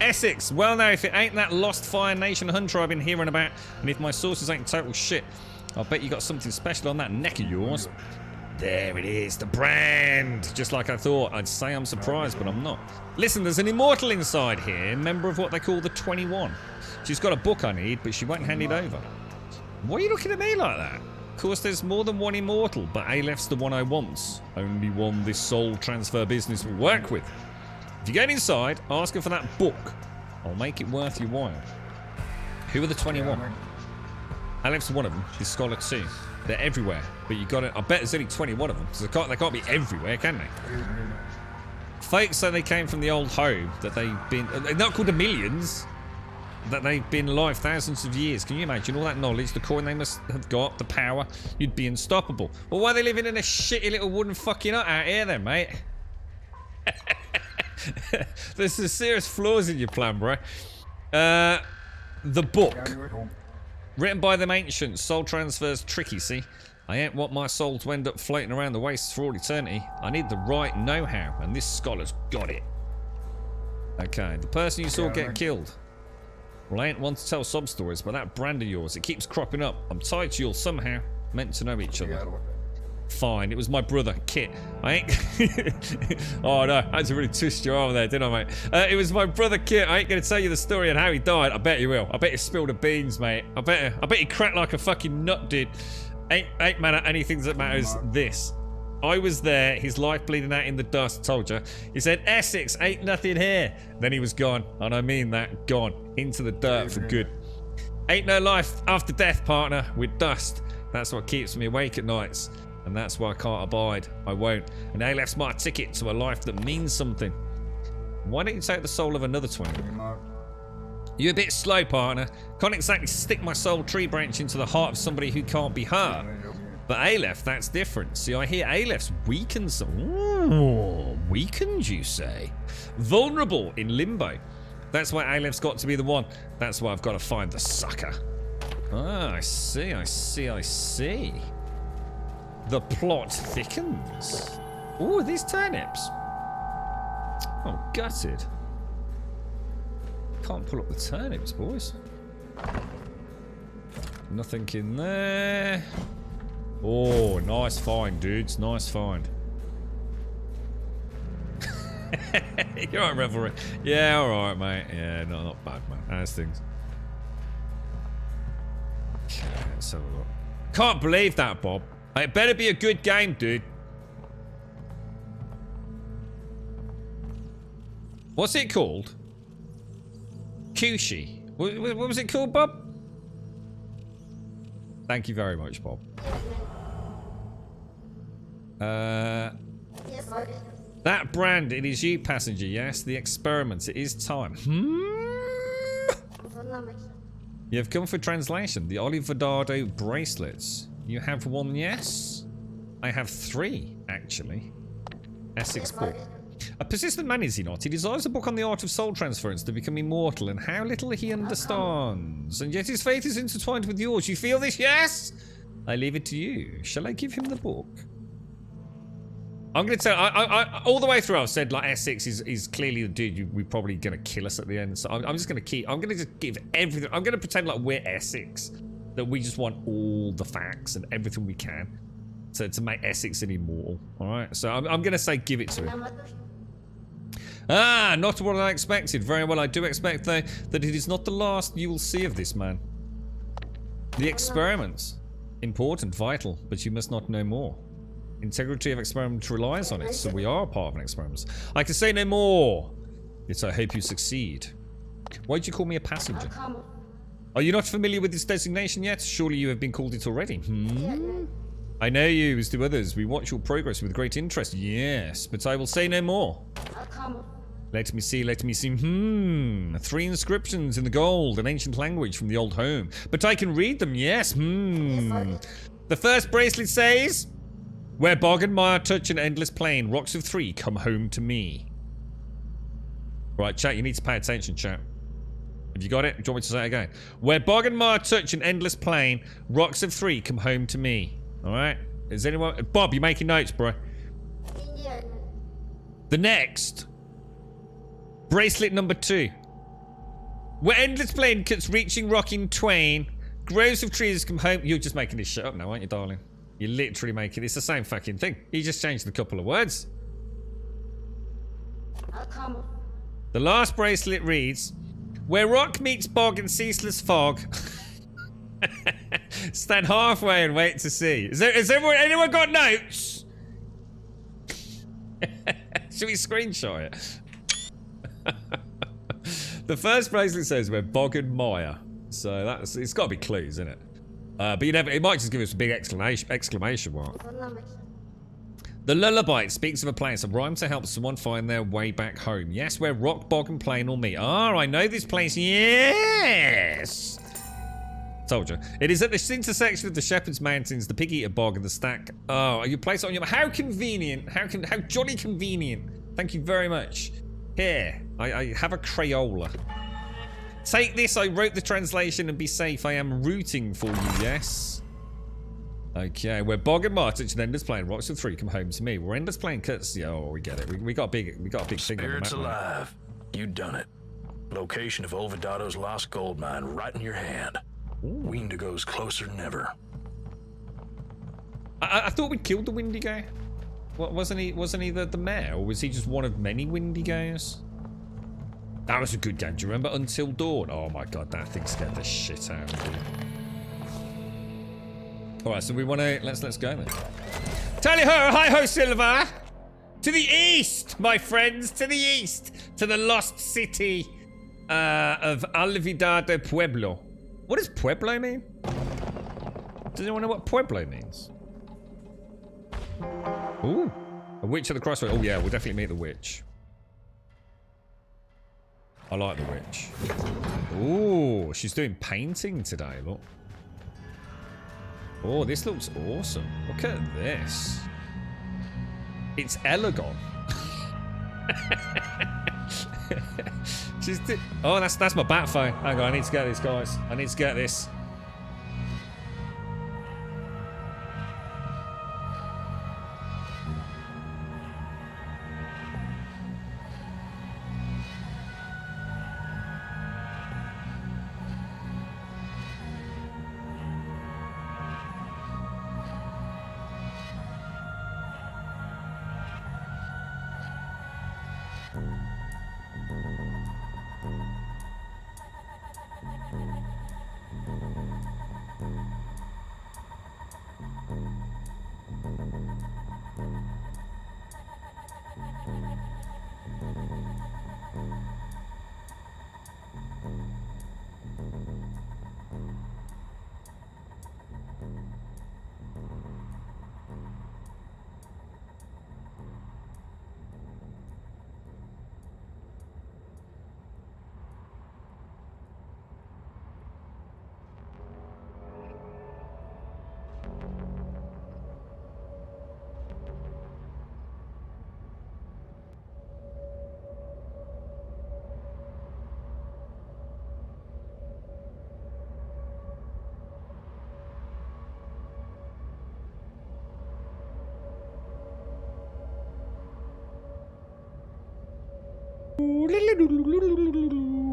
Essex. Well, now, if it ain't that Lost Fire Nation hunter I've been hearing about, and if my sources ain't total shit, I'll bet you got something special on that neck of yours. There it is, the brand. Just like I thought. I'd say I'm surprised, but I'm not. Listen, there's an immortal inside here, member of what they call the 21. She's got a book I need, but she won't hand it over. Why are you looking at me like that? Of course, there's more than one immortal, but Aleph's the one I want. Only one this soul transfer business will work with. If you get inside, ask her for that book. I'll make it worth your while. Who are the 21? Aleph's one of them. She's Scholar too. They're everywhere, but you got it. I bet there's only 21 of them, because they can't be everywhere, can they? Folks say they came from the old home, that they've been... They're not called the millions, that they've been alive thousands of years. Can you imagine all that knowledge, the coin they must have got, the power? You'd be unstoppable. Well, why are they living in a shitty little wooden fucking hut out here then, mate? There's some serious flaws in your plan, bro. The book. Written by them ancients, soul transfer's tricky, see? I ain't want my soul to end up floating around the wastes for all eternity. I need the right know-how, and this scholar's got it. Okay, the person you saw get killed. Well, I ain't one to tell sob stories, but that brand of yours, it keeps cropping up. I'm tied to you all somehow. Meant to know each other. Fine, it was my brother, Kit. I ain't... Oh no, I had to really twist your arm there, didn't I, mate? It was my brother, Kit. I ain't gonna tell you the story and how he died. I bet you will. I bet you spilled the beans, mate. I bet he cracked like a fucking nut, dude. Ain't matter anything that matters this. I was there, his life bleeding out in the dust, told you. He said, Essex, ain't nothing here. Then he was gone, and I mean that, gone. Into the dirt for good. Ain't no life after death, partner, with dust. That's what keeps me awake at nights. And that's why I can't abide. I won't. And Aleph's my ticket to a life that means something. Why don't you take the soul of another 20? You're a bit slow, partner. Can't exactly stick my soul tree branch into the heart of somebody who can't be hurt. But Aleph, that's different. See, I hear Aleph's weakened some. Ooh, weakened, you say? Vulnerable in limbo. That's why Aleph's got to be the one. That's why I've got to find the sucker. Ah, I see. The plot thickens. Ooh, are these turnips? Oh, gutted. Can't pull up the turnips, boys. Nothing in there. Oh, nice find, dudes. Nice find. You're right, Revelry. Yeah, alright, mate. Yeah, no, not bad, man. How's things? Okay, let's have a look. Can't believe that, Bob. It better be a good game, dude. What's it called? Kushi. What was it called, Bob? Thank you very much, Bob. That brand, it is you, passenger, yes? The experiment, it is time. You have come for translation. The Olivardado bracelets. You have one, yes? I have 3, actually. Essex book. A persistent man, is he not? He desires a book on the art of soul transference to become immortal, and how little he understands. And yet his faith is intertwined with yours. You feel this, yes? I leave it to you. Shall I give him the book? I'm going to tell... I all the way through I've said, like, Essex is clearly the dude we're probably going to kill us at the end. So I'm just going to keep... I'm going to just give everything... I'm going to pretend like we're Essex. That we just want all the facts and everything we can to make Essex an immortal. Alright? So I'm going to say give it to him. Ah, not what I expected. Very well, I do expect, though, that it is not the last you will see of this man. The experiments. Important, vital, but you must not know more. Integrity of experiment relies on it, so we are part of an experiment. I can say no more. Yet I hope you succeed. Why'd you call me a passenger? Are you not familiar with this designation yet? Surely you have been called it already. I know you, as do others. We watch your progress with great interest. Yes, but I will say no more. Let me see. 3 inscriptions in the gold, an ancient language from the old home. But I can read them, yes. The first bracelet says, where bog and mire touch an endless plain, rocks of 3 come home to me. Right, chat, you need to pay attention, chat. Have you got it? Do you want me to say it again? Where bog and mire touch an endless plain, rocks of 3 come home to me. Alright? Is anyone... Bob, you're making notes, bro. The next. Bracelet number 2. We're endless playing cuts reaching rock in twain. Groves of trees come home. You're just making this shit up now, aren't you, darling? You're literally making it's the same fucking thing. You just changed a couple of words. The last bracelet reads, where rock meets bog and ceaseless fog. Stand halfway and wait to see. Has anyone got notes? Should we screenshot it? The first bracelet says we're bog and mire. So it's got to be clues, isn't it? But you never. It might just give us a big exclamation mark. The lullaby speaks of a place, a rhyme to help someone find their way back home. Yes, where rock, bog, and plain all meet. Ah, I know this place. Yes. Told you. It is at the intersection of the Shepherd's Mountains, the Pig Eater Bog, and the Stack. Oh, you place it on your. How convenient. How jolly convenient. Thank you very much. Here, I have a Crayola. Take this. I wrote the translation and be safe. I am rooting for you. Yes. Okay, we're Bog and Martich and Enders playing Rocks of 3 come home to me. We're Enders playing cuts. Yeah, oh, we get it. We got a big thing on the Spirits map. alive. You done it. Location of Olvidado's lost gold mine right in your hand. Wendigo's closer than ever. I thought we killed the Wendigo. What wasn't he the mayor, or was he just one of many Wendigos? That was a good game. Do you remember Until Dawn? Oh my god, that thing scared the shit out of me. Alright, so we want to... Let's go then. Tally ho! Hi-ho, Silver! To the east, my friends! To the east! To the lost city of Olvidado Pueblo. What does Pueblo mean? Does anyone know what Pueblo means? Ooh. A witch at the crossroads. Oh yeah, we'll definitely meet the witch. I like the witch. Ooh, she's doing painting today, look. Oh, this looks awesome. Look at this. It's Elegon. Oh, that's my bat phone. Hang on, I need to get this, guys. I need to get this.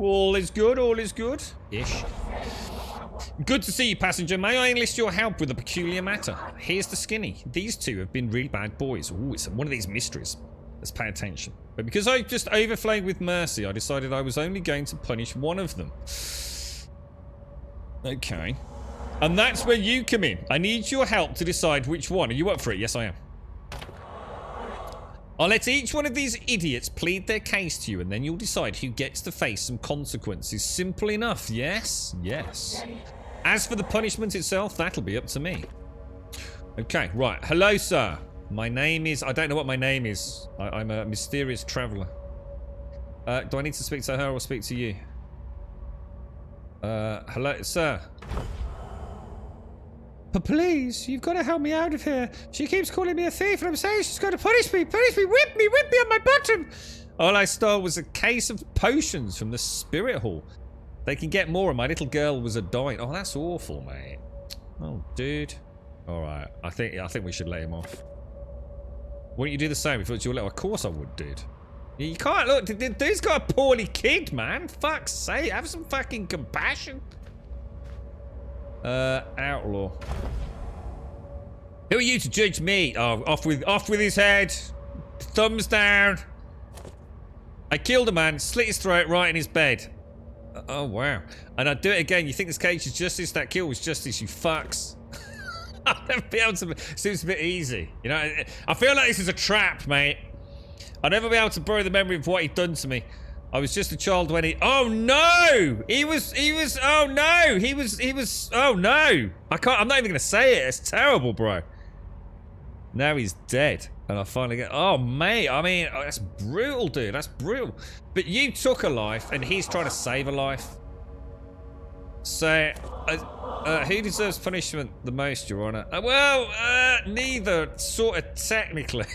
All is good, all is good. Ish. Good to see you, passenger. May I enlist your help with a peculiar matter? Here's the skinny. These two have been really bad boys. Ooh, it's one of these mysteries. Let's pay attention. But because I just overflowed with mercy, I decided I was only going to punish one of them. Okay. And that's where you come in. I need your help to decide which one. Are you up for it? Yes, I am. I'll let each one of these idiots plead their case to you, and then you'll decide who gets to face some consequences. Simple enough, yes? Yes. As for the punishment itself, that'll be up to me. Okay, right. Hello, sir. My name is... I don't know what my name is. I'm a mysterious traveller. Do I need to speak to her or speak to you? Hello, sir. But please, you've got to help me out of here. She keeps calling me a thief, and I'm saying she's going to punish me, whip me on my bottom. All I stole was a case of potions from the Spirit Hall. They can get more, and my little girl was a dying. Oh, that's awful, mate. Oh, dude. All right, I think we should let him off. Wouldn't you do the same if it was your little? Of course I would, dude. You can't look. Dude's got a poorly kid, man. Fuck's sake, have some fucking compassion. Outlaw. Who are you to judge me? Oh, off with his head. Thumbs down. I killed a man, slit his throat right in his bed. Oh wow. And I'd do it again. You think this case is justice? That kill was justice, you fucks. I'll never be able to. Seems a bit easy. You know, I feel like this is a trap, mate. I'll never be able to bury the memory of what he'd done to me. I was just a child when he... Oh no! He was, oh no! He was, oh no! I'm not even gonna say it. It's terrible, bro. Now he's dead. And I finally get... Oh, mate. I mean, that's brutal, dude. That's brutal. But you took a life and he's trying to save a life. So, who deserves punishment the most, Your Honor? Neither, sort of technically.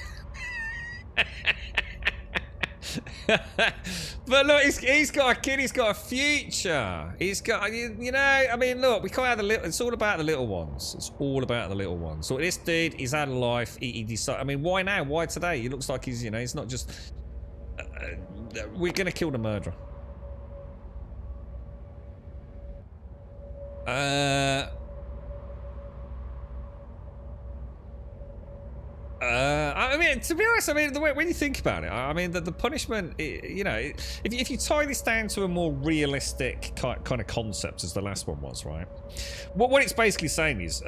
But look, he's got a kid, he's got a future. He's got, you know, I mean, look, we can't have the little, it's all about the little ones. It's all about the little ones. So this dude, he's had a life, he decided, I mean, why now? Why today? He looks like he's, you know, he's not just, we're gonna kill the murderer. I mean, to be honest, I mean, the way, when you think about it, I mean, the punishment, you know, if you tie this down to a more realistic kind of concept as the last one was, right? What it's basically saying is,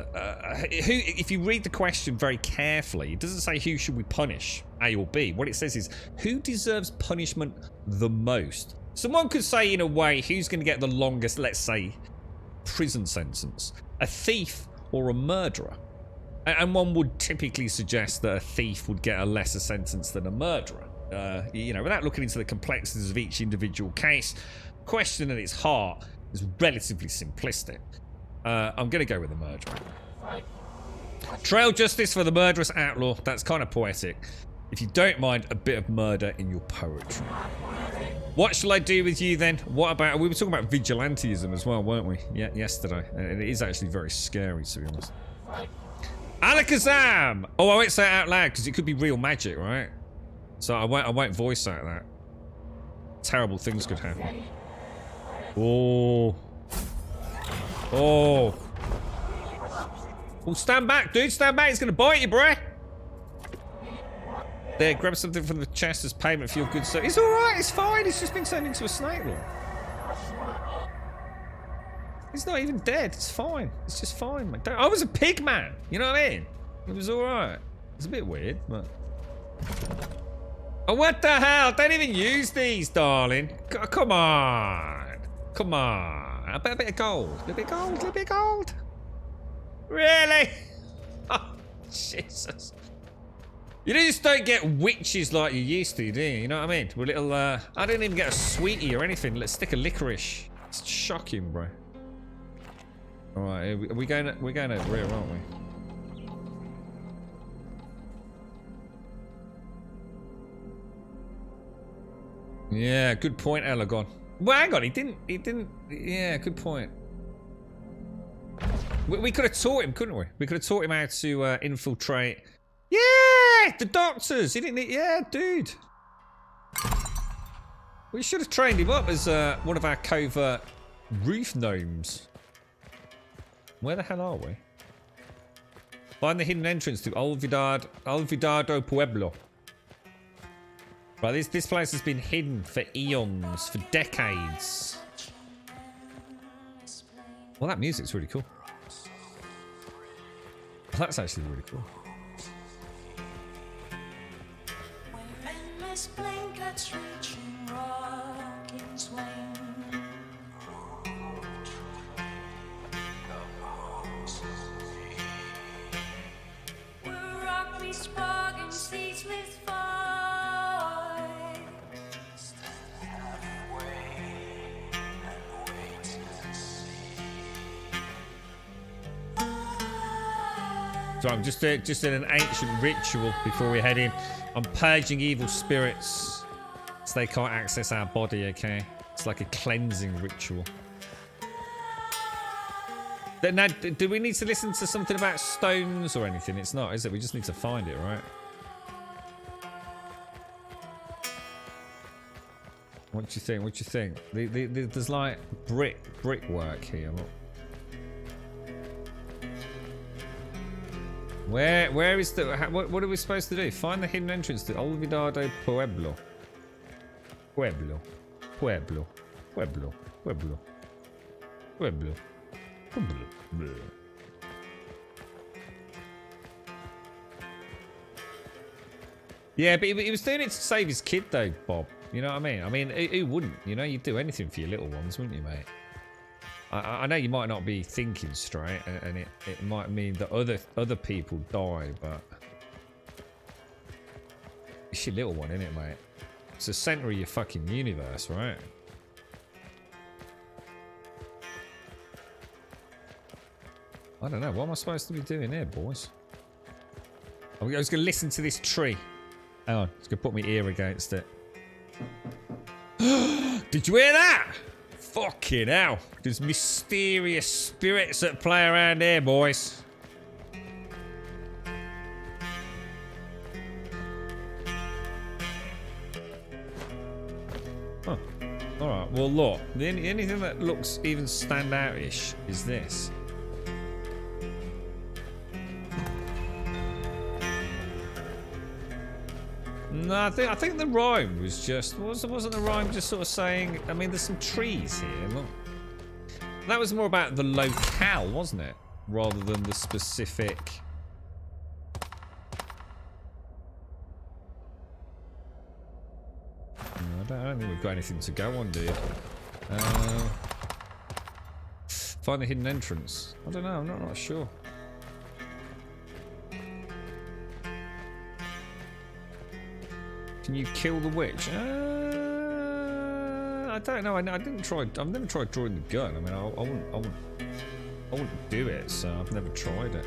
if you read the question very carefully, it doesn't say who should we punish, A or B. What it says is, who deserves punishment the most? Someone could say, in a way, who's going to get the longest, let's say, prison sentence? A thief or a murderer? And one would typically suggest that a thief would get a lesser sentence than a murderer. You know, without looking into the complexities of each individual case, the question at its heart is relatively simplistic. I'm going to go with the murderer. Trail justice for the murderous outlaw. That's kind of poetic. If you don't mind a bit of murder in your poetry. What shall I do with you then? What about... We were talking about vigilantism as well, weren't we? Yeah, yesterday. And it is actually very scary, to be honest. Alakazam! Oh, I won't say it out loud because it could be real magic, right? So I won't voice out that. Terrible things could happen. Oh. Oh. Oh, stand back, dude. Stand back. He's going to bite you, bruh. There, grab something from the chest as payment for your good service. He's alright. He's fine. He's just been turned into a snake lord. He's not even dead. It's fine. It's just fine, man. I was a pig man. You know what I mean? It was alright. It's a bit weird, but... Oh, what the hell? Don't even use these, darling. Come on. Come on. A bit of gold. A bit of gold. A little bit of gold. Really? Oh, Jesus. You just don't get witches like you used to, do you? You know what I mean? With little, I didn't even get a sweetie or anything. Let's stick a licorice. It's shocking, bro. Alright, we're going over here, aren't we? Yeah, good point, Elagon. Well, hang on, he didn't, yeah, good point. We could have taught him, couldn't we? We could have taught him how to infiltrate. Yeah, the doctors, he didn't, yeah, dude. We should have trained him up as one of our covert roof gnomes. Where the hell are we? Find the hidden entrance to Olvidado Pueblo. Right, this place has been hidden for eons, for decades. Well, that music's really cool. That's actually really cool. So I'm just in an ancient ritual before we head in. I'm purging evil spirits so they can't access our body, okay? It's like a cleansing ritual. Now, do we need to listen to something about stones or anything? It's not, is it? We just need to find it, right? What do you think? What do you think? There's like brickwork here. Look. Where is the... What are we supposed to do? Find the hidden entrance to Olvidado Pueblo. Pueblo. Pueblo. Pueblo. Pueblo. Pueblo. Pueblo. Yeah, but he was doing it to save his kid though, Bob. You know what I mean? I mean, who wouldn't? You know, you'd do anything for your little ones, wouldn't you, mate? I know you might not be thinking straight, and it might mean that other people die, but it's your little one, isn't it, mate? It's the center of your fucking universe, right? I don't know. What am I supposed to be doing here, boys? I was going to listen to this tree. Hang on. It's going to put my ear against it. Did you hear that? Fucking hell. There's mysterious spirits that play around here, boys. Huh. Alright, well look. The only thing that looks even stand out-ish is this. No, I think the rhyme was just... Wasn't the rhyme just sort of saying... I mean, there's some trees here, look. That was more about the locale, wasn't it? Rather than the specific... I don't think we've got anything to go on, dude. Find the hidden entrance. I don't know, I'm not sure. Can you kill the witch? I don't know. I didn't try. I've never tried drawing the gun. I mean, I wouldn't do it. So I've never tried it.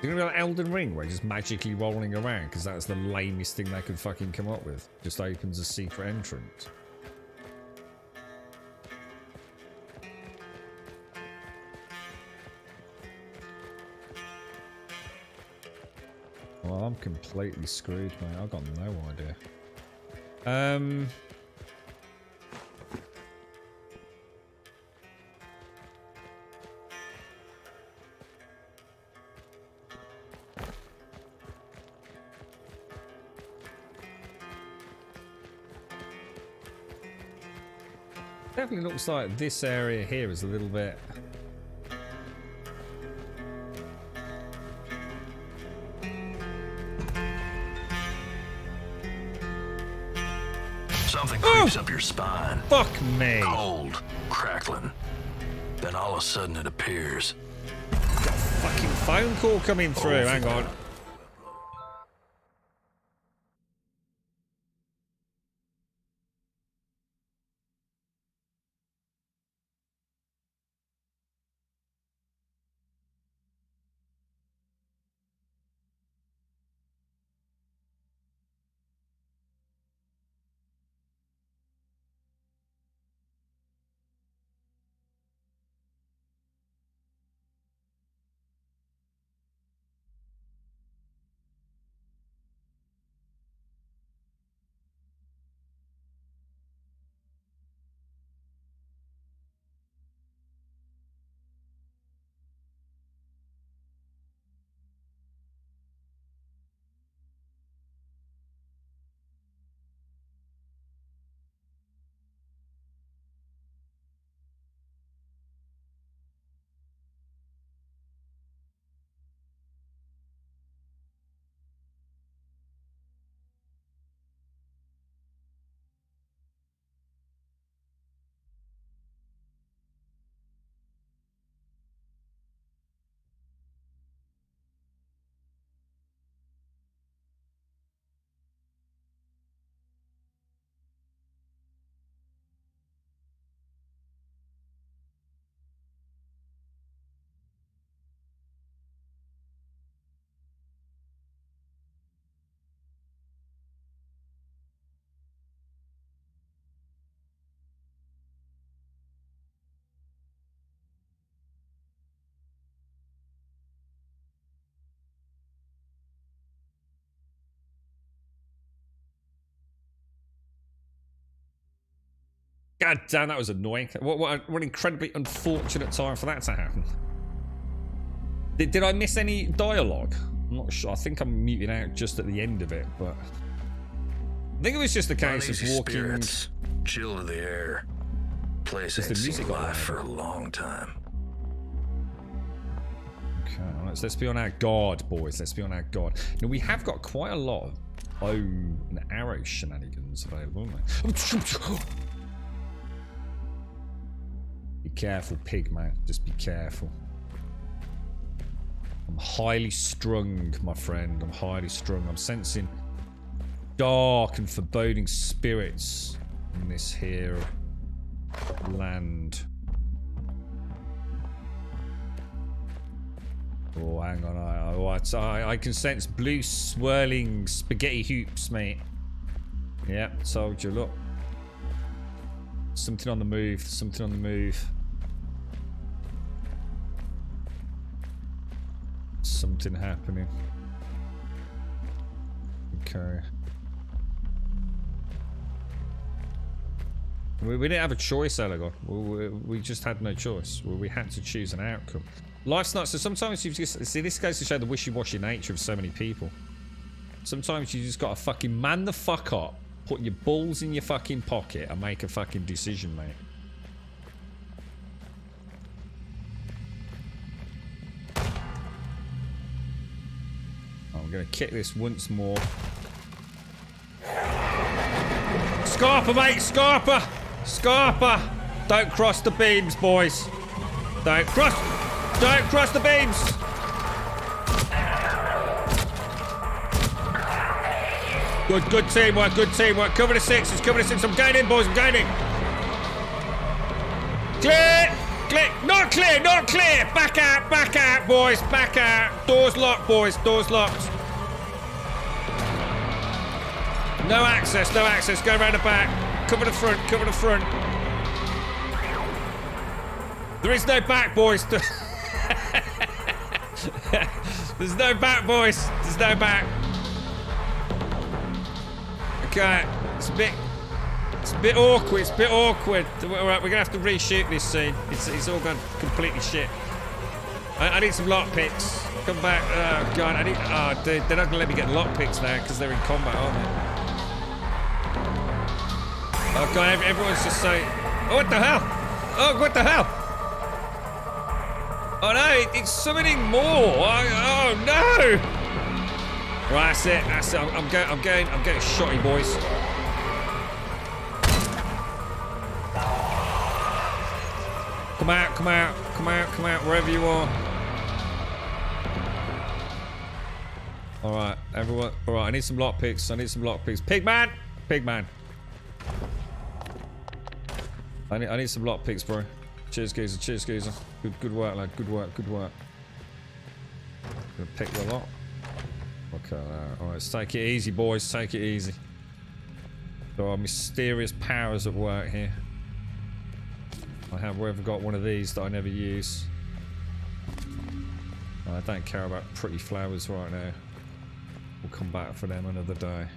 You're gonna be like Elden Ring, where you're just magically rolling around because that's the lamest thing they could fucking come up with. Just opens a secret entrance. Well, I'm completely screwed, mate. I've got no idea. Definitely looks like this area here is a little bit... Something creeps up your spine. Fuck me! Cold, crackling. Then all of a sudden it appears. Got a fucking phone call coming through, hang on. God damn, that was annoying. What an incredibly unfortunate time for that to happen. Did I miss any dialogue? I'm not sure. I think I'm muting out just at the end of it, but I think it was just a case of Uneasy walking. spirits, chill to the air. Place Is the ain't music seen on live there? for a long time. Okay, let's be on our guard, boys. Let's be on our guard. Now we have got quite a lot of bow and arrow shenanigans available, haven't we? Be careful, pig man. Just be careful. I'm highly strung, my friend. I'm highly strung. I'm sensing dark and foreboding spirits in this here land. Oh, hang on. I can sense blue swirling spaghetti hoops, mate. Yeah, told you. Look. Something on the move. Something on the move. Something happening. Okay. We didn't have a choice, Elagor. We just had no choice. We had to choose an outcome. Life's not so. Sometimes you just see. This goes to show the wishy-washy nature of so many people. Sometimes you just gotta fucking man the fuck up, put your balls in your fucking pocket, and make a fucking decision, mate. I'm gonna kick this once more. Scarper, mate! Scarper! Scarper! Don't cross the beams, boys. Don't cross the beams! Good teamwork, good teamwork. Cover the sixes, cover the six. I'm going in, boys, I'm going in. Clear! Clear! Not clear, not clear! Back out, boys, back out. Doors locked, boys, doors locked. No access, no access. Go around the back. Cover the front, cover the front. There is no back, boys. There's no back, boys. There's no back. Okay, it's a bit awkward. It's a bit awkward. All right, we're gonna have to reshoot this scene. It's all gone completely shit. I need some lockpicks. Come back. Oh god, I need. Oh dude, they're not gonna let me get lockpicks now because they're in combat, aren't they? Oh god, everyone's just saying. Oh, what the hell? Oh, what the hell? Oh no, it's summoning more. Oh no! Right, that's it. That's it. I'm getting shotty, boys. Come out, come out, come out, come out, wherever you are. All right, everyone. All right, I need some lockpicks. I need some lockpicks. Pigman, Pigman. I need some lockpicks, bro. Cheers, geezer. Cheers, geezer. Good work, lad. Good work. Good work. Gonna pick the lock. Okay, all right. Let's take it easy, boys. Take it easy. There are mysterious powers at work here. I have got one of these that I never use. I don't care about pretty flowers right now. We'll come back for them another day.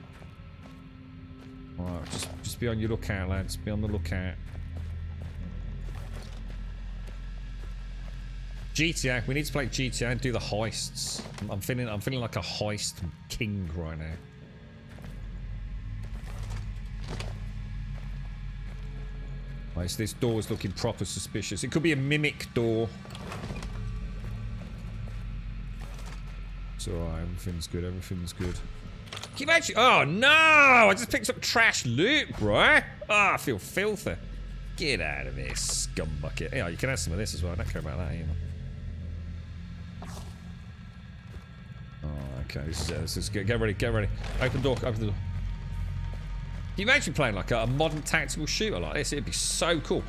All right, just be on your lookout, lads. Be on the lookout. GTA. We need to play GTA and do the heists. I'm feeling like a heist king right now. Right, so this door is looking proper suspicious. It could be a mimic door. It's alright. Everything's good. Everything's good. Can you imagine? Oh no! I just picked up trash loot, bro. Oh, I feel filthy. Get out of here, scumbucket. Yeah, you can have some of this as well. I don't care about that either. Oh, okay, this is good. Get ready, get ready. Open the door, open the door. Can you imagine playing like a modern tactical shooter like this? It'd be so cool.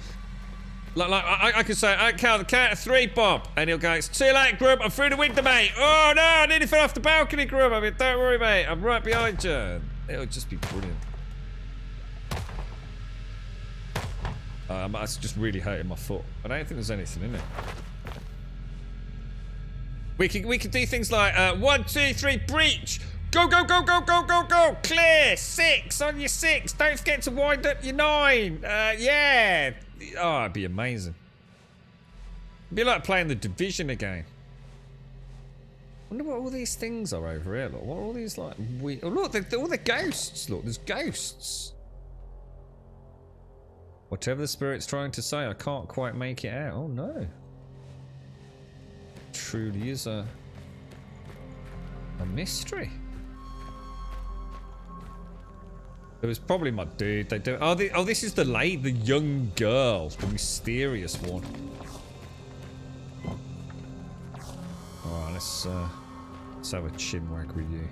Like I could say, I count the count of 3, Bob, and he'll go, "It's too late, Grub. I'm through the window, mate. Oh no, I nearly fell off the balcony, Grub. I mean, don't worry, mate. I'm right behind you." It'll just be brilliant. That's just really hurting my foot. I don't think there's anything in it. We can do things like 1, 2, 3, breach. Go, go, go, go, go, go, go. Clear. 6. 6, on your 6. Don't forget to wind up your 9. Yeah. Oh, it'd be amazing. It'd be like playing the Division again. Wonder what all these things are over here. Look, what are all these like? Oh, look, all the ghosts. Look, there's ghosts. Whatever the spirit's trying to say, I can't quite make it out. Oh no. Truly is a mystery. It was probably my dude. They do. Oh, this is the young girl, the mysterious one. All right, let's have a chinwag with you.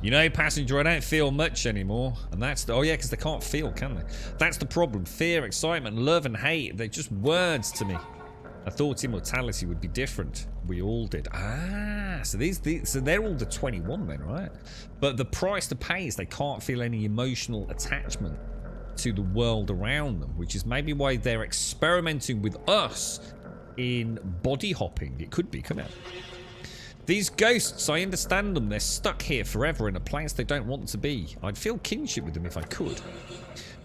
You know, passenger, I don't feel much anymore. And that's the... Oh, yeah, because they can't feel, can they? That's the problem. Fear, excitement, love, and hate. They're just words to me. I thought immortality would be different. We all did. Ah, so so they're all the 21 then, right? But the price to pay is they can't feel any emotional attachment to the world around them, which is maybe why they're experimenting with us in body hopping. It could be, couldn't it? These ghosts, I understand them. They're stuck here forever in a place they don't want to be. I'd feel kinship with them if I could.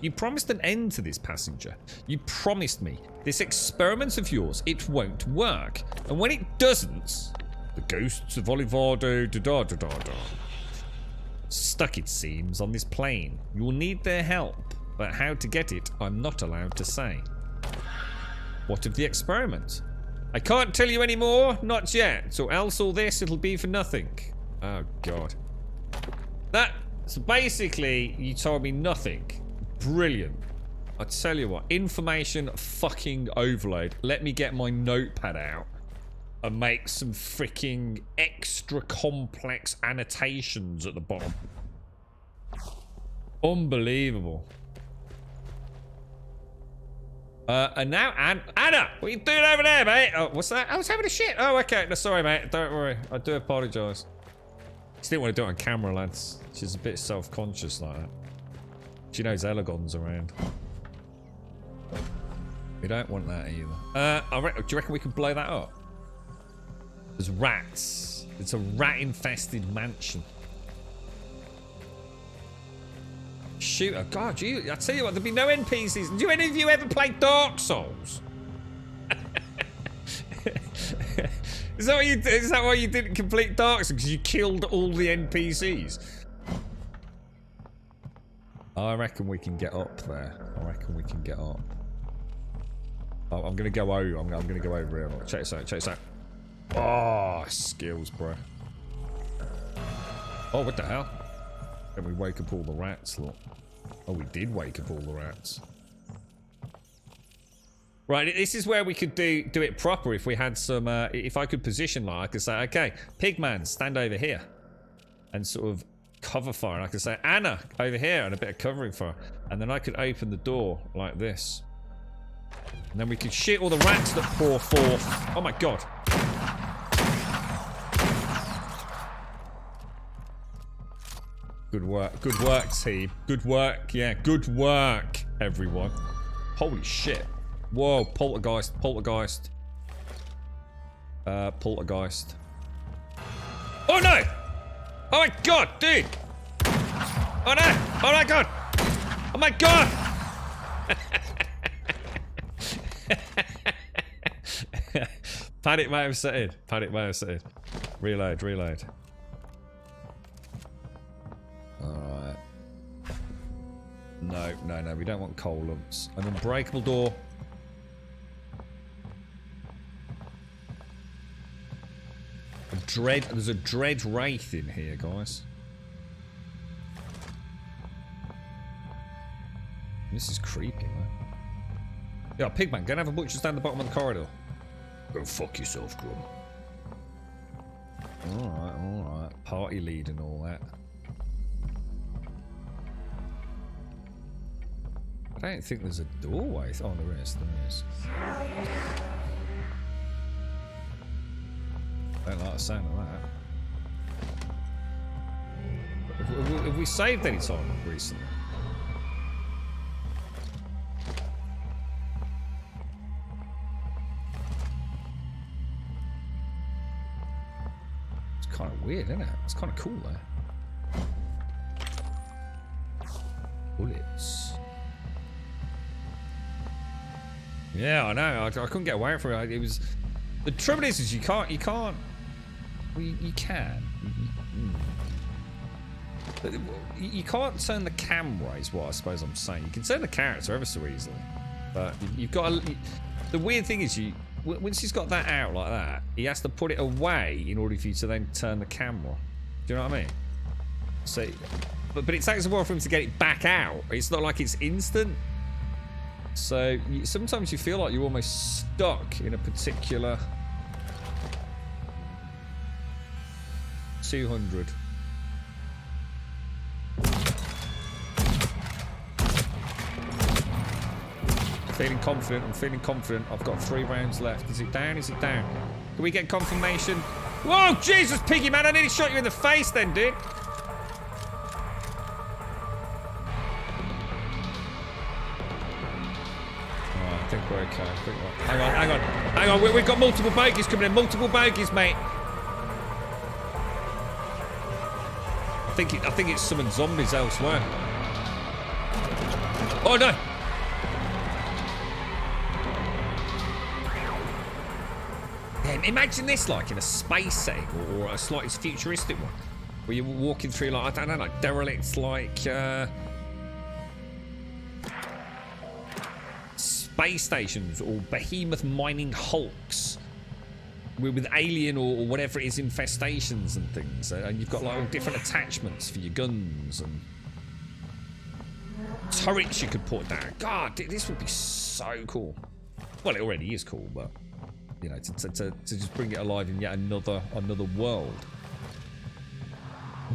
You promised an end to this, passenger. You promised me. This experiment of yours, it won't work. And when it doesn't, the ghosts of Olivado da-da-da-da-da. Stuck, it seems, on this plane. You will need their help. But how to get it, I'm not allowed to say. What of the experiment? I can't tell you any more, not yet. So else all this, it'll be for nothing. Oh, God. So basically, you told me nothing. Brilliant. I tell you what, information fucking overload. Let me get my notepad out and make some freaking extra complex annotations at the bottom. Unbelievable. And now, Anna, what are you doing over there, mate? Oh, what's that? I was having a shit. Oh, okay. No, sorry, mate. Don't worry. I do apologise. She didn't want to do it on camera, lads. She's a bit self-conscious like that. She knows Elegon's around. We don't want that either. Do you reckon we can blow that up? There's rats. It's a rat-infested mansion. Shoot, oh God, I tell you what, there'd be no NPCs. Do any of you ever play Dark Souls? Is that why you didn't complete Dark Souls? Because you killed all the NPCs? I reckon we can get up there. I reckon we can get up. Oh, I'm gonna go over. I'm gonna go over here. Check this out. Check this out. Oh, skills, bro. Oh, what the hell? Then we wake up all the rats, look. Oh, we did wake up all the rats. Right, this is where we could do it proper if we had some, if I could position like, I could say, okay, Pigman, stand over here. And sort of cover fire. And I could say, Anna, over here, and a bit of covering fire. And then I could open the door like this. And then we could shoot all the rats that pour forth. Oh my God. Good work, team. Good work, yeah, good work, everyone. Holy shit. Whoa, poltergeist. Poltergeist. Oh no! Oh my God, dude! Oh no! Oh my God! Oh my God! Panic may have set in. Panic may have set in. Reload, reload. Alright. No, we don't want coal lumps. An unbreakable door. There's a dread wraith in here, guys. This is creepy, man. Yeah, Pigman, go and have a butcher's down the bottom of the corridor. Go fuck yourself, Grum. Alright. Party lead and all that. I don't think there's a doorway. Oh, there is. I don't like the sound of that. Have we saved any time recently? It's kind of weird, isn't it? It's kind of cool, though. bullets. Yeah, I know. I couldn't get away from it. It was the trouble is you can't. Well, you can. But you can't turn the camera. Is what I suppose I'm saying. You can turn the character ever so easily, but you've got to. The weird thing is once he's got that out like that, he has to put it away in order for you to then turn the camera. Do you know what I mean? So, but it takes a while for him to get it back out. It's not like it's instant. So sometimes you feel like you're almost stuck in a particular 200. Feeling confident. I'm feeling confident. I've got 3 rounds left. Is it down? Is it down? Can we get confirmation? Whoa, Jesus, Piggy, man. I nearly shot you in the face then, dude. I think we're okay. Hang on. We've got multiple bogeys coming in. Multiple bogeys, mate. I think it's summoned zombies elsewhere. Oh no! Yeah, imagine this like in a space setting or a slightly futuristic one, where you're walking through like I don't know, like derelicts, like space stations or behemoth mining hulks with alien or whatever it is infestations and things, and you've got like all different attachments for your guns and turrets you could put down. God, this would be so cool. Well, it already is cool, but you know, to just bring it alive in yet another world.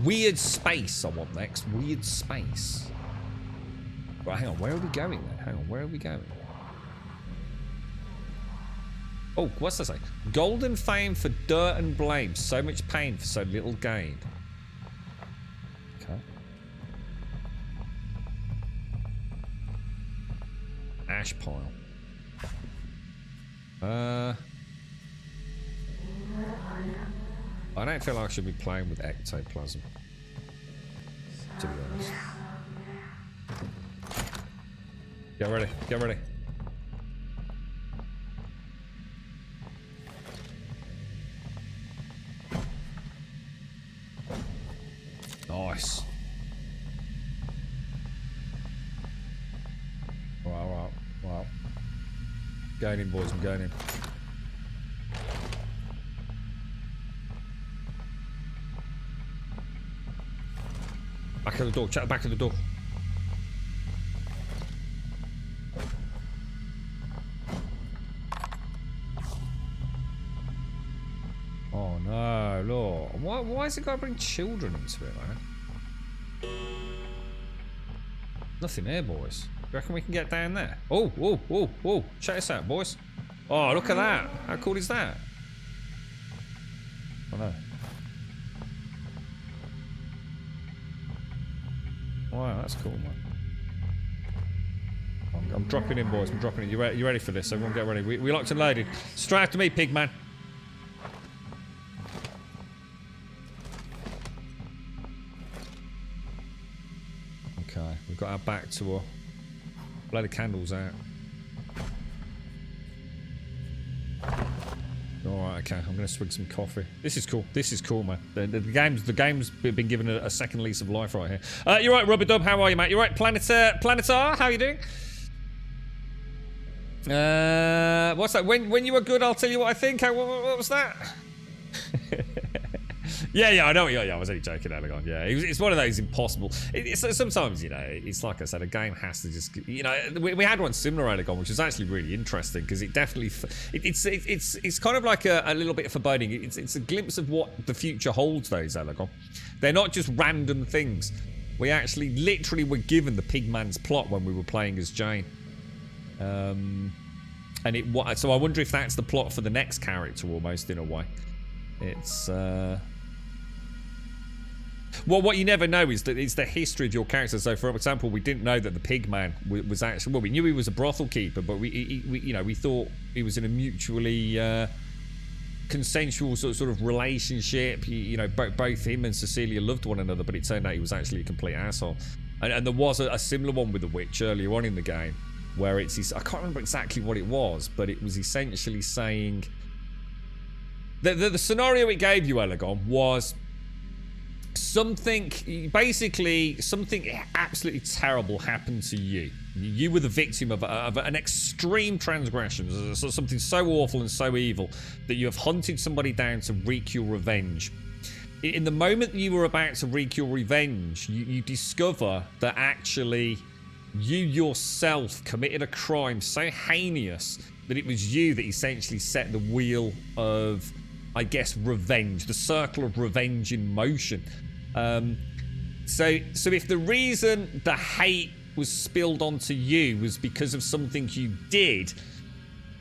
Weird space I want next. Weird space. Right, hang on, where are we going then? Hang on, where are we going? Oh, what's that say? Golden fame for dirt and blame. So much pain for so little gain. Okay. Ash pile. I don't feel like I should be playing with ectoplasm, to be honest. Get ready, get ready. Nice. Wow. Going in, boys, I'm going in. Back of the door, check the back of the door. Oh no, Lord. Why has it got to bring children into it, man? Nothing there, boys. Do you reckon we can get down there? Oh, whoa. Check this out, boys. Oh, look at that. How cool is that? Oh no. Wow, that's cool, man. I'm dropping in, boys. I'm dropping in. You ready for this? Everyone get ready. We locked and loaded. Straight after me, pig man. Okay, we've got our back to a... Blow the candles out. Alright, okay. I'm going to swig some coffee. This is cool. This is cool, man. The game's been given a second lease of life right here. You're right, Rubber Dub. How are you, mate? You're right, Planetar. How are you doing? What's that? When you were good, I'll tell you what I think. What was that? Yeah, I know. Yeah, I was only joking, Elegon. Yeah, it's one of those impossible. Sometimes, you know, it's like I said, a game has to just, you know, we had one similar, Elegon, which was actually really interesting because it definitely, it's kind of like a little bit of foreboding. It's a glimpse of what the future holds. Those Elegon, they're not just random things. We actually, literally, were given the Pigman's plot when we were playing as Jane. And so I wonder if that's the plot for the next character, almost in a way. It's well, what you never know is that it's the history of your character. So, for example, we didn't know that the Pigman was actually, well, we knew he was a brothel keeper, but we thought he was in a mutually consensual sort of relationship. You know, both him and Cecilia loved one another, but it turned out he was actually a complete asshole. And there was a similar one with the witch earlier on in the game, where it's, I can't remember exactly what it was, but it was essentially saying the scenario it gave you, Elegon, was something absolutely terrible happened to you. You were the victim of an extreme transgression, something so awful and so evil that you have hunted somebody down to wreak your revenge. In the moment you were about to wreak your revenge, you discover that actually you yourself committed a crime so heinous that it was you that essentially set the wheel of, I guess, revenge, the circle of revenge in motion. So if the reason the hate was spilled onto you was because of something you did,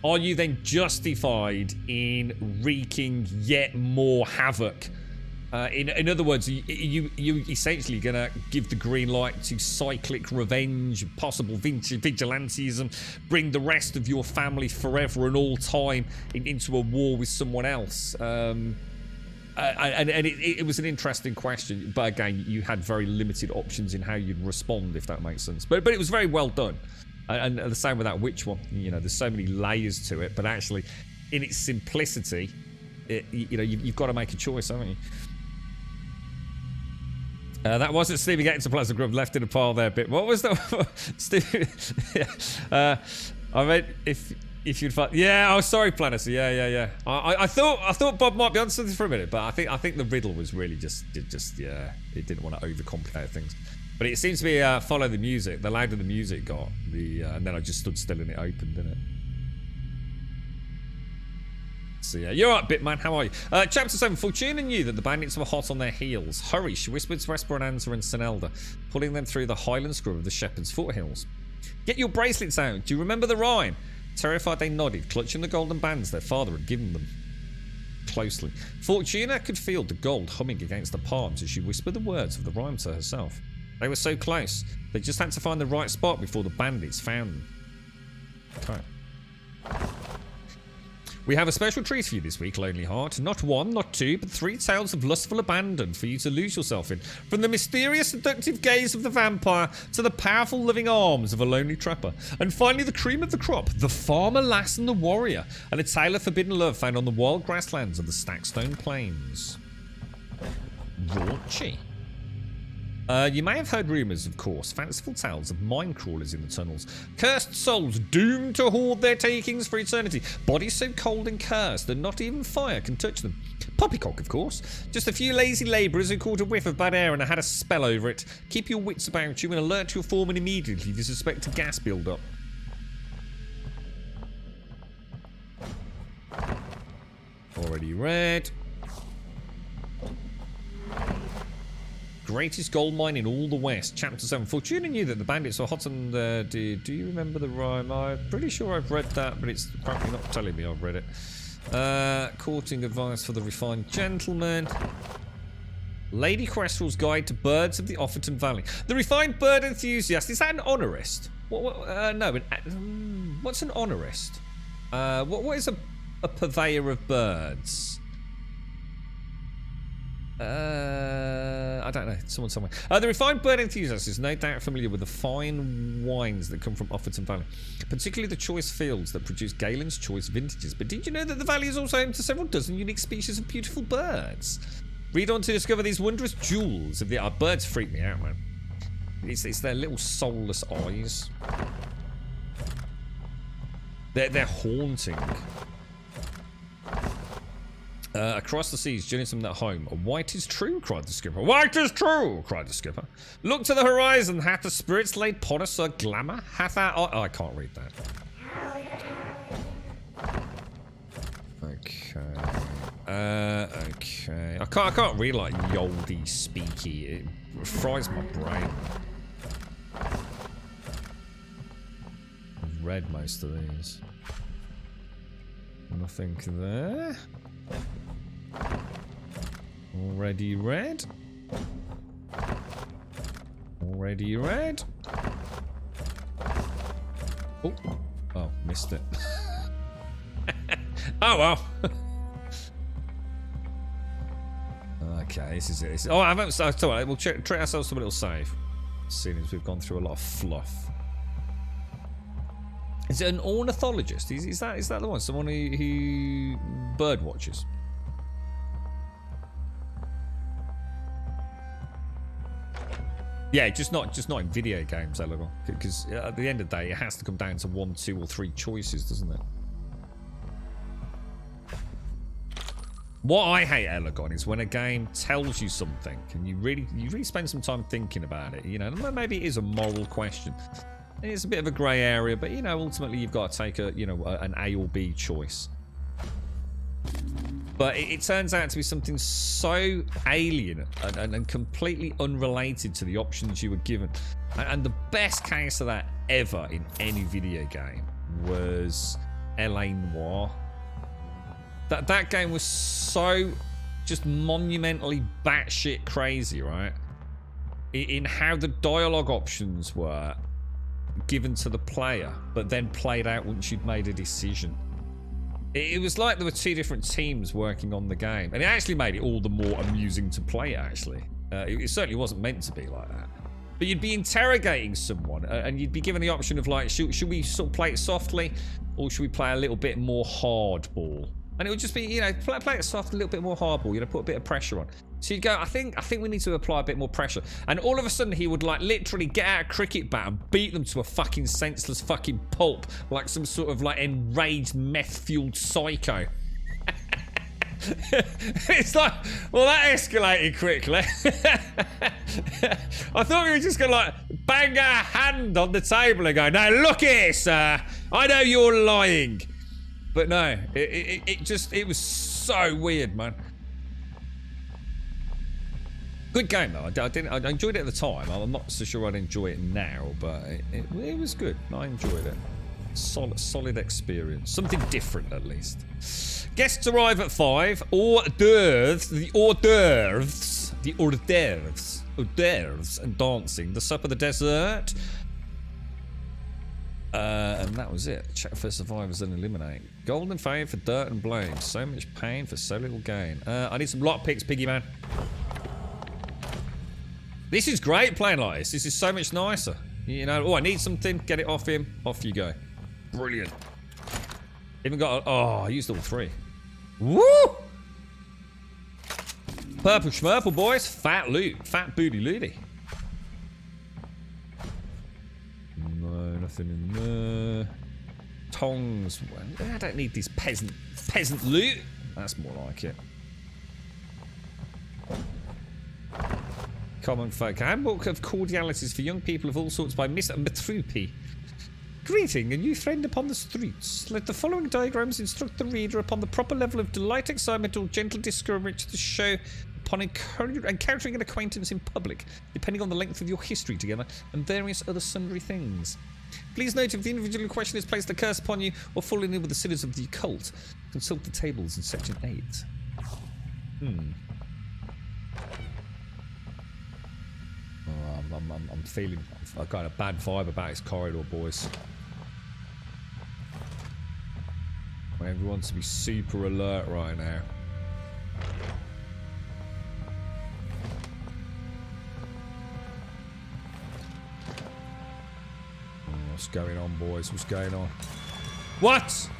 are you then justified in wreaking yet more havoc? In other words, you essentially gonna give the green light to cyclic revenge, possible vigilantism, bring the rest of your family forever and all time into a war with someone else. And it was an interesting question, but again, you had very limited options in how you'd respond, if that makes sense. But it was very well done, and the same with that witch one. You know, there's so many layers to it, but actually, in its simplicity, you've got to make a choice, haven't you? That wasn't Stevie getting to Pleasant Grove, left in a pile there a bit. What was that? Stevie? I meant if you'd find, yeah. Oh, sorry, Planet. Yeah. I thought Bob might be on something for a minute, but I think the riddle was really just yeah. It didn't want to overcomplicate things, but it seems to be follow the music. The louder the music got, and then I just stood still and it opened, didn't it? So yeah, you're right, Bitman, how are you? Chapter 7, Fortuna knew that the bandits were hot on their heels. Hurry, she whispered to Esperanza and Senelda, pulling them through the highland scrub of the Shepherd's Foothills. Get your bracelets out, do you remember the rhyme? Terrified they nodded, clutching the golden bands their father had given them. Closely. Fortuna could feel the gold humming against the palms as she whispered the words of the rhyme to herself. They were so close, they just had to find the right spot before the bandits found them. Okay. We have a special treat for you this week, Lonely Heart. Not one, not two, but 3 tales of lustful abandon for you to lose yourself in. From the mysterious, seductive gaze of the vampire to the powerful, loving arms of a lonely trapper. And finally, the cream of the crop, the farmer lass and the warrior, and a tale of forbidden love found on the wild grasslands of the Stackstone Plains. Raunchy. You may have heard rumours, of course, fanciful tales of mine crawlers in the tunnels. Cursed souls doomed to hoard their takings for eternity. Bodies so cold and cursed that not even fire can touch them. Poppycock, of course. Just a few lazy labourers who caught a whiff of bad air and had a spell over it. Keep your wits about you and alert your foreman immediately if you suspect a gas build-up. Already read. Greatest gold mine in all the West. Chapter 7. Fortuna knew that the bandits were hot on the... Do you remember the rhyme? I'm pretty sure I've read that, but it's apparently not telling me I've read it. Courting advice for the refined gentleman. Lady Questrel's Guide to Birds of the Offerton Valley. The refined bird enthusiast. Is that an honorist? No. What's an honorist? What is a purveyor of birds? I don't know. Someone somewhere. The refined bird enthusiast is no doubt familiar with the fine wines that come from Offerton Valley, particularly the choice fields that produce Galen's choice vintages. But did you know that the valley is also home to several dozen unique species of beautiful birds? Read on to discover these wondrous jewels of the... birds freak me out, man. It's their little soulless eyes. They're haunting. Across the seas, journey to that home. A white is true, cried the skipper. White is true, cried the skipper. Look to the horizon. Hath the spirits laid potus or glamour? Hath our... Oh, I can't read that. Okay. Okay. I can't read like Yoldy speaky. It fries my brain. I've read most of these. Nothing there. Already read. Already read. Oh, missed it. Oh well. Okay, this is it. Oh, I haven't. So, we'll treat ourselves to a little save. Seeing as we've gone through a lot of fluff. Is it an ornithologist? Is that the one? Someone who bird watches? Yeah, just not in video games, Elegon. Because at the end of the day, it has to come down to 1, 2, or 3 choices, doesn't it? What I hate, Elegon, is when a game tells you something and you really spend some time thinking about it. You know, maybe it is a moral question. It's a bit of a grey area, but you know, ultimately you've got to take an A or B choice. But it turns out to be something so alien and completely unrelated to the options you were given. And the best case of that ever in any video game was L.A. Noire. That game was so just monumentally batshit crazy, right? In how the dialogue options were given to the player, but then played out once you'd made a decision. It was like there were 2 different teams working on the game, and it actually made it all the more amusing to play, actually. It certainly wasn't meant to be like that. But you'd be interrogating someone, and you'd be given the option of like, should we sort of play it softly, or should we play a little bit more hardball? And it would just be, you know, play it soft, a little bit more hardball, you know, put a bit of pressure on. So you'd go, I think we need to apply a bit more pressure. And all of a sudden he would like literally get out a cricket bat and beat them to a fucking senseless fucking pulp, like some sort of like enraged meth-fueled psycho. It's like, well, that escalated quickly. I thought we were just gonna like bang our hand on the table and go, now look here, sir, I know you're lying. But no, it was so weird, man. Good game though. I enjoyed it at the time. I'm not so sure I'd enjoy it now, but it was good. I enjoyed it. Solid experience. Something different at least. Guests arrive at 5. Hors d'oeuvres, the hors d'oeuvres, and dancing. The supper, the dessert. And that was it. Check for survivors and eliminate. Golden fame for dirt and blame. So much pain for so little gain. I need some lockpicks, Piggy Man. This is great playing like this. This is so much nicer. You know, oh, I need something. Get it off him. Off you go. Brilliant. Even got a, oh, I used all 3. Woo! Purple Schmurple, boys. Fat loot. Fat booty looty. No, nothing in there. Tongs. Well, I don't need this peasant loot. That's more like it. Common folk. Handbook of cordialities for young people of all sorts by Miss Matrupi. Greeting, a new friend upon the streets. Let the following diagrams instruct the reader upon the proper level of delight, excitement, or gentle discouragement to show upon encountering an acquaintance in public, depending on the length of your history together, and various other sundry things. Please note, if the individual in question has placed a curse upon you or fallen in with the sinners of the occult, consult the tables in section 8. I'm feeling, I've got a bad vibe about this corridor, boys. I want everyone to be super alert right now. What's going on, boys? What's going on? What?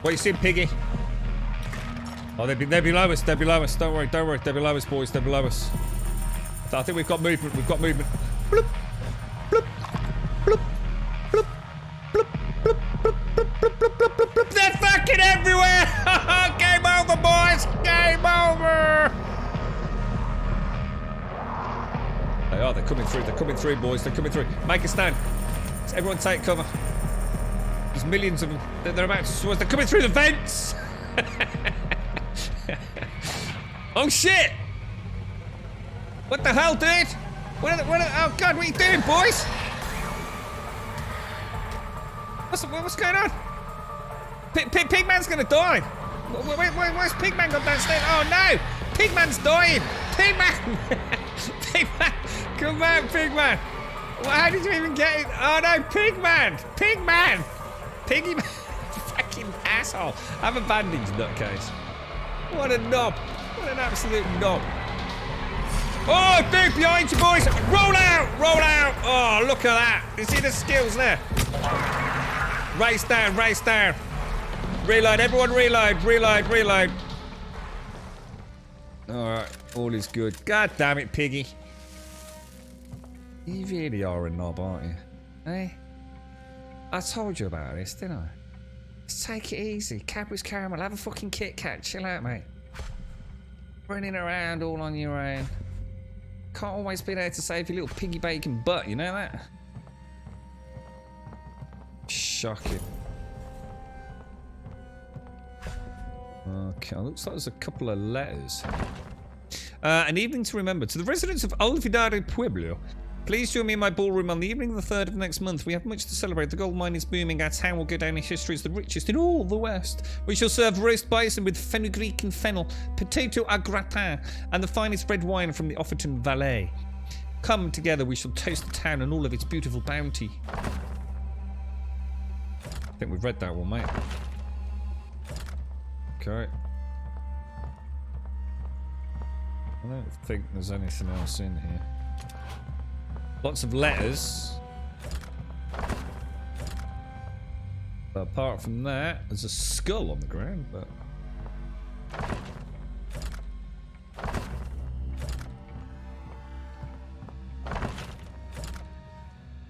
What you seeing, Piggy? Oh, they're below us. They're below us. Don't worry. They're below us, boys. They're below us. I think we've got movement. Bloop. Bloop. Bloop. Bloop. Bloop. Bloop. Bloop. Bloop. Bloop. Bloop. Bloop. Bloop. They're fucking everywhere! Game over, boys! Game over! They are. They're coming through. They're coming through, boys. They're coming through. Make a stand. Everyone take cover. There's millions of them. They're about to... They're coming through the vents! Oh shit! What the hell, dude? Oh god, what are you doing, boys? What's going on? Pigman's gonna die. Where's Pigman gone downstairs? Oh no! Pigman's dying! Pigman! Pigman! Come out, Pigman! How did you even get it? Oh no, Pigman! Pigman! Piggy man! Fucking asshole! Have a bandage in that case. What a knob. What an absolute knob. Oh, dude, behind you, boys. Roll out. Roll out. Oh, look at that. You see the skills there? Race down. Race down. Reload. Everyone reload. Reload. Reload. All right. All is good. God damn it, Piggy. You really are a knob, aren't you? Hey? I told you about this, didn't I? Just take it easy. Cadbury's Caramel. Have a fucking Kit Kat. Chill out, mate. Running around all on your own. Can't always be there to save your little piggy bacon butt, you know that? Shocking. Okay, looks like there's a couple of letters. An evening to remember. To the residents of Olvidado Pueblo, please join me in my ballroom on the evening of the 3rd of next month. We have much to celebrate. The gold mine is booming. Our town will go down in history as the richest in all the West. We shall serve roast bison with fenugreek and fennel, potato au gratin, and the finest red wine from the Offerton Valley. Come together, we shall toast the town and all of its beautiful bounty. I think we've read that one, mate. Okay. I don't think there's anything else in here. Lots of letters. But apart from that, there's a skull on the ground, but...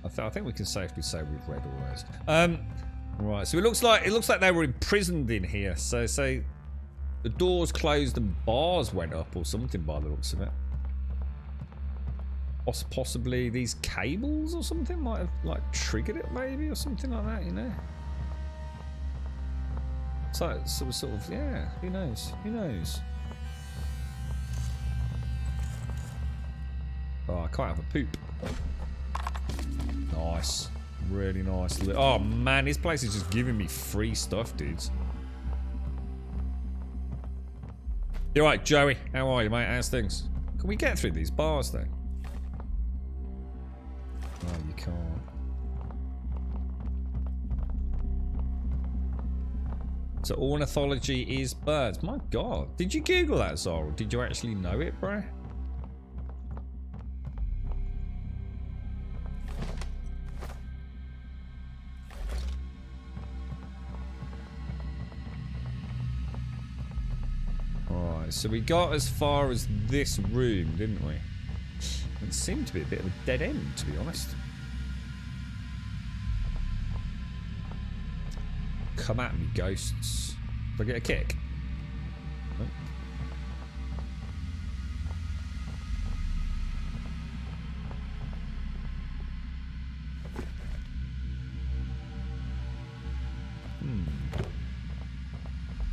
I think we can safely say we've read all those. Right, so it looks like they were imprisoned in here. So the doors closed and bars went up or something by the looks of it. Possibly these cables or something might have like triggered it, maybe, or something like that, you know. So it's sort of yeah. Who knows? Who knows? Oh, I can't have a poop. Nice, really nice. Oh man, this place is just giving me free stuff, dudes. You're right, Joey. How are you, mate? How's things? Can we get through these bars though? Oh, you can't. So ornithology is birds. My God, did you Google that, Zara? Did you actually know it, bro? Alright, so we got as far as this room, didn't we? It seemed to be a bit of a dead end, to be honest. Come at me, ghosts. Did I get a kick? No.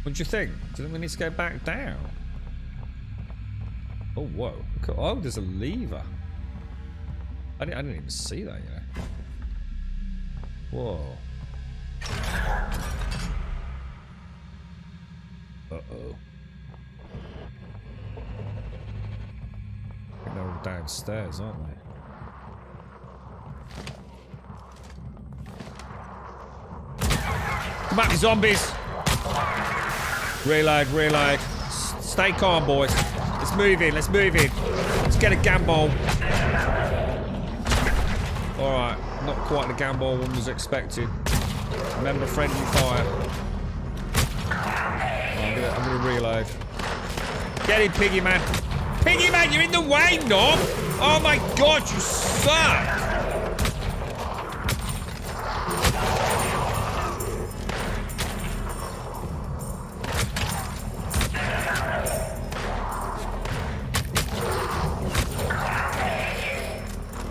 What do you think? Do you think we need to go back down? Oh, whoa. Oh, there's a lever. I didn't even see that, you know. Whoa. Uh-oh. I think they're all downstairs, aren't they? Come at me, zombies! Reload, reload. Stay calm, boys. Let's move in, let's move in. Let's get a gambol. Alright, not quite the gambol one was expected. Remember friendly fire. I'm gonna reload. Get in, Piggy Man. Piggy Man, you're in the way, knob! Oh my God, you suck!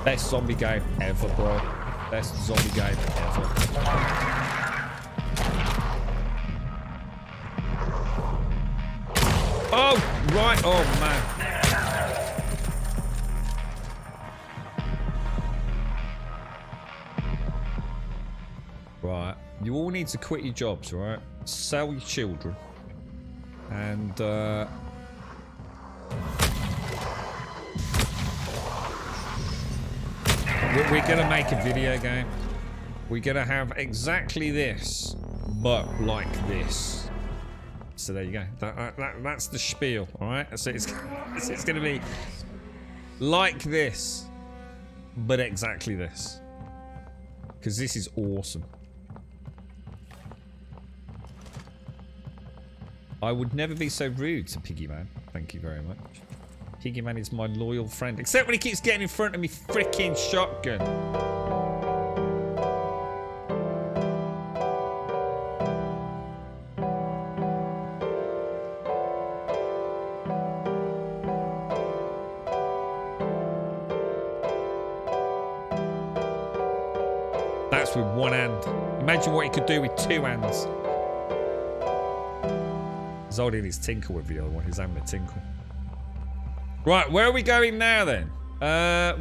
Best zombie game ever, bro. Best zombie game ever. Oh, right. Oh, man. Right. You all need to quit your jobs, right? Sell your children. And, we're gonna make a video game. We're gonna have exactly this, but like this. So there you go. That's the spiel, all right? So it's going to be like this, but exactly this. Because this is awesome. I would never be so rude to Piggy Man. Thank you very much. Piggy Man is my loyal friend. Except when he keeps getting in front of me freaking shotgun. That's with one hand. Imagine what he could do with two hands. He's holding his tinkle with the other one. He's having a tinkle. Right, where are we going now then?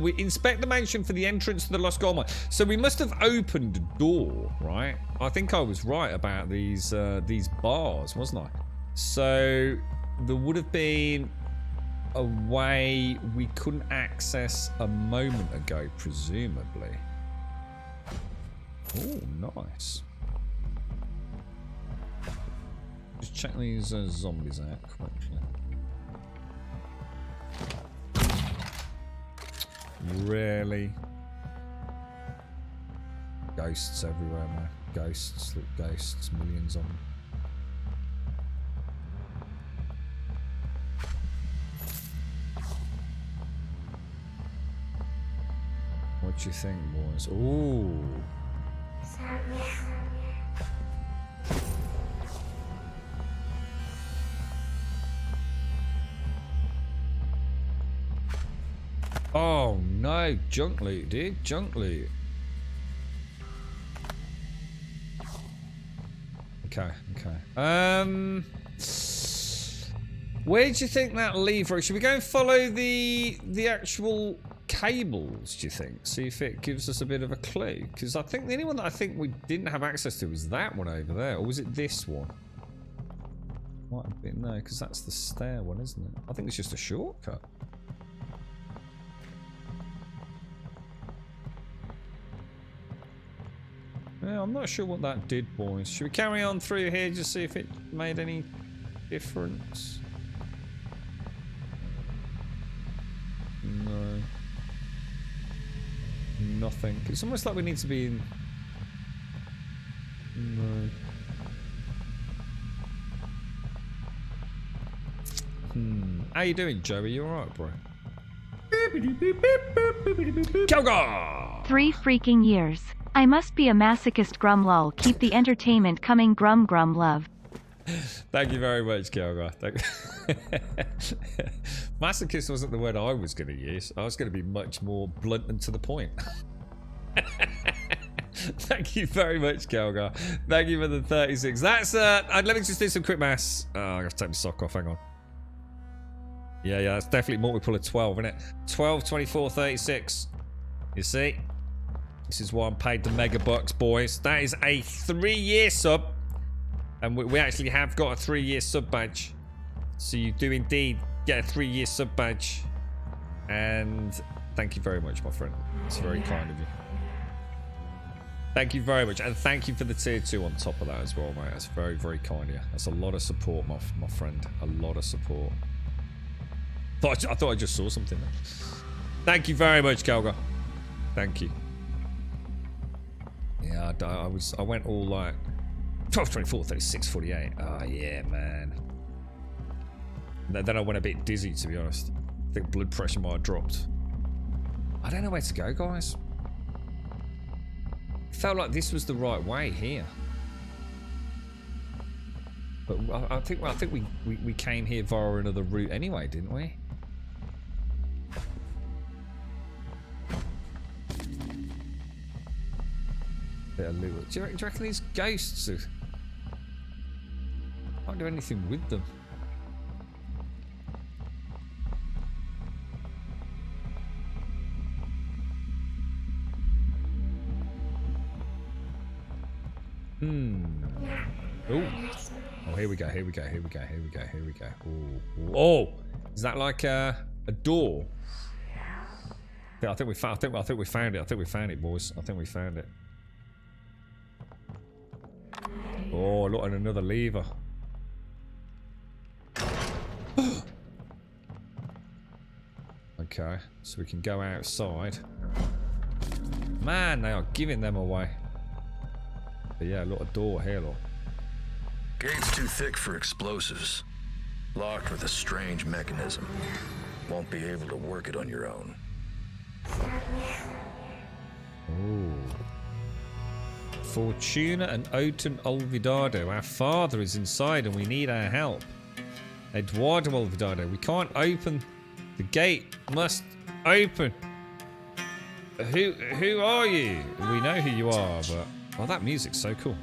We inspect the mansion for the entrance to the Lost Gold Mine. So we must have opened a door, right? I think I was right about these bars, wasn't I? So there would have been a way we couldn't access a moment ago, presumably. Oh, nice. Just check these zombies out quickly. Really? Ghosts everywhere, man. Ghosts, look, ghosts, millions of them. What do you think, boys? Ooh. Oh no, junk loot, dude. Junk loot. Okay. Where do you think that lever? Should we go and follow the actual cables, do you think? See if it gives us a bit of a clue. Because I think the only one that I think we didn't have access to was that one over there. Or was it this one? Might have been, no, because that's the stair one, isn't it? I think it's just a shortcut. Yeah, I'm not sure what that did, boys. Should we carry on through here just see if it made any difference? No. Nothing. It's almost like we need to be in... No. How you doing, Joey? You alright, bro? Kelgar! 3 freaking years. I must be a masochist, grum lol. Keep the entertainment coming, grum love. Thank you very much, Kelgar. Masochist wasn't the word I was going to use. I was going to be much more blunt and to the point. Thank you very much, Kelgar. Thank you for the 36. That's let me just do some quick maths. Oh, I have to take my sock off. Hang on. Yeah, that's definitely multiple of 12, isn't it? 12, 24, 36. You see? This is why I'm paid the mega bucks, boys. That is a 3-year sub. And we actually have got a 3-year sub badge. So you do indeed get a 3-year sub badge. And thank you very much, my friend. It's very kind of you. Thank you very much. And thank you for the tier 2 on top of that as well, mate. That's very, very kind of you. That's a lot of support, my friend. A lot of support. I thought I just saw something there. Thank you very much, Kelgar. Thank you. Yeah, I went all like 12, 24, 36, 48. Oh, yeah, man. Then I went a bit dizzy, to be honest. I think blood pressure might have dropped. I don't know where to go, guys. It felt like this was the right way here. But I think we came here via another route anyway, didn't we? Bit of loot. Do you reckon these ghosts can't do anything with them? Oh, here we go. Oh, is that like a door? Yeah, I think we found it. I think we found it, boys. I think we found it. Oh, look at another lever. Okay, so we can go outside. Man, they are giving them away. But yeah, look, a door here, look. Gate's too thick for explosives. Locked with a strange mechanism. Won't be able to work it on your own. Ooh. Fortuna and Oten Olvidado. Our father is inside and we need our help. Eduardo Olvidado. We can't open. The gate must open. Who are you? We know who you are, but... Oh, that music's so cool.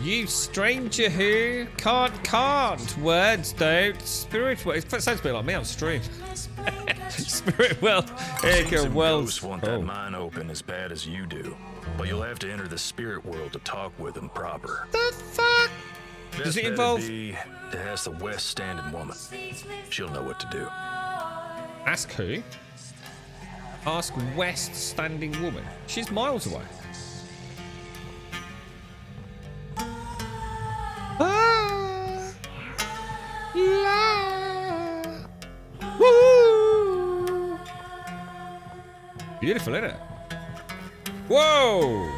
You stranger who can't. Words don't. Spirit world. It sounds a bit like me on stream. Spirit world. Here you go, Ghosts want that mine open as bad as you do. But you'll have to enter the spirit world to talk with them proper. The fuck? Does it involve... Be to ask the West Standing woman. She'll know what to do. Ask who? Ask West Standing woman. She's miles away. Ah, la, woo. Beautiful, isn't it? Whoa!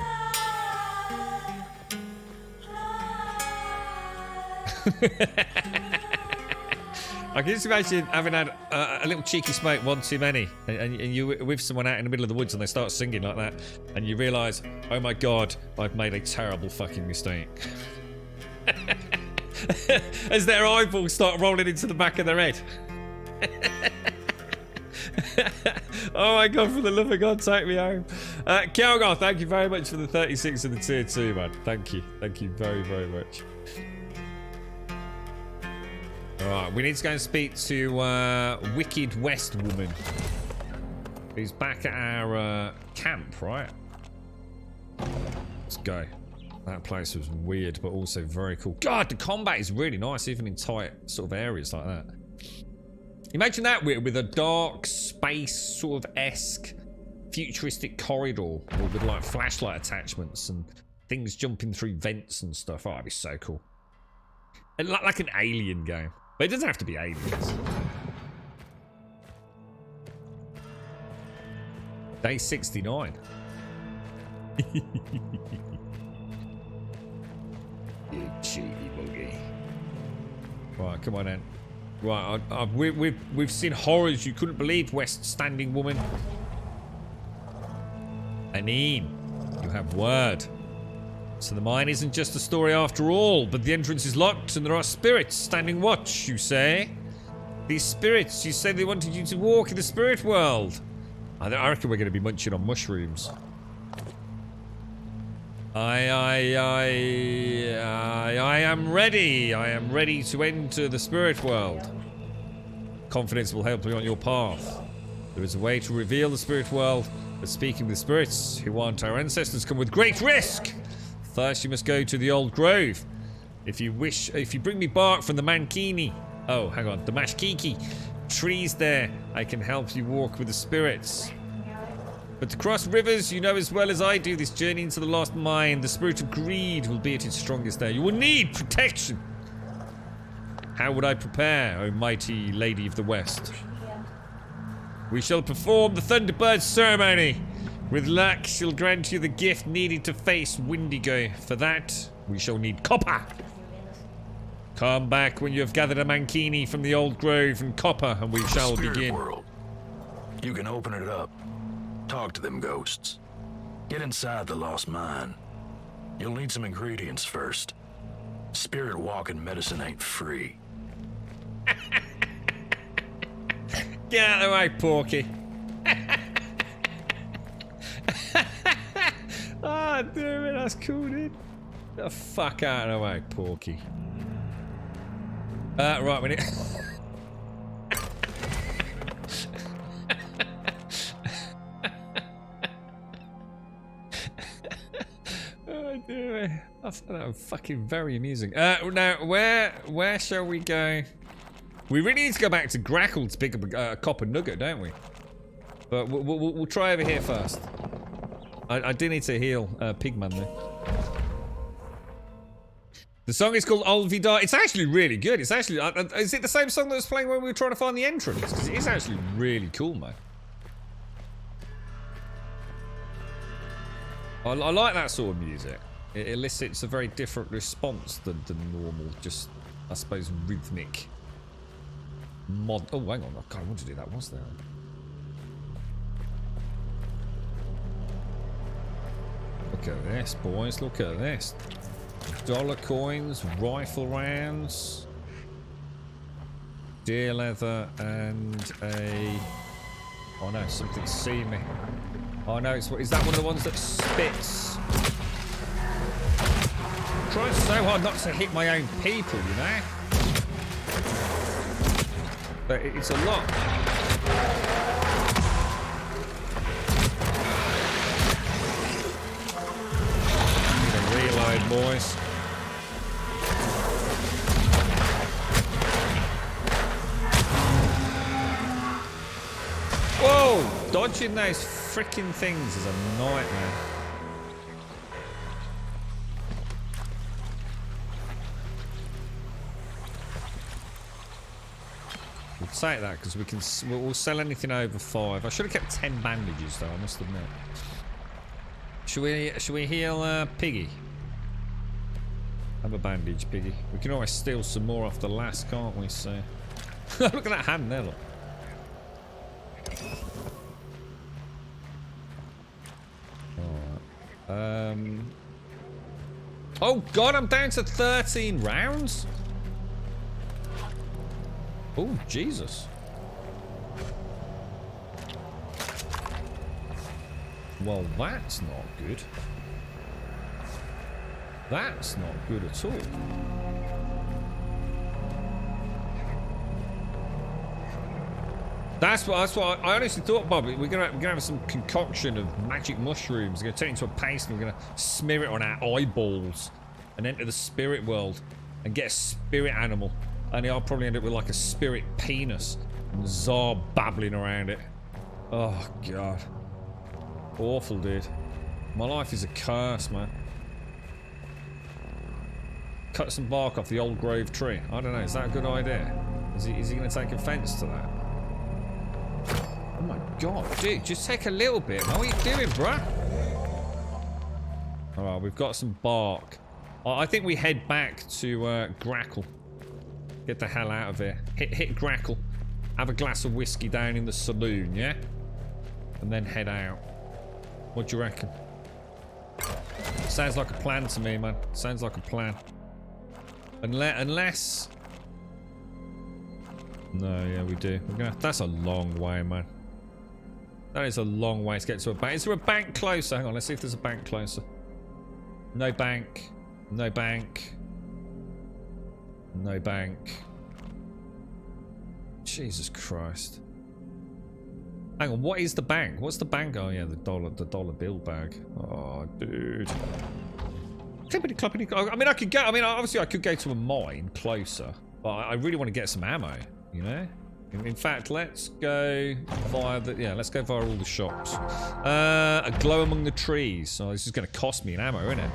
I can just imagine having had a little cheeky smoke, one too many, and you're with someone out in the middle of the woods and they start singing like that, and you realise, oh my god, I've made a terrible fucking mistake. As their eyeballs start rolling into the back of their head. Oh my god, for the love of God, take me home. Calgar, thank you very much for the 36 and the tier 2, man. Thank you. Thank you very, very much. Alright, we need to go and speak to Wicked West Woman, who's back at our camp, right? Let's go. That place was weird, but also very cool. God, the combat is really nice, even in tight sort of areas like that. Imagine that with a dark space sort of esque futuristic corridor with like flashlight attachments and things jumping through vents and stuff. Oh, that'd be so cool. And like an alien game. But it doesn't have to be aliens. Day 69. You cheeky buggy. Right, come on then. Right, we've seen horrors you couldn't believe, West Standing woman. Aneen, you have word. So the mine isn't just a story after all, but the entrance is locked and there are spirits standing watch, you say? These spirits, you say they wanted you to walk in the spirit world. I reckon we're going to be munching on mushrooms. I am ready. I am ready to enter the spirit world. Confidence will help you on your path. There is a way to reveal the spirit world, but speaking with spirits who want our ancestors come with great risk. First, you must go to the old grove. If you bring me bark from the Mankini, the Mashkiki trees there, I can help you walk with the spirits. But to cross rivers, you know as well as I do, this journey into the lost mine, the spirit of greed will be at its strongest there. You will need protection. How would I prepare, O mighty Lady of the West? We shall perform the Thunderbird ceremony. With luck, she'll grant you the gift needed to face Windigo. For that, we shall need copper. Come back when you have gathered a Mankini from the old grove and copper, and we shall begin. World. You can open it up. Talk to them ghosts. Get inside the lost mine. You'll need some ingredients first. Spirit walking medicine ain't free. Get out of the way, Porky. Ah, damn it, that's cool, dude. Get the fuck out of the way, Porky. Right, we need... Oh, dear. I found that fucking very amusing. Now, where shall we go? We really need to go back to Grackle to pick up a copper nugget, don't we? But we'll try over here first. I do need to heal Pigman though. The song is called Olvidar. It's actually really good. It's actually... is it the same song that was playing when we were trying to find the entrance? Because it is actually really cool, man. I like that sort of music. It elicits a very different response than the normal, just, I suppose, rhythmic mod. Oh, hang on. I kind of want to do that. What's that? Look at this, boys. Look at this. Dollar coins, rifle rounds, deer leather, and a... Oh no, something's seen me. Oh no, is that one of the ones that spits? I'm trying so hard not to hit my own people, you know? But it's a lot. Reload, boys. Whoa! Dodging those freaking things is a nightmare. We'll take that because we'll sell anything over 5. I should have kept 10 bandages though, I must admit. Should we heal Piggy? Have a bandage, Piggy. We can always steal some more off the last, can't we? So look at that hand there, look. Alright. Oh god, I'm down to 13 rounds? Oh, Jesus. Well, that's not good. That's not good at all. That's what I honestly thought, Bob. We're gonna have some concoction of magic mushrooms. We're gonna turn it into a paste and we're gonna smear it on our eyeballs and enter the spirit world and get a spirit animal. And I'll probably end up with like a spirit penis and Zar babbling around it. Oh god. Awful, dude. My life is a curse, man. Cut some bark off the old grove tree. I don't know, is that a good idea? Is he going to take offense to that? Oh my god, dude, just take a little bit. What are you doing, bruh? Alright, we've got some bark. I think we head back to Grackle. Get the hell out of here. Hit Grackle. Have a glass of whiskey down in the saloon, yeah? And then head out. What do you reckon? Sounds like a plan to me, man. Sounds like a plan. Unless... No, yeah, we do. That's a long way, man. That is a long way to get to a bank. Is there a bank closer? Hang on, let's see if there's a bank closer. No bank. No bank. No bank. Jesus Christ. Hang on, what is the bank? What's the bank? Oh yeah, the dollar bill bag. Oh, dude. Clippity cloppity. I mean, obviously I could go to a mine closer, but I really want to get some ammo, you know? In fact, let's go via let's go via all the shops. A glow among the trees. So this is going to cost me an ammo, isn't it?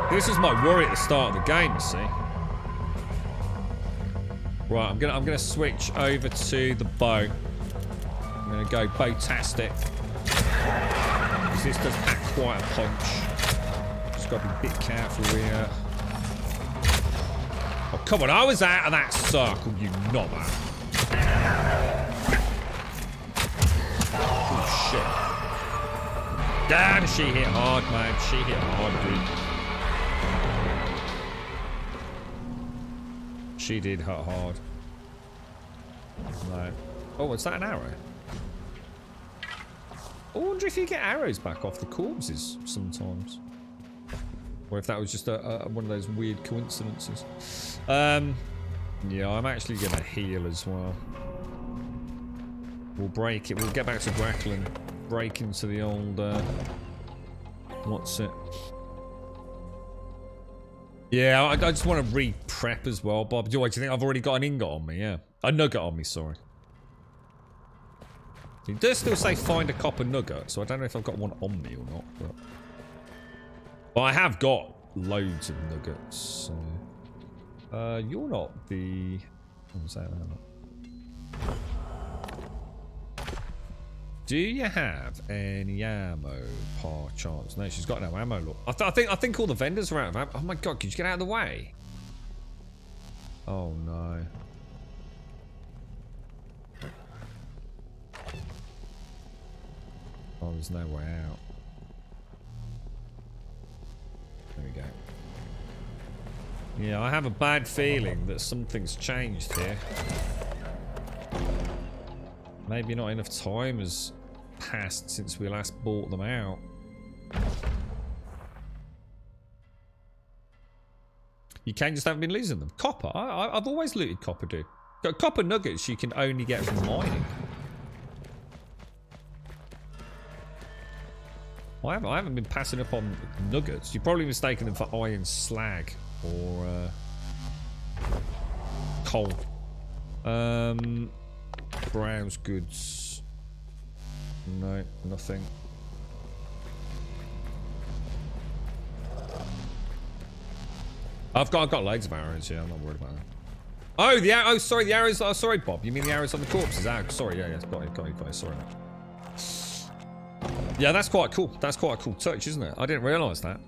This is my worry at the start of the game, you see. Right, I'm gonna switch over to the bow. I'm gonna go bow-tastic. Because this does pack quite a punch. Just gotta be a bit careful here. Oh, come on, I was out of that circle, you knobber. Oh, shit. Damn, she hit hard, man. She hit hard, dude. She did hit hard. No. Oh, is that an arrow? I wonder if you get arrows back off the corpses sometimes. Or if that was just one of those weird coincidences. Yeah, I'm actually going to heal as well. We'll break it. We'll get back to Grackle and break into the old... what's it? Yeah, I just want to re-prep as well, Bob. Do you think I've already got an ingot on me? Yeah. A nugget on me, sorry. It does still say find a copper nugget, so I don't know if I've got one on me or not. But I have got loads of nuggets. So. You're not the... What was that? Do you have any ammo, par chance? No, she's got no ammo. Look, I think all the vendors are out of ammo. Oh my god, could you get out of the way? Oh no. Oh, there's no way out. There we go. Yeah, I have a bad feeling that something's changed here. Maybe not enough time has passed since we last bought them out. You can just haven't been losing them. Copper? I've always looted copper, dude. Got copper nuggets you can only get from mining. I haven't been passing up on nuggets. You're probably mistaken them for iron slag or coal. Browse goods. No, nothing. I've got loads of arrows. Yeah, I'm not worried about that. Oh, sorry, the arrows. Oh, sorry, Bob. You mean the arrows on the corpses? Ah, sorry. Yeah, got it. Sorry. Yeah, that's quite cool. That's quite a cool touch, isn't it? I didn't realise that.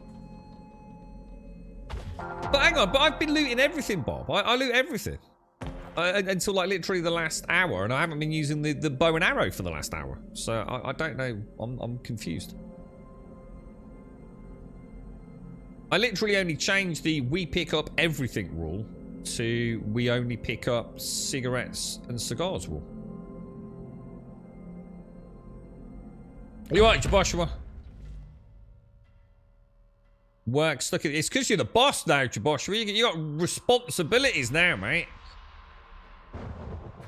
But hang on, I've been looting everything, Bob. I loot everything. Until like literally the last hour, and I haven't been using the bow and arrow for the last hour. So I don't know. I'm confused. I literally only changed the we pick up everything rule to we only pick up cigarettes and cigars rule. You right, Jaboshua? Work stuck in. It's because you're the boss now, Jaboshua. You got responsibilities now, mate.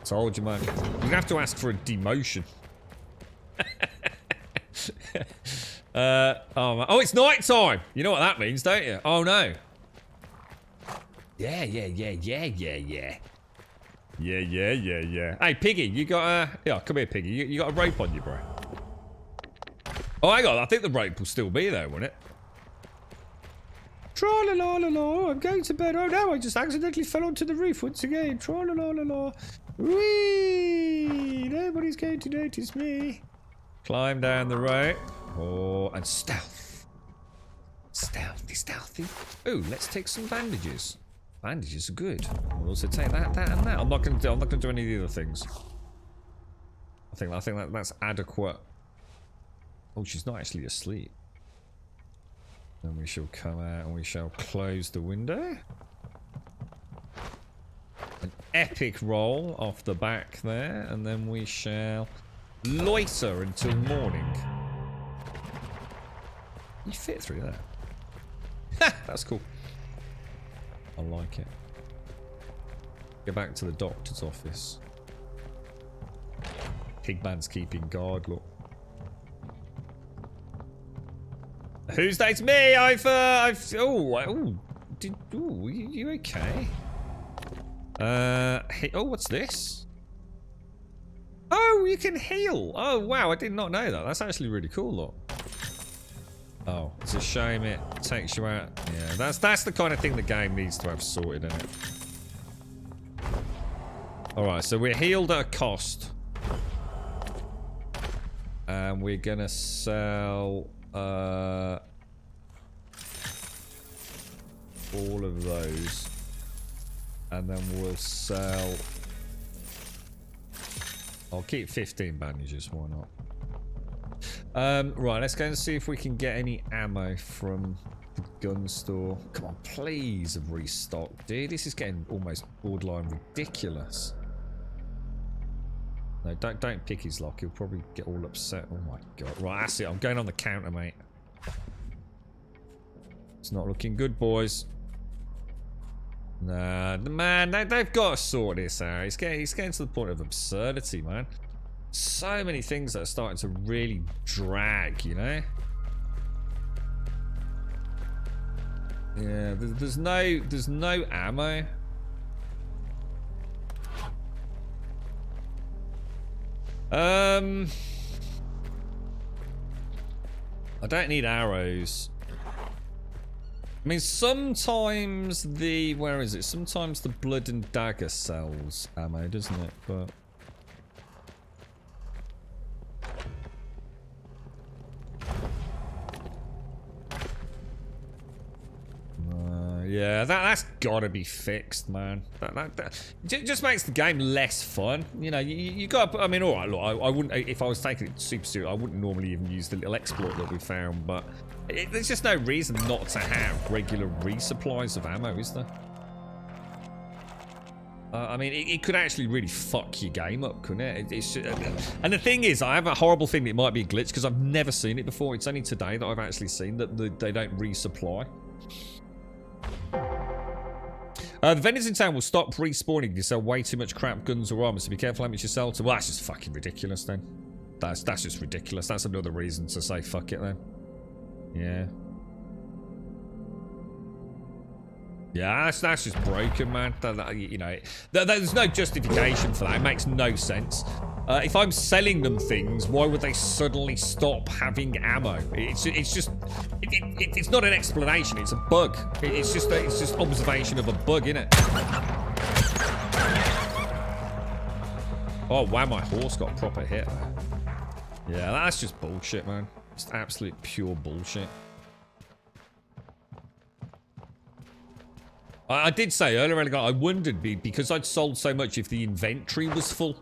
Told you, man. You're gonna have to ask for a demotion. Oh, it's night time. You know what that means, don't you? Oh no. Yeah. Hey, Piggy, you got a... Yeah, come here, Piggy. You got a rope on you, bro. Oh, hang on. I think the rope will still be there, won't it? Tra-la-la-la-la. I'm going to bed. Oh, no. I just accidentally fell onto the roof once again. Tra-la-la-la-la. Whee! Nobody's going to notice me. Climb down the rope. Oh, and stealth. Stealthy. Oh, let's take some bandages. Bandages are good. We'll also take that, and that. I'm not going to do any of the other things. I think that's adequate. Oh, she's not actually asleep. Then we shall come out and we shall close the window. An epic roll off the back there, and then we shall loiter until morning. You fit through that. Ha! That's cool. I like it. Go back to the doctor's office. Pigman's keeping guard, look. Who's that? It's me. You okay? Oh, what's this? Oh, you can heal. Oh, wow, I did not know that. That's actually really cool, look. Oh, it's a shame it takes you out. Yeah, that's the kind of thing the game needs to have sorted, isn't it? Alright, so we're healed at a cost. And we're gonna sell all of those. And then we'll sell... I'll keep 15 bandages, why not? Right, let's go and see if we can get any ammo from the gun store. Come on, please have restocked, dude. This is getting almost borderline ridiculous. No, don't pick his lock. He'll probably get all upset. Oh my god. Right, that's it. I'm going on the counter, mate. It's not looking good, boys. Nah, man, they've got to sort this out. It's getting to the point of absurdity, man. So many things that are starting to really drag, you know? Yeah, there's no ammo. I don't need arrows. I mean, sometimes the... Where is it? Sometimes the blood and dagger sells ammo, doesn't it? But... yeah, that's gotta be fixed, man. That just makes the game less fun. You know, you got. I mean, all right. Look, I wouldn't. If I was taking it super serious, I wouldn't normally even use the little exploit that we found. But there's just no reason not to have regular resupplies of ammo, is there? I mean, it could actually really fuck your game up, couldn't it? And the thing is, I have a horrible thing that it might be a glitch because I've never seen it before. It's only today that I've actually seen that they don't resupply. The vendors in town will stop respawning if you sell way too much crap guns or armor, so be careful how much you sell to. Well, that's just fucking ridiculous then. That's just ridiculous. That's another reason to say fuck it then. Yeah. Yeah, that's just broken, man. You know, there's no justification for that. It makes no sense. If I'm selling them things, why would they suddenly stop having ammo? It's just it's not an explanation. It's a bug. It's just observation of a bug, innit? Oh wow, my horse got proper hit there. Yeah, that's just bullshit, man. Just absolute pure bullshit. I did say earlier, I wondered, because I'd sold so much, if the inventory was full.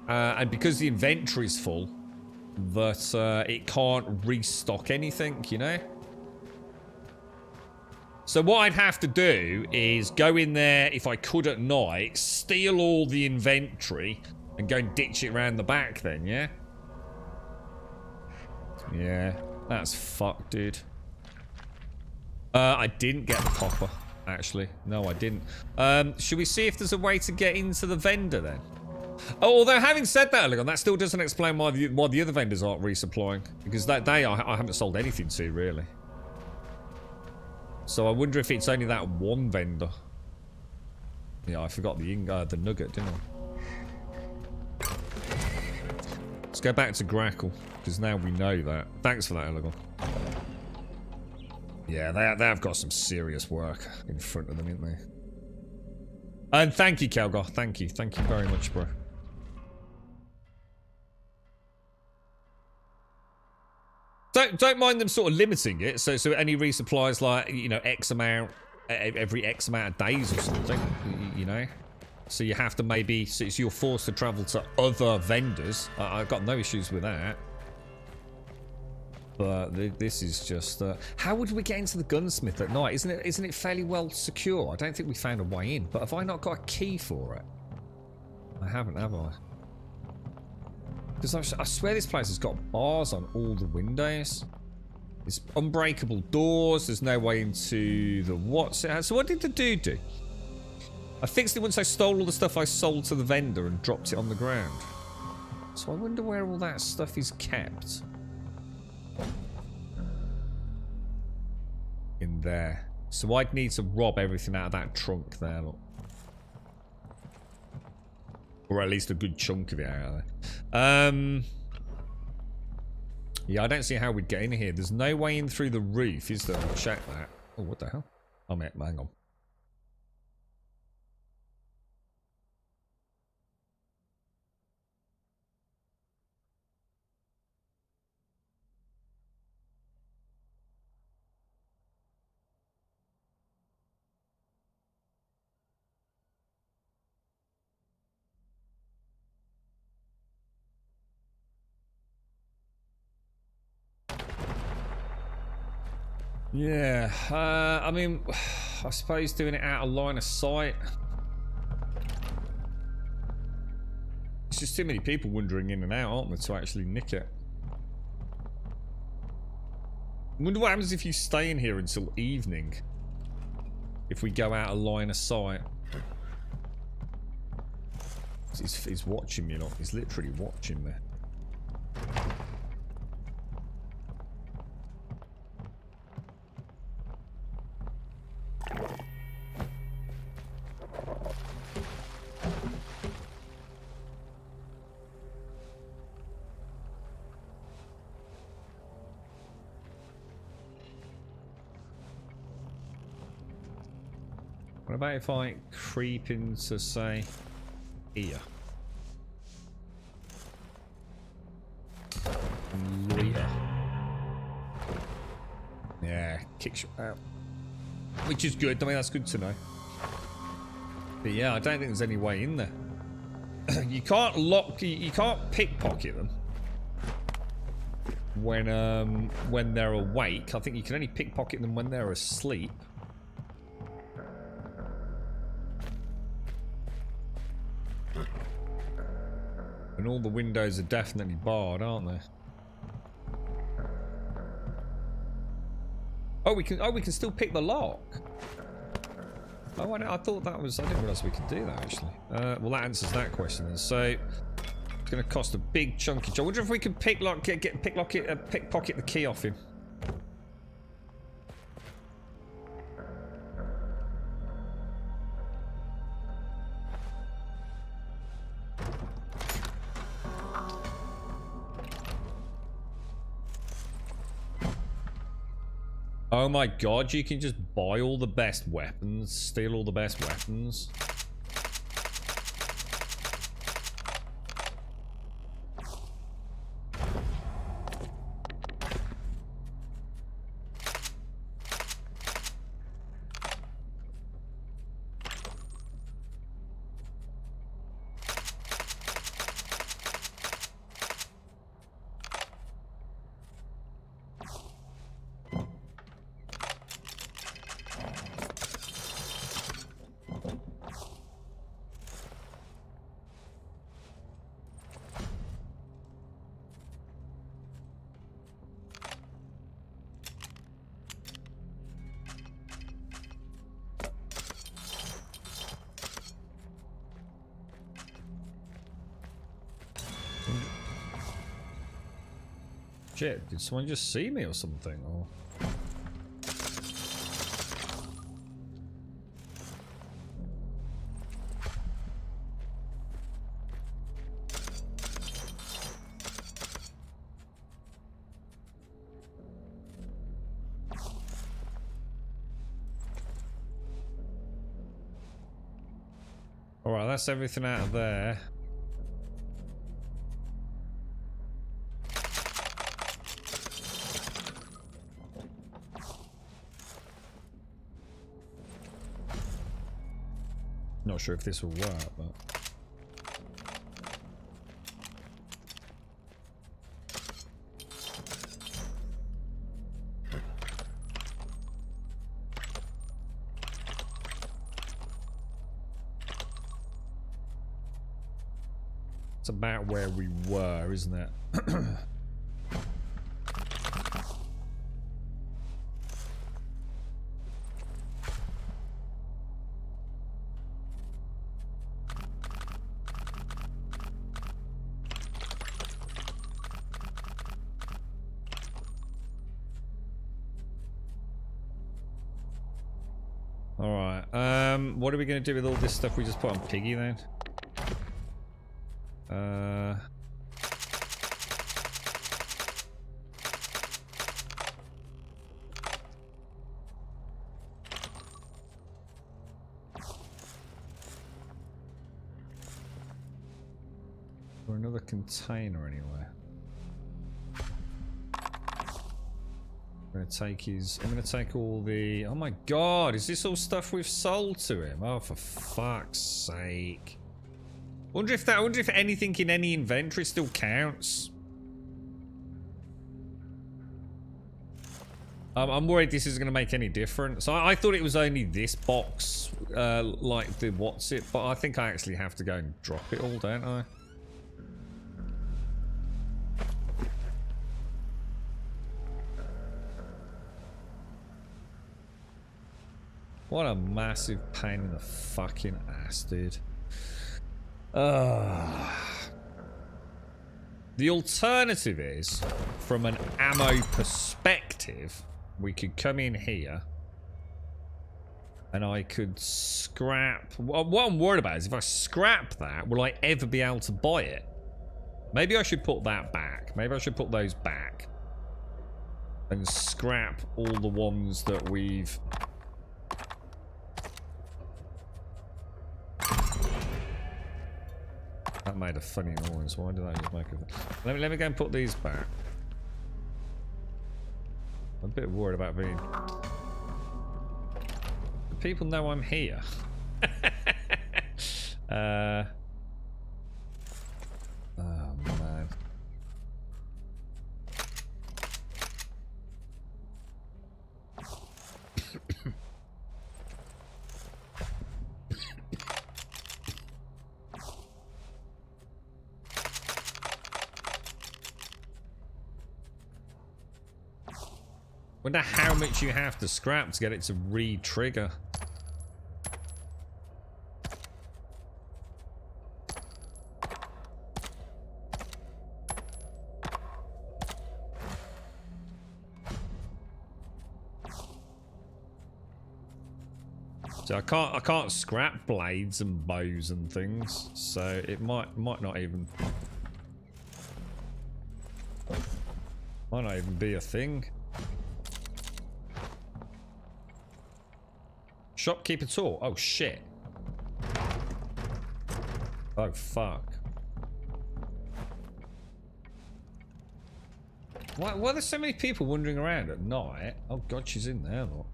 And because the inventory's full, that it can't restock anything, you know? So what I'd have to do is go in there, if I could at night, steal all the inventory, and go and ditch it around the back then, yeah? Yeah, that's fucked, dude. I didn't get the copper, actually. No, I didn't. Should we see if there's a way to get into the vendor then? Oh, although having said that, look, that still doesn't explain why the other vendors aren't resupplying, because I haven't sold anything to, really. So I wonder if it's only that one vendor. Yeah, I forgot the nugget, didn't I? Let's go back to Grackle, because now we know that. Thanks for that, Elegant. Yeah, they have got some serious work in front of them, haven't they? And thank you, Kelgar. Thank you very much, bro. Don't mind them sort of limiting it, so any resupplies, like, you know, X amount every X amount of days or something, you know. So you have to maybe, so you're forced to travel to other vendors. I've got no issues with that. But this is just... how would we get into the gunsmith at night? Isn't it fairly well secure? I don't think we found a way in. But have I not got a key for it? I haven't, have I? Because I swear this place has got bars on all the windows. There's unbreakable doors. There's no way into the what's it has. So what did the dude do? I fixed it once I stole all the stuff I sold to the vendor and dropped it on the ground. So I wonder where all that stuff is kept. In there. So I'd need to rob everything out of that trunk there, look. Or at least a good chunk of it out of there. Yeah, I don't see how we'd get in here. There's no way in through the roof, is there? I'll check that. Oh, what the hell? Oh, mate, hang on. Yeah, I mean, I suppose doing it out of line of sight. It's just too many people wandering in and out, aren't there, to actually nick it. I wonder what happens if you stay in here until evening. If we go out of line of sight. He's watching me, look. He's literally watching me. about if I creep into, say, here? And loiter. Yeah, kicks you out. Which is good. I mean, that's good to know. But yeah, I don't think there's any way in there. You can't lock. You can't pickpocket them when they're awake. I think you can only pickpocket them when they're asleep. And all the windows are definitely barred, aren't they? Oh, we can still pick the lock. Oh, I thought that was. I didn't realize we could do that actually. Well, that answers that question then. So it's going to cost a big chunky job. I wonder if we can pickpocket the key off him. Oh my god, you can just buy all the best weapons, steal all the best weapons. Shit, did someone just see me or something? Or... Alright, that's everything out of there. Not sure if this will work, but... It's about where we were, isn't it? Alright, what are we going to do with all this stuff we just put on Piggy then? Or another container anywhere. I'm gonna take all the... Oh my god, is this all stuff we've sold to him? Oh, for fuck's sake. I wonder if anything in any inventory still counts. I'm worried this isn't gonna make any difference. I thought it was only this box, like the what's it, but I think I actually have to go and drop it all, don't I? What a massive pain in the fucking ass, dude. The alternative is, from an ammo perspective, we could come in here and I could scrap... What I'm worried about is if I scrap that, will I ever be able to buy it? Maybe I should put that back. Maybe I should put those back and scrap all the ones that we've That made a funny noise. Why did that just make a... Let me go and put these back. I'm a bit worried about being... Do people know I'm here? Oh, man. Wonder how much you have to scrap to get it to re-trigger. So I can't scrap blades and bows and things, so it might not even be a thing. Shopkeeper tool. Oh shit. Oh fuck. Why are there so many people wandering around at night? Oh god, she's in there. Look.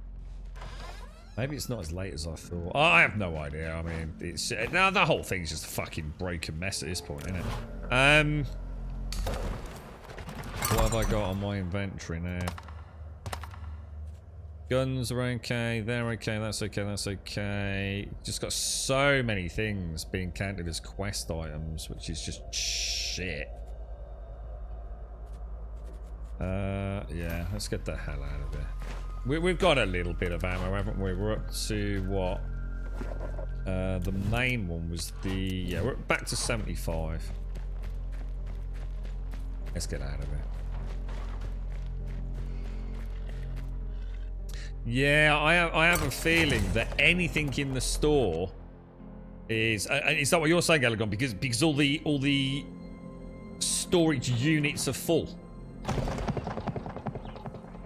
Maybe it's not as late as I thought. Oh, I have no idea. I mean, it's now the whole thing's just a fucking broken mess at this point, isn't it? What have I got on my inventory now? Guns are okay, they're okay, that's okay, that's okay. Just got so many things being counted as quest items, which is just shit. Yeah, let's get the hell out of there. We've got a little bit of ammo, haven't we? We're up to what? The main one was the... Yeah, we're back to 75. Let's get out of here. Yeah, I have a feeling that anything in the store is... is that what you're saying, Elegon? Because all the storage units are full.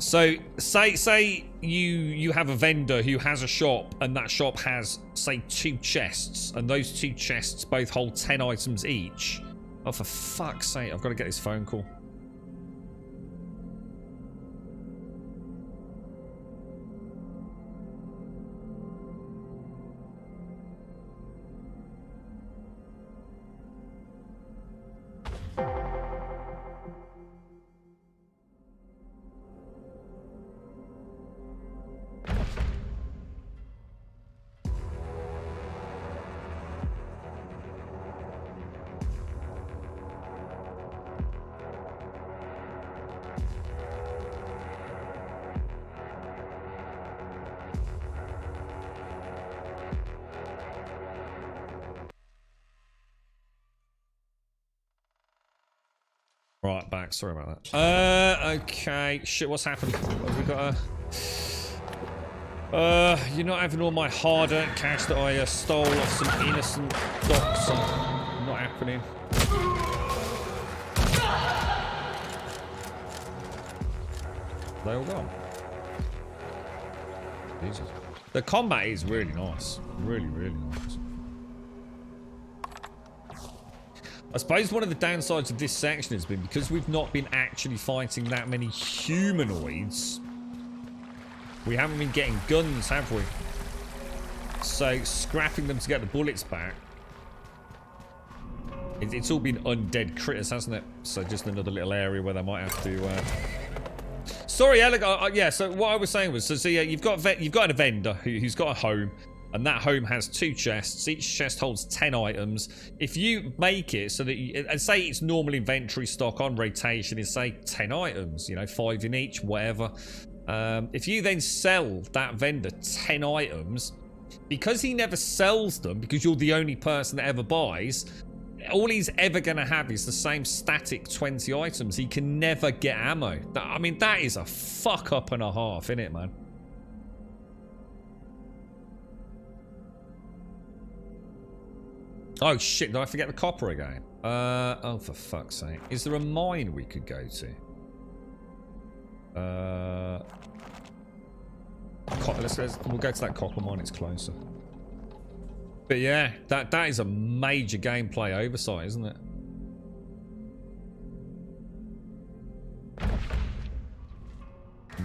So say you have a vendor who has a shop, and that shop has, say, 2 chests, and those 2 chests both hold 10 items each. Oh, for fuck's sake, I've got to get this phone call. Right, back. Sorry about that. Okay. Shit, what's happened? Have we got a... you're not having all my hard-earned cash that I stole off some innocent docs. Not happening. They all gone. Jesus. The combat is really nice. Really, really nice. I suppose one of the downsides of this section has been because we've not been actually fighting that many humanoids. We haven't been getting guns, have we? So scrapping them to get the bullets back. It's all been undead critters, hasn't it? So just another little area where they might have to... Sorry, Alec. Yeah. So what I was saying was, so yeah, you've got a vendor who's got a home. And that home has 2 chests. Each chest holds 10 items. If you make it so that you... And say its normal inventory stock on rotation is, say, 10 items. You know, 5 in each, whatever. If you then sell that vendor 10 items, because he never sells them, because you're the only person that ever buys, all he's ever going to have is the same static 20 items. He can never get ammo. I mean, that is a fuck up and a half, isn't it, man? Oh shit, did I forget the copper again? Oh for fuck's sake. Is there a mine we could go to? We'll go to that copper mine, it's closer. But yeah, that is a major gameplay oversight, isn't it?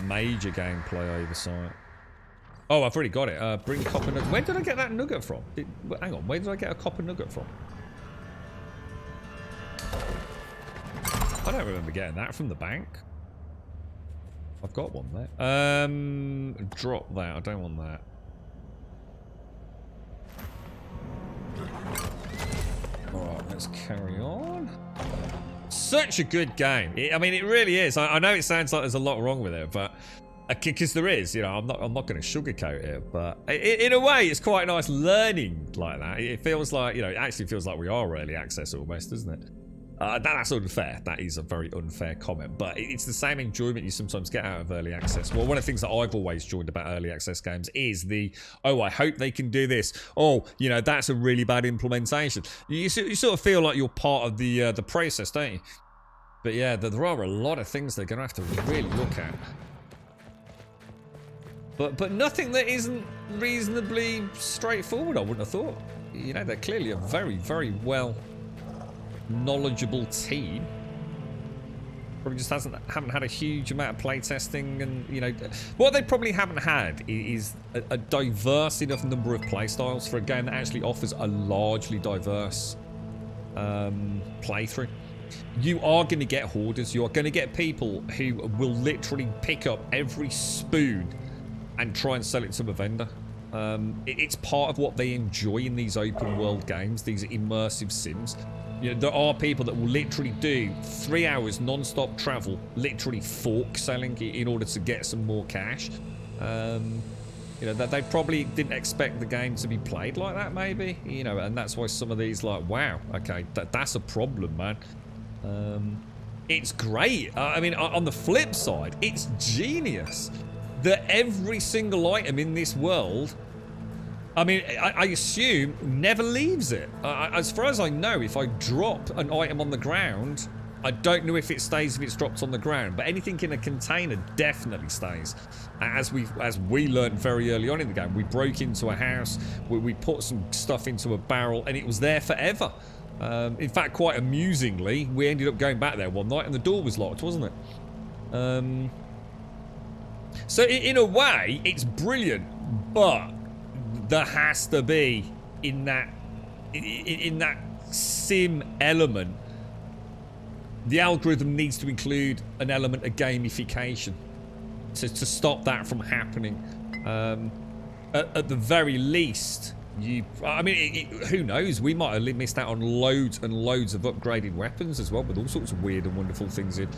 Major gameplay oversight. Oh, I've already got it. Bring copper nugget. Where did I get that nugget from? Hang on, where did I get a copper nugget from? I don't remember getting that from the bank. I've got one there. Drop that. I don't want that. Alright, let's carry on. Such a good game. I mean, it really is. I know it sounds like there's a lot wrong with it, but because there is, you know, I'm not going to sugarcoat it, but in a way, it's quite nice learning like that. It feels like, you know, it actually feels like we are early access almost, doesn't it? That's unfair. That is a very unfair comment, but it's the same enjoyment you sometimes get out of early access. Well, one of the things that I've always enjoyed about early access games is oh, I hope they can do this. Oh, you know, that's a really bad implementation. You sort of feel like you're part of the process, don't you? But yeah, there are a lot of things they're going to have to really look at. But nothing that isn't reasonably straightforward, I wouldn't have thought. You know, they're clearly a very, very well knowledgeable team. Probably just haven't had a huge amount of playtesting, and you know what they probably haven't had is a diverse enough number of playstyles for a game that actually offers a largely diverse playthrough. You are going to get hoarders. You are going to get people who will literally pick up every spoon and try and sell it to a vendor. It's part of what they enjoy in these open world games, these immersive sims. You know, there are people that will literally do 3 hours non-stop travel, literally fork selling in order to get some more cash. You know, that they probably didn't expect the game to be played like that, maybe. You know, and that's why some of these, like, wow, okay, that's a problem, man. It's great. I mean, on the flip side, it's genius that every single item in this world, I mean, I assume, never leaves it. As far as I know, if I drop an item on the ground, I don't know if it stays if it's dropped on the ground, but anything in a container definitely stays. As we learned very early on in the game, we broke into a house, we put some stuff into a barrel, and it was there forever. In fact, quite amusingly, we ended up going back there one night and the door was locked, wasn't it? So in a way, it's brilliant, but there has to be in that sim element, the algorithm needs to include an element of gamification to stop that from happening. At the very least, I mean, who knows? We might have missed out on loads and loads of upgraded weapons as well, with all sorts of weird and wonderful things in,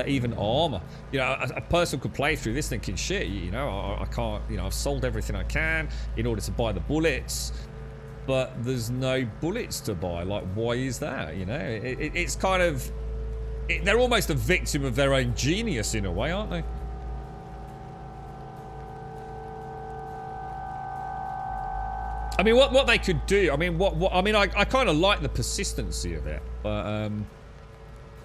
even armor. You know, a person could play through this thinking, shit, you know, I can't, you know, I've sold everything I can in order to buy the bullets, but there's no bullets to buy. Like, why is that? You know, it's kind of, they're almost a victim of their own genius in a way, aren't they? I mean, what they could do. I mean, I kind of like the persistency of it, but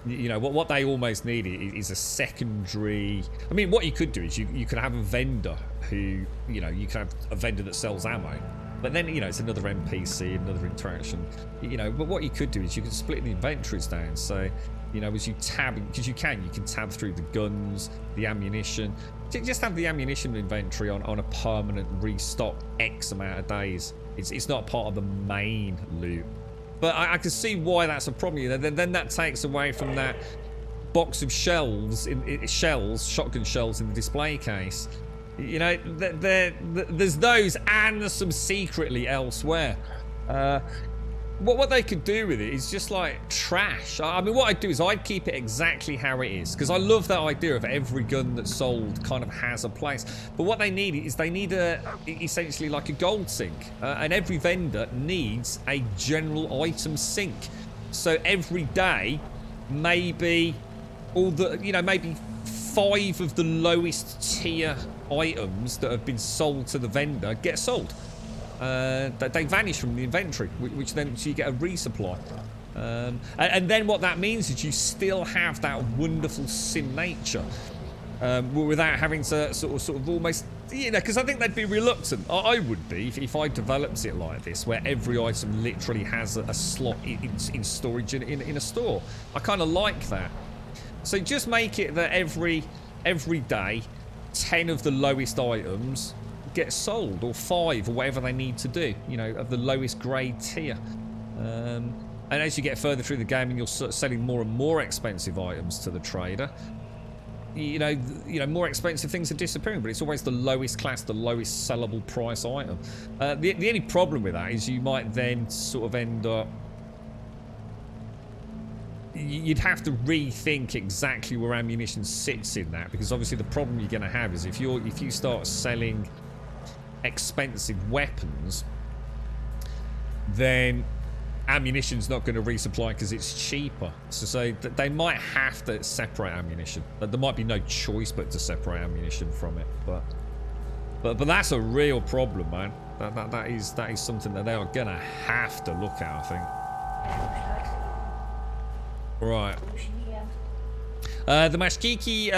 you know, what they almost need is a secondary. I mean, what you could do is you could have a vendor who, you know, you can have a vendor that sells ammo, but then, you know, it's another NPC, another interaction. You know, but what you could do is you can split the inventories down. So, you know, as you tab, because you can tab through the guns, the ammunition. Just have the ammunition inventory on a permanent restock X amount of days. It's not part of the main loot. But I can see why that's a problem. You know, then that takes away from that box of shells, shotgun shells in the display case. You know, there's those and there's some secretly elsewhere. What they could do with it is just like trash. I mean, what I'd do is I'd keep it exactly how it is, because I love that idea of every gun that's sold kind of has a place. But what they need is essentially like a gold sink, and every vendor needs a general item sink. So every day, maybe maybe 5 of the lowest tier items that have been sold to the vendor get sold. They vanish from the inventory, which then so you get a resupply. And then what that means is you still have that wonderful sim nature, without having to sort of almost You know, because I think they'd be reluctant. I would be if I developed it like this, where every item literally has a slot in storage in a store. I kind of like that. So just make it that every day, 10 of the lowest items get sold, or 5, or whatever they need to do. You know, of the lowest grade tier. And as you get further through the game, and you're selling more and more expensive items to the trader. You know, more expensive things are disappearing, but it's always the lowest class, the lowest sellable price item. The only problem with that is you might then sort of end up... You'd have to rethink exactly where ammunition sits in that, because obviously the problem you're going to have is if you start selling expensive weapons, then ammunition's not going to resupply because it's cheaper. So they might have to separate ammunition. There might be no choice but to separate ammunition from it. But that's a real problem, man. That is something that they are going to have to look at, I think. Right. The Mashkiki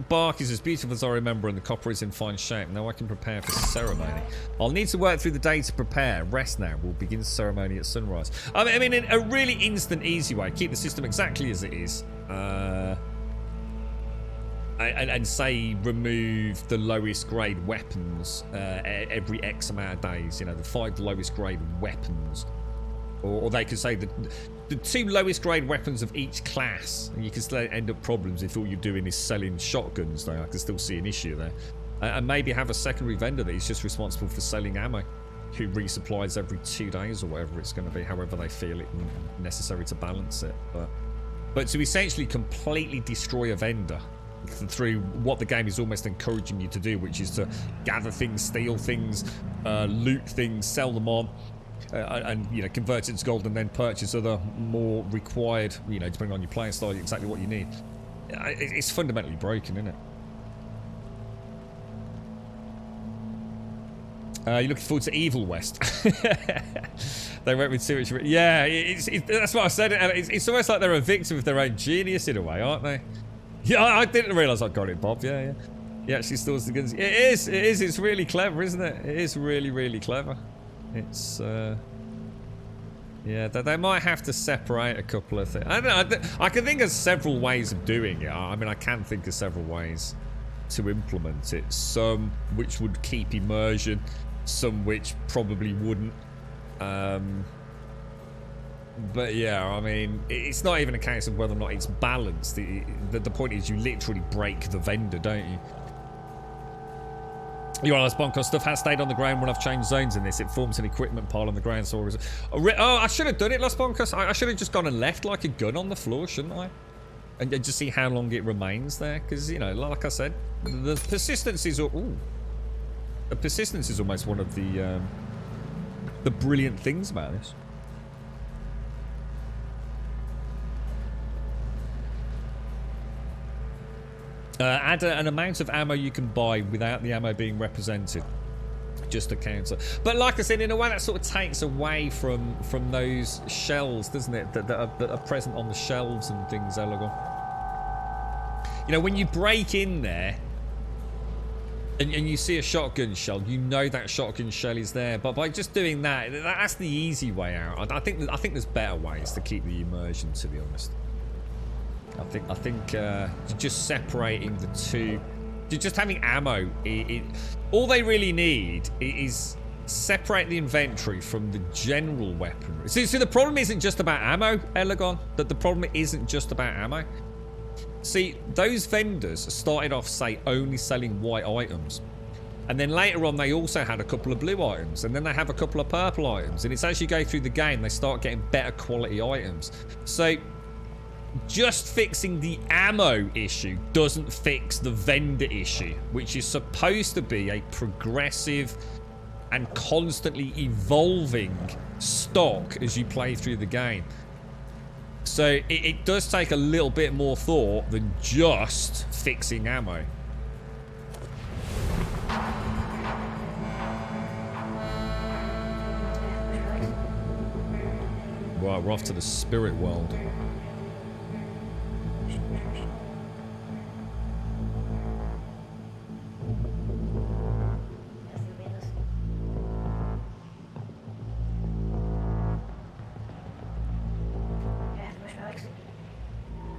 bark is as beautiful as I remember, and the copper is in fine shape. Now I can prepare for ceremony. I'll need to work through the day to prepare. Rest now. We'll begin ceremony at sunrise. I mean, in a really instant, easy way. Keep the system exactly as it is. And say remove the lowest grade weapons every X amount of days. You know, the 5 lowest grade weapons. Or they could say the 2 lowest grade weapons of each class, and you can still end up problems if all you're doing is selling shotguns. Though I can still see an issue there, and maybe have a secondary vendor that is just responsible for selling ammo, who resupplies every 2 days or whatever it's going to be, however they feel it necessary to balance it. But to essentially completely destroy a vendor through what the game is almost encouraging you to do, which is to gather things, steal things, loot things, sell them on. And you know, convert it into gold and then purchase other more required, you know, depending on your playing style, exactly what you need. It's fundamentally broken, isn't it? You're looking forward to Evil West. They went with too much. Yeah, that's what I said. It's almost like they're a victim of their own genius in a way, aren't they? Yeah, I didn't realise I got it, Bob. Yeah. He actually stores the guns. It is. It's really clever, isn't it? It is really, really clever. It's yeah, they might have to separate a couple of things. I don't know. I can think of several ways of doing it. I mean, I can think of several ways to implement it. Some which would keep immersion, some which probably wouldn't. But yeah, I mean, it's not even a case of whether or not it's balanced. The point is, you literally break the vendor, don't you? You realize Bonko stuff has stayed on the ground when I've changed zones in this. It forms an equipment pile on the ground. So I should have done it, Los Bonkos. I should have just gone and left like a gun on the floor, shouldn't I? And just see how long it remains there. Because, you know, like I said, the persistence is... Ooh. The persistence is almost one of the brilliant things about this. Add an amount of ammo you can buy without the ammo being represented. Just a counter. But like I said, in a way that sort of takes away from those shells, doesn't it? That are present on the shelves and things, Elgon. You know, when you break in there and you see a shotgun shell, you know that shotgun shell is there. But by just doing that, that's the easy way out. I think there's better ways to keep the immersion, to be honest. I think just separating the two, just having ammo, all they really need is separate the inventory from the general weaponry. See, the problem isn't just about ammo, Elgon. That the problem isn't just about ammo. See, those vendors started off, say, only selling white items. And then later on, they also had a couple of blue items. And then they have a couple of purple items. And it's as you go through the game, they start getting better quality items. So just fixing the ammo issue doesn't fix the vendor issue, which is supposed to be a progressive and constantly evolving stock as you play through the game. So it does take a little bit more thought than just fixing ammo. Right, we're off to the spirit world.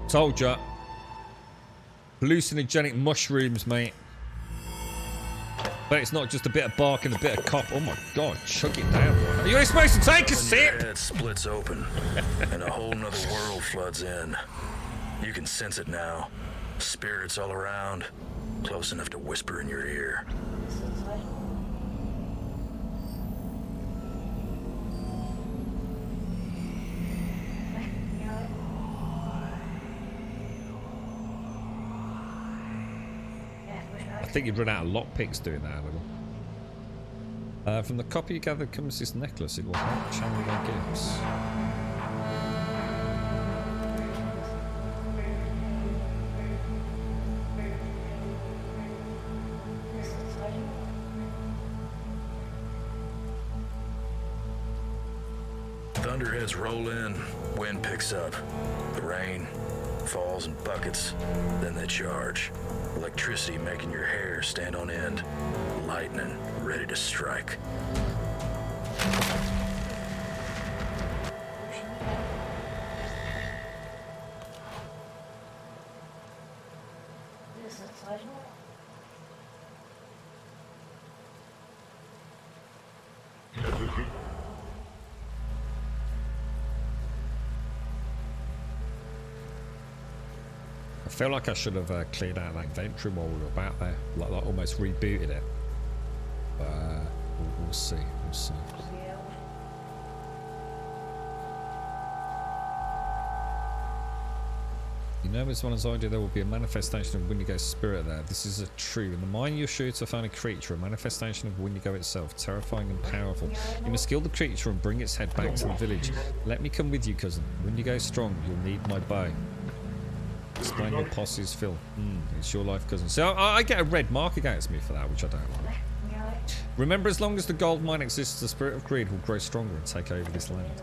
Told ya. Hallucinogenic mushrooms, mate. But it's not just a bit of bark and a bit of cop. Oh my god, chug it down. Are you only supposed to take a When your sip? head splits open and a whole nother world floods in. You can sense it now. Spirits all around, close enough to whisper in your ear. I think you'd run out of lockpicks doing that, from the copy you gathered comes this necklace. It will help channel their gifts. Thunderheads roll in, wind picks up. The rain falls in buckets, then they charge. Electricity making your hair stand on end. Lightning ready to strike. I feel like I should have cleared out that inventory while we were about there, like almost rebooted it. We'll see. We'll see. You know, as well as I do, there will be a manifestation of Wendigo's spirit there. This is true. In the mine, you're sure to find a creature, a manifestation of Wendigo itself, terrifying and powerful. You must kill the creature and bring its head back to the village. Let me come with you, cousin. Wendigo's strong. You'll need my bow. Explain your posse's Phil. It's your life, cousin. So I get a red mark against me for that, which I don't like. Remember, as long as the gold mine exists, the spirit of greed will grow stronger and take over this land.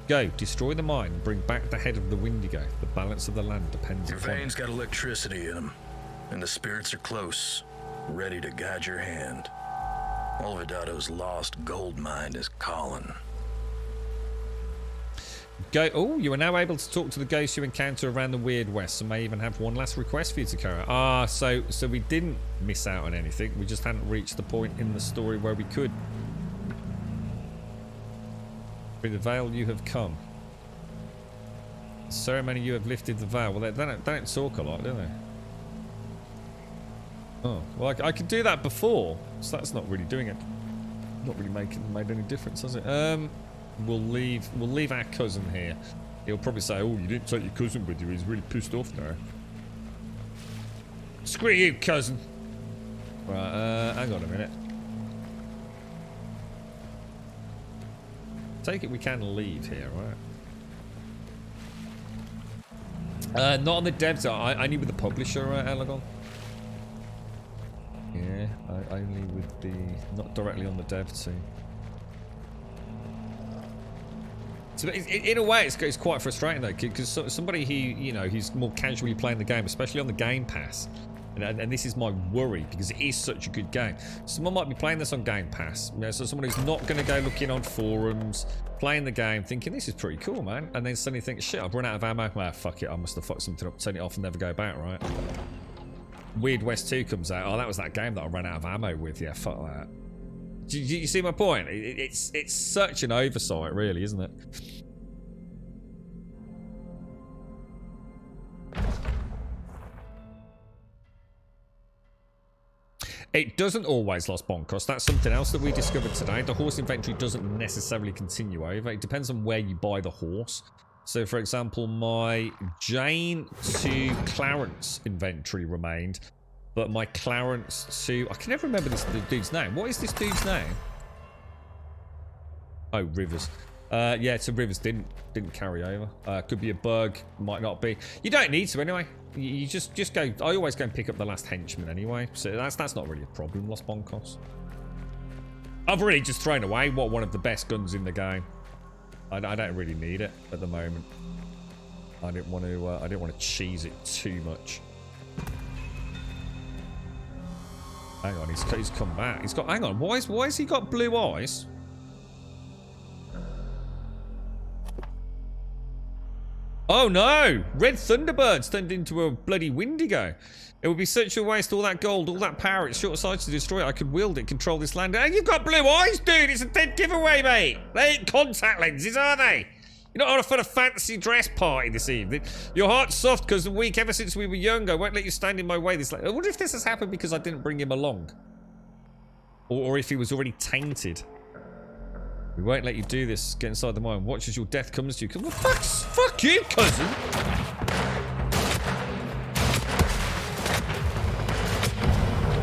Go, destroy the mine, and bring back the head of the Wendigo. The balance of the land depends Your upon veins got electricity in them, and the spirits are close, ready to guide your hand. Olvidado's lost gold mine is calling. Go. Oh, you are now able to talk to the ghosts you encounter around the Weird West, and may even have one last request for you to carry out. Ah, so we didn't miss out on anything. We just hadn't reached the point in the story where we could. Through the veil you have come. Ceremony you have lifted the veil. Well, they don't talk a lot, do they? Oh, well, I could do that before, so that's not really doing it. Not really made any difference, has it? We'll leave our cousin here. He'll probably say, "Oh, you didn't take your cousin with you. He's really pissed off now." Screw you, cousin. Right, hang on a minute. Take it we can leave here, right? Not on the devs. I need with the publisher, Alagon. Yeah, only with the, not directly on the dev team. So in a way, it's quite frustrating though, because somebody who, you know, who's more casually playing the game, especially on the Game Pass, and this is my worry because it is such a good game. Someone might be playing this on Game Pass, you know, so someone who's not going to go looking on forums, playing the game, thinking this is pretty cool, man, and then suddenly think, shit, I've run out of ammo. Well, fuck it, I must have fucked something up, turn it off, and never go back, right? Weird West 2 comes out. Oh, that was that game that I ran out of ammo with. Yeah, fuck that. Do you see my point? It's such an oversight, really, isn't it? It doesn't always Los Boncos. That's something else that we discovered today. The horse inventory doesn't necessarily continue over. It depends on where you buy the horse. So, for example, my Jane to Clarence inventory remained, but my Clarence to... I can never remember this dude's name. What is this dude's name? Oh, Rivers. Yeah, so Rivers didn't carry over. Could be a bug, might not be. You don't need to anyway. You just go. I always go and pick up the last henchman anyway, so that's not really a problem. Los Boncos. I've really just thrown away one of the best guns in the game. I don't really need it at the moment. I didn't want to cheese it too much. Hang on, he's come back. He's got. Hang on, why has he got blue eyes? Oh no! Red Thunderbirds turned into a bloody Windigo. It would be such a waste, all that gold, all that power. It's short-sighted to destroy it. I could wield it, control this land. Hey, you've got blue eyes, dude! It's a dead giveaway, mate! They ain't contact lenses, are they? You're not on for a fancy dress party this evening. Your heart's soft because I'm weak ever since we were young. I won't let you stand in my way. I wonder if this has happened because I didn't bring him along. Or if he was already tainted. We won't let you do this. Get inside the mine. Watch as your death comes to you. Well, fuck you, cousin!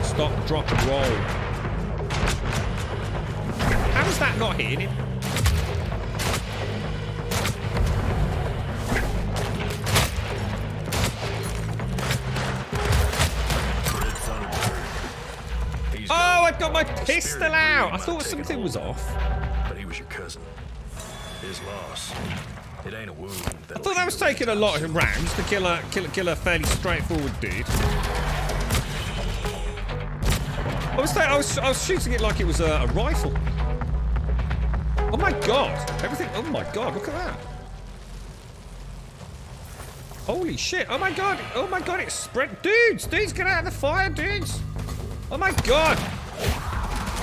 Stop, drop, and roll. How is that not hitting him? Oh, I got my pistol out! I thought something was off. But he was your cousin. His loss. It ain't a wound. I thought that was taking a lot of rounds to kill a fairly straightforward dude. I was shooting it like it was a rifle. Oh my god! Everything. Oh my god! Look at that! Holy shit! Oh my god! Oh my god! It's spread. Dudes! Dudes, get out of the fire, dudes! Oh my god!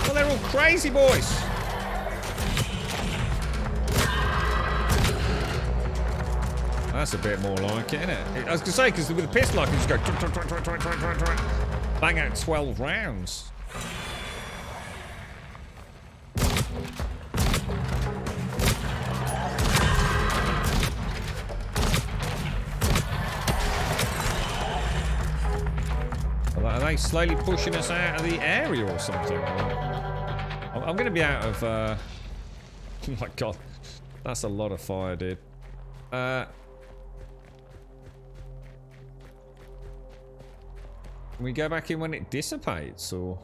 Well, they're all crazy boys. That's a bit more like it, isn't it? I was gonna say, because with a pistol, I can just go bang out 12 rounds. Are they slowly pushing us out of the area or something? I'm going to be out of... Oh my god. That's a lot of fire, dude. Can we go back in when it dissipates, or...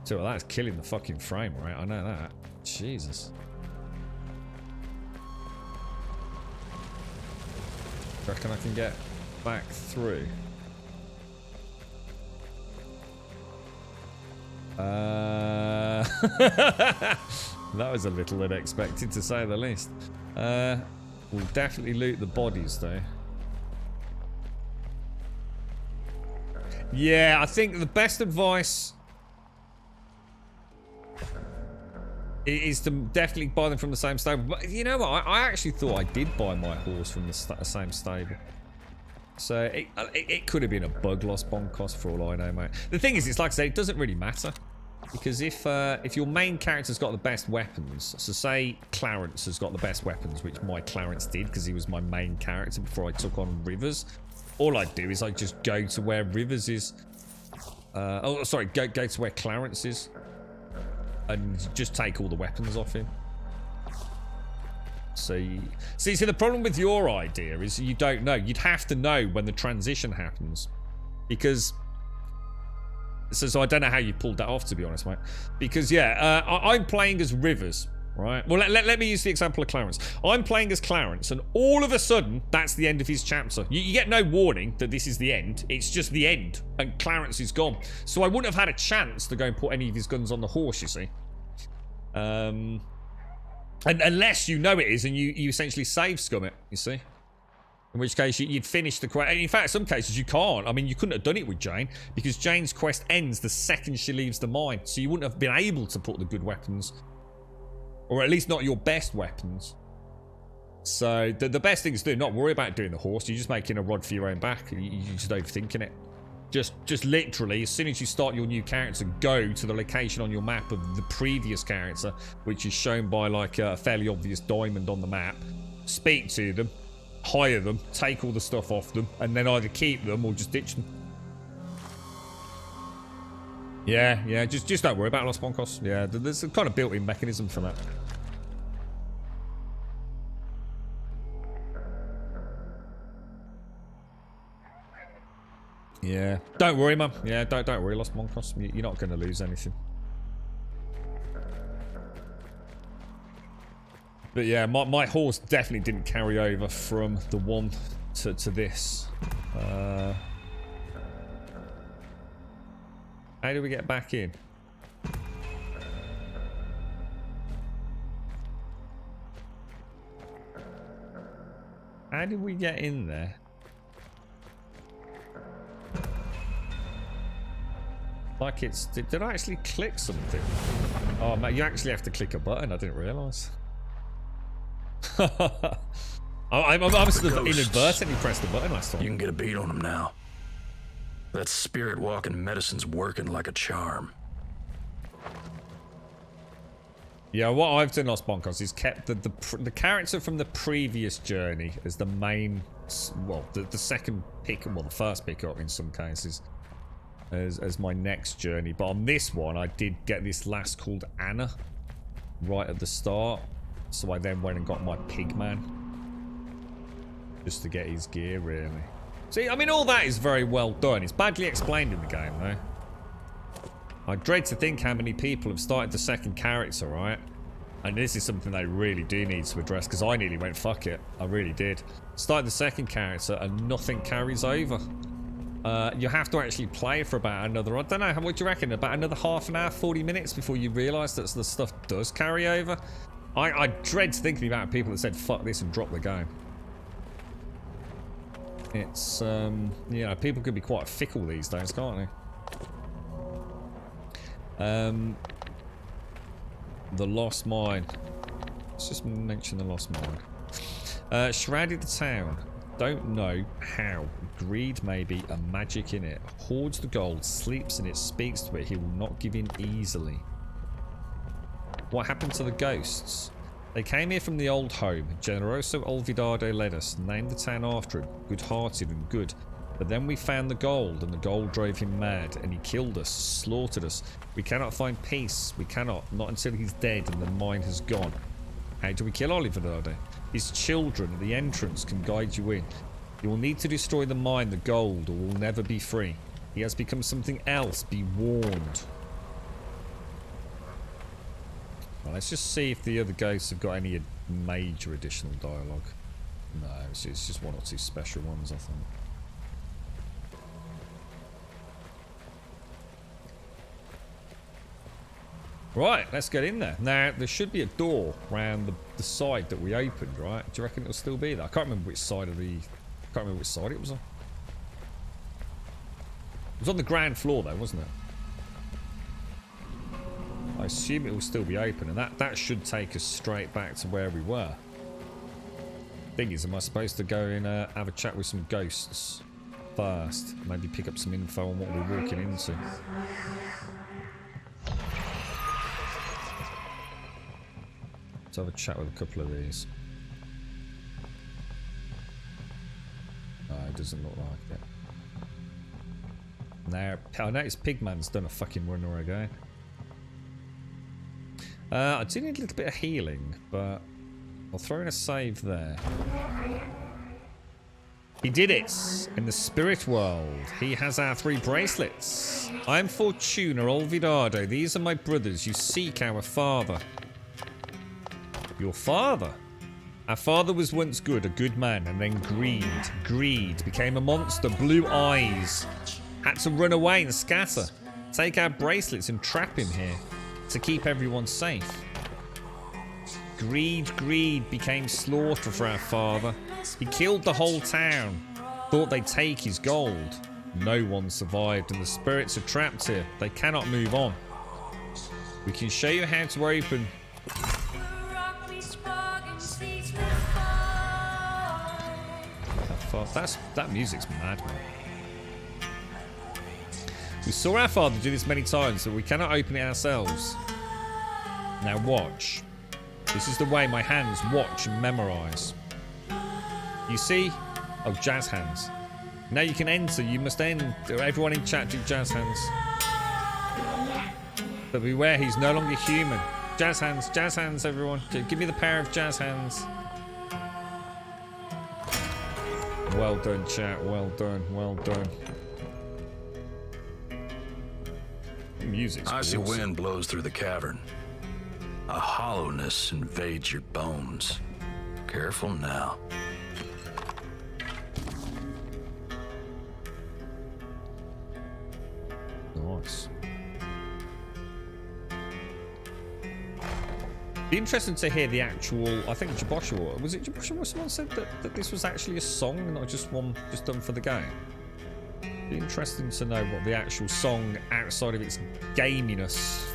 So, well, that's killing the fucking frame, right? I know that. Jesus. Reckon I can get back through. That was a little unexpected, to say the least. We'll definitely loot the bodies, though. Yeah, I think the best advice is to definitely buy them from the same stable. But you know what? I actually thought I did buy my horse from the same stable. So it could have been a bug lost bonkos for all I know, mate. The thing is, it's like I say, it doesn't really matter. Because if your main character's got the best weapons, so say Clarence has got the best weapons, which my Clarence did because he was my main character before I took on Rivers, all I'd do is I'd just go to where Rivers is. Oh, sorry, go to where Clarence is. And just take all the weapons off him. See, the problem with your idea is you don't know. You'd have to know when the transition happens. Because... So I don't know how you pulled that off, to be honest, mate. Because, yeah, I'm playing as Rivers, right? Well, let me use the example of Clarence. I'm playing as Clarence, and all of a sudden, that's the end of his chapter. You get no warning that this is the end. It's just the end, and Clarence is gone. So I wouldn't have had a chance to go and put any of his guns on the horse, you see. And unless you know it is, and you essentially save scum it, you see. In which case, you'd finish the quest. In fact, in some cases, you can't. I mean, you couldn't have done it with Jane, because Jane's quest ends the second she leaves the mine. So you wouldn't have been able to put the good weapons. Or at least not your best weapons. So the best thing is to do, not worry about doing the horse. You're just making a rod for your own back. You're just overthinking it. Just literally, as soon as you start your new character, go to the location on your map of the previous character, which is shown by like a fairly obvious diamond on the map. Speak to them. Hire them, take all the stuff off them, and then either keep them or just ditch them. Yeah, just don't worry about Los Boncos. Yeah, there's a kind of built-in mechanism for that. Yeah, don't worry, man. Yeah, don't worry, Los Boncos. You're not going to lose anything. But yeah, my horse definitely didn't carry over from the one to this. How do we get back in? How did we get in there? Like it's... Did I actually click something? Oh, man, you actually have to click a button. I didn't realise. I must have inadvertently pressed the button last time. You can get a beat on them now. That spirit walking medicine's working like a charm. Yeah, what I've done, Lost Bonkers, is kept the character from the previous journey as the main... Well, the second pick, well, the first pick-up in some cases. As my next journey, but on this one I did get this lass called Anna right at the start, so I then went and got my pigman just to get his gear, really. See, I mean, all that is very well done. It's badly explained in the game, though. I dread to think how many people have started the second character, right? And this is something they really do need to address, because I nearly went fuck it. I really did. Started the second character and nothing carries over. You have to actually play for about another, I don't know, what do you reckon, about another half an hour, 40 minutes before you realise that the stuff does carry over? I dread to think of the amount of people that said fuck this and dropped the game. It's, you know, people can be quite fickle these days, can't they? The Lost Mine. Let's just mention the Lost Mine. Shrouded the town. Don't know how. Greed may be a magic in it. Hoards the gold, sleeps in it, speaks to it. He will not give in easily. What happened to the ghosts? They came here from the old home. Generoso Olvidado led us, named the town after him. Good-hearted and good. But then we found the gold, and the gold drove him mad, and he killed us, slaughtered us. We cannot find peace. We cannot. Not until he's dead and the mine has gone. How do we kill Olvidado? His children at the entrance can guide you in. You will need to destroy the mine, the gold, or will never be free. He has become something else. Be warned. Well, let's just see if the other ghosts have got any major additional dialogue. No, it's just one or two special ones, I think. Right, let's get in there. Now, there should be a door around the side that we opened, right? Do you reckon it'll still be there? I can't remember which side of the... I can't remember which side it was on. It was on the ground floor, though, wasn't it? I assume it will still be open, and that should take us straight back to where we were. Thing is, am I supposed to go and have a chat with some ghosts first? Maybe pick up some info on what we're walking into. Let's have a chat with a couple of these. No, it doesn't look like it. Now, I noticed Pigman's done a fucking runner again. I do need a little bit of healing, but I'll throw in a save there. He did it! In the spirit world. He has our 3 bracelets. I am Fortuna Olvidado. These are my brothers. You seek our father. Your father? Our father was once good, a good man, and then greed, became a monster, blue eyes. Had to run away and scatter. Take our bracelets and trap him here to keep everyone safe. Greed became slaughter for our father. He killed the whole town. Thought they'd take his gold. No one survived, and the spirits are trapped here. They cannot move on. We can show you how to open... That music's mad, man. We saw our father do this many times, but we cannot open it ourselves. Now watch. This is the way my hands watch and memorize. You see? Oh, jazz hands. Now you can enter. You must end. Everyone in chat do jazz hands. But beware, he's no longer human. Jazz hands, everyone. Give me the pair of jazz hands. Well done, chat. Well done. Well done. The music's Icy awesome. wind blows through the cavern. A hollowness invades your bones. Careful now. Nice. Be interesting to hear the actual. I think Joshua, was it Joshua? Someone said that this was actually a song, not just one just done for the game. Be interesting to know what the actual song outside of its gaminess.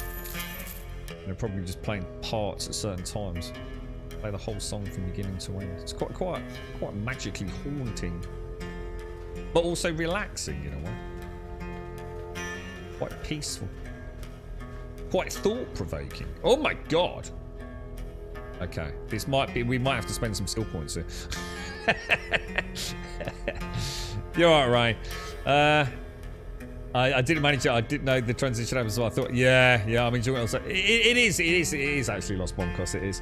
They're probably just playing parts at certain times. Play the whole song from beginning to end. It's quite magically haunting, but also relaxing in a way. Quite peaceful. Quite thought-provoking. Oh my god. Okay, this might be. We might have to spend some skill points here. You're alright, Ray. I didn't manage it. I didn't know the transition happened, so I thought, yeah, I'm enjoying it. It is actually Lost Bonkos. It is.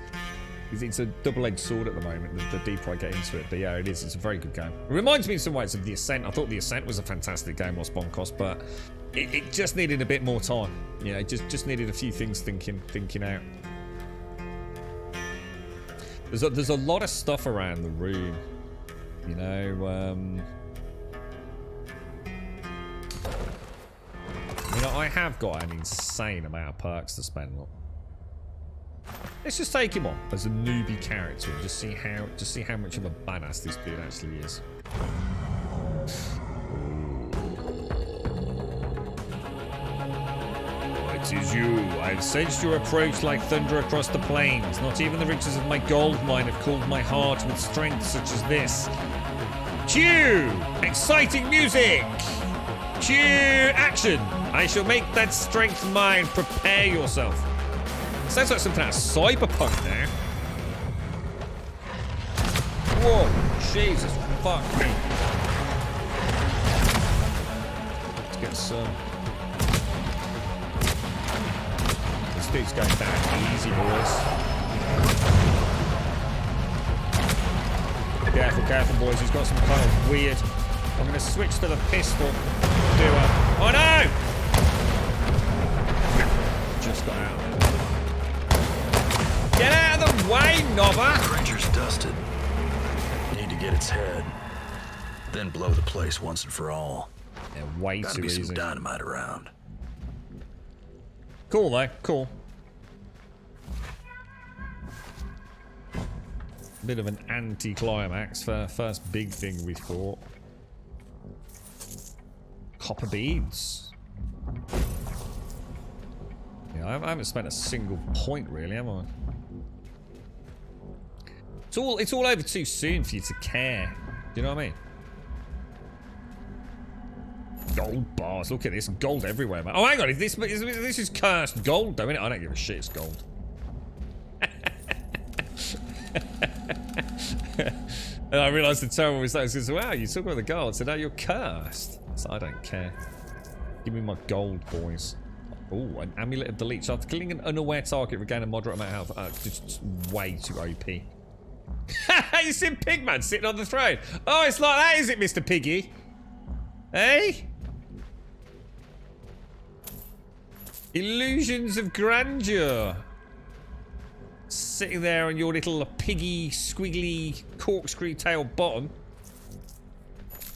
It's a double-edged sword at the moment. The deeper I get into it, but yeah, it is. It's a very good game. It reminds me in some ways of The Ascent. I thought The Ascent was a fantastic game, Lost Bonkos, but it just needed a bit more time. You know, it just needed a few things thinking out. There's a lot of stuff around the room, you know. You know, I have got an insane amount of perks to spend. Look. Let's just take him on as a newbie character and just see how much of a badass this dude actually is. It is you. I have sensed your approach like thunder across the plains. Not even the riches of my gold mine have cooled my heart with strength such as this. Cue! Exciting music! Cue action! I shall make that strength mine. Prepare yourself. Sounds like something out of Cyberpunk now. Whoa, Jesus, fuck me. Let's get some. This dude's going down easy, boys. Careful, boys. He's got some kind of weird. I'm going to switch to the pistol. Oh no! Just got out. Get out of the way, Nova! Creature's dusted. Need to get its head. Then blow the place once and for all. Yeah, way Gotta too be easy. some dynamite around. Cool though, cool. Bit of an anti-climax for first big thing we fought. Copper beads. Yeah, I haven't spent a single point really, have I? It's all over too soon for you to care. Do you know what I mean? Gold bars. Look at this. Gold everywhere, man. Oh, hang on. This is cursed gold, though, isn't it? I don't give a shit. It's gold. And I realised the terrible was that. I said, wow, you took all the gold. So now you're cursed. So I don't care. Give me my gold, boys. Oh, an amulet of delete. So after killing an unaware target, regain a moderate amount of health. Just way too OP. You see Pigman sitting on the throne. Oh, it's like that, is it, Mr. Piggy? Hey? Illusions of grandeur. Sitting there on your little piggy, squiggly, corkscrew tail bottom.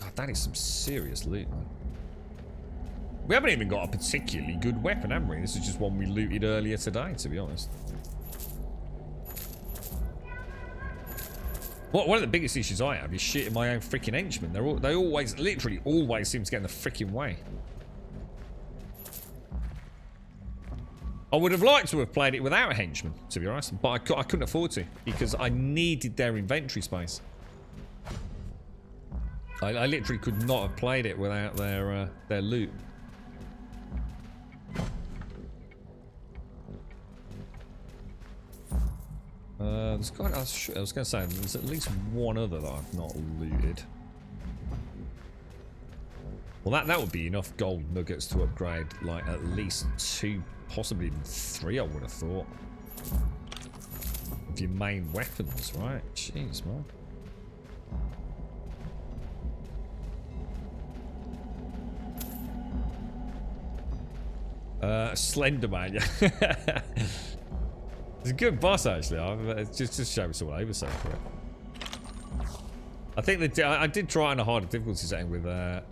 God, that is some serious loot, man. We haven't even got a particularly good weapon, have we? This is just one we looted earlier today, to be honest. One of the biggest issues I have is shitting my own freaking henchmen. They always, literally always seem to get in the freaking way. I would have liked to have played it without a henchman, to be honest, but I couldn't afford to because I needed their inventory space. I literally could not have played it without their loot. There's got, I was going to say, there's at least one other that I've not looted. Well, that would be enough gold nuggets to upgrade, like, at least 2, possibly even 3, I would have thought. Of your main weapons, right? Jeez, man. Slender Man, yeah. It's a good boss, actually. Just show us all over so for it. I think that I did try on a harder difficulty setting with a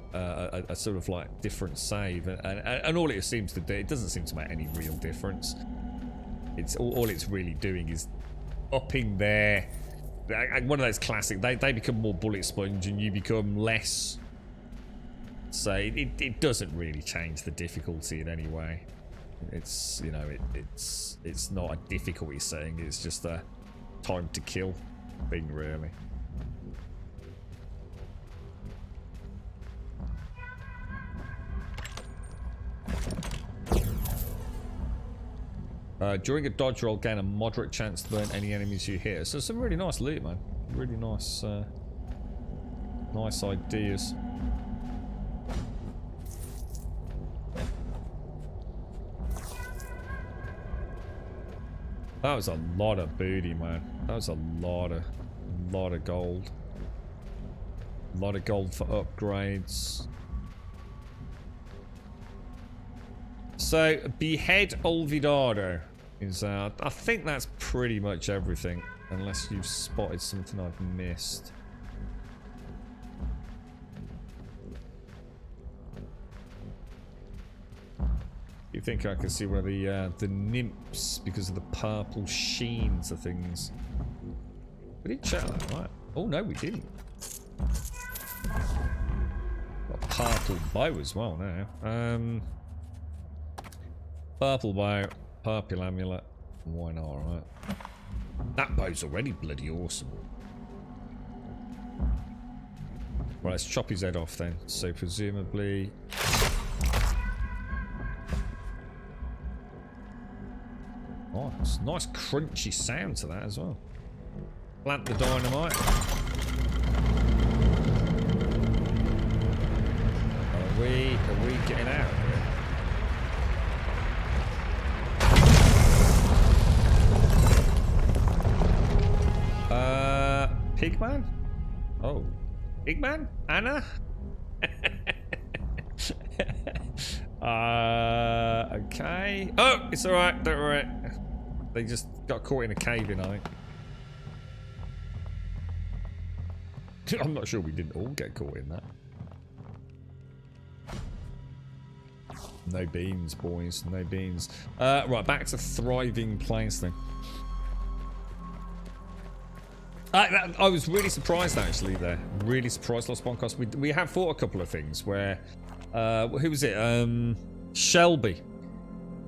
sort of like different save, and all it seems to do, it doesn't seem to make any real difference. It's all it's really doing is upping their... One of those classic, they become more bullet sponge and you become less. So it doesn't really change the difficulty in any way. It's, you know, it's not a difficulty setting, it's just a time to kill thing, really. During a dodge roll, gain a moderate chance to burn any enemies you hit. So some really nice loot, man. Really nice, nice ideas. That was a lot of booty, man. That was a lot of gold. A lot of gold for upgrades. So, behead Olvidado is I think that's pretty much everything, unless you've spotted something I've missed. You think I can see one of the nymphs because of the purple sheen to things? We didn't check that, right? Oh no, we didn't. Got a purple bow as well now. Purple bow, purple amulet. Why not, right? That bow's already bloody awesome. Right, let's chop his head off then. So presumably. Oh, it's a nice crunchy sound to that as well. Plant the dynamite. Are we getting out of here? Pigman? Oh. Pigman? Anna? Okay. Oh, it's alright, don't worry. They just got caught in a cave in, I think. I'm not sure we didn't all get caught in that. No beans, boys. No beans. Right, back to thriving place then. I was really surprised actually there. Really surprised, Lost Boncos. We have fought a couple of things where... who was it? Shelby.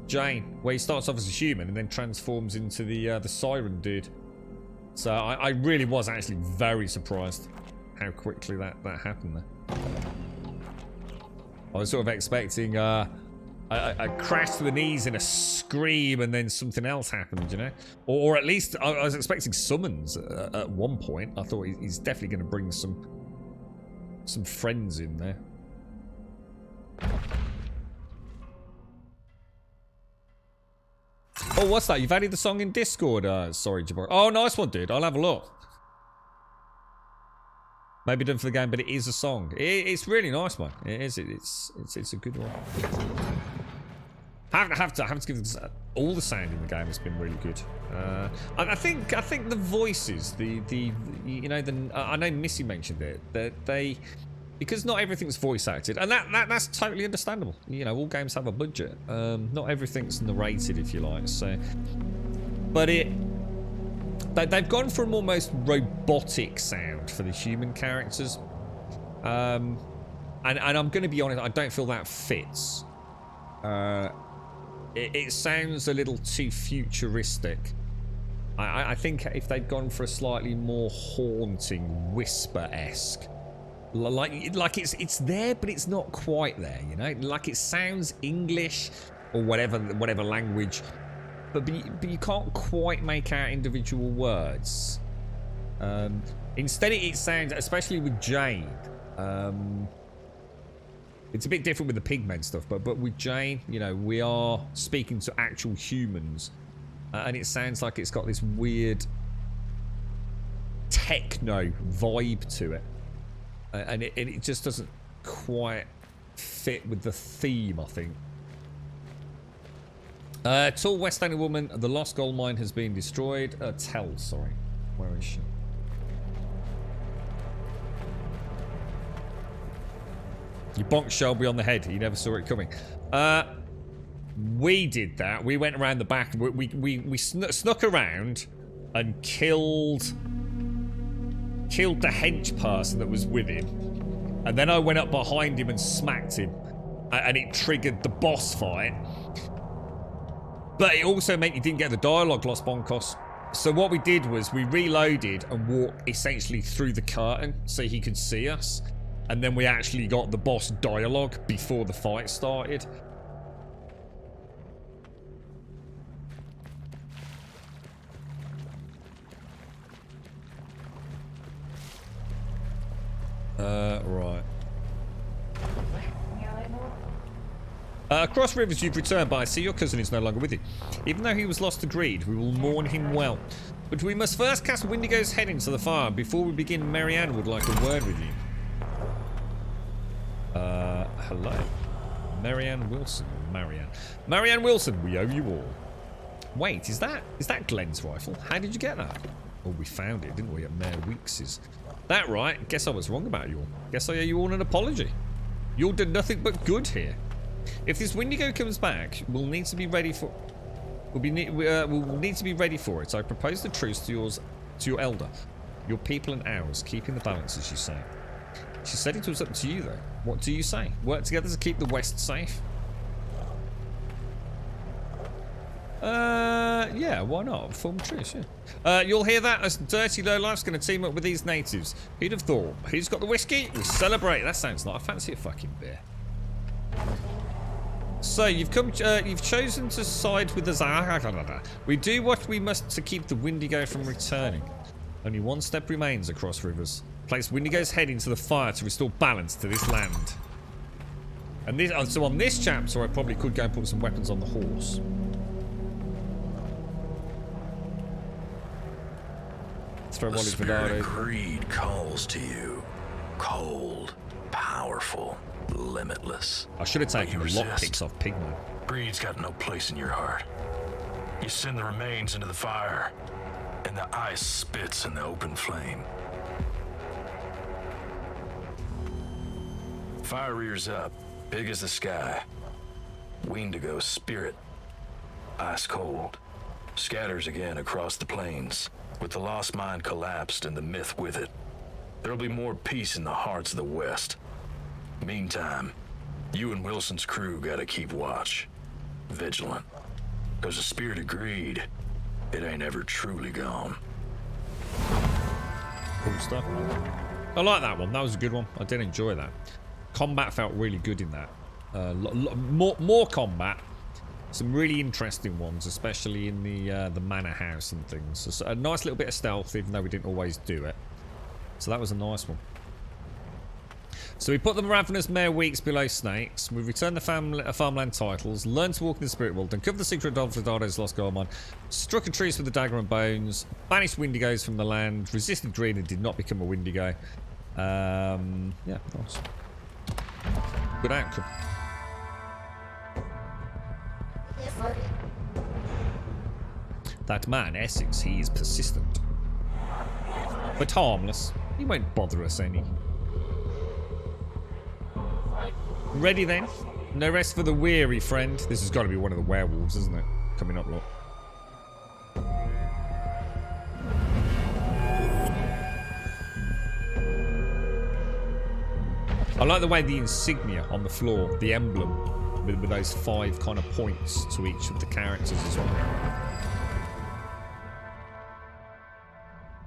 Jane. Where he starts off as a human and then transforms into the siren dude. So I really was actually very surprised how quickly that happened there. I was sort of expecting a crash to the knees and a scream and then something else happened, you know? Or at least I was expecting summons at one point. I thought he's definitely going to bring some friends in there. Oh, what's that? You've added the song in Discord? Sorry, Jabbar. Oh, nice one, dude. I'll have a look. Maybe done for the game, but it is a song. It's really nice, man. It is. It's a good one. I have to give this, all the sound in the game has been really good. I think the voices, you know, I know Missy mentioned it, that they, because not everything's voice acted, and that's totally understandable. You know, all games have a budget. Not everything's narrated, if you like. So, but they've gone for an almost robotic sound for the human characters. And I'm going to be honest, I don't feel that fits. It sounds a little too futuristic. I think if they'd gone for a slightly more haunting, whisper-esque, like it's there, but it's not quite there, you know? Like it sounds English or whatever language, but you can't quite make out individual words. Instead, it sounds, especially with Jane, it's a bit different with the pigmen stuff, but with Jane, you know, we are speaking to actual humans, and it sounds like it's got this weird techno vibe to it, and it just doesn't quite fit with the theme, I think. Tall West Indian woman, the lost gold mine has been destroyed. Tell, sorry. Where is she? You bonked Shelby on the head. He never saw it coming. We did that. We went around the back. We snuck around and killed the hench person that was with him. And then I went up behind him and smacked him. And it triggered the boss fight. But it also meant you didn't get the dialogue, Los Boncos. So what we did was we reloaded and walked essentially through the curtain so he could see us. And then we actually got the boss dialogue before the fight started. Right. Across rivers you've returned, but I see your cousin is no longer with you. Even though he was lost to greed, we will mourn him well. But we must first cast Wendigo's head into the fire. Before we begin, Marianne would like a word with you. Hello. Marianne Wilson. Marianne Wilson, we owe you all. Wait, is that Glenn's rifle? How did you get that? Oh, we found it, didn't we, at Mayor Weeks's. That right? Guess I was wrong about you all. Guess I owe you all an apology. You all did nothing but good here. If this Wendigo comes back, we'll need to be ready for. We'll need to be ready for it. I propose a truce to your elder, your people and ours, keeping the balance, as you say. She said it was up to you, though. What do you say? Work together to keep the West safe? Yeah, why not? Form a truce, yeah. You'll hear that as Dirty Lowlife's going to team up with these natives. Who'd have thought? Who's got the whiskey? We celebrate. That sounds like I fancy a fucking beer. So you've chosen to side with the We do what we must to keep the Wendigo from returning. Only one step remains across rivers. Place Wendigo's head into the fire to restore balance to this land. And this, so on this chapter, I probably could go and put some weapons on the horse. Throw The Wally spirit Vidado. of greed calls to you. Cold, powerful, limitless. I should have taken the But you lockpicks off Pigman. Greed's got no place in your heart. You send the remains into the fire, and the ice spits in the open flame. Fire rears up, big as the sky. Wendigo's spirit, ice cold, scatters again across the plains, with the lost mind collapsed and the myth with it. There'll be more peace in the hearts of the West. Meantime, you and Wilson's crew gotta keep watch, vigilant. There's a spirit of greed. It ain't ever truly gone. Cool stuff. I like that one. That was a good one. I did enjoy that. Combat felt really good in that. More combat. Some really interesting ones, especially in the manor house and things. So a nice little bit of stealth, even though we didn't always do it. So that was a nice one. So we put the Ravenous Mayor Weeks below Snakes. We returned the farmland titles, learned to walk in the spirit world, uncovered the secret of Vidado's lost gold mine, struck a truce with the Dagger and Bones, banished Wendigos from the land, resisted greed and did not become a Wendigo. Yeah, nice. Good outcome. That man, Essex, he is persistent. But harmless. He won't bother us any. Ready then? No rest for the weary, friend. This has got to be one of the werewolves, isn't it? Coming up, look. I like the way the insignia on the floor, the emblem, with those 5 kind of points to each of the characters as well.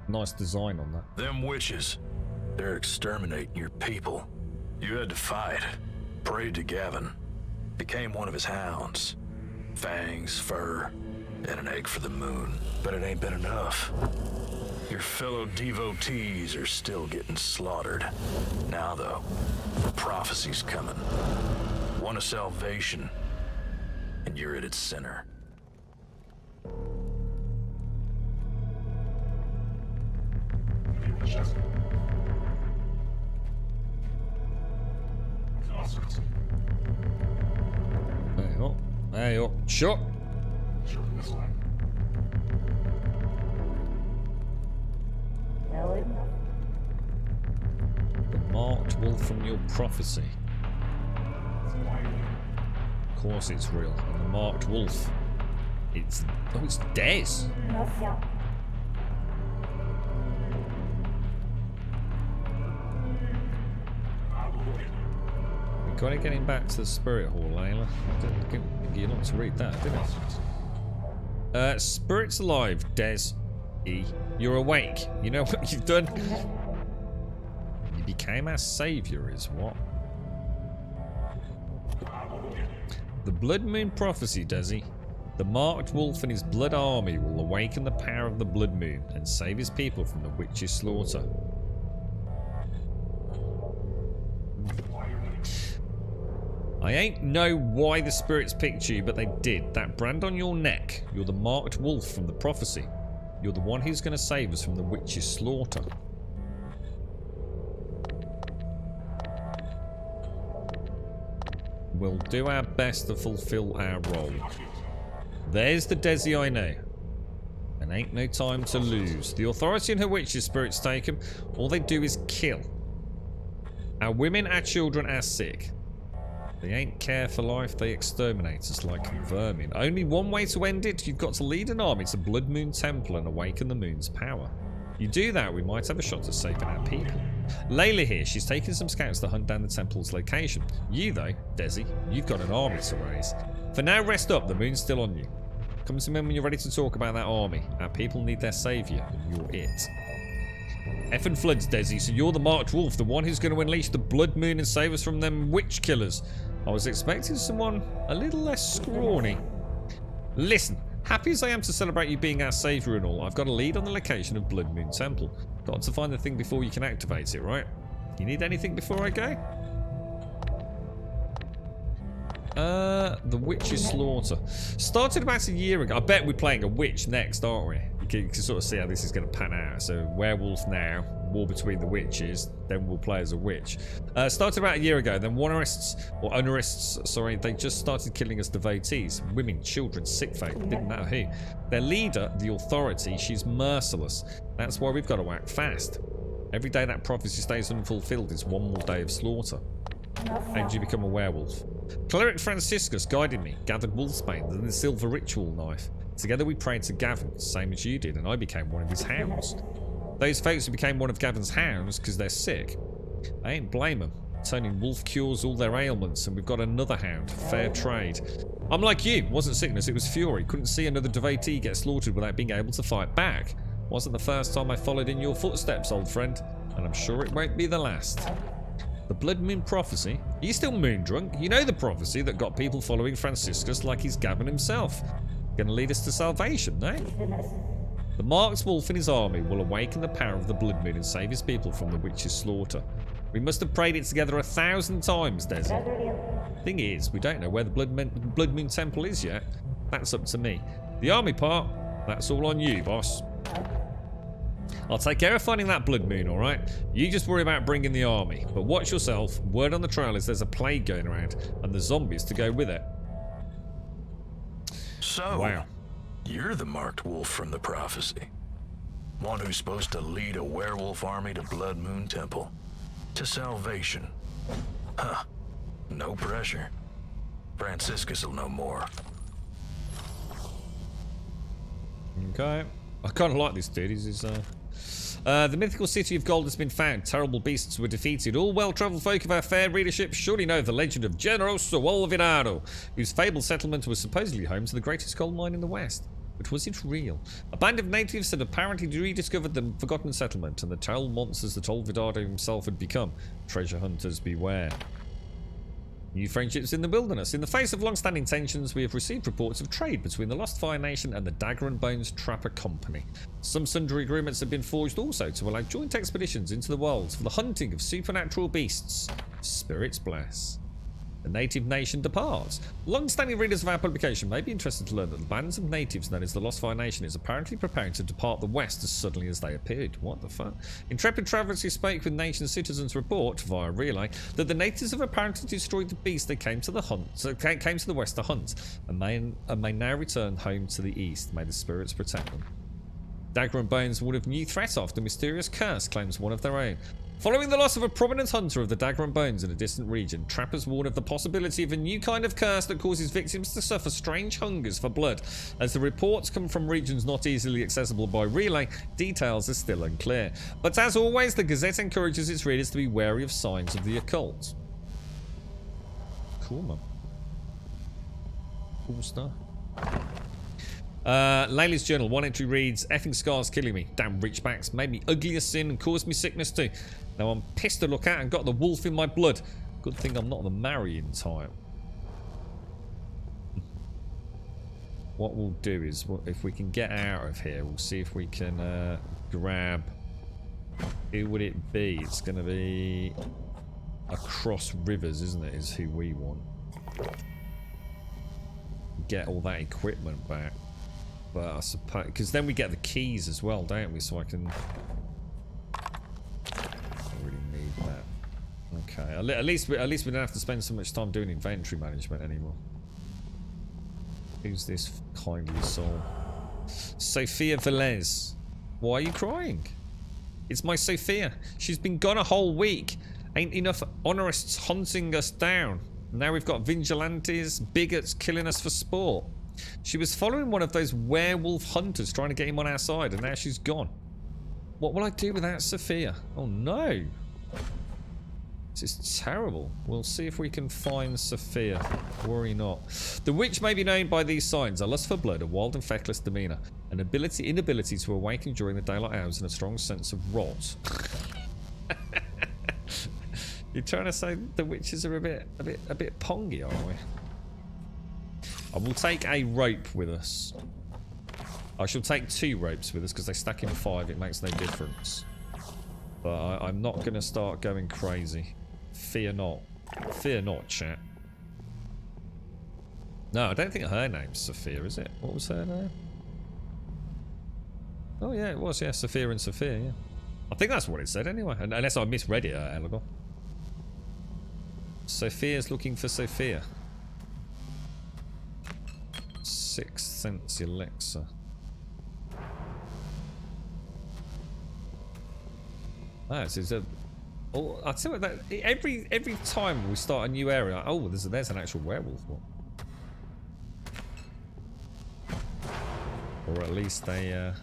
Nice design on that. Them witches, they're exterminating your people. You had to fight, prayed to Gavin, became one of his hounds. Fangs, fur, and an egg for the moon. But it ain't been enough. Your fellow devotees are still getting slaughtered. Now though, the prophecy's coming. One of salvation, and you're at its center. Hey up. Shut. The marked wolf from your prophecy. Of course it's real. And the marked wolf. It's Des. We gotta get him back to the spirit hall, Layla. I didn't think you not to read that, did I? Spirit's alive, Des. E. You're awake. You know what you've done? You became our savior, is what? The Blood Moon Prophecy, Desi. The marked wolf and his blood army will awaken the power of the Blood Moon and save his people from the witch's slaughter. I ain't know why the spirits picked you, but they did. That brand on your neck, you're the marked wolf from the prophecy. You're the one who's going to save us from the witch's slaughter. We'll do our best to fulfill our role. There's the Desi I know. And ain't no time to lose. The authority and her witch's spirits take 'em. All they do is kill. Our women, our children, our sick. They ain't care for life, they exterminate us like vermin. Only one way to end it, you've got to lead an army to Blood Moon Temple and awaken the moon's power. You do that, we might have a shot at saving our people. Layla here, she's taking some scouts to hunt down the temple's location. You though, Desi, you've got an army to raise. For now, rest up, the moon's still on you. Come to me when you're ready to talk about that army. Our people need their saviour, and you're it. Effing floods, Desi, so you're the marked wolf, the one who's going to unleash the Blood Moon and save us from them witch killers. I was expecting someone a little less scrawny. Listen, happy as I am to celebrate you being our saviour and all, I've got a lead on the location of Blood Moon Temple. Got to find the thing before you can activate it, right? You need anything before I go? The Witch's Slaughter. Started about a year ago. I bet we're playing a witch next, aren't we? You can sort of see how this is going to pan out. So, werewolf now, war between the witches, then we'll play as a witch. Started about a year ago, then Onarists, sorry, they just started killing us devotees. Women, children, sick folk, didn't matter who. Their leader, the authority, she's merciless. That's why we've got to act fast. Every day that prophecy stays unfulfilled is one more day of slaughter. How did you become a werewolf? Cleric Franciscus guided me, gathered wolfsbane and the silver ritual knife. Together we prayed to Gavin, same as you did, and I became one of his hounds. Those folks who became one of Gavin's hounds because they're sick, I ain't blame them. Turning wolf cures all their ailments, and we've got another hound, fair trade. I'm like you, it wasn't sickness, it was fury. Couldn't see another devotee get slaughtered without being able to fight back. Wasn't the first time I followed in your footsteps, old friend, and I'm sure it won't be the last. The Blood Moon Prophecy? Are you still moon drunk? You know the prophecy that got people following Franciscus like he's Gavin himself. Gonna lead us to salvation, no? The marked wolf and his army will awaken the power of the Blood Moon and save his people from the witch's slaughter. We must have prayed it together 1,000 times, Desi. Thing is, we don't know where the Blood Moon Temple is yet. That's up to me. The army part, that's all on you, boss. I'll take care of finding that Blood Moon, alright? You just worry about bringing the army. But watch yourself. Word on the trail is there's a plague going around, and the zombies to go with it. So, wow. You're the marked wolf from the prophecy. One who's supposed to lead a werewolf army to Blood Moon Temple. To salvation. Huh. No pressure. Franciscus will know more. Okay. I kind of like this dude. The mythical city of gold has been found. Terrible beasts were defeated. All well-travelled folk of our fair readership surely know the legend of Generoso Olvidado, whose fabled settlement was supposedly home to the greatest gold mine in the West. But was it real? A band of natives had apparently rediscovered the forgotten settlement and the terrible monsters that Olvidado himself had become. Treasure hunters beware. New friendships in the wilderness. In the face of long-standing tensions, we have received reports of trade between the Lost Fire Nation and the Dagger and Bones Trapper Company. Some sundry agreements have been forged also to allow joint expeditions into the wilds for the hunting of supernatural beasts. Spirits bless. The native nation departs. Long-standing readers of our publication may be interested to learn that the bands of natives known as the Lost Fire Nation is apparently preparing to depart the west as suddenly as they appeared. What the fuck? Intrepid travellers who spoke with nation citizens report, via relay, that the natives have apparently destroyed the beast they came to the came to the west to hunt, and may now return home to the east. May the spirits protect them. Dagger and Bones warn of new threat after mysterious curse claims one of their own. Following the loss of a prominent hunter of the Dagger and Bones in a distant region, trappers warn of the possibility of a new kind of curse that causes victims to suffer strange hungers for blood. As the reports come from regions not easily accessible by relay, details are still unclear. But as always, the Gazette encourages its readers to be wary of signs of the occult. Cool, man. Cool stuff. Layla's journal. One entry reads, effing scars killing me. Damn reachbacks made me ugly as sin and caused me sickness too. Now I'm pissed to look at and got the wolf in my blood. Good thing I'm not the marrying type. What we'll do is, if we can get out of here, we'll see if we can grab... Who would it be? It's going to be... Across Rivers, isn't it, is who we want. Get all that equipment back. But I suppose... Because then we get the keys as well, don't we? So I can... I really need that. Okay, at least we don't have to spend so much time doing inventory management anymore. Who's this kindly soul? Sophia Velez. Why are you crying? It's my Sophia. She's been gone a whole week. Ain't enough honorists hunting us down. Now we've got vigilantes, bigots killing us for sport. She was following one of those werewolf hunters trying to get him on our side, and now she's gone. What will I do without Sophia? Oh no. This is terrible. We'll see if we can find Sophia. Worry not. The witch may be known by these signs: a lust for blood, a wild and feckless demeanour, an inability to awaken during the daylight hours, and a strong sense of rot. You're trying to say the witches are a bit pongy, aren't we? I will take a rope with us. I shall take 2 ropes with us because they stack in 5. It makes no difference. But I'm not going to start going crazy. Fear not. Fear not, chat. No, I don't think her name's Sophia, is it? What was her name? Oh yeah, it was. Yeah, Sophia and Sophia. Yeah, I think that's what it said anyway. Unless I misread it, Elagor. Sophia's looking for Sophia. Sixth Sense Elixir. Ah, it's a... Oh, I'll tell you what, that every time we start a new area, oh, there's an actual werewolf one. Or at least they,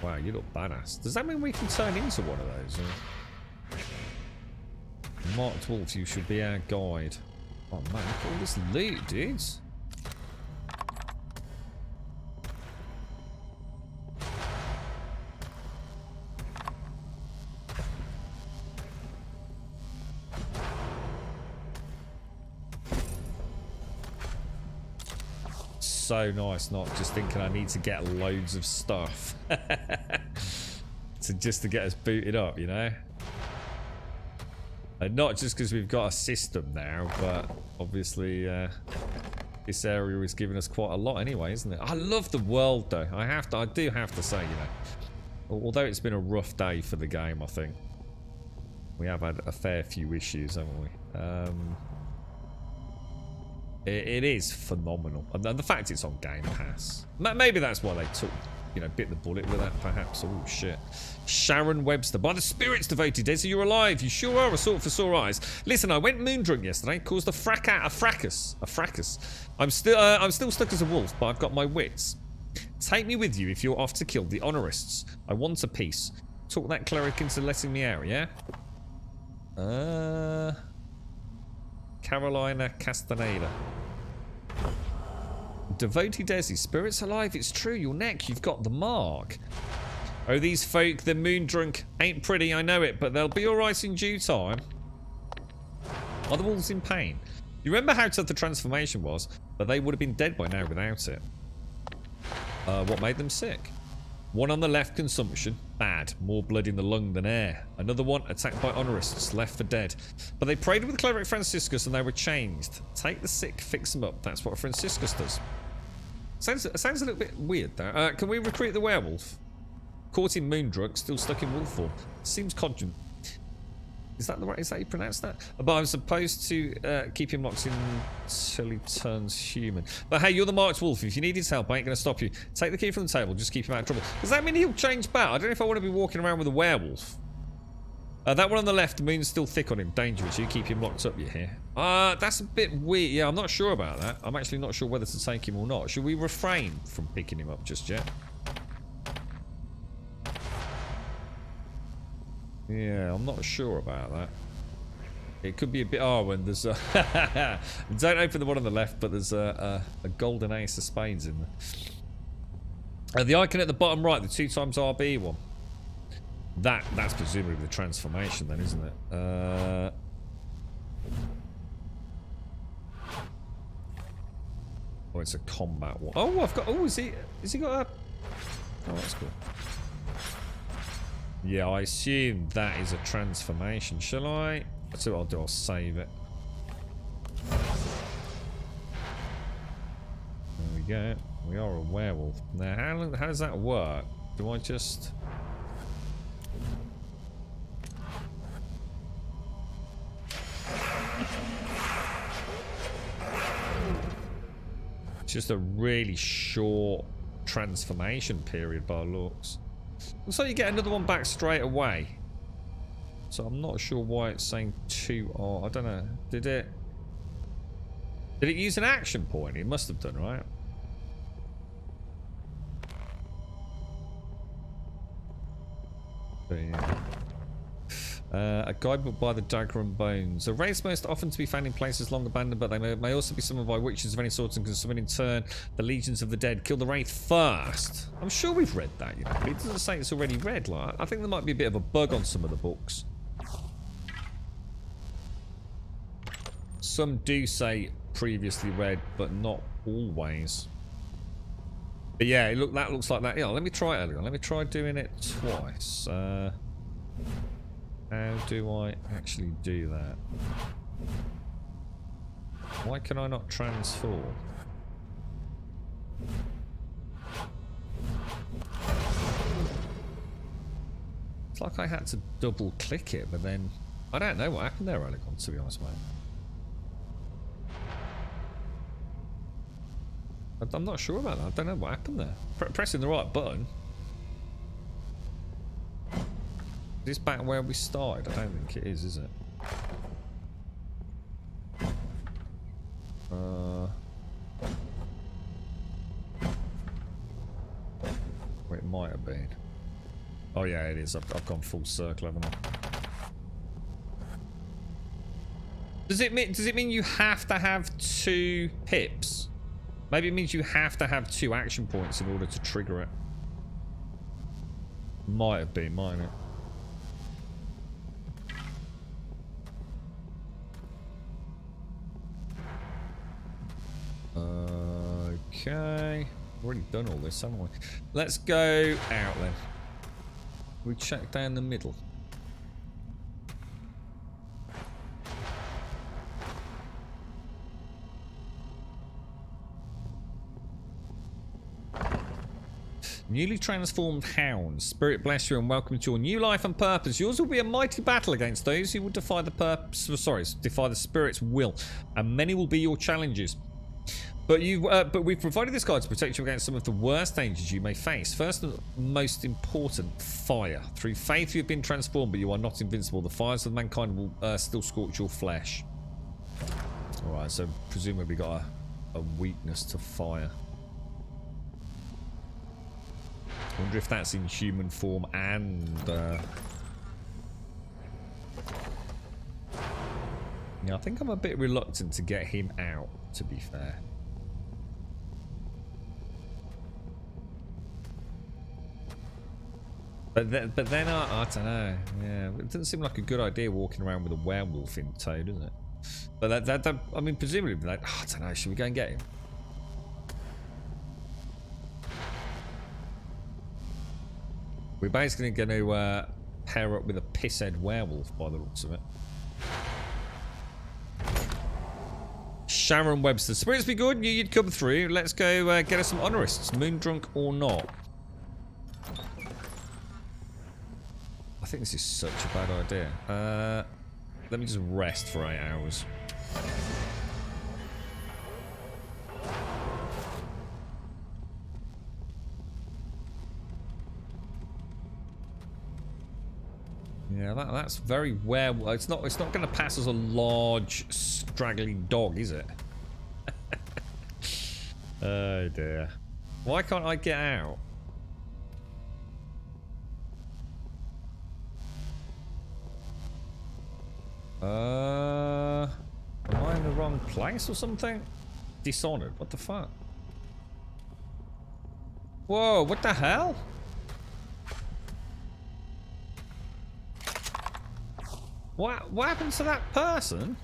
Wow, you look badass. Does that mean we can turn into one of those? Marked wolf, you should be our guide. Oh man, look at all this loot, dudes. So nice, not just thinking I need to get loads of stuff just to get us booted up, you know. And not just because we've got a system now, but obviously this area is giving us quite a lot anyway, isn't it? I love the world though. I do have to say, you know, although it's been a rough day for the game, I think we have had a fair few issues, haven't we? It is phenomenal, and the fact it's on Game Pass. Maybe that's why they took, you know, bit the bullet with that, perhaps. Oh shit. Sharon Webster. By the spirits, devoted Desi, you're alive. You sure are a sort for sore eyes. Listen, I went moon drunk yesterday, caused a fracas. I'm still stuck as a wolf, but I've got my wits. Take me with you if you're off to kill the honorists. I want a peace. Talk that cleric into letting me out, yeah? Carolina Castaneda. Devoted Desi, spirits alive, it's true, your neck, you've got the mark. Oh, these folk, they're moon drunk. Ain't pretty, I know it, but they'll be alright in due time. Are the wolves in pain? You remember how tough the transformation was, but they would have been dead by now without it. What made them sick? One on the left, consumption. Bad. More blood in the lung than air. Another one, attacked by honorists, left for dead. But they prayed with Cleric Franciscus and they were changed. Take the sick, fix them up. That's what Franciscus does. Sounds a little bit weird, though. Can we recruit the werewolf? Caught in moon drunk, still stuck in wolf form. Seems cogent. Is that the right? Is that how you pronounce that? But I'm supposed to keep him locked in until he turns human. But hey, you're the marked wolf. If you need his help, I ain't gonna stop you. Take the key from the table. Just keep him out of trouble. Does that mean he'll change back? I don't know if I want to be walking around with a werewolf. That one on the left, the moon's still thick on him. Dangerous. You keep him locked up. You hear? That's a bit weird. Yeah, I'm not sure about that. I'm actually not sure whether to take him or not. Should we refrain from picking him up just yet? Yeah, I'm not sure about that. It could be a bit... Oh, and there's a... Don't open the one on the left, but there's a golden ace of spades in there. The icon at the bottom right, the 2x RB one. That's presumably the transformation then, isn't it? Oh, it's a combat one. Oh, I've got... Oh, is he got a... Oh, that's cool. Yeah, I assume that is a transformation. Shall I? That's what I'll do. I'll save it. There we go. We are a werewolf. Now, how does that work? Do I just... It's just a really short transformation period by looks. Looks like you get another one back straight away. So I'm not sure why it's saying 2R. I don't know. Did it use an action point? It must have done, right? But yeah. A guidebook by the Dagger and Bones. A race most often to be found in places long abandoned, but they may also be summoned by witches of any sort and can summon in turn the legions of the dead. Kill the wraith first. I'm sure we've read that, you know, but it doesn't say it's already read. Like, I think there might be a bit of a bug on some of the books. Some do say previously read, but not always. But yeah, that looks like that. Yeah, let me try it earlier on. Let me try doing it twice. How do I actually do that? Why can I not transform? It's like I had to double click it, but then I don't know what happened there, Elegant, to be honest, mate. I'm not sure about that. I don't know what happened there. Pressing the right button. Is this back where we started? I don't think it is it? Well, it might have been. Oh yeah, it is. I've gone full circle, haven't I? Does it mean you have to have 2 pips? Maybe it means you have to have 2 action points in order to trigger it. Might have been, mightn't it? Okay. Already done all this, haven't we? Let's go out then. We check down the middle. Newly transformed hounds. Spirit bless you and welcome to your new life and purpose. Yours will be a mighty battle against those who will defy the defy the spirit's will, and many will be your challenges. But we've provided this guide to protect you against some of the worst dangers you may face. First and most important, fire. Through faith you have been transformed, but you are not invincible. The fires of mankind will still scorch your flesh. Alright, so presumably got a weakness to fire. I wonder if that's in human form and... Yeah, I think I'm a bit reluctant to get him out, to be fair. But then I don't know. Yeah, it doesn't seem like a good idea walking around with a werewolf in tow, does it? But that I mean, presumably, like, oh, I don't know. Should we go and get him? We're basically going to pair up with a pisshead werewolf by the looks of it. Sharon Webster. Spirits be good. Knew you'd come through. Let's go get us some honorists. Moondrunk or not. I think this is such a bad idea. let me just rest for 8 hours. Yeah, that's very well. It's not going to pass as a large, straggly dog, is it? Oh dear. Why can't I get out? Am I in the wrong place or something? Dishonored. What the fuck? Whoa, what the hell? What happened to that person?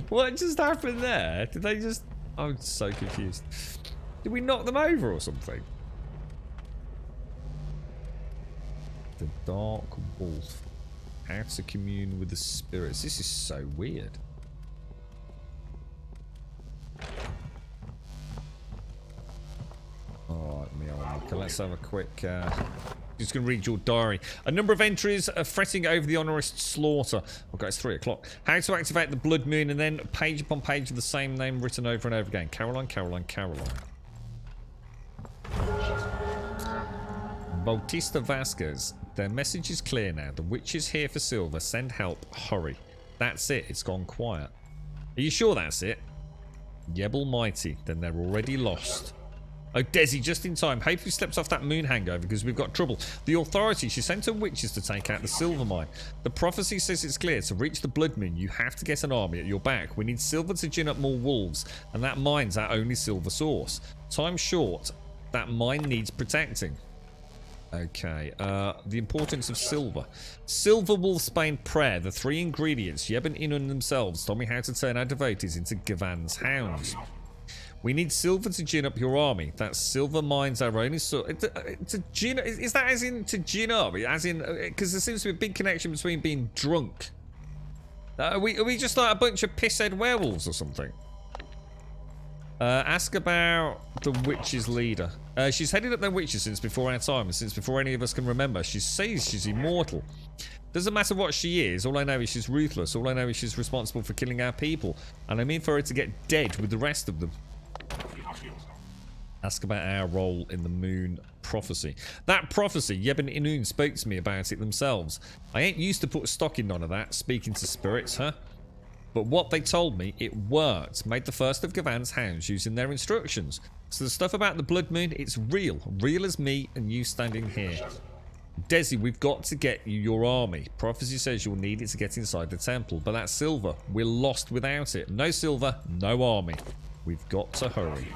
What just happened there? Did they just... I'm so confused. Did we knock them over or something? The Dark Wolf. How to commune with the spirits. This is so weird. Alright, okay, let's have a quick... just going to read your diary. A number of entries are fretting over the honorist slaughter. Okay, it's 3 o'clock. How to activate the blood moon, and then page upon page of the same name written over and over again. Caroline, Caroline, Caroline. Bautista Vasquez. Their message is clear now. The witch is here for silver. Send help. Hurry. That's it. It's gone quiet. Are you sure that's it? Yebel mighty. Then they're already lost. Oh, Desi, just in time. Hope you slept off that moon hangover because we've got trouble. The authority, she sent her witches to take out the silver mine. The prophecy says it's clear. To reach the blood moon, you have to get an army at your back. We need silver to gin up more wolves, and that mine's our only silver source. Time's short. That mine needs protecting. Okay, the importance of silver. Silver wolfsbane prayer, the 3 ingredients. Yeb and Inun themselves told me how to turn our devotees into Gavan's hounds. We need silver to gin up your army. That silver mine's our only source. To gin, is that as in to gin up? As in, because there seems to be a big connection between being drunk. Are we just like a bunch of pisshead werewolves or something? Ask about the witch's leader. She's headed up their witches since before our time, and since before any of us can remember. She says she's immortal. Doesn't matter what she is, all I know is she's ruthless. All I know is she's responsible for killing our people. And I mean for her to get dead with the rest of them. Ask about our role in the moon prophecy. That prophecy, Yeb and Inun spoke to me about it themselves. I ain't used to put stock in none of that, speaking to spirits, huh? But what they told me, it worked. Made the first of Gavan's hounds using their instructions. So the stuff about the blood moon, it's real. Real as me and you standing here. Desi, we've got to get you your army. Prophecy says you'll need it to get inside the temple. But that's silver. We're lost without it. No silver, no army. We've got to hurry.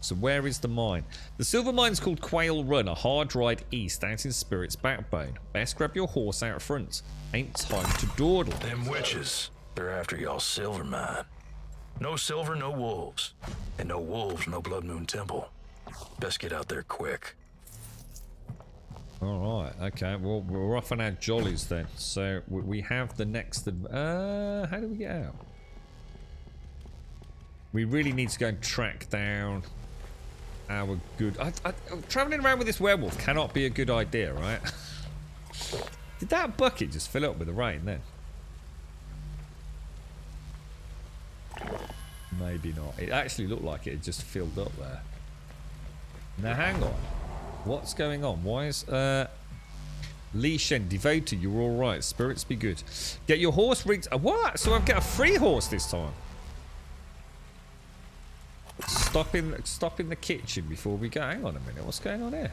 So where is the mine? The silver mine's called Quail Run, a hard ride east out in Spirit's backbone. Best grab your horse out front. Ain't time to dawdle. Them witches, they're after y'all's silver mine. No silver, no wolves. And no wolves, no Blood Moon Temple. Best get out there quick. Alright, okay. Well, we're off on our jollies then. So we have the next... how do we get out? We really need to go and track down our good... travelling around with this werewolf cannot be a good idea, right? Did that bucket just fill up with the rain then? Maybe not. It actually looked like it had just filled up there. Now hang on. What's going on? Why is... Li Shen, devoted, you're alright. Spirits be good. Get your horse rigged... what? So I've got a free horse this time. Stop in the kitchen before we go. Hang on a minute. What's going on here?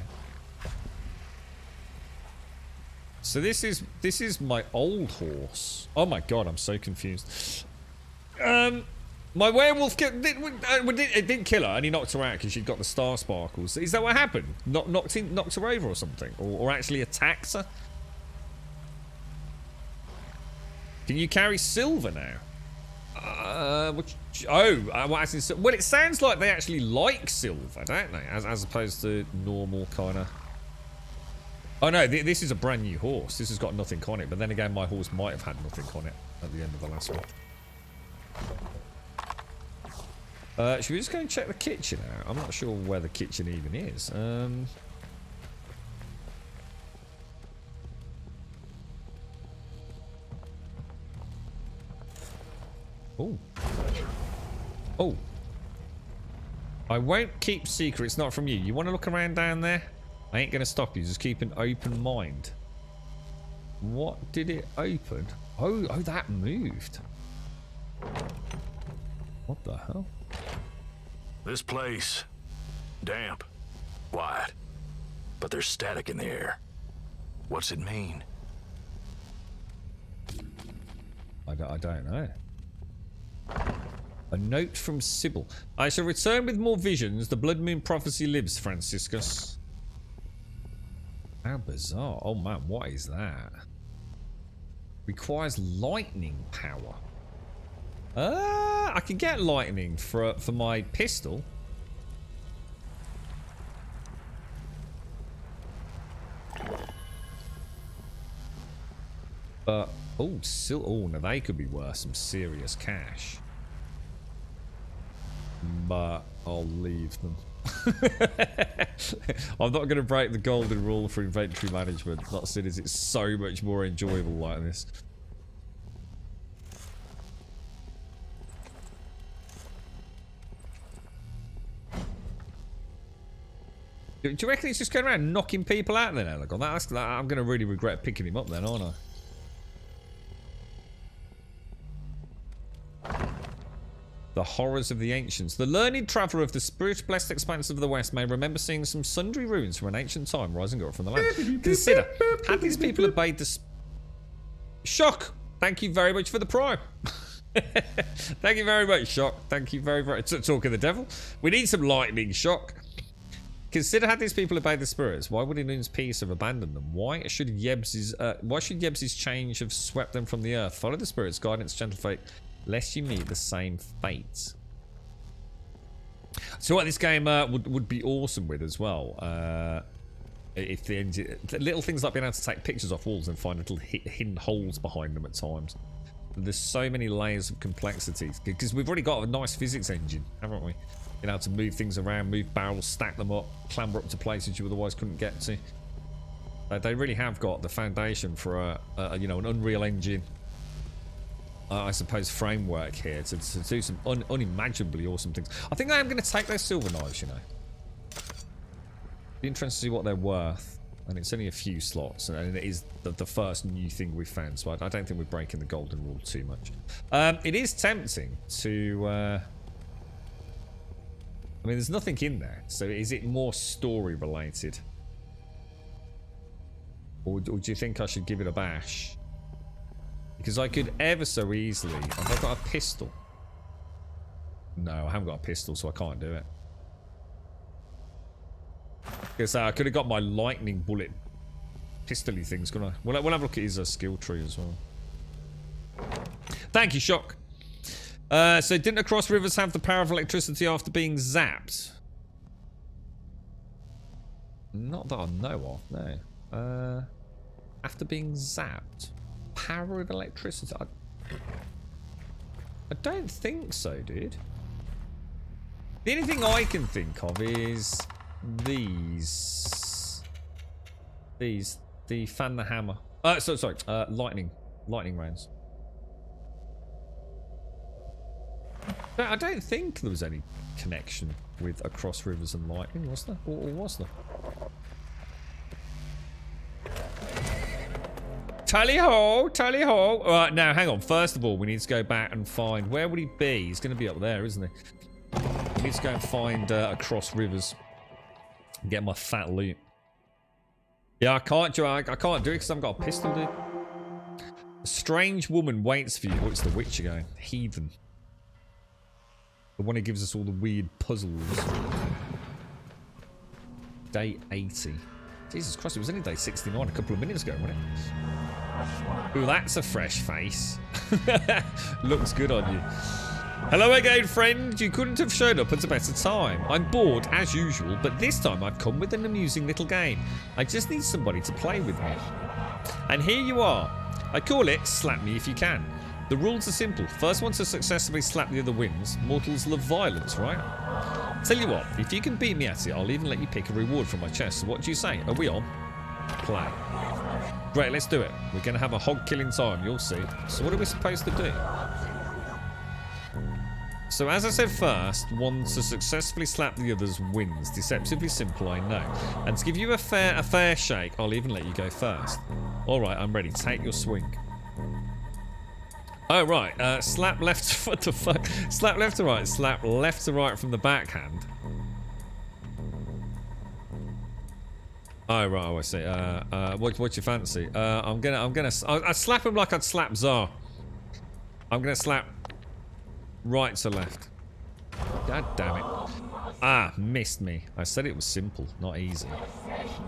So this is my old horse. Oh my god, I'm so confused. My werewolf it didn't kill her, and he knocked her out because she'd got the star sparkles. Is that what happened? Knocked her over or something, or actually attacked her? Can you carry silver now? Well, it sounds like they actually like silver, don't they? As opposed to normal kind of... Oh no, this is a brand new horse. This has got nothing on it, but then again, my horse might have had nothing on it at the end of the last one. Should we just go and check the kitchen out? I'm not sure where the kitchen even is. Oh. Oh. I won't keep secrets, not from you. You want to look around down there? I ain't going to stop you. Just keep an open mind. What did it open? Oh, that moved. What the hell? This place, damp, quiet, but there's static in the air. What's it mean? I don't know. A note from Sybil. I shall return with more visions. The Blood Moon prophecy lives, Franciscus. How bizarre. Oh man, what is that? Requires lightning power. I can get lightning for my pistol. But oh, now they could be worth some serious cash. But I'll leave them. I'm not going to break the golden rule for inventory management. Not soon as it's so much more enjoyable like this. Do you reckon he's just going around knocking people out then, Elgon? I'm going to really regret picking him up then, aren't I? The horrors of the ancients. The learned traveller of the spirit-blessed expanse of the West may remember seeing some sundry ruins from an ancient time rising up from the land. Consider, had these people obeyed the... Shock! Thank you very much for the prime. Thank you very much, Shock. Thank you very much. Talk of the devil. We need some lightning, Shock. Consider, had these people obeyed the spirits, why would Inun's peace have abandoned them? Why should Yebs's change have swept them from the earth? Follow the spirits' guidance, gentle fate, lest you meet the same fate. So what this game would be awesome with as well, if the little things like being able to take pictures off walls and find little hidden holes behind them at times. There's so many layers of complexity because we've already got a nice physics engine, haven't we? You know, to move things around, move barrels, stack them up, clamber up to places you otherwise couldn't get to. They really have got the foundation for you know, an Unreal Engine, I suppose, framework here to do some unimaginably awesome things. I think I am going to take those silver knives, you know. Be interested to see what they're worth. And it's only a few slots, and it is the first new thing we've found, so I don't think we're breaking the golden rule too much. It is tempting to... I mean, there's nothing in there, so is it more story related? Or do you think I should give it a bash? Because I could ever so easily... Have I got a pistol? No, I haven't got a pistol, so I can't do it. Because I could have got my lightning bullet pistol-y things, couldn't I? We'll have a look at his skill tree as well. Thank you, Shock. So didn't Across Rivers have the power of electricity after being zapped? Not that I know of, no. After being zapped? Power of electricity? I don't think so, dude. The only thing I can think of is these. The fan the hammer. Sorry, lightning rounds. I don't think there was any connection with Across Rivers and lightning, was there? Or was there? Tally ho, tally ho. Alright, now hang on. First of all, we need to go back and find, where would he be? He's going to be up there, isn't he? We need to go and find Across Rivers and get my fat loot. Yeah, I can't do it because I've got a pistol, dude. A strange woman waits for you. Oh, it's the Witcher going. Heathen. The one who gives us all the weird puzzles. Day 80. Jesus Christ, it was only day 69 a couple of minutes ago, wasn't it? Ooh, that's a fresh face. Looks good on you. Hello again, friend. You couldn't have shown up at a better time. I'm bored, as usual, but this time I've come with an amusing little game. I just need somebody to play with me. And here you are. I call it Slap Me If You Can. The rules are simple. First one to successfully slap the other wins. Mortals love violence, right? Tell you what, if you can beat me at it, I'll even let you pick a reward from my chest. So what do you say? Are we on? Play. Great, let's do it. We're going to have a hog killing time, you'll see. So what are we supposed to do? So as I said first, one to successfully slap the others wins. Deceptively simple, I know. And to give you a fair shake, I'll even let you go first. Alright, I'm ready. Take your swing. Oh, right. Slap left... What the fuck? Slap left to right. Slap left to right from the backhand. Oh, right. Oh, I see. What's your fancy? I'd slap him like I'd slap Tsar. I'm gonna slap right to left. God damn it. Ah, missed me. I said it was simple, not easy.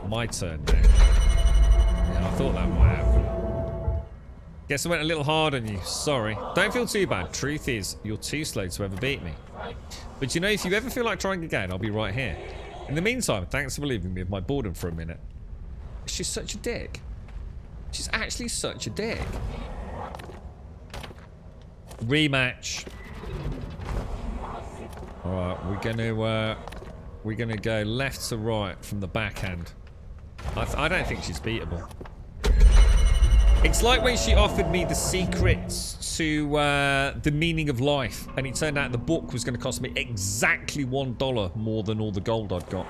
My turn now. Yeah, I thought that might happen. Guess I went a little hard on you. Sorry. Don't feel too bad. Truth is, you're too slow to ever beat me. But you know, if you ever feel like trying again, I'll be right here. In the meantime, thanks for leaving me with my boredom for a minute. She's such a dick. She's actually such a dick. Rematch. Alright, we're gonna go left to right from the backhand. I don't think she's beatable. It's like when she offered me the secrets to the meaning of life, and it turned out the book was going to cost me exactly $1 more than all the gold I'd got.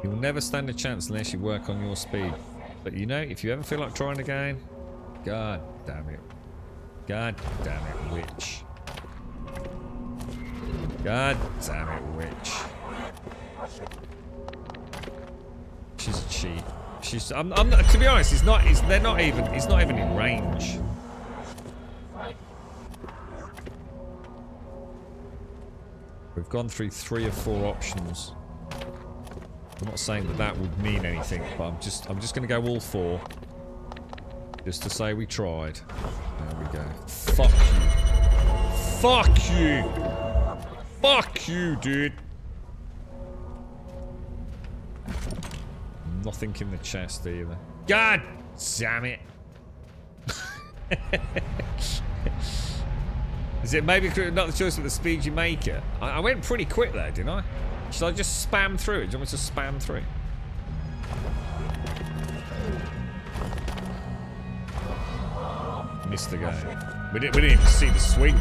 You'll never stand a chance unless you work on your speed. But you know, if you ever feel like trying again, god damn it. God damn it, witch. God damn it, witch. She's a cheat. She's. I'm not, to be honest, he's not even in range. We've gone through 3 or 4 options. I'm not saying that that would mean anything, but I'm just going to go all 4, just to say we tried. There we go. Fuck you. Fuck you. Fuck you, dude. Nothing in the chest either. God damn it. Is it maybe not the choice of the speed you make it? I went pretty quick there, didn't I? Should I just spam through it? Do you want me to spam through? Missed the game. We didn't even see the swing.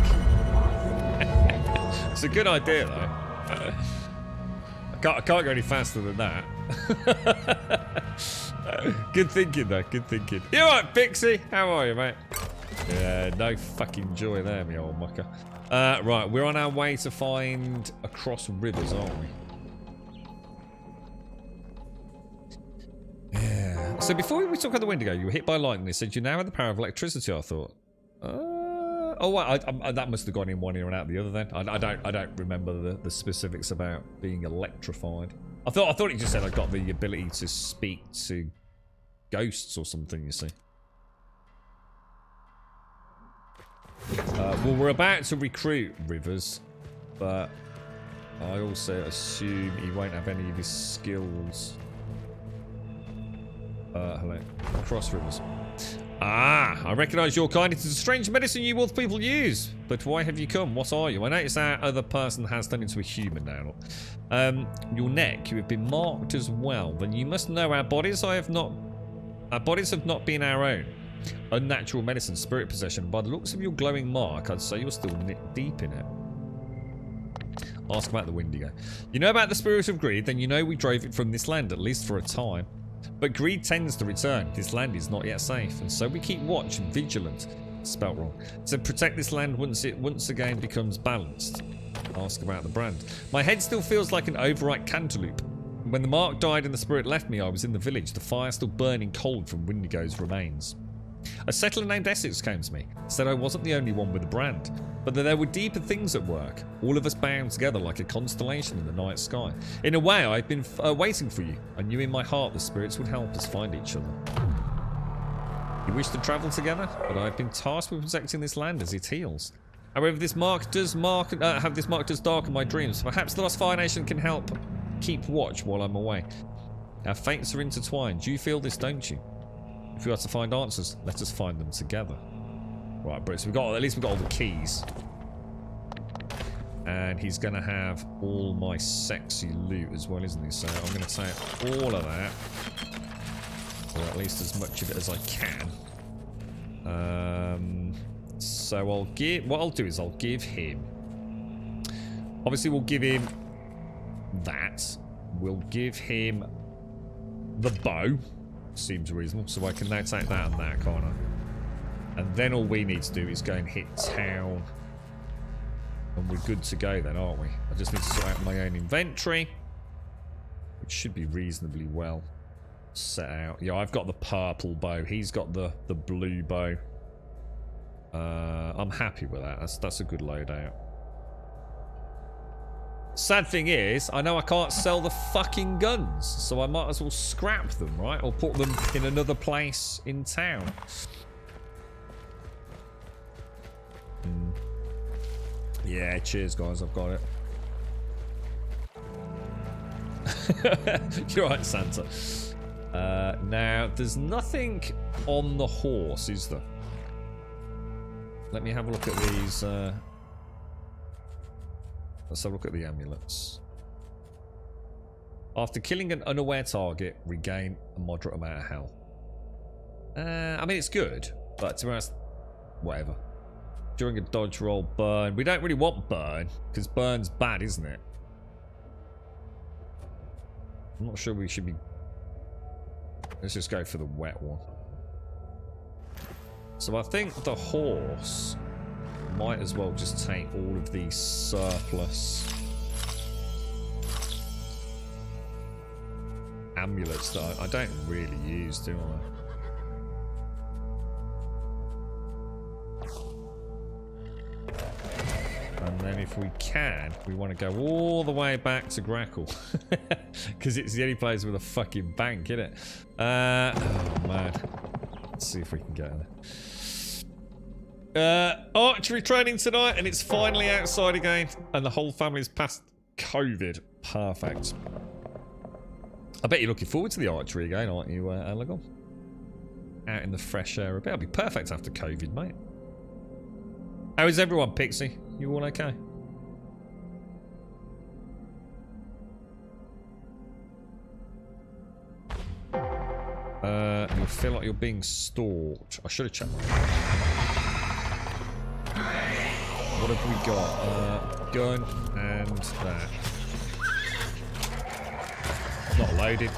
It's a good idea though. I can't go any faster than that. Good thinking though, good thinking. You alright, Pixie? How are you, mate? Yeah, no fucking joy there, me old mucker. Right, we're on our way to find across rivers, aren't we? Yeah. So before we took out the Wendigo, you were hit by lightning. It said you now have the power of electricity, I thought. Oh, well, that must have gone in one ear and out the other then. I don't remember the specifics about being electrified. I thought it just said I got the ability to speak to ghosts or something, you see. Well, we're about to recruit Rivers, but I also assume he won't have any of his skills. Hello. Cross Rivers. Ah, I recognise your kind. It is a strange medicine you wolf people use. But why have you come? What are you? I notice our other person has turned into a human now. Your neck, you have been marked as well. Then you must know our bodies have not been our own. Unnatural medicine, spirit possession. By the looks of your glowing mark, I'd say you're still deep in it. Ask about the Wendigo. You know about the spirit of greed, then you know we drove it from this land, at least for a time. But greed tends to return. This land is not yet safe, and so we keep watch and vigilant. Spelt wrong. To protect this land once it once again becomes balanced. Ask about the brand. My head still feels like an overripe cantaloupe. When the mark died and the spirit left me, I was in the village, the fire still burning cold from Wendigo's remains. A settler named Essex came to me, said I wasn't the only one with a brand, but that there were deeper things at work, all of us bound together like a constellation in the night sky. In a way, I've been waiting for you. I knew in my heart the spirits would help us find each other. You wish to travel together, but I've been tasked with protecting this land as it heals. However, this mark does darken my dreams. Perhaps the Lost Fire Nation can help keep watch while I'm away. Our fates are intertwined. You feel this, don't you? If we are to find answers, let us find them together. Right, Bruce, at least we've got all the keys. And he's going to have all my sexy loot as well, isn't he? So I'm going to take all of that. Or at least as much of it as I can. So I'll give... What I'll do is I'll give him... Obviously, we'll give him that. We'll give him the bow. Seems reasonable. So I can now take that and that, can't I? And then all we need to do is go and hit town. And we're good to go then, aren't we? I just need to sort out my own inventory. Which should be reasonably well set out. Yeah, I've got the purple bow. He's got the blue bow. I'm happy with that. That's a good loadout. Sad thing is, I know I can't sell the fucking guns, so I might as well scrap them, right? Or put them in another place in town. Yeah, cheers guys, I've got it. You're right, Santa. Now, there's nothing on the horse, is there? Let me have a look at these. Let's have a look at the amulets. After killing an unaware target, regain a moderate amount of health. I mean, it's good, but to be honest, whatever. During a dodge roll, burn. We don't really want burn, because burn's bad, isn't it? I'm not sure we should be... Let's just go for the wet one. So I think the horse might as well just take all of these surplus amulets that I don't really use, do I? And then if we can, we want to go all the way back to Grackle. Because it's the only place with a fucking bank, isn't it? Oh man. Let's see if we can get there. Archery training tonight, and it's finally outside again. And the whole family's past COVID. Perfect. I bet you're looking forward to the archery again, aren't you, Alagon? Out in the fresh air a bit. That'll be perfect after COVID, mate. How is everyone, Pixie? You all okay? You feel like you're being stalked. I should have checked. What have we got? Gun and that. Not loaded.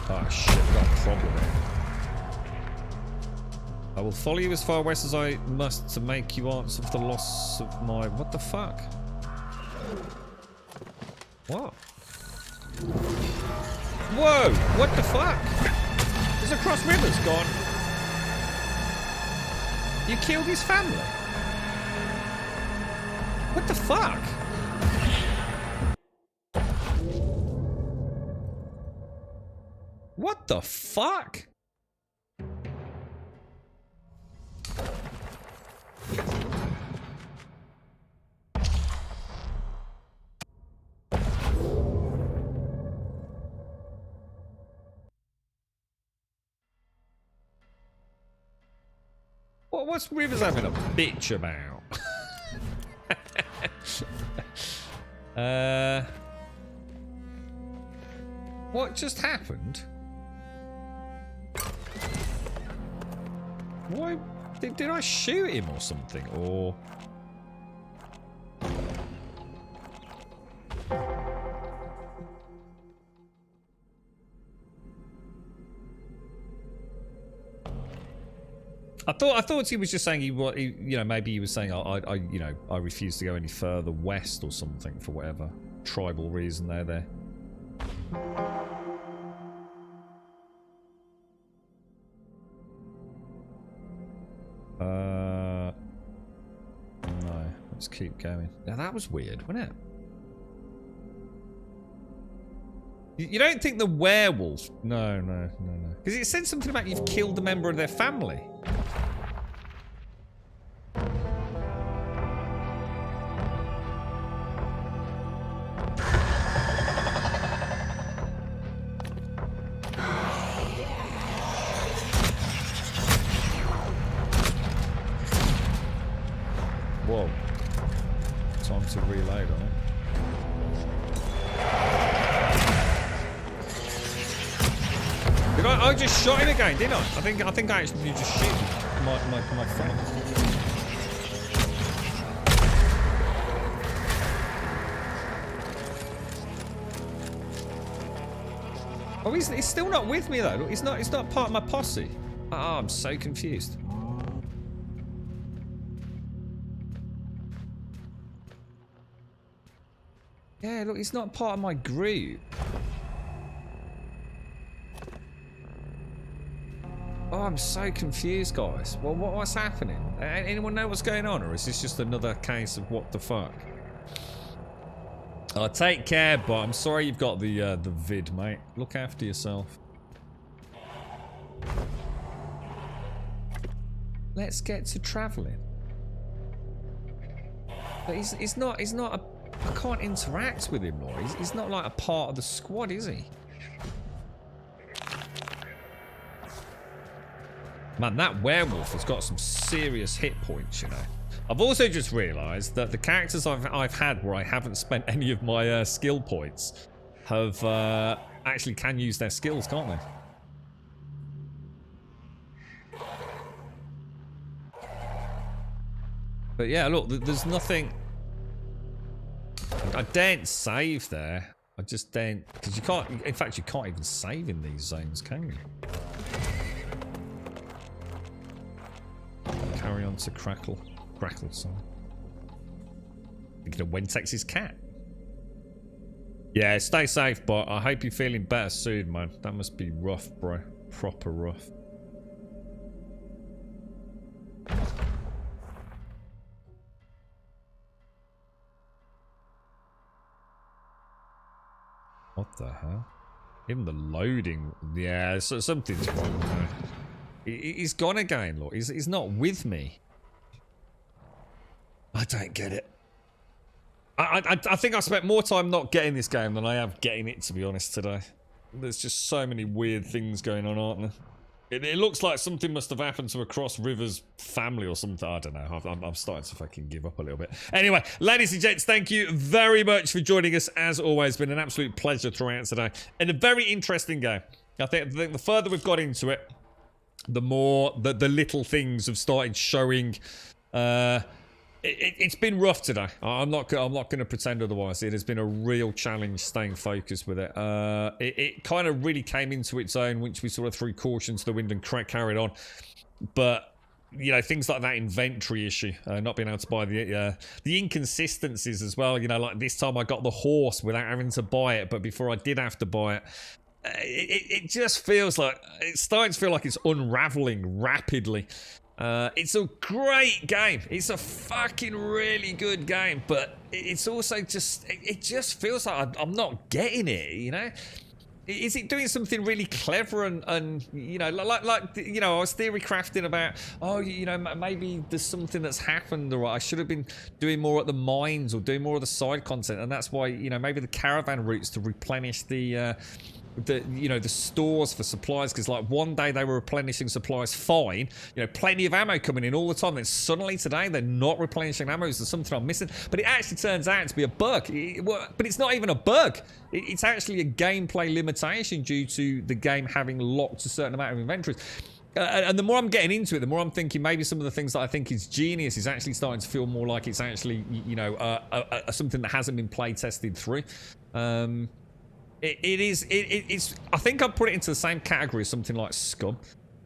Oh shit, we've got a problem here. I will follow you as far west as I must to make you answer for the loss of my... What the fuck? What? Whoa! What the fuck? There's a cross river's gone. You killed his family? What the fuck? What the fuck? What's Rivers having a bitch about? What just happened? Why did I shoot him or something? Or I thought he was just saying you know, maybe he was saying I refuse to go any further west or something for whatever tribal reason they're there. No, let's keep going. Now that was weird, wasn't it? You don't think the werewolf? No. Because it said something about you've killed a member of their family. Whoa. Time to reload on it. just shot him again, didn't I? I think I actually just shoot my friend. Oh, he's still not with me though. Look, he's not part of my posse. Oh, I'm so confused. Yeah, look, he's not part of my group. Oh, I'm so confused, guys. Well, what's happening? Anyone know what's going on, or is this just another case of what the fuck? Oh, take care, but I'm sorry you've got the vid, mate. Look after yourself. Let's get to travelling. But he's not a... I can't interact with him, Laura. He's not like a part of the squad, is he? Man, that werewolf has got some serious hit points, you know. I've also just realised that the characters I've had where I haven't spent any of my skill points have actually can use their skills, can't they? But yeah, look, there's nothing... I daren't save there. I just daren't... Because you can't... In fact, you can't even save in these zones, can you? Carry on to Crackle, sorry. Thinking of Wentex's cat. Yeah, stay safe, but I hope you're feeling better soon, man. That must be rough, bro. Proper rough. What the hell? Even the loading... Yeah, so something's wrong there. He's gone again, look. He's not with me. I don't get it. I think I spent more time not getting this game than I have getting it, to be honest, today. There's just so many weird things going on, aren't there? It looks like something must have happened to a Cross Rivers family or something. I don't know. I'm starting to fucking give up a little bit. Anyway, ladies and gents, thank you very much for joining us. As always, been an absolute pleasure throughout today. And a very interesting game. I think the further we've got into it, the more the little things have started showing. It's been rough today. I'm not going to pretend otherwise. It has been a real challenge staying focused with it. It kind of really came into its own once we sort of threw caution to the wind and carried on. But you know, things like that inventory issue, not being able to buy the inconsistencies as well. You know, like this time I got the horse without having to buy it, but before I did have to buy it. It just feels like it's starting to feel like it's unraveling rapidly. It's a great game. It's a fucking really good game, but it's also just it just feels like I'm not getting it, you know? Is it doing something really clever and you know, like you know, I was theory crafting about, oh, you know, maybe there's something that's happened, or I should have been doing more at the mines or doing more of the side content, and that's why, you know, maybe the caravan routes to replenish the stores for supplies, because like one day they were replenishing supplies fine, you know, plenty of ammo coming in all the time, then suddenly today they're not replenishing ammo. There's something I'm missing, but it actually turns out to be a bug. But it's not even a bug. It's actually a gameplay limitation due to the game having locked a certain amount of inventories. And the more I'm getting into it, the more I'm thinking maybe some of the things that I think is genius is actually starting to feel more like it's actually, you know, something that hasn't been play tested through. It's. I think I'd put it into the same category as something like Scum,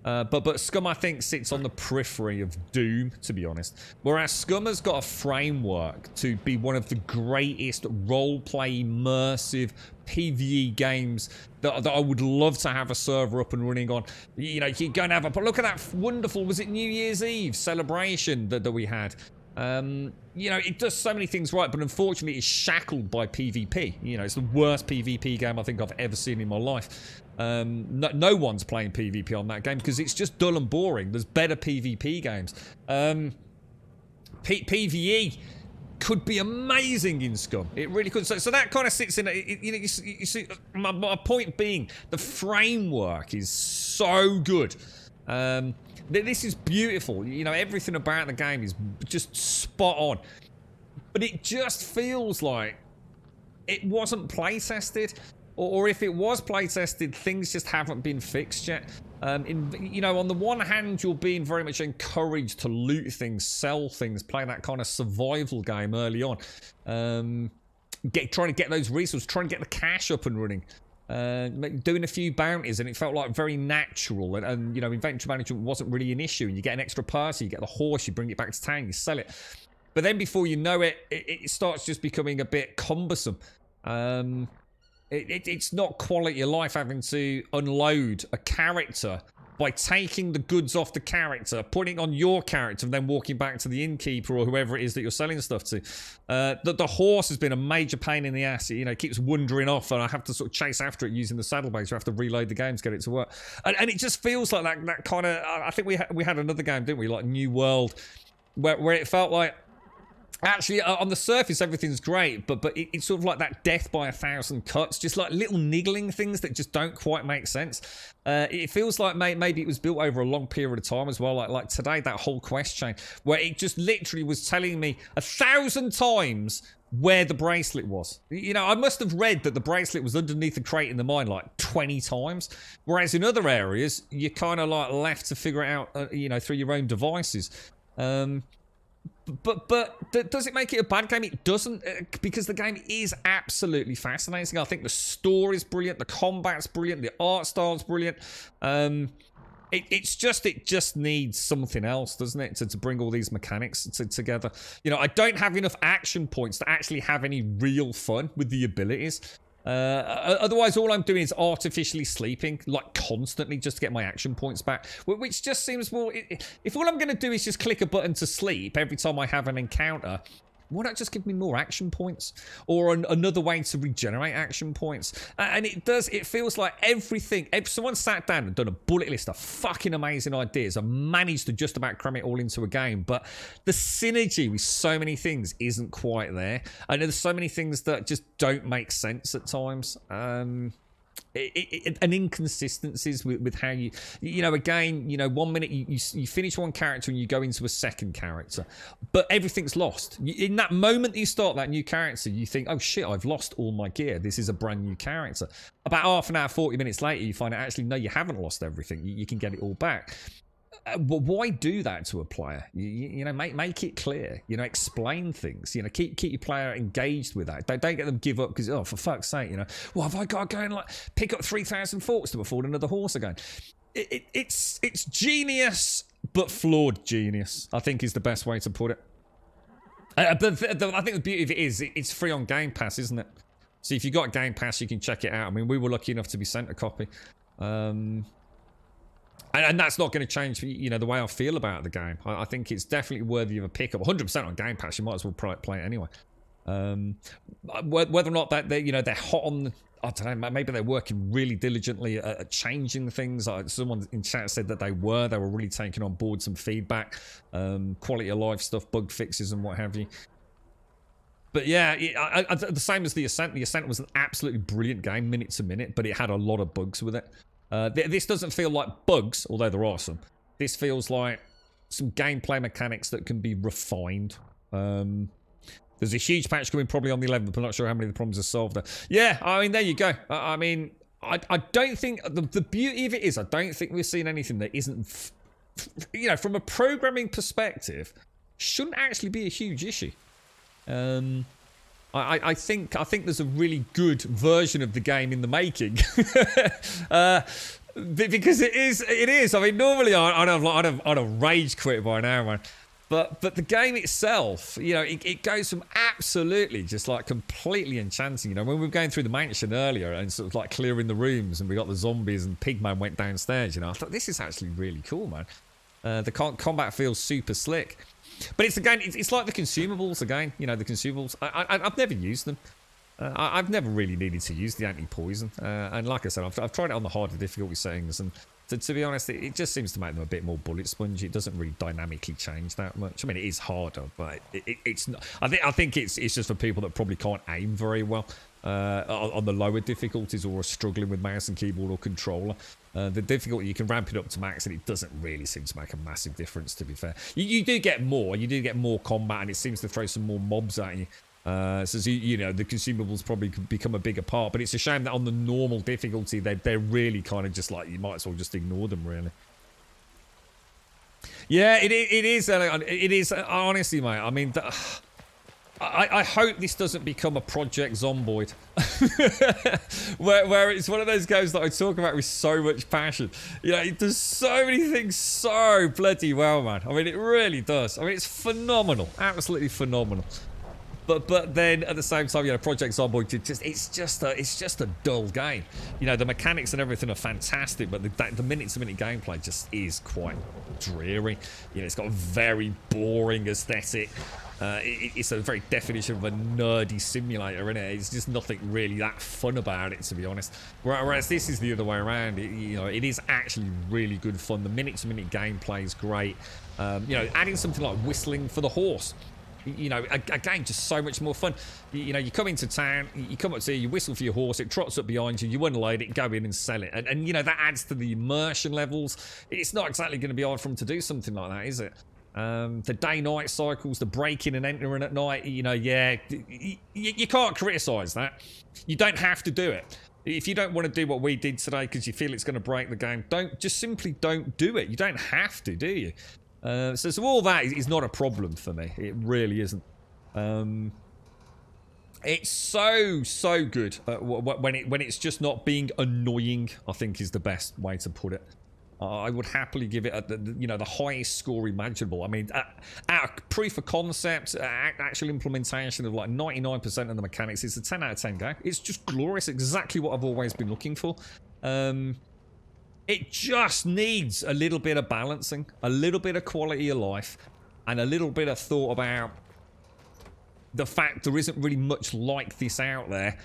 but Scum I think sits on the periphery of Doom, to be honest. Whereas Scum has got a framework to be one of the greatest role-play immersive PvE games that I would love to have a server up and running on. You know, you go and have a look at that wonderful, was it New Year's Eve celebration that we had. You know, it does so many things right, but unfortunately it's shackled by PvP. You know, it's the worst PvP game I think I've ever seen in my life. No one's playing PvP on that game because it's just dull and boring. There's better PvP games. PvE could be amazing in Scum. It really could. So that kind of sits in. You know, you see, my point being, the framework is so good. This is beautiful. You know, everything about the game is just spot on. But it just feels like it wasn't play tested. or if it was playtested, things just haven't been fixed yet. You know, on the one hand, you're being very much encouraged to loot things, sell things, play that kind of survival game early on. Trying to get those resources, trying to get the cash up and running. Doing a few bounties, and it felt like very natural, and you know, inventory management wasn't really an issue, and you get an extra person, you get the horse, you bring it back to town, you sell it. But then before you know it, it starts just becoming a bit cumbersome. It's not quality of life having to unload a character by taking the goods off the character, putting it on your character, and then walking back to the innkeeper or whoever it is that you're selling stuff to. The horse has been a major pain in the ass. You know, it keeps wandering off, and I have to sort of chase after it using the saddlebags. You have to reload the game to get it to work. And it just feels like that kind of... I think we had another game, didn't we? Like New World, where it felt like... Actually, on the surface, everything's great, but it's sort of like that death by 1,000 cuts, just like little niggling things that just don't quite make sense. It feels like maybe it was built over a long period of time as well, like today, that whole quest chain, where it just literally was telling me 1,000 times where the bracelet was. You know, I must have read that the bracelet was underneath the crate in the mine like 20 times, whereas in other areas, you're kind of like left to figure it out, you know, through your own devices. But does it make it a bad game? It doesn't, because the game is absolutely fascinating. I think the story's brilliant, the combat's brilliant, the art style's brilliant. It just needs something else, doesn't it, to bring all these mechanics together. You know, I don't have enough action points to actually have any real fun with the abilities. Otherwise, all I'm doing is artificially sleeping, like constantly, just to get my action points back, which just seems more... If all I'm going to do is just click a button to sleep every time I have an encounter, why not just give me more action points? Or another way to regenerate action points? And it feels like everything... If someone sat down and done a bullet list of fucking amazing ideas and managed to just about cram it all into a game, but the synergy with so many things isn't quite there. And there's so many things that just don't make sense at times. And inconsistencies with how you know, again, you know, 1 minute you finish one character and you go into a second character, but everything's lost. In that moment that you start that new character, you think, oh shit, I've lost all my gear, this is a brand new character. About half an hour, 40 minutes later, you find out, actually, no, you haven't lost everything, you can get it all back. But why do that to a player? You know, make it clear. You know, explain things. You know, keep your player engaged with that. Don't get them give up because, oh, for fuck's sake, you know, well, have I got to go and like pick up 3,000 forks to afford another horse again? It's genius, but flawed genius, I think, is the best way to put it. But I think the beauty of it is it's free on Game Pass, isn't it? So if you've got Game Pass, you can check it out. I mean, we were lucky enough to be sent a copy. And that's not going to change, you know, the way I feel about the game. I think it's definitely worthy of a pickup. 100% on Game Pass, you might as well play it anyway. Whether or not that they're hot on, I don't know, maybe they're working really diligently at changing things. Someone in chat said that they were really taking on board some feedback, quality of life stuff, bug fixes and what have you. But yeah, the same as The Ascent. The Ascent was an absolutely brilliant game, minute to minute, but it had a lot of bugs with it. This doesn't feel like bugs, although there are some. This feels like some gameplay mechanics that can be refined. There's a huge patch coming probably on the 11th, but I'm not sure how many of the problems are solved there. Yeah, I mean, there you go. I mean, I don't think... The beauty of it is, I don't think we're seeing anything that isn't... You know, from a programming perspective, shouldn't actually be a huge issue. I think there's a really good version of the game in the making, because it is. I mean, normally I'd have rage quit by now, man. But the game itself, you know, it goes from absolutely just like completely enchanting. You know, when we were going through the mansion earlier and sort of like clearing the rooms, and we got the zombies and Pigman went downstairs. You know, I thought this is actually really cool, man. The combat feels super slick. But it's again, it's like the consumables again. You know, the consumables. I've never used them. I've never really needed to use the anti-poison. And like I said, I've tried it on the harder difficulty settings, and to be honest, it just seems to make them a bit more bullet spongy. It doesn't really dynamically change that much. I mean, it is harder, but it's not. I think it's just for people that probably can't aim very well on the lower difficulties, or are struggling with mouse and keyboard or controller. The difficulty, you can ramp it up to max, and it doesn't really seem to make a massive difference, to be fair. You do get more combat, and it seems to throw some more mobs at you. So you know, the consumables probably could become a bigger part, but it's a shame that on the normal difficulty they're really kind of just like, you might as well just ignore them, really. Yeah, it is. It is, honestly, mate. I mean, I hope this doesn't become a Project Zomboid, where it's one of those games that I talk about with so much passion. You know, it does so many things so bloody well, man. I mean, it really does. I mean, it's phenomenal, absolutely phenomenal. But then at the same time, you know, Project Zomboid, it's just a dull game. You know, the mechanics and everything are fantastic, but the minute-to-minute gameplay just is quite dreary. You know, it's got a very boring aesthetic. It's a very definition of a nerdy simulator, isn't it? It's just nothing really that fun about it, to be honest. Whereas this is the other way around. You know, it is actually really good fun. The minute-to-minute gameplay is great. You know, adding something like whistling for the horse. You know, again, just so much more fun. You know, you come into town, you come up to here, you whistle for your horse, it trots up behind you, you unload it, go in and sell it. And you know, that adds to the immersion levels. It's not exactly going to be hard for them to do something like that, is it? The day-night cycles, the breaking and entering at night, you know, yeah, you can't criticise that. You don't have to do it. If you don't want to do what we did today because you feel it's going to break the game, simply don't do it. You don't have to, do you? So all that is not a problem for me. It really isn't. It's so good when it's just not being annoying, I think is the best way to put it. I would happily give it the highest score imaginable. I mean, at proof of concept, actual implementation of like 99% of the mechanics, it's a 10 out of 10 game. It's just glorious, exactly what I've always been looking for. It just needs a little bit of balancing, a little bit of quality of life, and a little bit of thought about the fact there isn't really much like this out there.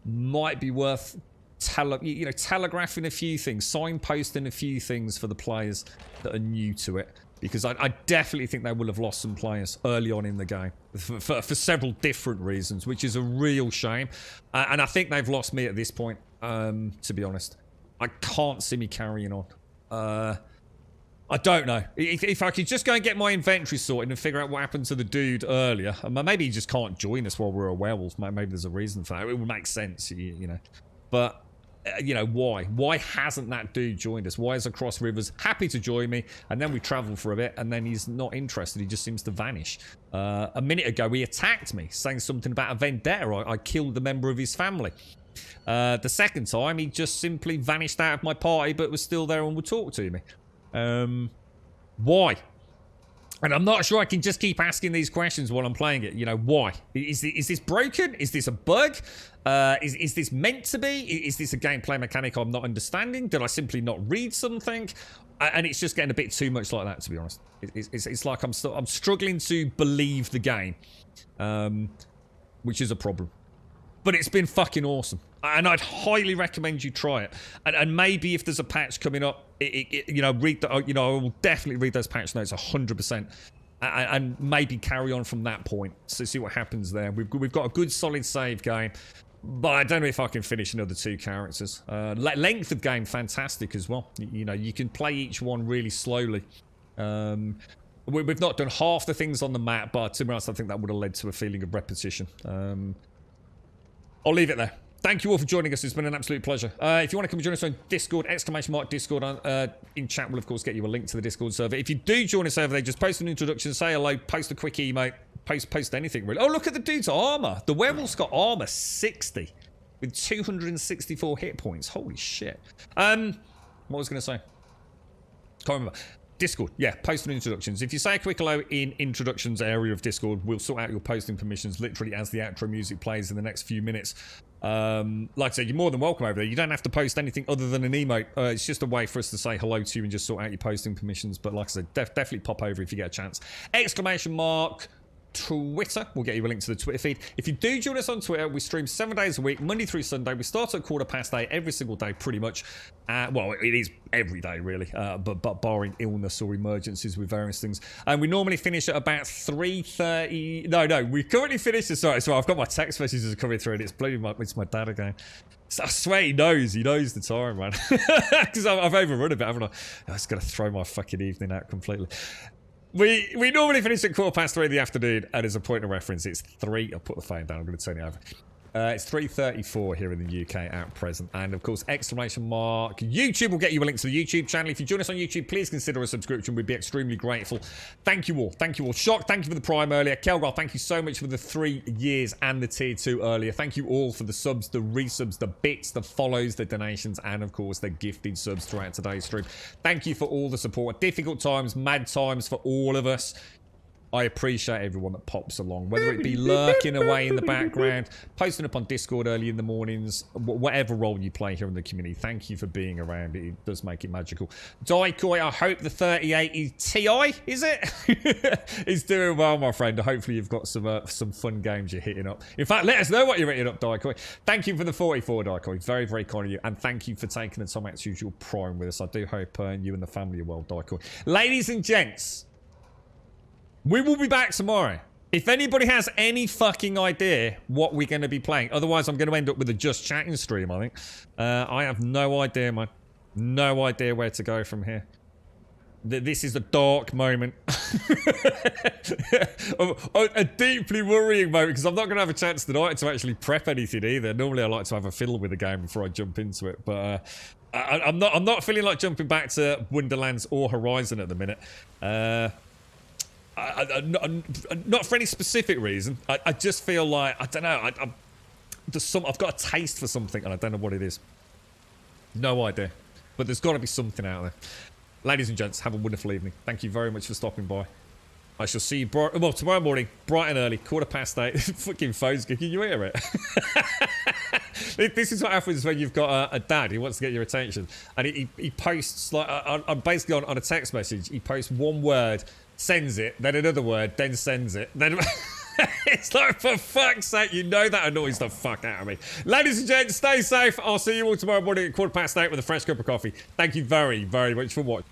Might be worth telegraphing a few things, signposting a few things for the players that are new to it, because I definitely think they will have lost some players early on in the game for several different reasons, which is a real shame. And I think they've lost me at this point, to be honest. I can't see me carrying on. I don't know. If I could just go and get my inventory sorted and figure out what happened to the dude earlier. Maybe he just can't join us while we're a werewolf. Maybe there's a reason for that. It would make sense, you know. But, you know, why? Why hasn't that dude joined us? Why is Across Rivers happy to join me? And then we travel for a bit and then he's not interested. He just seems to vanish. A minute ago, he attacked me, saying something about a vendetta. I killed the member of his family. The second time, he just simply vanished out of my party, but was still there and would talk to me. Why? And I'm not sure I can just keep asking these questions while I'm playing it. You know, why? Is this broken? Is this a bug? Is this meant to be? Is this a gameplay mechanic I'm not understanding? Did I simply not read something? And it's just getting a bit too much like that, to be honest. It's like I'm struggling to believe the game, which is a problem. But it's been fucking awesome. And I'd highly recommend you try it. And maybe if there's a patch coming up, you know, I will definitely read those patch notes 100%. And maybe carry on from that point. So see what happens there. We've got a good solid save game. But I don't know if I can finish another 2 characters. Length of game, fantastic as well. You know, you can play each one really slowly. We've not done half the things on the map, but to be honest, I think that would have led to a feeling of repetition. I'll leave it there. Thank you all for joining us. It's been an absolute pleasure. If you want to come and join us on Discord, !Discord in chat will of course get you a link to the Discord server. If you do join us over there, just post an introduction, say hello, post a quick emote, post anything really. Oh, look at the dude's armor. The werewolf's got armor 60 with 264 hit points. Holy shit. What was I going to say? Can't remember. Discord, yeah, posting introductions. If you say a quick hello in introductions area of Discord, we'll sort out your posting permissions literally as the outro music plays in the next few minutes. Like I said, you're more than welcome over there. You don't have to post anything other than an emote. It's just a way for us to say hello to you and just sort out your posting permissions. But like I said, definitely pop over if you get a chance. Twitter. We'll get you a link to the Twitter feed. If you do join us on Twitter, we stream 7 days a week, Monday through Sunday. We start at 8:15 every single day, pretty much. Well, it is every day, really, but barring illness or emergencies with various things. And we normally finish at about 3:30. No, we currently finish. Sorry, I've got my text messages coming through, and it's my dad again. I swear he knows the time, man. Because I've overrun a bit, haven't I? I was going to throw my fucking evening out completely. We normally finish at 3:15 in the afternoon, and as a point of reference, it's 3. I'll put the phone down. I'm going to turn it over. It's 3:34 here in the UK at present. And of course, exclamation mark. YouTube will get you a link to the YouTube channel. If you join us on YouTube, please consider a subscription. We'd be extremely grateful. Thank you all. Thank you all. Shock, thank you for the Prime earlier. Kelgar, thank you so much for the 3 years and the Tier 2 earlier. Thank you all for the subs, the resubs, the bits, the follows, the donations, and of course, the gifted subs throughout today's stream. Thank you for all the support. Difficult times, mad times for all of us. I appreciate everyone that pops along, whether it be lurking away in the background, posting up on Discord early in the mornings, whatever role you play here in the community. Thank you for being around. It does make it magical. Daikoi, I hope the 3080 Ti, is it? Is doing well, my friend. Hopefully you've got some fun games you're hitting up. In fact, let us know what you're hitting up, Daikoi. Thank you for the 44, Daikoi. Very, very kind of you. And thank you for taking the time out to use your Prime with us. I do hope you and the family are well, Daikoi. Ladies and gents, we will be back tomorrow. If anybody has any fucking idea what we're going to be playing, otherwise I'm going to end up with a just chatting stream, I think. I have no idea, man. No idea where to go from here. This is a dark moment. A deeply worrying moment, because I'm not going to have a chance tonight to actually prep anything either. Normally I like to have a fiddle with the game before I jump into it, but I'm not feeling like jumping back to Wonderlands or Horizon at the minute. Not for any specific reason. I just feel like, I don't know, I've got a taste for something and I don't know what it is. No idea. But there's got to be something out there. Ladies and gents, have a wonderful evening. Thank you very much for stopping by. I shall see you tomorrow morning, bright and early, 8:15. Fucking phone's good. Can you hear it? This is what happens when you've got a dad who wants to get your attention. And he posts, like, basically on a text message, he posts one word, sends it, then another word, then sends it, then it's like, for fuck's sake, you know that annoys the fuck out of me. Ladies and gents, stay safe. I'll see you all tomorrow morning at 8:15 with a fresh cup of coffee. Thank you very, very much for watching.